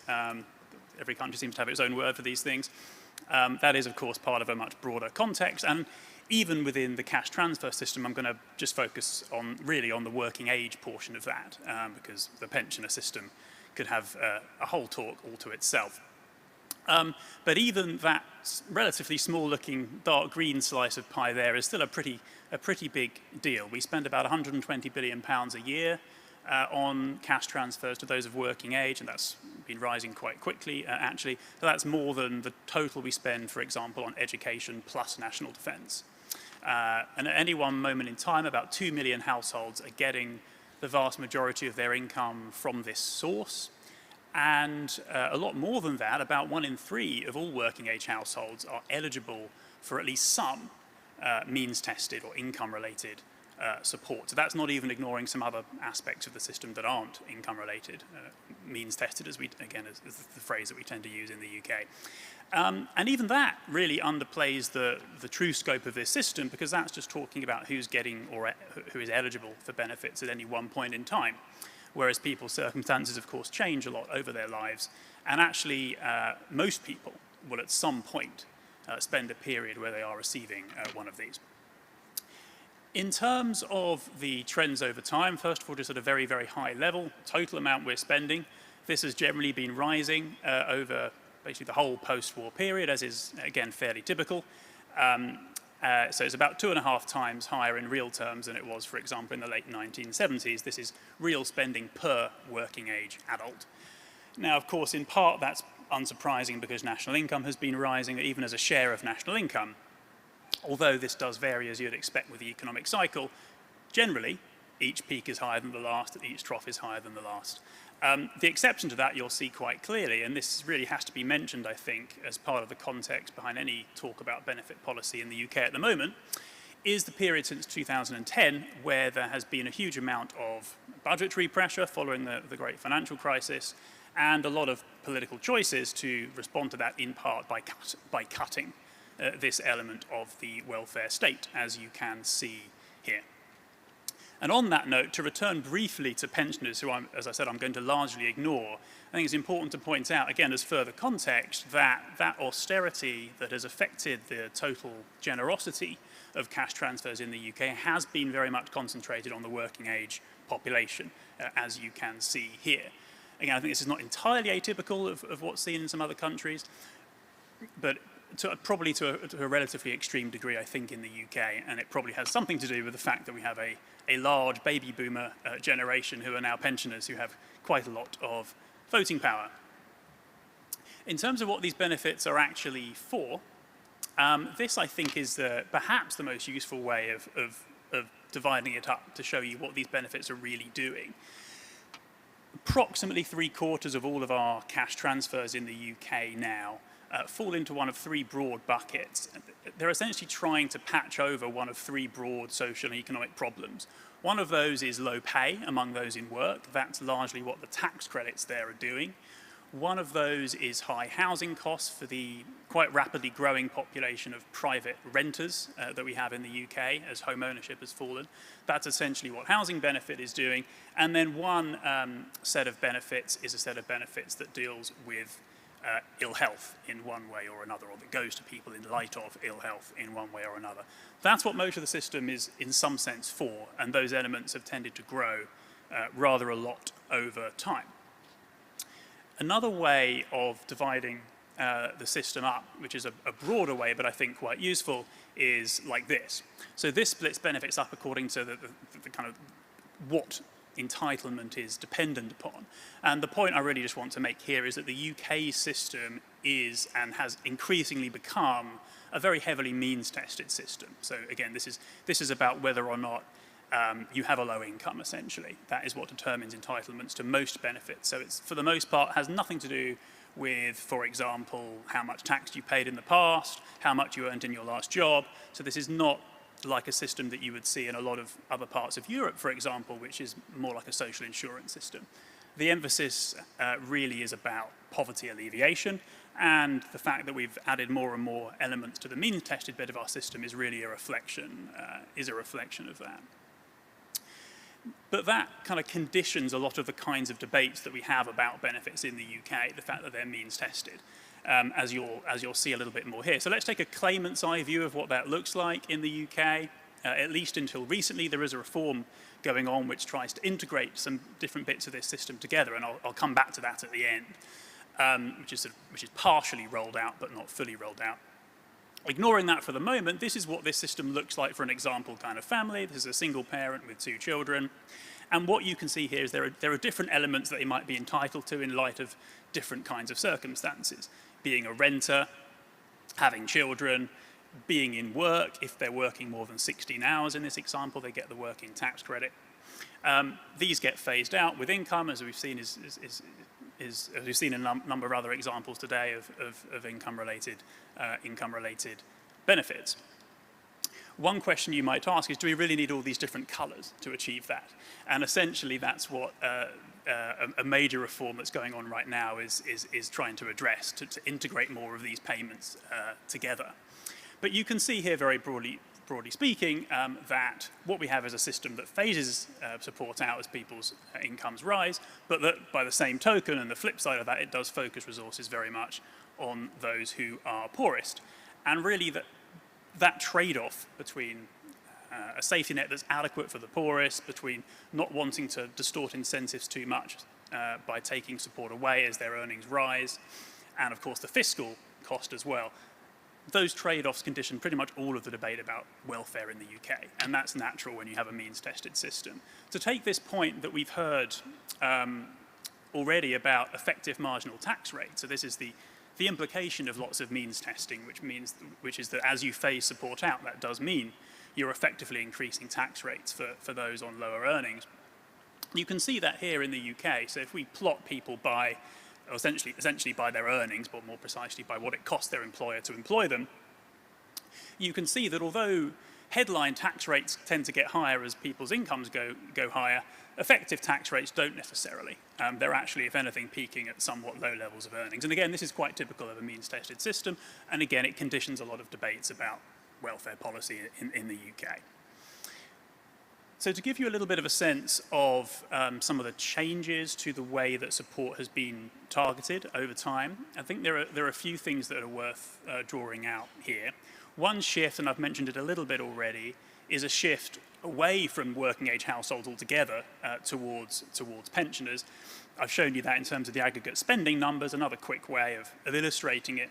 Every country seems to have its own word for these things. That is, of course, part of a much broader context. And even within the cash transfer system, I'm going to just focus really on the working age portion of that, because the pensioner system could have a whole talk all to itself. But even that relatively small-looking dark green slice of pie there is still a pretty big deal. We spend about £120 billion a year on cash transfers to those of working age, and that's been rising quite quickly, actually. So that's more than the total we spend, for example, on education plus national defence. And at any one moment in time, about 2 million households are getting the vast majority of their income from this source. And a lot more than that, about 1 in 3 of all working age households are eligible for at least some means-tested or income-related support. So that's not even ignoring some other aspects of the system that aren't income-related. Means-tested, is the phrase that we tend to use in the UK. And even that really underplays the true scope of this system, because that's just talking about who's getting or who is eligible for benefits at any one point in time. Whereas people's circumstances, of course, change a lot over their lives. And actually, most people will at some point spend a period where they are receiving one of these. In terms of the trends over time, first of all, just at a very, very high level, total amount we're spending, this has generally been rising over basically the whole post-war period, as is, again, fairly typical. So it's about 2.5 times higher in real terms than it was, for example, in the late 1970s. This is real spending per working age adult. Now, of course, in part, that's unsurprising because national income has been rising, even as a share of national income. Although this does vary, as you'd expect with the economic cycle, generally, each peak is higher than the last, and each trough is higher than the last. The exception to that you'll see quite clearly, and this really has to be mentioned, I think, as part of the context behind any talk about benefit policy in the UK at the moment, is the period since 2010 where there has been a huge amount of budgetary pressure following the great financial crisis, and a lot of political choices to respond to that in part by cutting this element of the welfare state, as you can see here. And on that note, to return briefly to pensioners, who, as I said, I'm going to largely ignore, I think it's important to point out, again, as further context, that that austerity that has affected the total generosity of cash transfers in the UK has been very much concentrated on the working age population, as you can see here. Again, I think this is not entirely atypical of what's seen in some other countries, but probably to a relatively extreme degree, I think, in the UK, and it probably has something to do with the fact that we have a large baby boomer generation who are now pensioners who have quite a lot of voting power. In terms of what these benefits are actually for, this, I think, is perhaps the most useful way of dividing it up to show you what these benefits are really doing. Approximately 3/4 of all of our cash transfers in the UK now fall into one of three broad buckets. They're essentially trying to patch over one of three broad social and economic problems. One of those is low pay among those in work. That's largely what the tax credits there are doing. One of those is high housing costs for the quite rapidly growing population of private renters that we have in the UK as home ownership has fallen. That's essentially what housing benefit is doing. And then one set of benefits is a set of benefits that deals with ill health in one way or another, or that goes to people in light of ill health in one way or another. That's what most of the system is in some sense for, and those elements have tended to grow rather a lot over time. Another way of dividing the system up, which is a broader way but I think quite useful, is like this. So this splits benefits up according to the kind of what entitlement is dependent upon. And the point I really just want to make here is that the UK system is and has increasingly become a very heavily means-tested system. So again, this is about whether or not you have a low income, essentially. That is what determines entitlements to most benefits. So it's, for the most part, has nothing to do with, for example, how much tax you paid in the past, how much you earned in your last job. So this is not like a system that you would see in a lot of other parts of Europe, for example, which is more like a social insurance system. The emphasis really is about poverty alleviation, and the fact that we've added more and more elements to the means-tested bit of our system is really a reflection of that. But that kind of conditions a lot of the kinds of debates that we have about benefits in the UK, the fact that they're means-tested, as you'll see a little bit more here. So let's take a claimant's eye view of what that looks like in the UK. At least until recently, there is a reform going on which tries to integrate some different bits of this system together, and I'll come back to that at the end, which is partially rolled out but not fully rolled out. Ignoring that for the moment, this is what this system looks like for an example kind of family. This is a single parent with 2 children. And what you can see here is there are different elements that they might be entitled to in light of different kinds of circumstances. Being a renter, having children, being in work. If they're working more than 16 hours in this example, they get the working tax credit. These get phased out with income, as we've seen as we've seen in a number of other examples today of income-related benefits. One question you might ask is, do we really need all these different colours to achieve that? And essentially that's what a major reform that's going on right now is trying to address, to integrate more of these payments together. But you can see here very broadly speaking, that what we have is a system that phases support out as people's incomes rise, but that by the same token, and the flip side of that, it does focus resources very much on those who are poorest. And really that trade-off between a safety net that's adequate for the poorest, between not wanting to distort incentives too much by taking support away as their earnings rise, and of course the fiscal cost as well. Those trade-offs condition pretty much all of the debate about welfare in the UK, and that's natural when you have a means-tested system. To take this point that we've heard already about effective marginal tax rate, so this is the implication of lots of means testing, which is that as you phase support out, that does mean you're effectively increasing tax rates for those on lower earnings. You can see that here in the UK. So if we plot people by essentially by their earnings, but more precisely by what it costs their employer to employ them, you can see that although headline tax rates tend to get higher as people's incomes go higher. Effective tax rates don't necessarily. They're actually, if anything, peaking at somewhat low levels of earnings. And again, this is quite typical of a means-tested system. And again, it conditions a lot of debates about welfare policy in the UK. So to give you a little bit of a sense of some of the changes to the way that support has been targeted over time, I think there are a few things that are worth drawing out here. One shift, and I've mentioned it a little bit already, is a shift away from working age households altogether towards pensioners. I've shown you that in terms of the aggregate spending numbers. Another quick way of illustrating it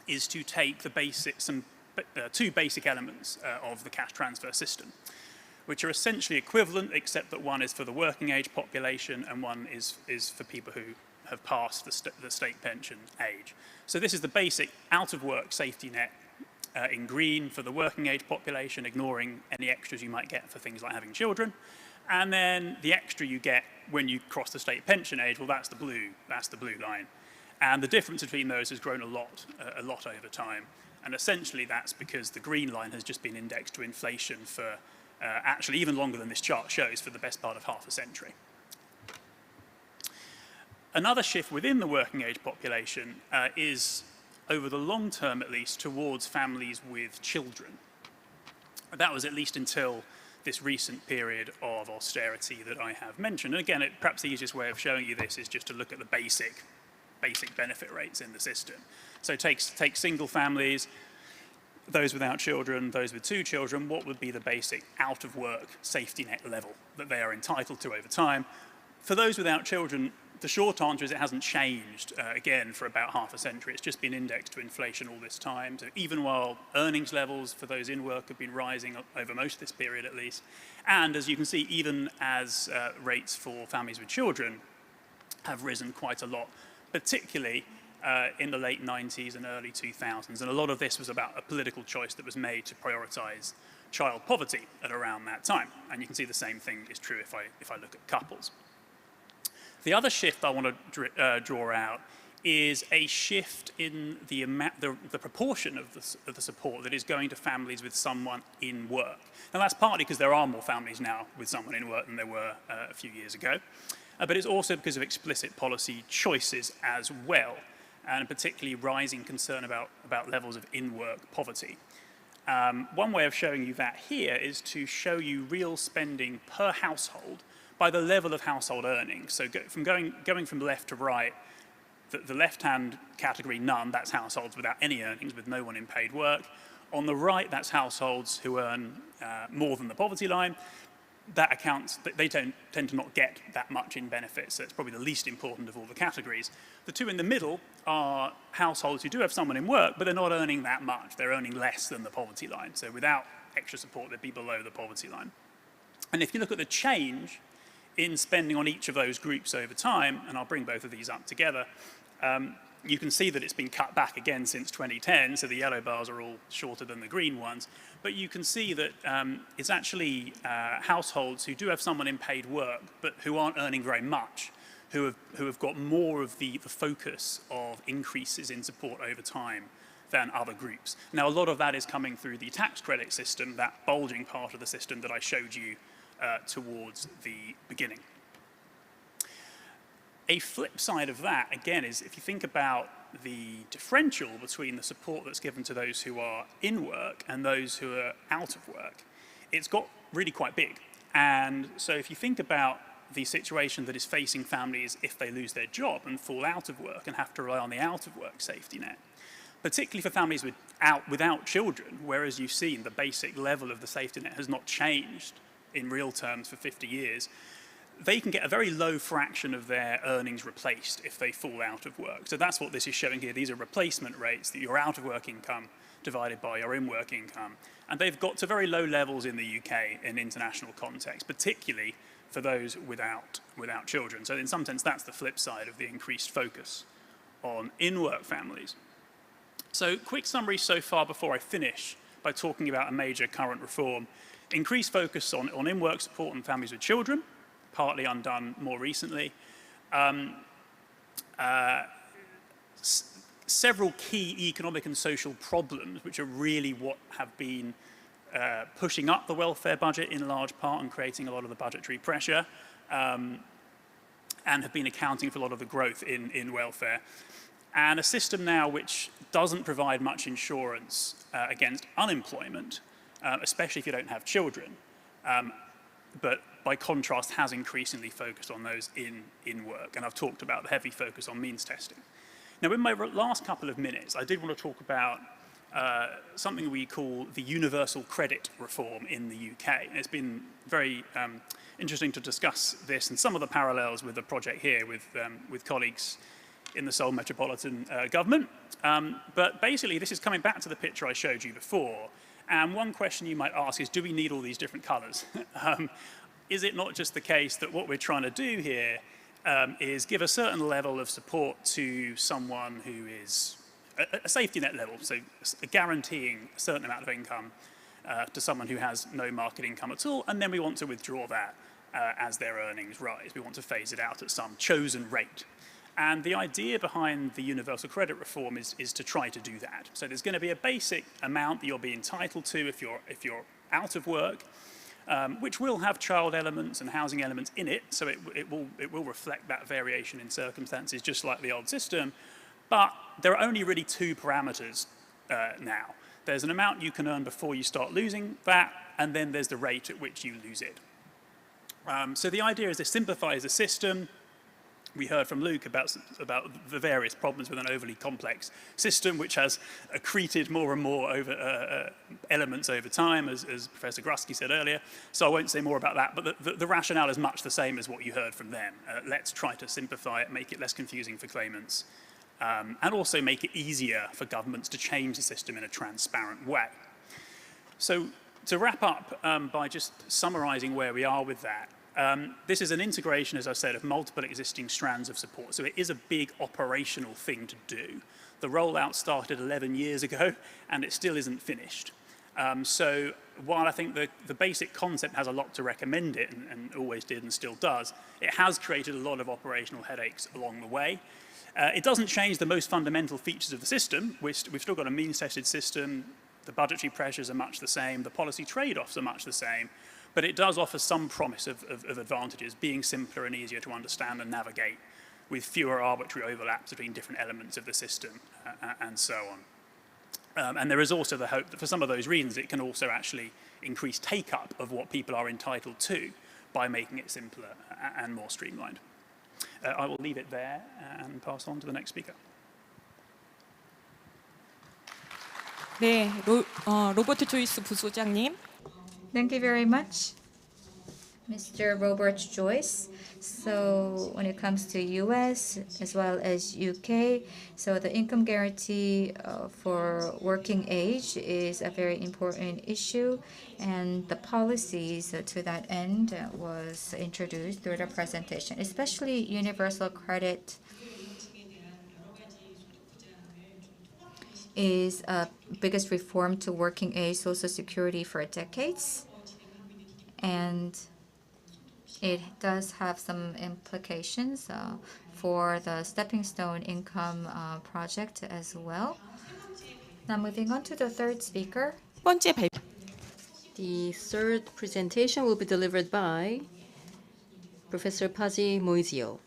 is to take the two basic elements of the cash transfer system, which are essentially equivalent, except that one is for the working age population and one is for people who have passed the state pension age. So this is the basic out-of-work safety net in green for the working age population, ignoring any extras you might get for things like having children. And then the extra you get when you cross the state pension age, well, that's the blue line. And the difference between those has grown a lot over time. And essentially that's because the green line has just been indexed to inflation for actually even longer than this chart shows, for the best part of half a century. Another shift within the working age population is, over the long term at least, towards families with children. That was at least until this recent period of austerity that I have mentioned. And again, perhaps the easiest way of showing you this is just to look at the basic benefit rates in the system. So take single families, those without children, those with 2 children, what would be the basic out-of-work safety net level that they are entitled to over time? For those without children, the short answer is it hasn't changed, again, for about half a century. It's just been indexed to inflation all this time. So even while earnings levels for those in work have been rising over most of this period at least, and as you can see, even as rates for families with children have risen quite a lot, particularly in the late 90s and early 2000s. And a lot of this was about a political choice that was made to prioritize child poverty at around that time. And you can see the same thing is true if I look at couples. The other shift I want to draw out is a shift in the proportion of the support that is going to families with someone in work. Now that's partly because there are more families now with someone in work than there were a few years ago, but it's also because of explicit policy choices as well, and particularly rising concern about levels of in-work poverty. One way of showing you that here is to show you real spending per household by the level of household earnings. So going from left to right, the left-hand category, none, that's households without any earnings, with no one in paid work. On the right, that's households who earn more than the poverty line. That accounts, they tend to not get that much in benefits, so it's probably the least important of all the categories. The two in the middle are households who do have someone in work, but they're not earning that much. They're earning less than the poverty line. So without extra support, they'd be below the poverty line. And if you look at the change in spending on each of those groups over time, and I'll bring both of these up together, you can see that it's been cut back again since 2010, so the yellow bars are all shorter than the green ones. But you can see that it's actually households who do have someone in paid work, but who aren't earning very much, who have got more of the focus of increases in support over time than other groups. Now, a lot of that is coming through the tax credit system, that bulging part of the system that I showed you towards the beginning. A flip side of that, again, is if you think about the differential between the support that's given to those who are in work and those who are out of work, it's got really quite big. And so if you think about the situation that is facing families if they lose their job and fall out of work and have to rely on the out-of-work safety net, particularly for families without children, whereas you've seen the basic level of the safety net has not changed in real terms for 50 years, they can get a very low fraction of their earnings replaced if they fall out of work. So that's what this is showing here. These are replacement rates, that your out-of-work income divided by your in-work income. And they've got to very low levels in the UK in international context, particularly for those without children. So in some sense, that's the flip side of the increased focus on in-work families. So quick summary so far before I finish by talking about a major current reform. Increased focus on in-work support and families with children, partly undone more recently. Several key economic and social problems, which are really what have been pushing up the welfare budget in large part and creating a lot of the budgetary pressure, and have been accounting for a lot of the growth in welfare. And a system now which doesn't provide much insurance against unemployment, especially if you don't have children, but by contrast has increasingly focused on those in work. And I've talked about the heavy focus on means testing. Now, in my last couple of minutes, I did want to talk about something we call the universal credit reform in the UK. And it's been very interesting to discuss this and some of the parallels with the project here with colleagues in the Seoul Metropolitan Government. But basically, this is coming back to the picture I showed you before. And one question you might ask is, do we need all these different colors? Is it not just the case that what we're trying to do here is give a certain level of support to someone who is a safety net level, so guaranteeing a certain amount of income to someone who has no market income at all, and then we want to withdraw that as their earnings rise. We want to phase it out at some chosen rate. And the idea behind the universal credit reform is to try to do that. So there's going to be a basic amount that you'll be entitled to if you're out of work, which will have child elements and housing elements in it, so it will reflect that variation in circumstances, just like the old system. But there are only really two parameters now. There's an amount you can earn before you start losing that, and then there's the rate at which you lose it. So the idea is to simplify the system. We heard from Luke about the various problems with an overly complex system, which has accreted more and more over elements over time, as Professor Grusky said earlier. So I won't say more about that, but the rationale is much the same as what you heard from them. Let's try to simplify it, make it less confusing for claimants, and also make it easier for governments to change the system in a transparent way. So to wrap up by just summarizing where we are with that, this is an integration, as I said, of multiple existing strands of support. So it is a big operational thing to do. The rollout started 11 years ago, and it still isn't finished. So while I think the basic concept has a lot to recommend it, and always did and still does, it has created a lot of operational headaches along the way. It doesn't change the most fundamental features of the system. We've still got a means-tested system. The budgetary pressures are much the same. The policy trade-offs are much the same. But it does offer some promise of advantages, being simpler and easier to understand and navigate, with fewer arbitrary overlaps between different elements of the system, and so on. And there is also the hope that for some of those reasons, it can also actually increase take-up of what people are entitled to by making it simpler and more streamlined. I will leave it there and pass on to the next speaker. 네, 로버트 조이스 부소장님. Thank you very much, Mr. Robert Joyce. So when it comes to US as well as UK, so the income guarantee for working age is a very important issue, and the policies to that end was introduced through the presentation, especially universal credit is a biggest reform to working age Social Security for decades. And it does have some implications for the Stepping Stone Income project as well. Now moving on to the third speaker. The third presentation will be delivered by Professor Pazzi Moisio.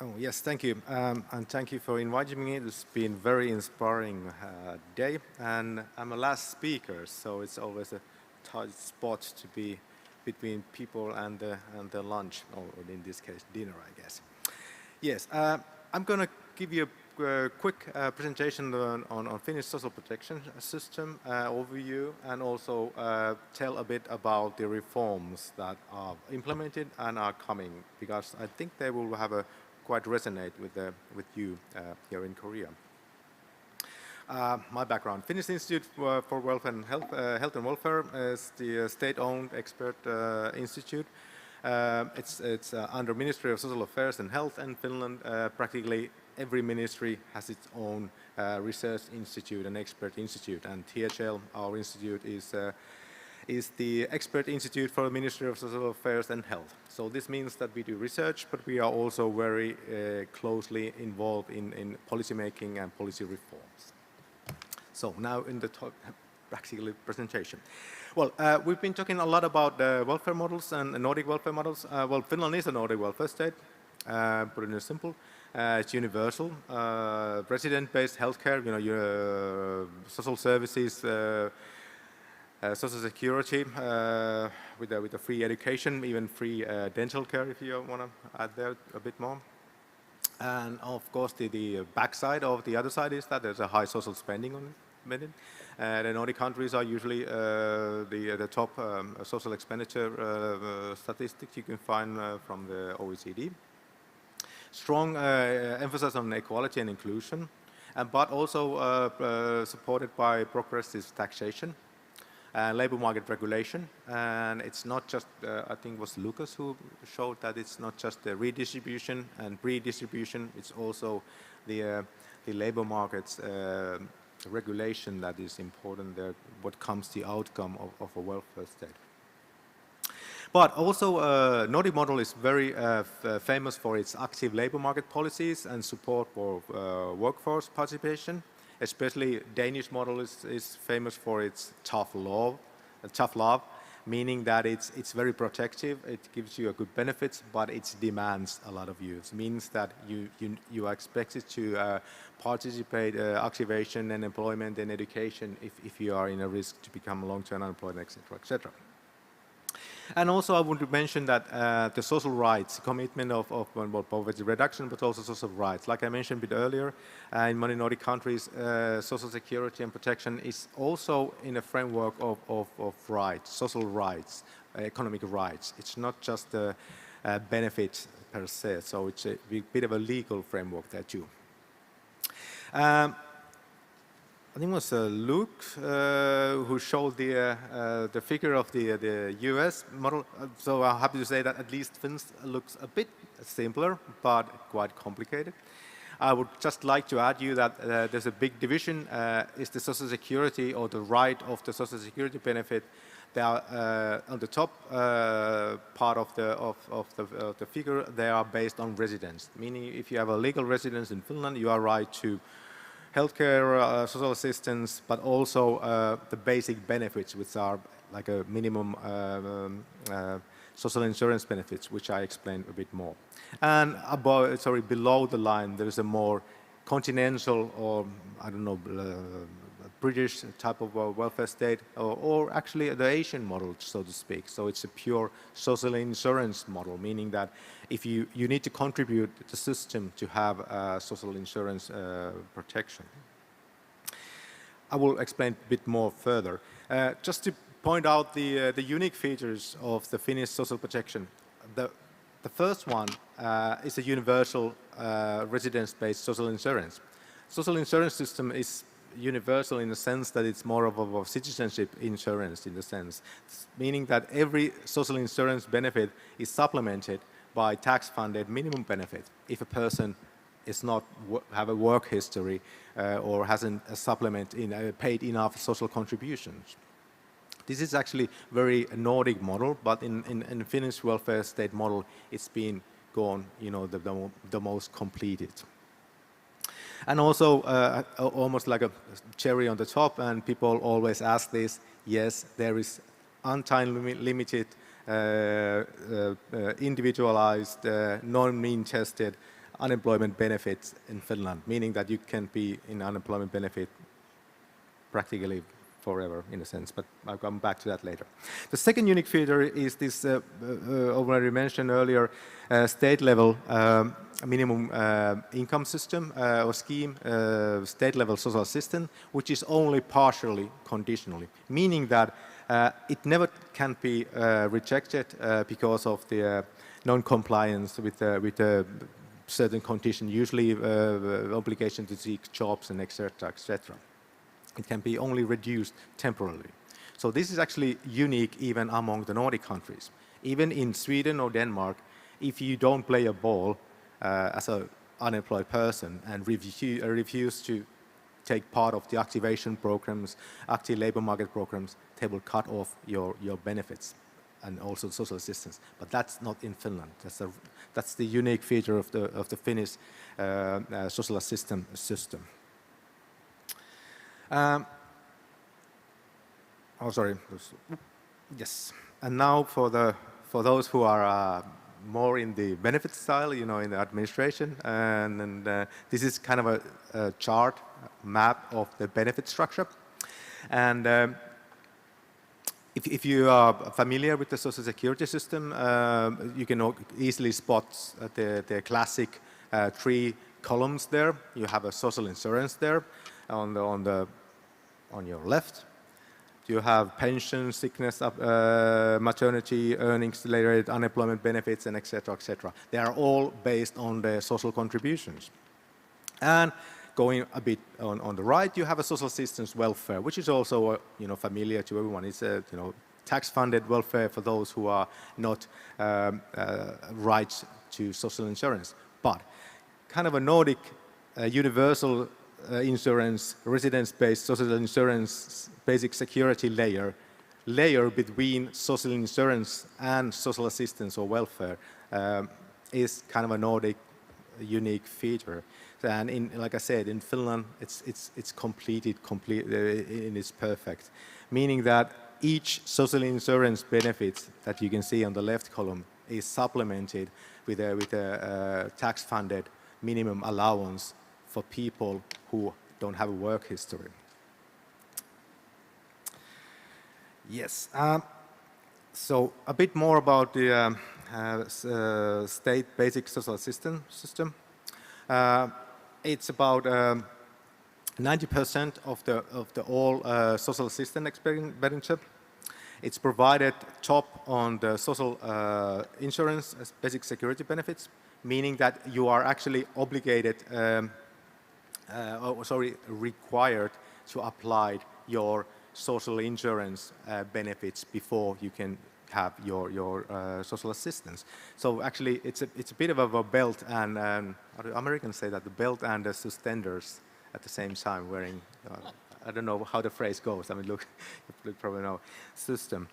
Oh, yes, thank you. And thank you for inviting me. It's been a very inspiring day. And I'm a last speaker, so it's always a tight spot to be between people and the lunch, or in this case, dinner, I guess. Yes, I'm going to give you a quick presentation on Finnish social protection system overview, and also tell a bit about the reforms that are implemented and are coming, because I think they will have a quite resonate with you here in Korea. My background: Finnish Institute for Welfare and Health and Welfare is the state-owned expert institute. It's under Ministry of Social Affairs and Health in Finland. Practically every ministry has its own research institute and expert institute. And THL, our institute, is is the expert institute for the Ministry of Social Affairs and Health. So this means that we do research, but we are also very closely involved in policy making and policy reforms. So now in the practical presentation. Well, we've been talking a lot about welfare models and Nordic welfare models. Well, Finland is a Nordic welfare state, put it in simple. It's universal, resident-based healthcare, your social services, social security, with a free education, even free dental care if you want to add there a bit more. And of course, the backside of the other side is that there's a high social spending on it. The Nordic countries are usually the top social expenditure statistics you can find from the OECD. Strong emphasis on equality and inclusion, but also supported by progressive taxation, labor market regulation. And it's not just, I think it was Lucas who showed that it's not just the redistribution and redistribution, it's also the labor markets regulation that is important there, what comes the outcome of a welfare state. But also, Nordic model is very famous for its active labor market policies and support for workforce participation. Especially, Danish model is famous for its tough love, meaning that it's very protective. It gives you a good benefits, but it demands a lot of you. It means that you are expected to participate, activation and employment and education if you are in a risk to become long-term unemployed, etc., etc. And also I want to mention that the social rights, commitment of poverty reduction, but also social rights. Like I mentioned a bit earlier, in many Nordic countries, social security and protection is also in a framework of rights, social rights, economic rights. It's not just a benefit per se, so it's a bit of a legal framework there too. I think it was Luke who showed the figure of the US model. So I'm happy to say that at least Finns looks a bit simpler, but quite complicated. I would just like to add you that there's a big division. Is the social security or the right of the social security benefit? They are on the top part of the figure. They are based on residence, meaning if you have a legal residence in Finland, you are right to healthcare, social assistance, but also the basic benefits, which are like a minimum social insurance benefits, which I explained a bit more. And below the line, there is a more continental or, I don't know, British type of welfare state, or actually the Asian model, so to speak. So it's a pure social insurance model, meaning that if you need to contribute to the system to have social insurance protection. I will explain a bit more further. Just to point out the unique features of the Finnish social protection. The first one is a universal residence-based social insurance. Social insurance system is universal in the sense that it's more of a citizenship insurance in the sense, meaning that every social insurance benefit is supplemented by tax-funded minimum benefit if a person is not have a work history or hasn't paid enough social contributions. This is actually very Nordic model, but in Finnish welfare state model, it's been gone, the most completed. And also, almost like a cherry on the top, and people always ask this, yes, there is unlimited, individualized, non-mean tested unemployment benefits in Finland, meaning that you can be in unemployment benefit practically forever, in a sense, but I'll come back to that later. The second unique feature is this, already mentioned earlier, state-level minimum income system or scheme, state-level social assistance, which is only partially conditionally, meaning that it never can be rejected because of the non-compliance with a certain condition, usually obligation to seek jobs and etc., etc. It can be only reduced temporarily. So this is actually unique even among the Nordic countries. Even in Sweden or Denmark, if you don't play a ball as an unemployed person and refuse to take part of the activation programs, active labor market programs, they will cut off your benefits and also social assistance. But that's not in Finland. That's the unique feature of the Finnish social assistance system. Oh, sorry. Yes. And now for those who are more in the benefit style, you know, in the administration, and this is kind of a chart map of the benefit structure. And if you are familiar with the social security system, you can easily spot the classic 3 columns there. You have a social insurance there on your left. You have pension, sickness, maternity, earnings-related unemployment benefits, and etc., etc. They are all based on the social contributions. And going a bit on the right, you have a social assistance welfare, which is also familiar to everyone. It's a tax-funded welfare for those who are not right to social insurance. But kind of a Nordic universal insurance, residence-based social insurance, basic security layer between social insurance and social assistance or welfare is kind of a Nordic unique feature. And like I said, in Finland, it's completed and it's perfect, meaning that each social insurance benefit that you can see on the left column is supplemented with a tax-funded minimum allowance for people who don't have a work history. Yes. So a bit more about the state basic social assistance system. It's about 90% of the all social assistance expenditure. It's provided top on the social insurance as basic security benefits, meaning that you are actually obligated, required to apply your social insurance benefits before you can have your social assistance. So actually, it's a bit of a belt and how do Americans say that, the belt and the suspenders at the same time, wearing. I don't know how the phrase goes. I mean, look, you probably know system.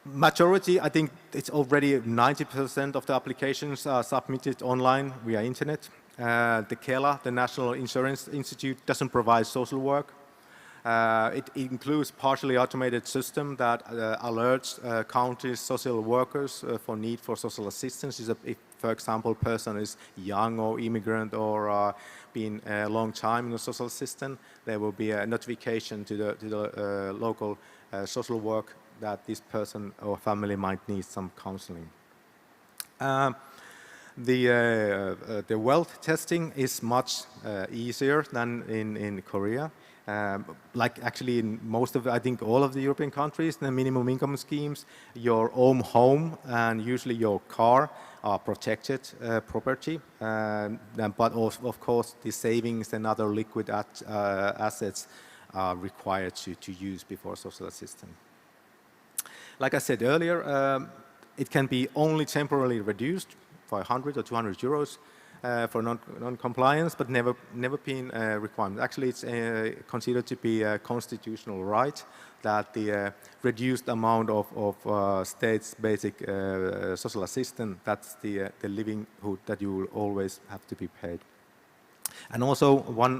Majority, I think it's already 90% of the applications are submitted online via internet. The KELA, the National Insurance Institute, doesn't provide social work. It includes partially automated system that alerts counties, social workers for need for social assistance. If, for example, person is young or immigrant or been a long time in the social system, there will be a notification to the local social work that this person or family might need some counseling. The wealth testing is much easier than in Korea. Like actually in most of, I think all of the European countries, the minimum income schemes, your own home and usually your car are protected property. But also, of course, the savings and other liquid assets are required to use before social assistance. Like I said earlier, it can be only temporarily reduced for 100 or 200 euros. For non-compliance, but never been a requirement. Actually, it's considered to be a constitutional right that the reduced amount of state's basic social assistance, that's the livelihood that you will always have to be paid. And also one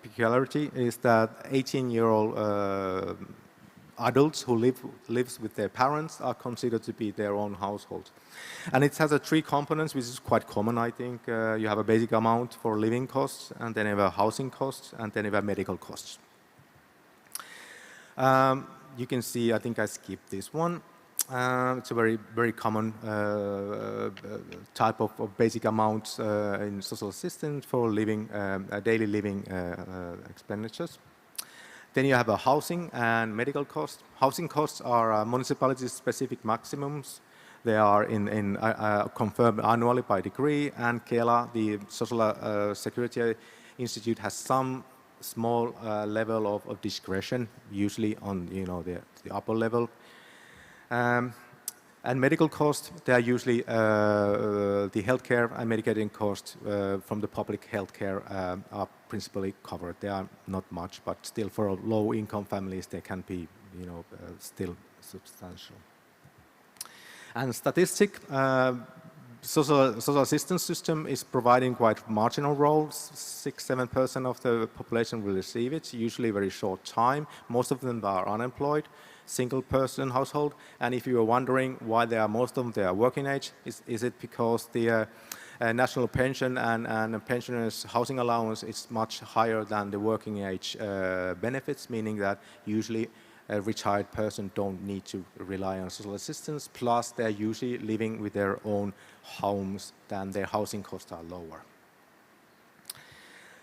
peculiarity is that 18-year-old adults who lives with their parents are considered to be their own household. And it has 3 components, which is quite common, I think. You have a basic amount for living costs, and then you have housing costs, and then you have medical costs. You can see, I think I skipped this one. It's a very common type of basic amounts in social assistance for living, daily living expenditures. Then you have a housing and medical costs. Housing costs are municipality-specific maximums. They are confirmed annually by decree, and KELA, the Social Security Institute, has some small level of discretion, usually on the upper level. And medical costs, they are usually the healthcare and medicating costs from the public healthcare are principally covered. They are not much, but still for low-income families, they can be, still substantial. And statistic, social assistance system is providing quite marginal roles. 6-7% of the population will receive it, usually very short time. Most of them are unemployed, single-person household. And if you are wondering why most of them they are working age, is it because the national pension and pensioners' housing allowance is much higher than the working age benefits, meaning that usually a retired person don't need to rely on social assistance, plus they're usually living with their own homes, then their housing costs are lower.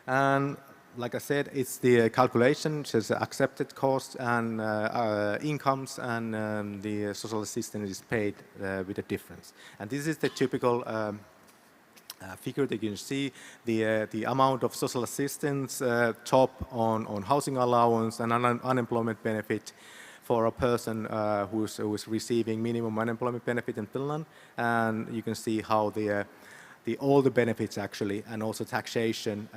And like I said, it's the calculation, which is accepted costs and incomes, and the social assistance is paid with a difference. And this is the typical figure that you can see, the amount of social assistance top on housing allowance and unemployment benefit for a person who's receiving minimum unemployment benefit in Finland. And you can see how all the benefits actually, and also taxation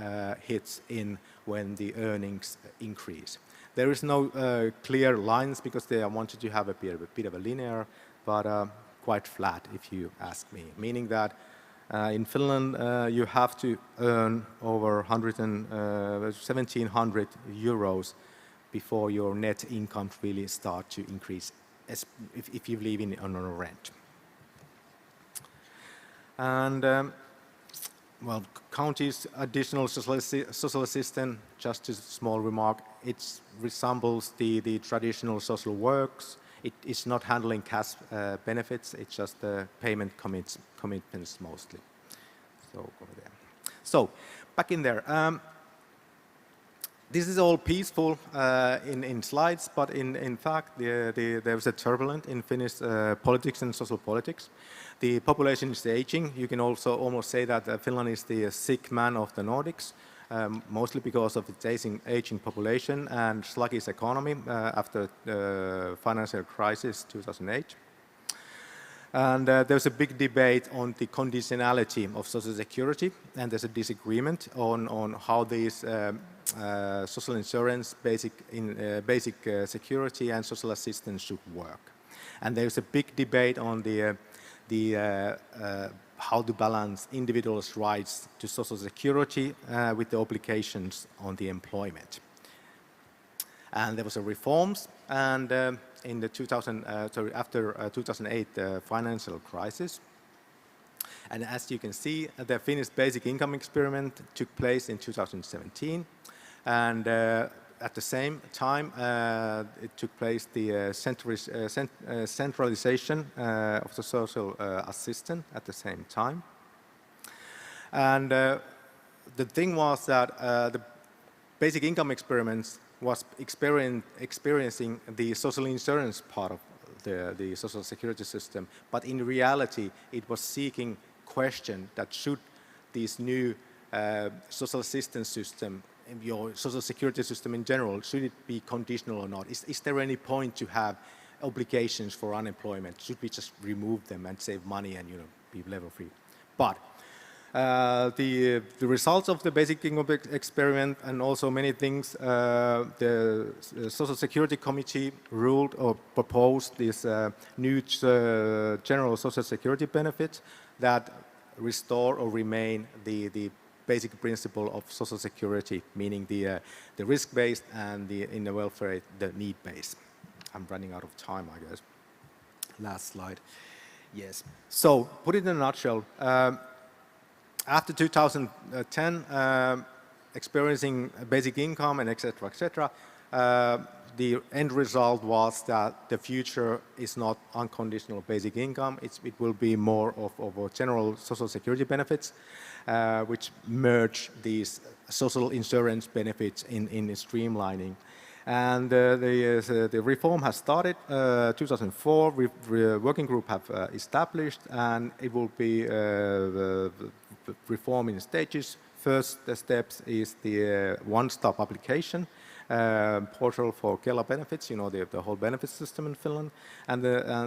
hits in when the earnings increase. There is no clear lines because I wanted to have a bit of a linear, but quite flat if you ask me, meaning that in Finland, you have to earn over 1,700 euros before your net income really start to increase, if you live on a rent. And well, counties' additional social assistance, just a small remark, it resembles the traditional social works. It is not handling cash benefits, it's just payment commitments mostly. So over there. So back in there. This is all peaceful in slides, but in fact there was a turbulence in Finnish politics and social politics. The population is aging. You can also almost say that Finland is the sick man of the Nordics. Mostly because of its aging population and sluggish economy after the financial crisis 2008. And there's a big debate on the conditionality of social security, and there's a disagreement on how these social insurance, basic security and social assistance should work. And there's a big debate on how to balance individuals' rights to social security with the obligations on the employment. And there was a reforms, and in the after 2008 financial crisis. And as you can see, the Finnish basic income experiment took place in 2017, and at the same time, it took place the centralization of the social assistance at the same time. And the thing was that the basic income experiments was experiencing the social insurance part of the social security system, but in reality, it was seeking question that should this new social assistance system, your social security system in general, should it be conditional or not? Is there any point to have obligations for unemployment? Should we just remove them and save money and be level free? But the results of the basic income experiment and also many things, the Social Security Committee ruled or proposed this new general social security benefit that restore or remain the basic principle of social security, meaning the risk-based and in the welfare, the need-based. I'm running out of time, I guess. Last slide. Yes. So, put it in a nutshell, after 2010, experiencing basic income and etc., the end result was that the future is not unconditional basic income. It will be more of general social security benefits, which merge these social insurance benefits in streamlining. And the reform has started 2004. Working group have established, and it will be reform in stages. First steps is the one-stop application, portal for Kela benefits, the whole benefits system in Finland, and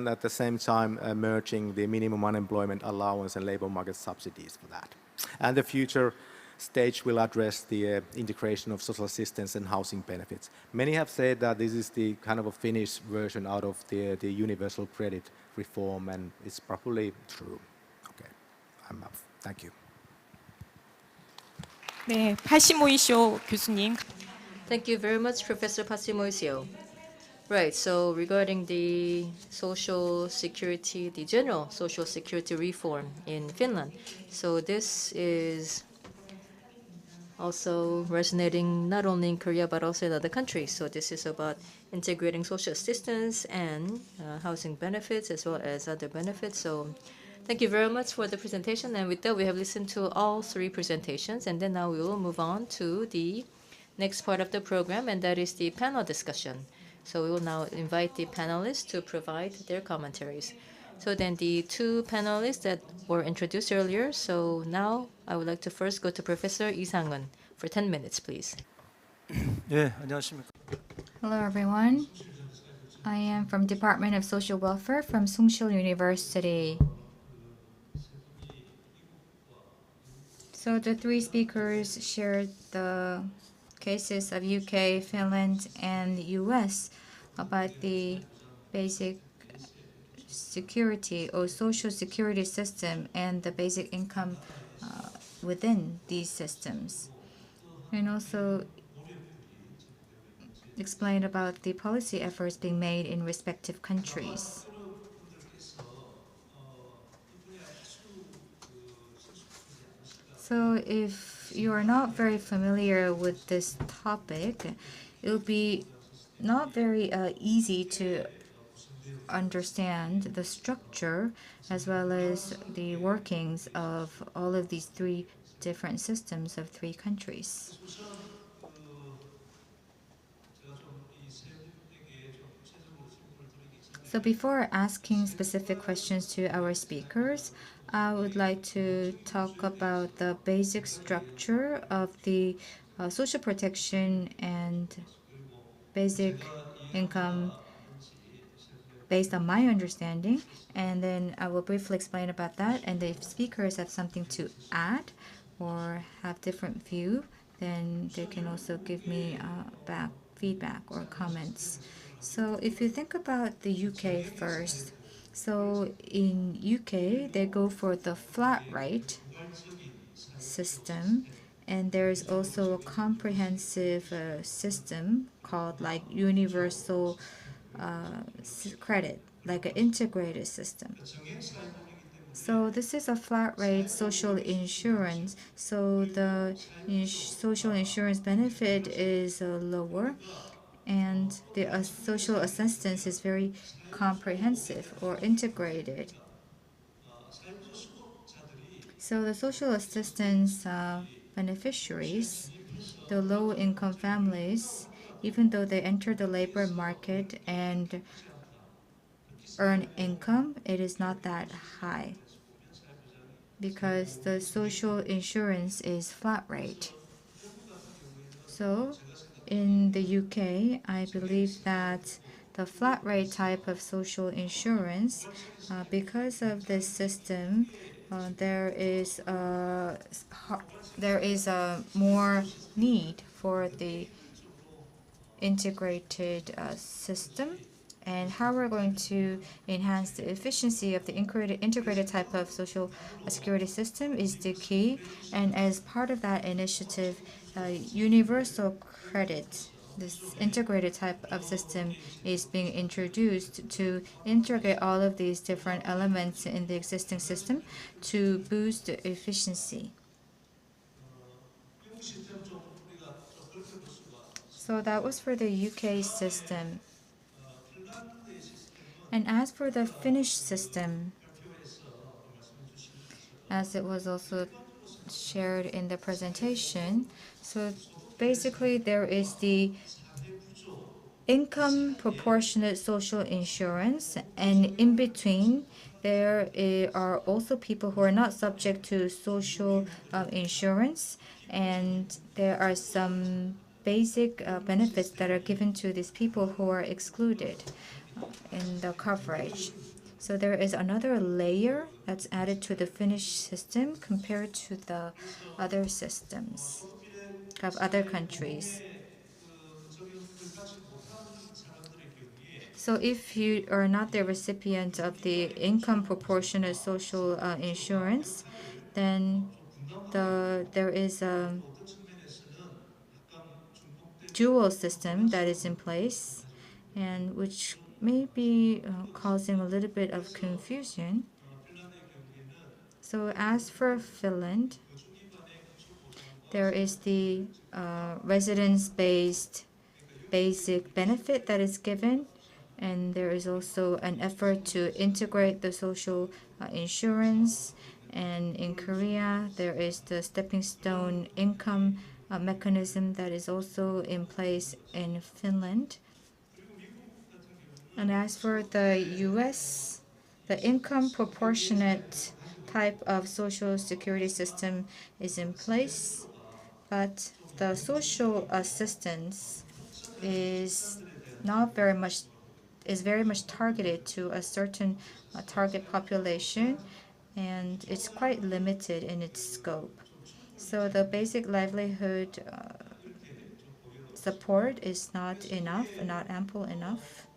at the same time merging the minimum unemployment allowance and labor market subsidies for that. And the future stage will address the integration of social assistance and housing benefits. Many have said that this is the kind of a Finnish version out of the universal credit reform, and it's probably true. Okay, I'm up. Thank you. 네, 파시모이쇼 교수님. Thank you very much, Professor Passimoisio. Right, so regarding the social security, the general social security reform in Finland, so this is also resonating not only in Korea but also in other countries. So this is about integrating social assistance and housing benefits as well as other benefits. So thank you very much for the presentation. And with that, we have listened to all three presentations. And then now we will move on to the next part of the program, and that is the panel discussion. So we will now invite the panelists to provide their commentaries. So then the two panelists that were introduced earlier. So now I would like to first go to Professor Lee Sang-eun for 10 minutes, please. 네, 안녕하십니까. Hello, everyone. I am from Department of Social Welfare from Seoul University. So the three speakers shared the cases of UK, Finland, and the US about the basic security or social security system and the basic income within these systems. And also explained about the policy efforts being made in respective countries. So if you are not very familiar with this topic, it will be not very easy to understand the structure as well as the workings of all of these three different systems of three countries. So before asking specific questions to our speakers, I would like to talk about the basic structure of the social protection and basic income based on my understanding, and then I will briefly explain about that. And if speakers have something to add or have different view, then they can also give me back feedback or comments. So if you think about the UK first, so in UK they go for the flat rate system, and there is also a comprehensive system called like universal credit, like an integrated system. So this is a flat rate social insurance. So the social insurance benefit is lower, and the social assistance is very comprehensive or integrated. So the social assistance beneficiaries, the low-income families, even though they enter the labor market and earn income, it is not that high because the social insurance is flat rate. So in the UK, I believe that the flat rate type of social insurance, because of this system, there is a more need for the integrated system. And how we're going to enhance the efficiency of the integrated type of social security system is the key. And as part of that initiative, universal credit, this integrated type of system, is being introduced to integrate all of these different elements in the existing system to boost the efficiency. So that was for the UK system. And as for the Finnish system, as it was also shared in the presentation, so basically there is the income proportionate social insurance, and in between there are also people who are not subject to social insurance, and there are some basic benefits that are given to these people who are excluded in the coverage. So there is another layer that's added to the Finnish system compared to the other systems of other countries. So if you are not the recipient of the income proportionate social insurance, then there is a dual system that is in place, and which may be causing a little bit of confusion. So as for Finland, there is the residence-based basic benefit that is given, and there is also an effort to integrate the social insurance. And in Korea, there is the stepping stone income mechanism that is also in place in Finland. And as for the US, the income proportionate type of social security system is in place, but the social assistance is very much targeted to a certain target population, and it's quite limited in its scope. So the basic livelihood support is not enough, not ample enough.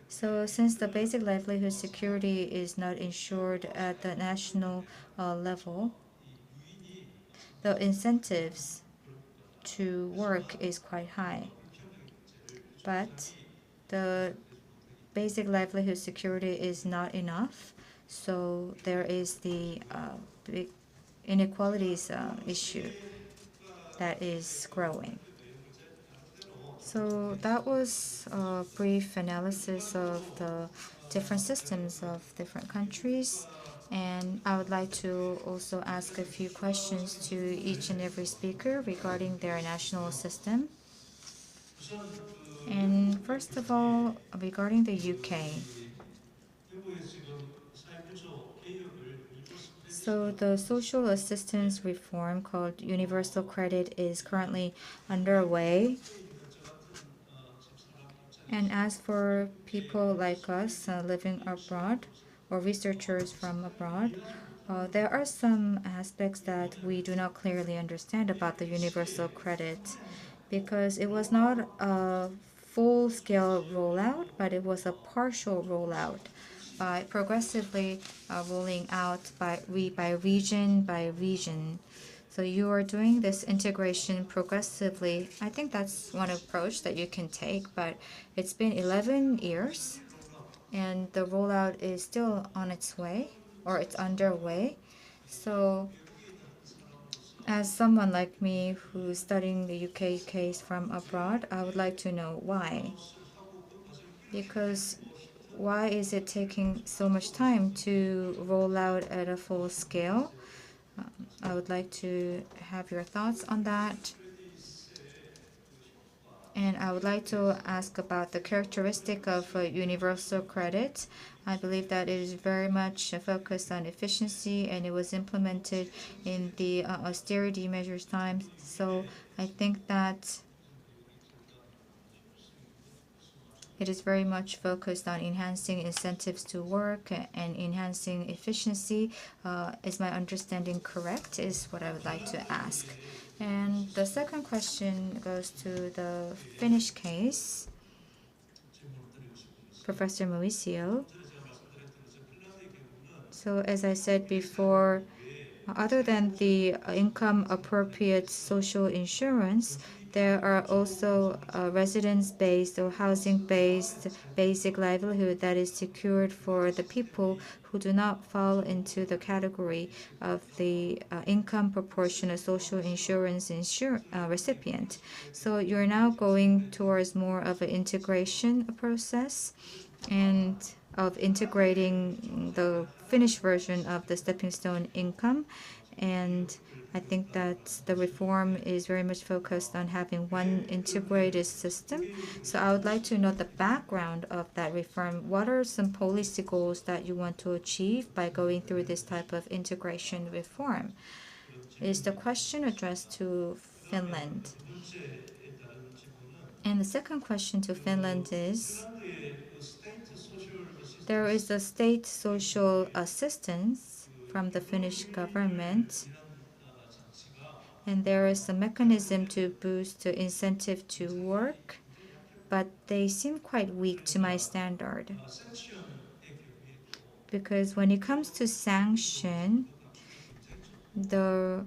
So since the basic livelihood security is not insured at the national level, the incentives to work is quite high. But the basic livelihood security is not enough, so there is the big inequalities issue that is growing. So that was a brief analysis of the different systems of different countries. And I would like to also ask a few questions to each and every speaker regarding their national system. And first of all, regarding the UK. So the social assistance reform called Universal Credit is currently underway. And as for people like us living abroad or researchers from abroad, there are some aspects that we do not clearly understand about the universal credit, because it was not a full-scale rollout, but it was a partial rollout by progressively rolling out by region by region. So you are doing this integration progressively. I think that's one approach that you can take, but it's been 11 years, and the rollout is still on its way, or it's underway. So as someone like me who's studying the UK case from abroad, I would like to know why. Because why is it taking so much time to roll out at a full scale? I would like to have your thoughts on that. And I would like to ask about the characteristic of universal credit. I believe that it is very much focused on efficiency, and it was implemented in the austerity measures times. So I think that it is very much focused on enhancing incentives to work and enhancing efficiency. Is my understanding correct? Is what I would like to ask. And the second question goes to the Finnish case. Professor Mauricio. So as I said before, other than the income appropriate social insurance, there are also residence-based or housing-based basic livelihood that is secured for the people who do not fall into the category of the income proportionate social insurance recipient. So you're now going towards more of an integration process, and of integrating the Finnish version of the stepping stone income. And I think that the reform is very much focused on having one integrated system. So I would like to know the background of that reform. What are some policy goals that you want to achieve by going through this type of integration reform? is the question addressed to Finland. And the second question to Finland is, there is a state social assistance from the Finnish government, and there is a mechanism to boost the incentive to work, but they seem quite weak to my standard. Because when it comes to sanction, the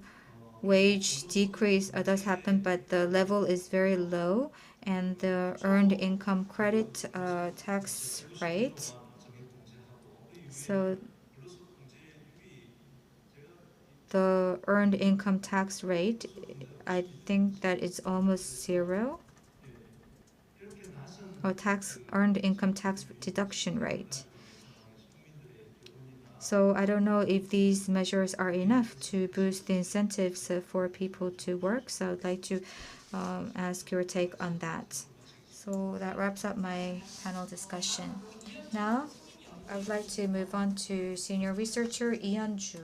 wage decrease does happen, but the level is very low, and the earned income credit tax rate. So the earned income tax rate, I think that it's almost zero, or earned income tax deduction rate. So I don't know if these measures are enough to boost the incentives for people to work. So I'd like to ask your take on that. So that wraps up my panel discussion. Now, I would like to move on to senior researcher Ian-ju.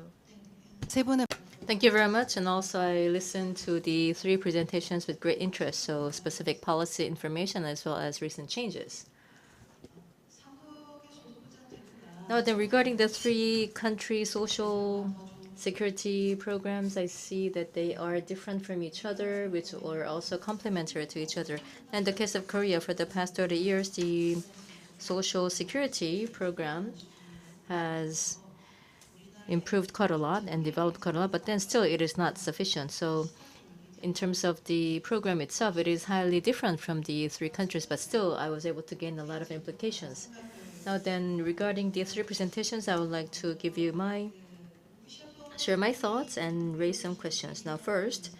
Thank you very much. And also, I listened to the 3 presentations with great interest, so specific policy information as well as recent changes. Now, then regarding the 3 country social security programs, I see that they are different from each other, which are also complementary to each other. In the case of Korea, for the past 30 years, the social security program has improved quite a lot and developed quite a lot, but then still it is not sufficient. So in terms of the program itself, it is highly different from the 3 countries, but still I was able to gain a lot of implications. Now then, regarding the 3 presentations, I would like to share my thoughts and raise some questions. Now first,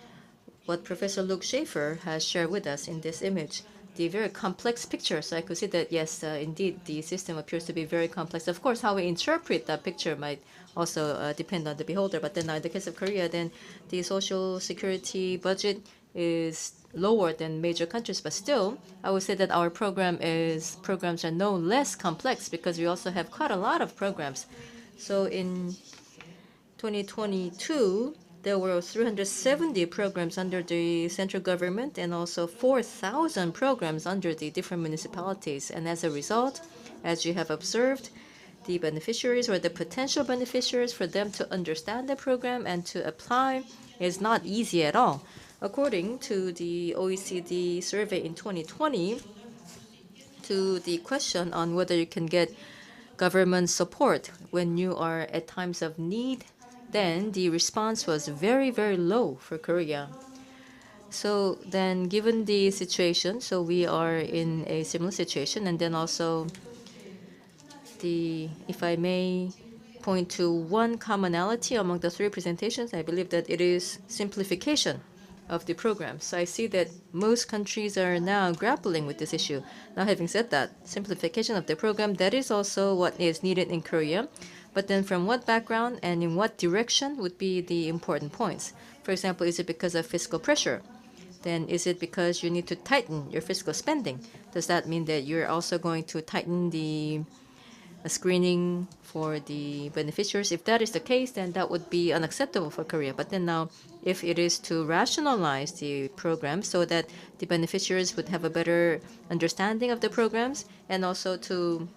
what Professor Luke Schaefer has shared with us in this image, the very complex picture. So I could see that, yes, indeed, the system appears to be very complex. Of course, how we interpret that picture might also depend on the beholder. But then in the case of Korea, then the social security budget is lower than major countries. But still, I would say that our programs are no less complex because we also have quite a lot of programs. So in 2022, there were 370 programs under the central government and also 4,000 programs under the different municipalities. And as a result, as you have observed, the beneficiaries or the potential beneficiaries, for them to understand the program and to apply is not easy at all. According to the OECD survey in 2020, to the question on whether you can get government support when you are at times of need, then the response was very, very low for Korea. So then given the situation, so we are in a similar situation, and then also if I may point to one commonality among the 3 presentations, I believe that it is simplification of the program. So I see that most countries are now grappling with this issue. Now, having said that, simplification of the program, that is also what is needed in Korea. But then from what background and in what direction would be the important points? For example, is it because of fiscal pressure? Then is it because you need to tighten your fiscal spending? Does that mean that you're also going to tighten the screening for the beneficiaries? If that is the case, then that would be unacceptable for Korea. But then now, if it is to rationalize the program so that the beneficiaries would have a better understanding of the programs and also to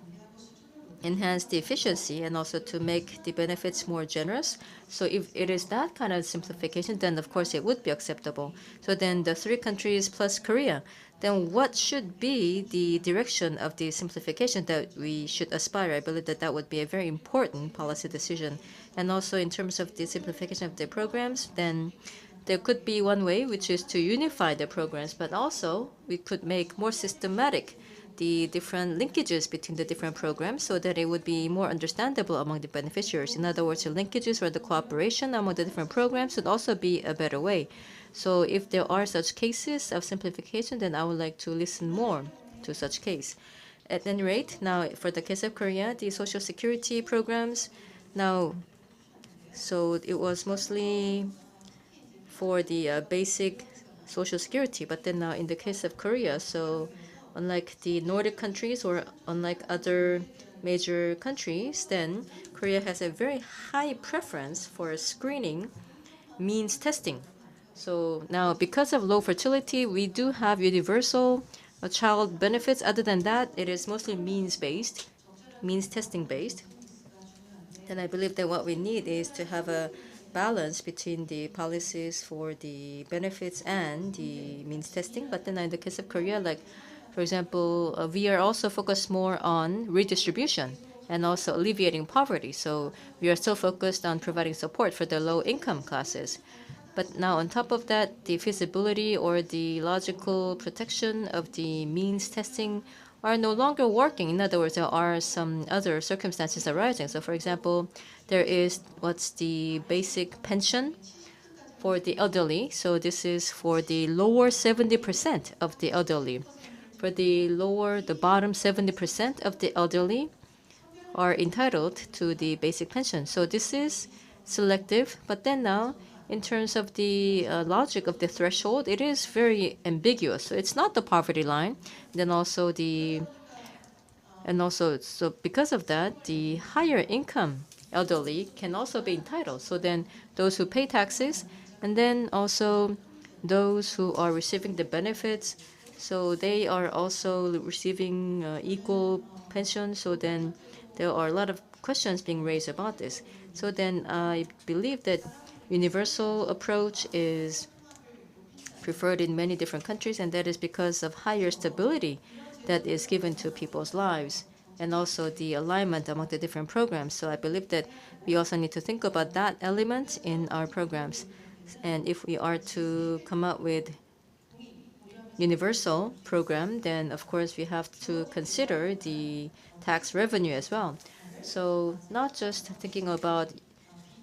enhance the efficiency and also to make the benefits more generous. So if it is that kind of simplification, then of course it would be acceptable. So then the 3 countries plus Korea, then what should be the direction of the simplification that we should aspire? I believe that that would be a very important policy decision. And also in terms of the simplification of the programs, then there could be one way, which is to unify the programs, but also we could make more systematic the different linkages between the different programs so that it would be more understandable among the beneficiaries. In other words, the linkages or the cooperation among the different programs would also be a better way. So if there are such cases of simplification, then I would like to listen more to such case. At any rate, now for the case of Korea, the social security programs, now, so it was mostly for the basic social security, but then now in the case of Korea, so unlike the Nordic countries or unlike other major countries, then Korea has a very high preference for screening means testing. So now, because of low fertility, we do have universal child benefits. Other than that, it is mostly means-based, means testing-based. Then I believe that what we need is to have a balance between the policies for the benefits and the means testing. But then in the case of Korea, like, for example, we are also focused more on redistribution and also alleviating poverty. So we are still focused on providing support for the low-income classes. But now on top of that, the feasibility or the logical protection of the means testing are no longer working. In other words, there are some other circumstances arising. So for example, there is what's the basic pension for the elderly. So this is for the lower 70% of the elderly. For the bottom 70% of the elderly are entitled to the basic pension. So this is selective, but then now, in terms of the logic of the threshold, it is very ambiguous. So it's not the poverty line. Then also so because of that, the higher income elderly can also be entitled. So then those who pay taxes, and then also those who are receiving the benefits, so they are also receiving equal pension. So then there are a lot of questions being raised about this. So then I believe that universal approach is preferred in many different countries, and that is because of higher stability that is given to people's lives and also the alignment among the different programs. So I believe that we also need to think about that element in our programs. And if we are to come up with universal program, then of course we have to consider the tax revenue as well. So not just thinking about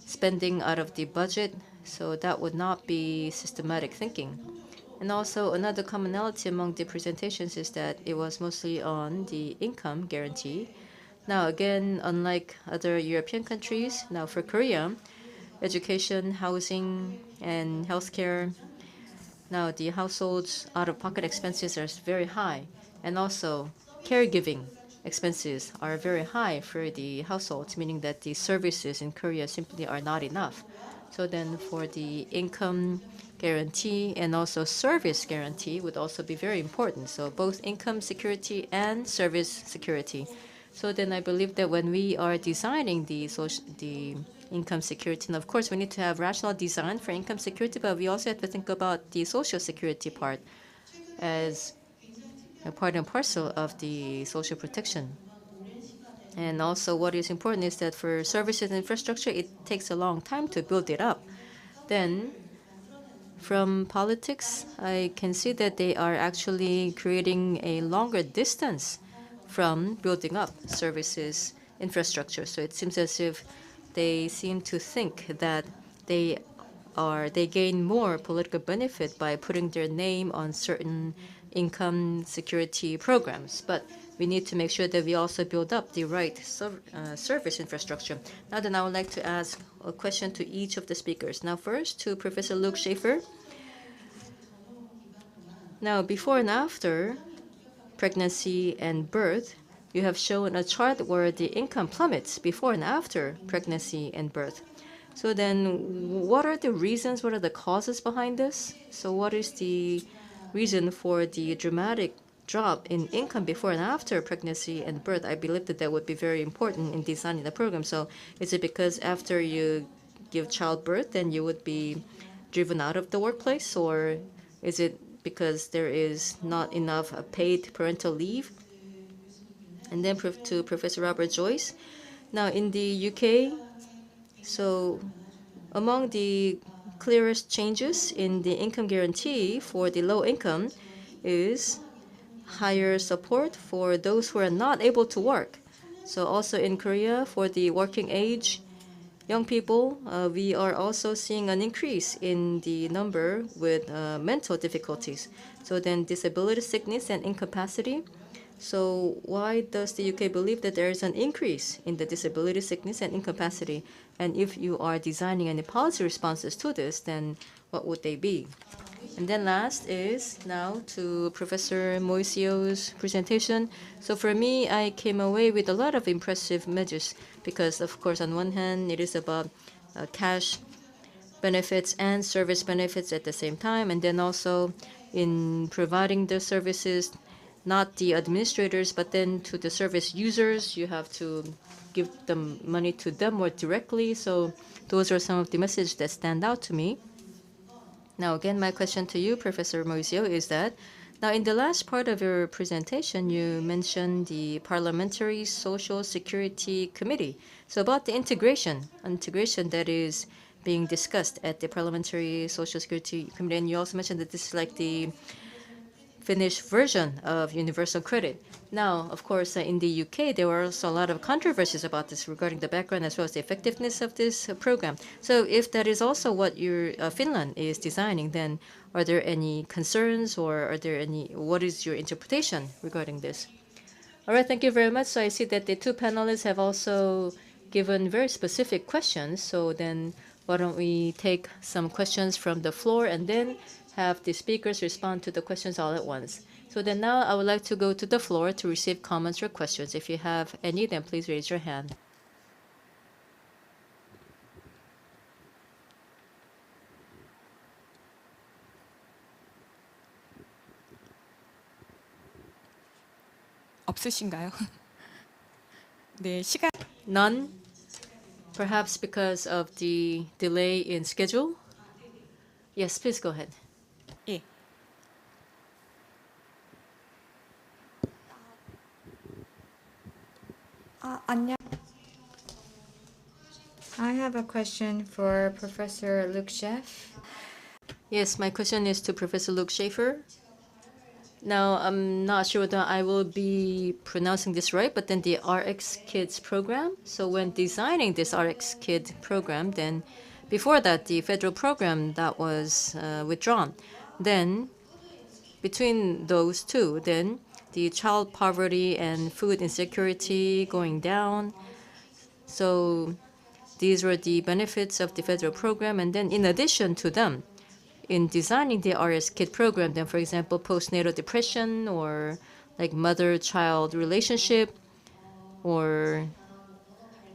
spending out of the budget, so that would not be systematic thinking. And also another commonality among the presentations is that it was mostly on the income guarantee. Now again, unlike other European countries, now for Korea, education, housing, and healthcare, now the households' out-of-pocket expenses are very high, and also caregiving expenses are very high for the households, meaning that the services in Korea simply are not enough. So then for the income guarantee and also service guarantee would also be very important. So both income security and service security. So then I believe that when we are designing the income security, and of course we need to have rational design for income security, but we also have to think about the social security part as a part and parcel of the social protection. And also what is important is that for services and infrastructure, it takes a long time to build it up. Then from politics, I can see that they are actually creating a longer distance from building up services infrastructure. So it seems as if they seem to think that they gain more political benefit by putting their name on certain income security programs. But we need to make sure that we also build up the right service infrastructure. Now then, I would like to ask a question to each of the speakers. Now first to Professor Luke Schaefer. Now before and after pregnancy and birth, you have shown a chart where the income plummets before and after pregnancy and birth. So then what are the reasons, what are the causes behind this? So what is the reason for the dramatic drop in income before and after pregnancy and birth? I believe that that would be very important in designing the program. So is it because after you give childbirth, then you would be driven out of the workplace? Or is it because there is not enough paid parental leave? And then to Professor Robert Joyce. Now in the UK, so among the clearest changes in the income guarantee for the low income is higher support for those who are not able to work. So also in Korea, for the working age young people, we are also seeing an increase in the number with mental difficulties. So then disability, sickness, and incapacity. So why does the UK believe that there is an increase in the disability, sickness, and incapacity? And if you are designing any policy responses to this, then what would they be? And then last is now to Professor Moisio's presentation. So for me, I came away with a lot of impressive measures because, of course, on one hand, it is about cash benefits and service benefits at the same time, and then also in providing the services, not the administrators, but then to the service users, you have to give them money to them more directly. So those are some of the messages that stand out to me. Now, again, my question to you, Professor Mauricio, is that now in the last part of your presentation, you mentioned the Parliamentary Social Security Committee. So about the integration that is being discussed at the Parliamentary Social Security Committee, and you also mentioned that this is like the Finnish version of universal credit. Now, of course, in the UK, there were also a lot of controversies about this regarding the background as well as the effectiveness of this program. So if that is also what your Finland is designing, then are there any concerns, or what is your interpretation regarding this? All right, thank you very much. So I see that the two panelists have also given very specific questions. So then why don't we take some questions from the floor and then have the speakers respond to the questions all at once. So then now I would like to go to the floor to receive comments or questions. If you have any, then please raise your hand. 없으신가요? 네, None? Perhaps because of the delay in schedule? Yes, please go ahead. 예. 안녕. I have a question for Professor Luke Sheff. Yes, my question is to Professor Luke Schaefer. Now, I'm not sure whether I will be pronouncing this right, but then the RX Kids program. So when designing this RX Kid program, then before that, the federal program that was withdrawn. Then between those two, then the child poverty and food insecurity going down. So these were the benefits of the federal program. And then in addition to them, in designing the RS Kid program, then for example, postnatal depression or like mother-child relationship or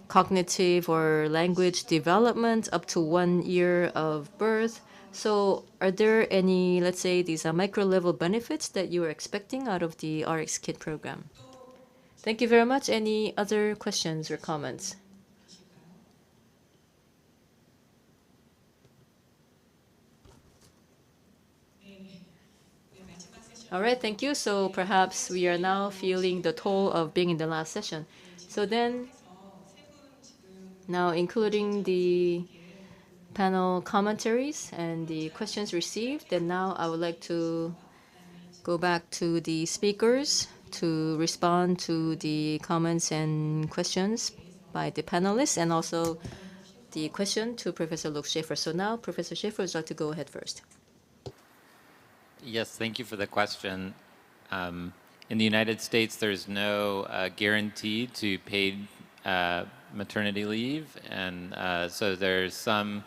cognitive or language development up to 1 year of birth. So are there any, let's say, these micro-level benefits that you are expecting out of the RX Kid program? Thank you very much. Any other questions or comments? All right, thank you. So perhaps we are now feeling the toll of being in the last session. So then, now including the panel commentaries and the questions received, then now I would like to go back to the speakers to respond to the comments and questions by the panelists, and also the question to Professor Luke Schaefer. So now, Professor Schaefer would like to go ahead first. Yes, thank you for the question. In the United States, there's no guarantee to paid maternity leave, and so there's some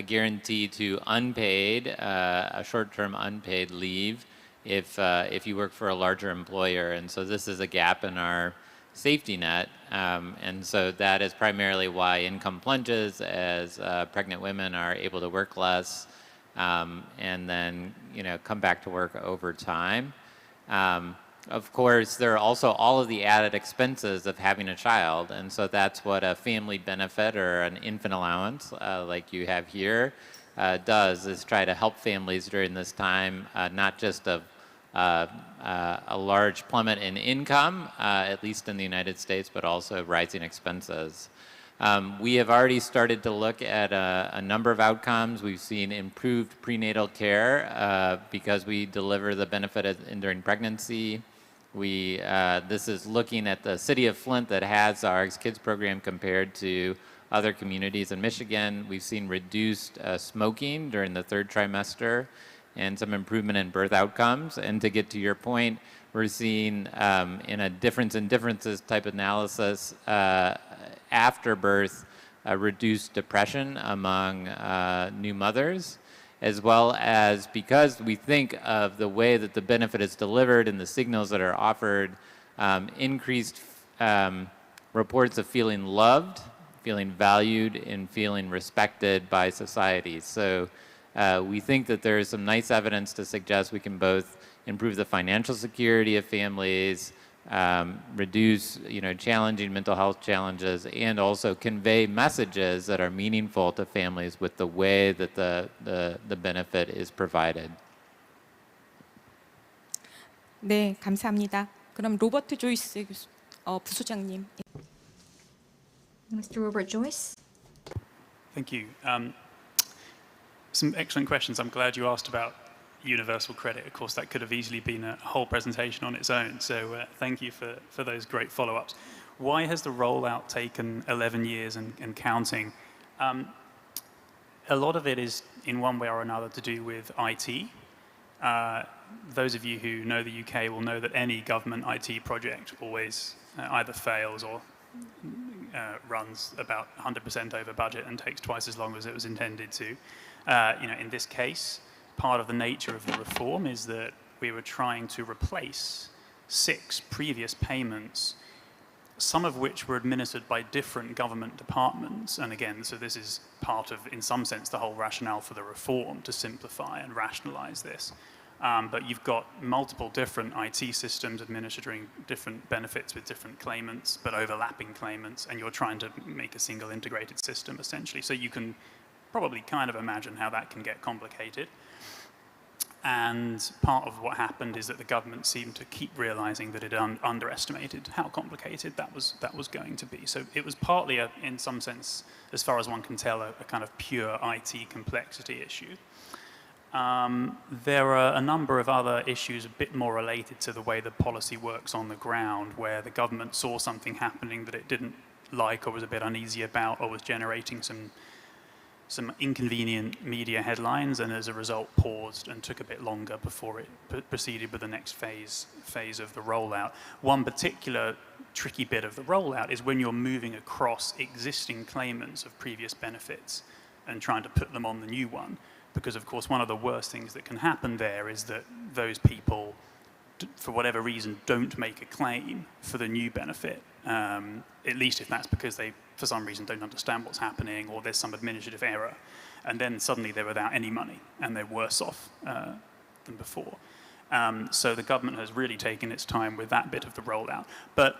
guarantee to unpaid, a short-term unpaid leave if you work for a larger employer. And so this is a gap in our safety net, and so that is primarily why income plunges as pregnant women are able to work less. And then, come back to work over time. Of course, there are also all of the added expenses of having a child, and so that's what a family benefit or an infant allowance, like you have here, does, is try to help families during this time, not just of a large plummet in income, at least in the United States, but also rising expenses. We have already started to look at a number of outcomes. We've seen improved prenatal care because we deliver the benefit during pregnancy. This is looking at the city of Flint that has our RX Kids program compared to other communities in Michigan. We've seen reduced smoking during the 3rd trimester and some improvement in birth outcomes. And to get to your point, we're seeing in a difference in differences type analysis after birth, reduced depression among new mothers, as well as because we think of the way that the benefit is delivered and the signals that are offered, increased reports of feeling loved, feeling valued and feeling respected by society. So we think that there is some nice evidence to suggest we can both improve the financial security of families, reduce challenging mental health challenges, and also convey messages that are meaningful to families with the way that the benefit is provided. 네, 감사합니다. 그럼 로버트 조이스 부소장님. Mr. Robert Joyce. Thank you. Some excellent questions. I'm glad you asked about universal credit. Of course, that could have easily been a whole presentation on its own. So thank you for those great follow-ups. Why has the rollout taken 11 years and counting? A lot of it is, in one way or another, to do with IT. Those of you who know the UK will know that any government IT project always either fails or runs about 100% over budget and takes twice as long as it was intended to. In this case, part of the nature of the reform is that we were trying to replace 6 previous payments, some of which were administered by different government departments. And again, so this is part of, in some sense, the whole rationale for the reform, to simplify and rationalize this. But you've got multiple different IT systems administering different benefits with different claimants, but overlapping claimants, and you're trying to make a single integrated system, essentially. So you can probably kind of imagine how that can get complicated. And part of what happened is that the government seemed to keep realizing that it underestimated how complicated that was going to be. So it was partly, in some sense, as far as one can tell, a kind of pure IT complexity issue. There are a number of other issues a bit more related to the way the policy works on the ground, where the government saw something happening that it didn't like or was a bit uneasy about, or was generating some inconvenient media headlines, and as a result paused and took a bit longer before it proceeded with the next phase of the rollout. One particular tricky bit of the rollout is when you're moving across existing claimants of previous benefits and trying to put them on the new one. Because, of course, one of the worst things that can happen there is that those people, for whatever reason, don't make a claim for the new benefit, at least if that's because they, for some reason, don't understand what's happening, or there's some administrative error. And then suddenly they're without any money, and they're worse off than before. So the government has really taken its time with that bit of the rollout. But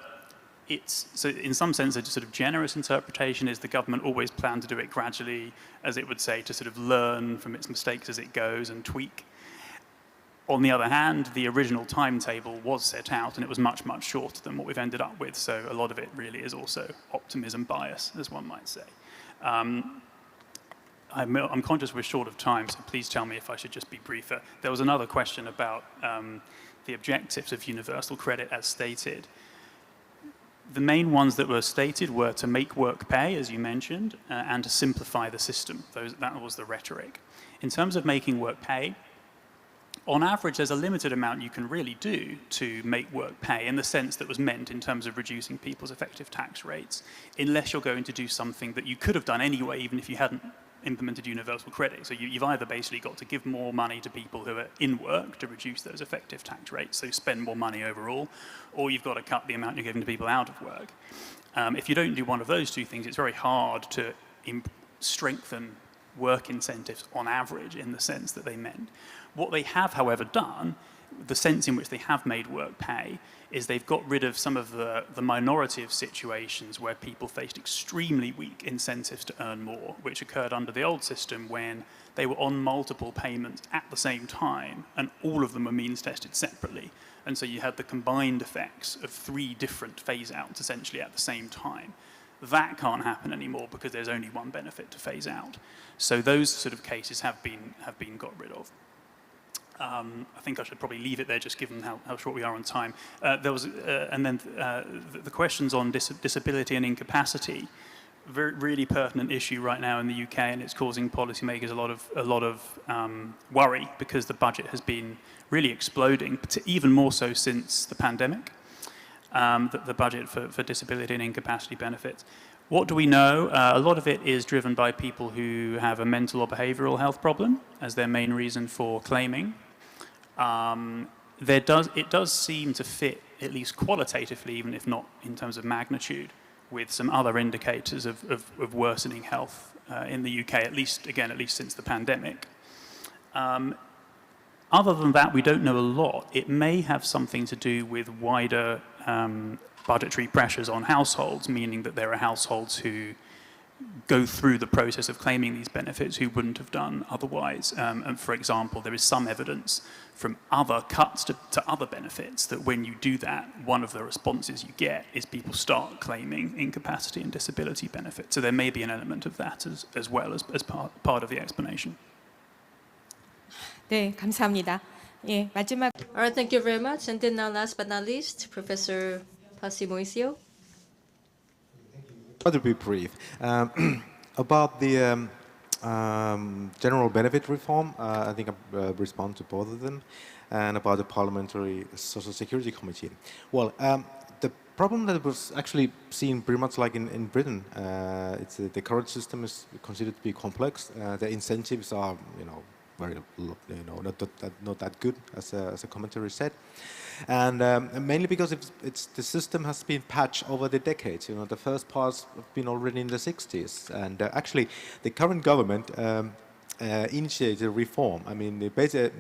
so in some sense, a sort of generous interpretation is the government always planned to do it gradually, as it would say, to sort of learn from its mistakes as it goes and tweak. On the other hand, the original timetable was set out, and it was much, much shorter than what we've ended up with. So a lot of it really is also optimism bias, as one might say. I'm conscious we're short of time, so please tell me if I should just be briefer. There was another question about the objectives of universal credit as stated. The main ones that were stated were to make work pay, as you mentioned, and to simplify the system. That was the rhetoric. In terms of making work pay, on average, there's a limited amount you can really do to make work pay in the sense that was meant in terms of reducing people's effective tax rates, unless you're going to do something that you could have done anyway, even if you hadn't implemented universal credit. So you've either basically got to give more money to people who are in work to reduce those effective tax rates, so spend more money overall, or you've got to cut the amount you're giving to people out of work. If you don't do one of those two things, it's very hard to strengthen work incentives on average in the sense that they meant. What they have, however, done, the sense in which they have made work pay, is they've got rid of some of the minority of situations where people faced extremely weak incentives to earn more, which occurred under the old system when they were on multiple payments at the same time, and all of them were means tested separately. And so you had the combined effects of 3 different phase-outs essentially at the same time. That can't happen anymore because there's only one benefit to phase out. So those sort of cases have been got rid of. I think I should probably leave it there, just given how short we are on time. The questions on disability and incapacity, really pertinent issue right now in the UK, and it's causing policymakers a lot of worry because the budget has been really exploding, even more so since the pandemic. The budget for disability and incapacity benefits. What do we know? A lot of it is driven by people who have a mental or behavioral health problem as their main reason for claiming. It does seem to fit, at least qualitatively, even if not in terms of magnitude, with some other indicators of worsening health in the UK, at least since the pandemic. Other than that, we don't know a lot. It may have something to do with wider budgetary pressures on households, meaning that there are households who go through the process of claiming these benefits who wouldn't have done otherwise. And for example, there is some evidence from other cuts to other benefits that when you do that, one of the responses you get is people start claiming incapacity and disability benefits. So there may be an element of that as well as part of the explanation. 네, 감사합니다. 예, 마지막. All right, thank you very much. And then now, last but not least, Professor Pasi Moisio. Try to be brief. About the general benefit reform, I think I'll respond to both of them, and about the Parliamentary Social Security Committee. Well, the problem that was actually seen pretty much like in Britain, it's the current system is considered to be complex. The incentives are, very, not that good, as a commentary said. And mainly because the system has been patched over the decades. The first parts have been already in the 60s. And actually, the current government initiated reform. I mean, the basic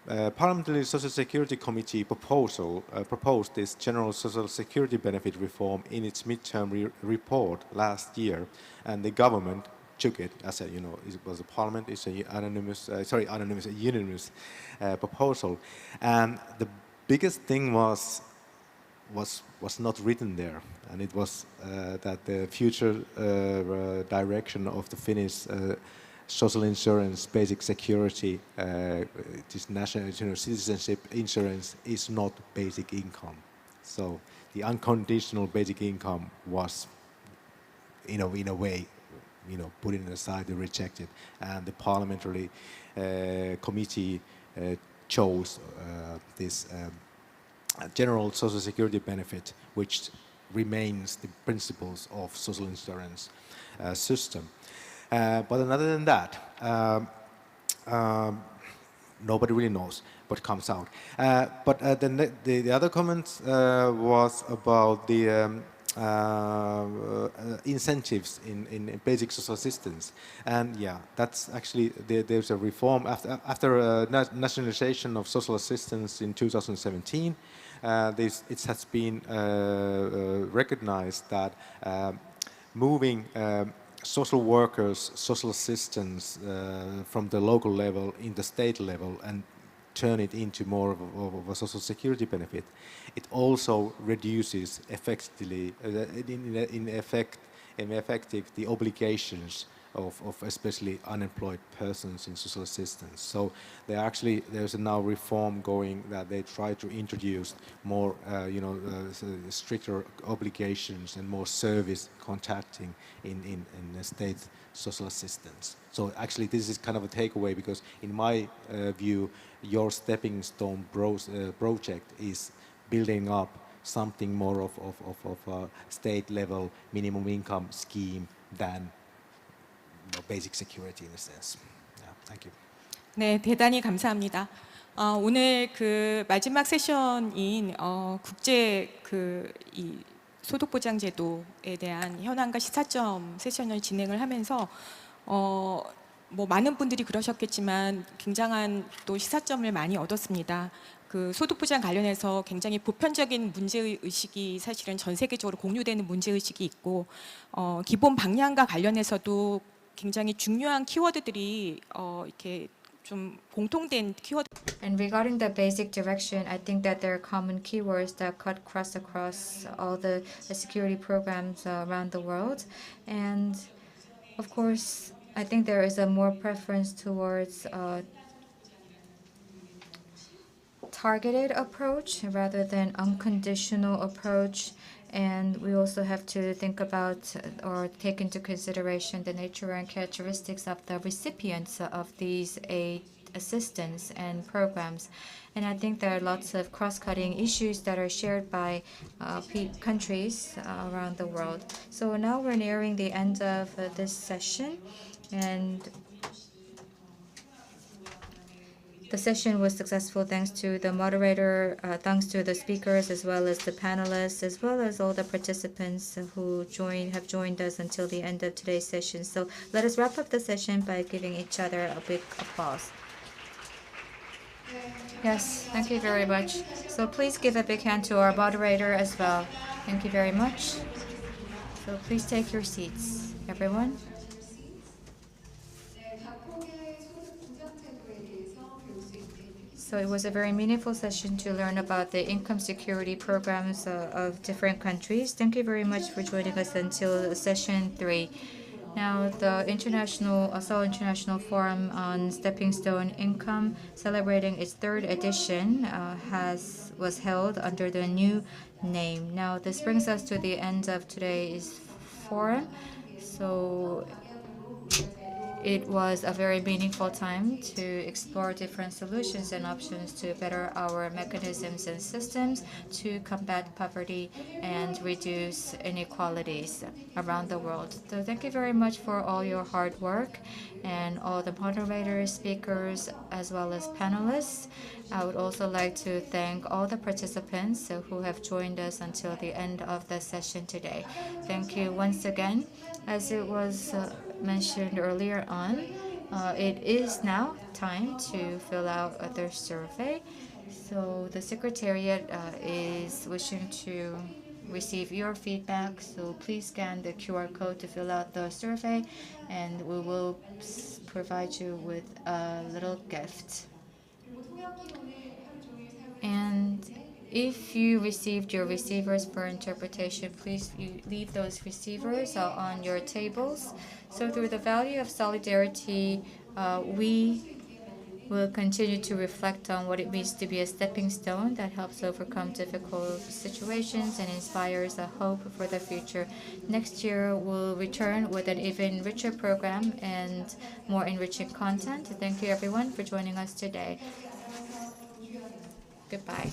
Parliamentary Social Security Committee proposed this general social security benefit reform in its midterm report last year. And the government took it as it was a parliament. It's a unanimous proposal. And the biggest thing was not written there, and it was that the future direction of the Finnish social insurance, basic security, this national citizenship insurance is not basic income. So the unconditional basic income was, in a way, put it aside, rejected, and the parliamentary committee chose this general social security benefit, which remains the principles of social insurance system. But other than that, nobody really knows what comes out. But the other comment was about the incentives in basic social assistance, and yeah, that's actually there's a reform after nationalization of social assistance in 2017. It has been recognized that moving social workers, social assistants from the local level in the state level and turn it into more of a social security benefit, it also reduces effectively, in effective, the obligations of especially unemployed persons in social assistance. So there's now reform going that they try to introduce more, stricter obligations and more service contacting in state social assistance. So actually, this is kind of a takeaway, because in my view, your stepping stone project is building up something more of a state level minimum income scheme than basic security in a sense. Yeah, thank you. 네, 대단히 감사합니다. 오늘 그 마지막 세션인 국제 이 소득보장제도에 대한 현황과 시사점 세션을 진행을 하면서 뭐 많은 분들이 그러셨겠지만 굉장한 또 시사점을 많이 얻었습니다. 그 소득보장 관련해서 굉장히 보편적인 문제의식이 사실은 전 세계적으로 공유되는 문제의식이 있고 기본 방향과 관련해서도 굉장히 중요한 키워드들이 이렇게 좀 공통된 키워드. And regarding the basic direction, I think that there are common keywords that cut across all the security programs around the world. And of course, I think there is a more preference towards targeted approach rather than unconditional approach. And we also have to think about or take into consideration the nature and characteristics of the recipients of these aid assistance and programs. And I think there are lots of cross-cutting issues that are shared by countries around the world. So now we're nearing the end of this session. And The session was successful thanks to the moderator, thanks to the speakers, as well as the panelists, as well as all the participants who have joined us until the end of today's session. So let us wrap up the session by giving each other a big applause. Yes, thank you very much. So please give a big hand to our moderator as well. Thank you very much. So please take your seats, everyone. So it was a very meaningful session to learn about the income security programs of different countries. Thank you very much for joining us until session 3. Now, the Seoul International Forum on Stepping Stone Income, celebrating its 3rd edition, was held under the new name. Now, this brings us to the end of today's forum. So it was a very meaningful time to explore different solutions and options to better our mechanisms and systems to combat poverty and reduce inequalities around the world. So thank you very much for all your hard work and all the moderators, speakers, as well as panelists. I would also like to thank all the participants who have joined us until the end of the session today. Thank you once again. As it was mentioned earlier on, it is now time to fill out the survey. So the Secretariat is wishing to receive your feedback, so please scan the QR code to fill out the survey, and we will provide you with a little gift. And if you received your receivers for interpretation, please leave those receivers on your tables. So through the value of solidarity, we will continue to reflect on what it means to be a stepping stone that helps overcome difficult situations and inspires a hope for the future. Next year, we'll return with an even richer program and more enriching content. Thank you, everyone, for joining us today. Goodbye.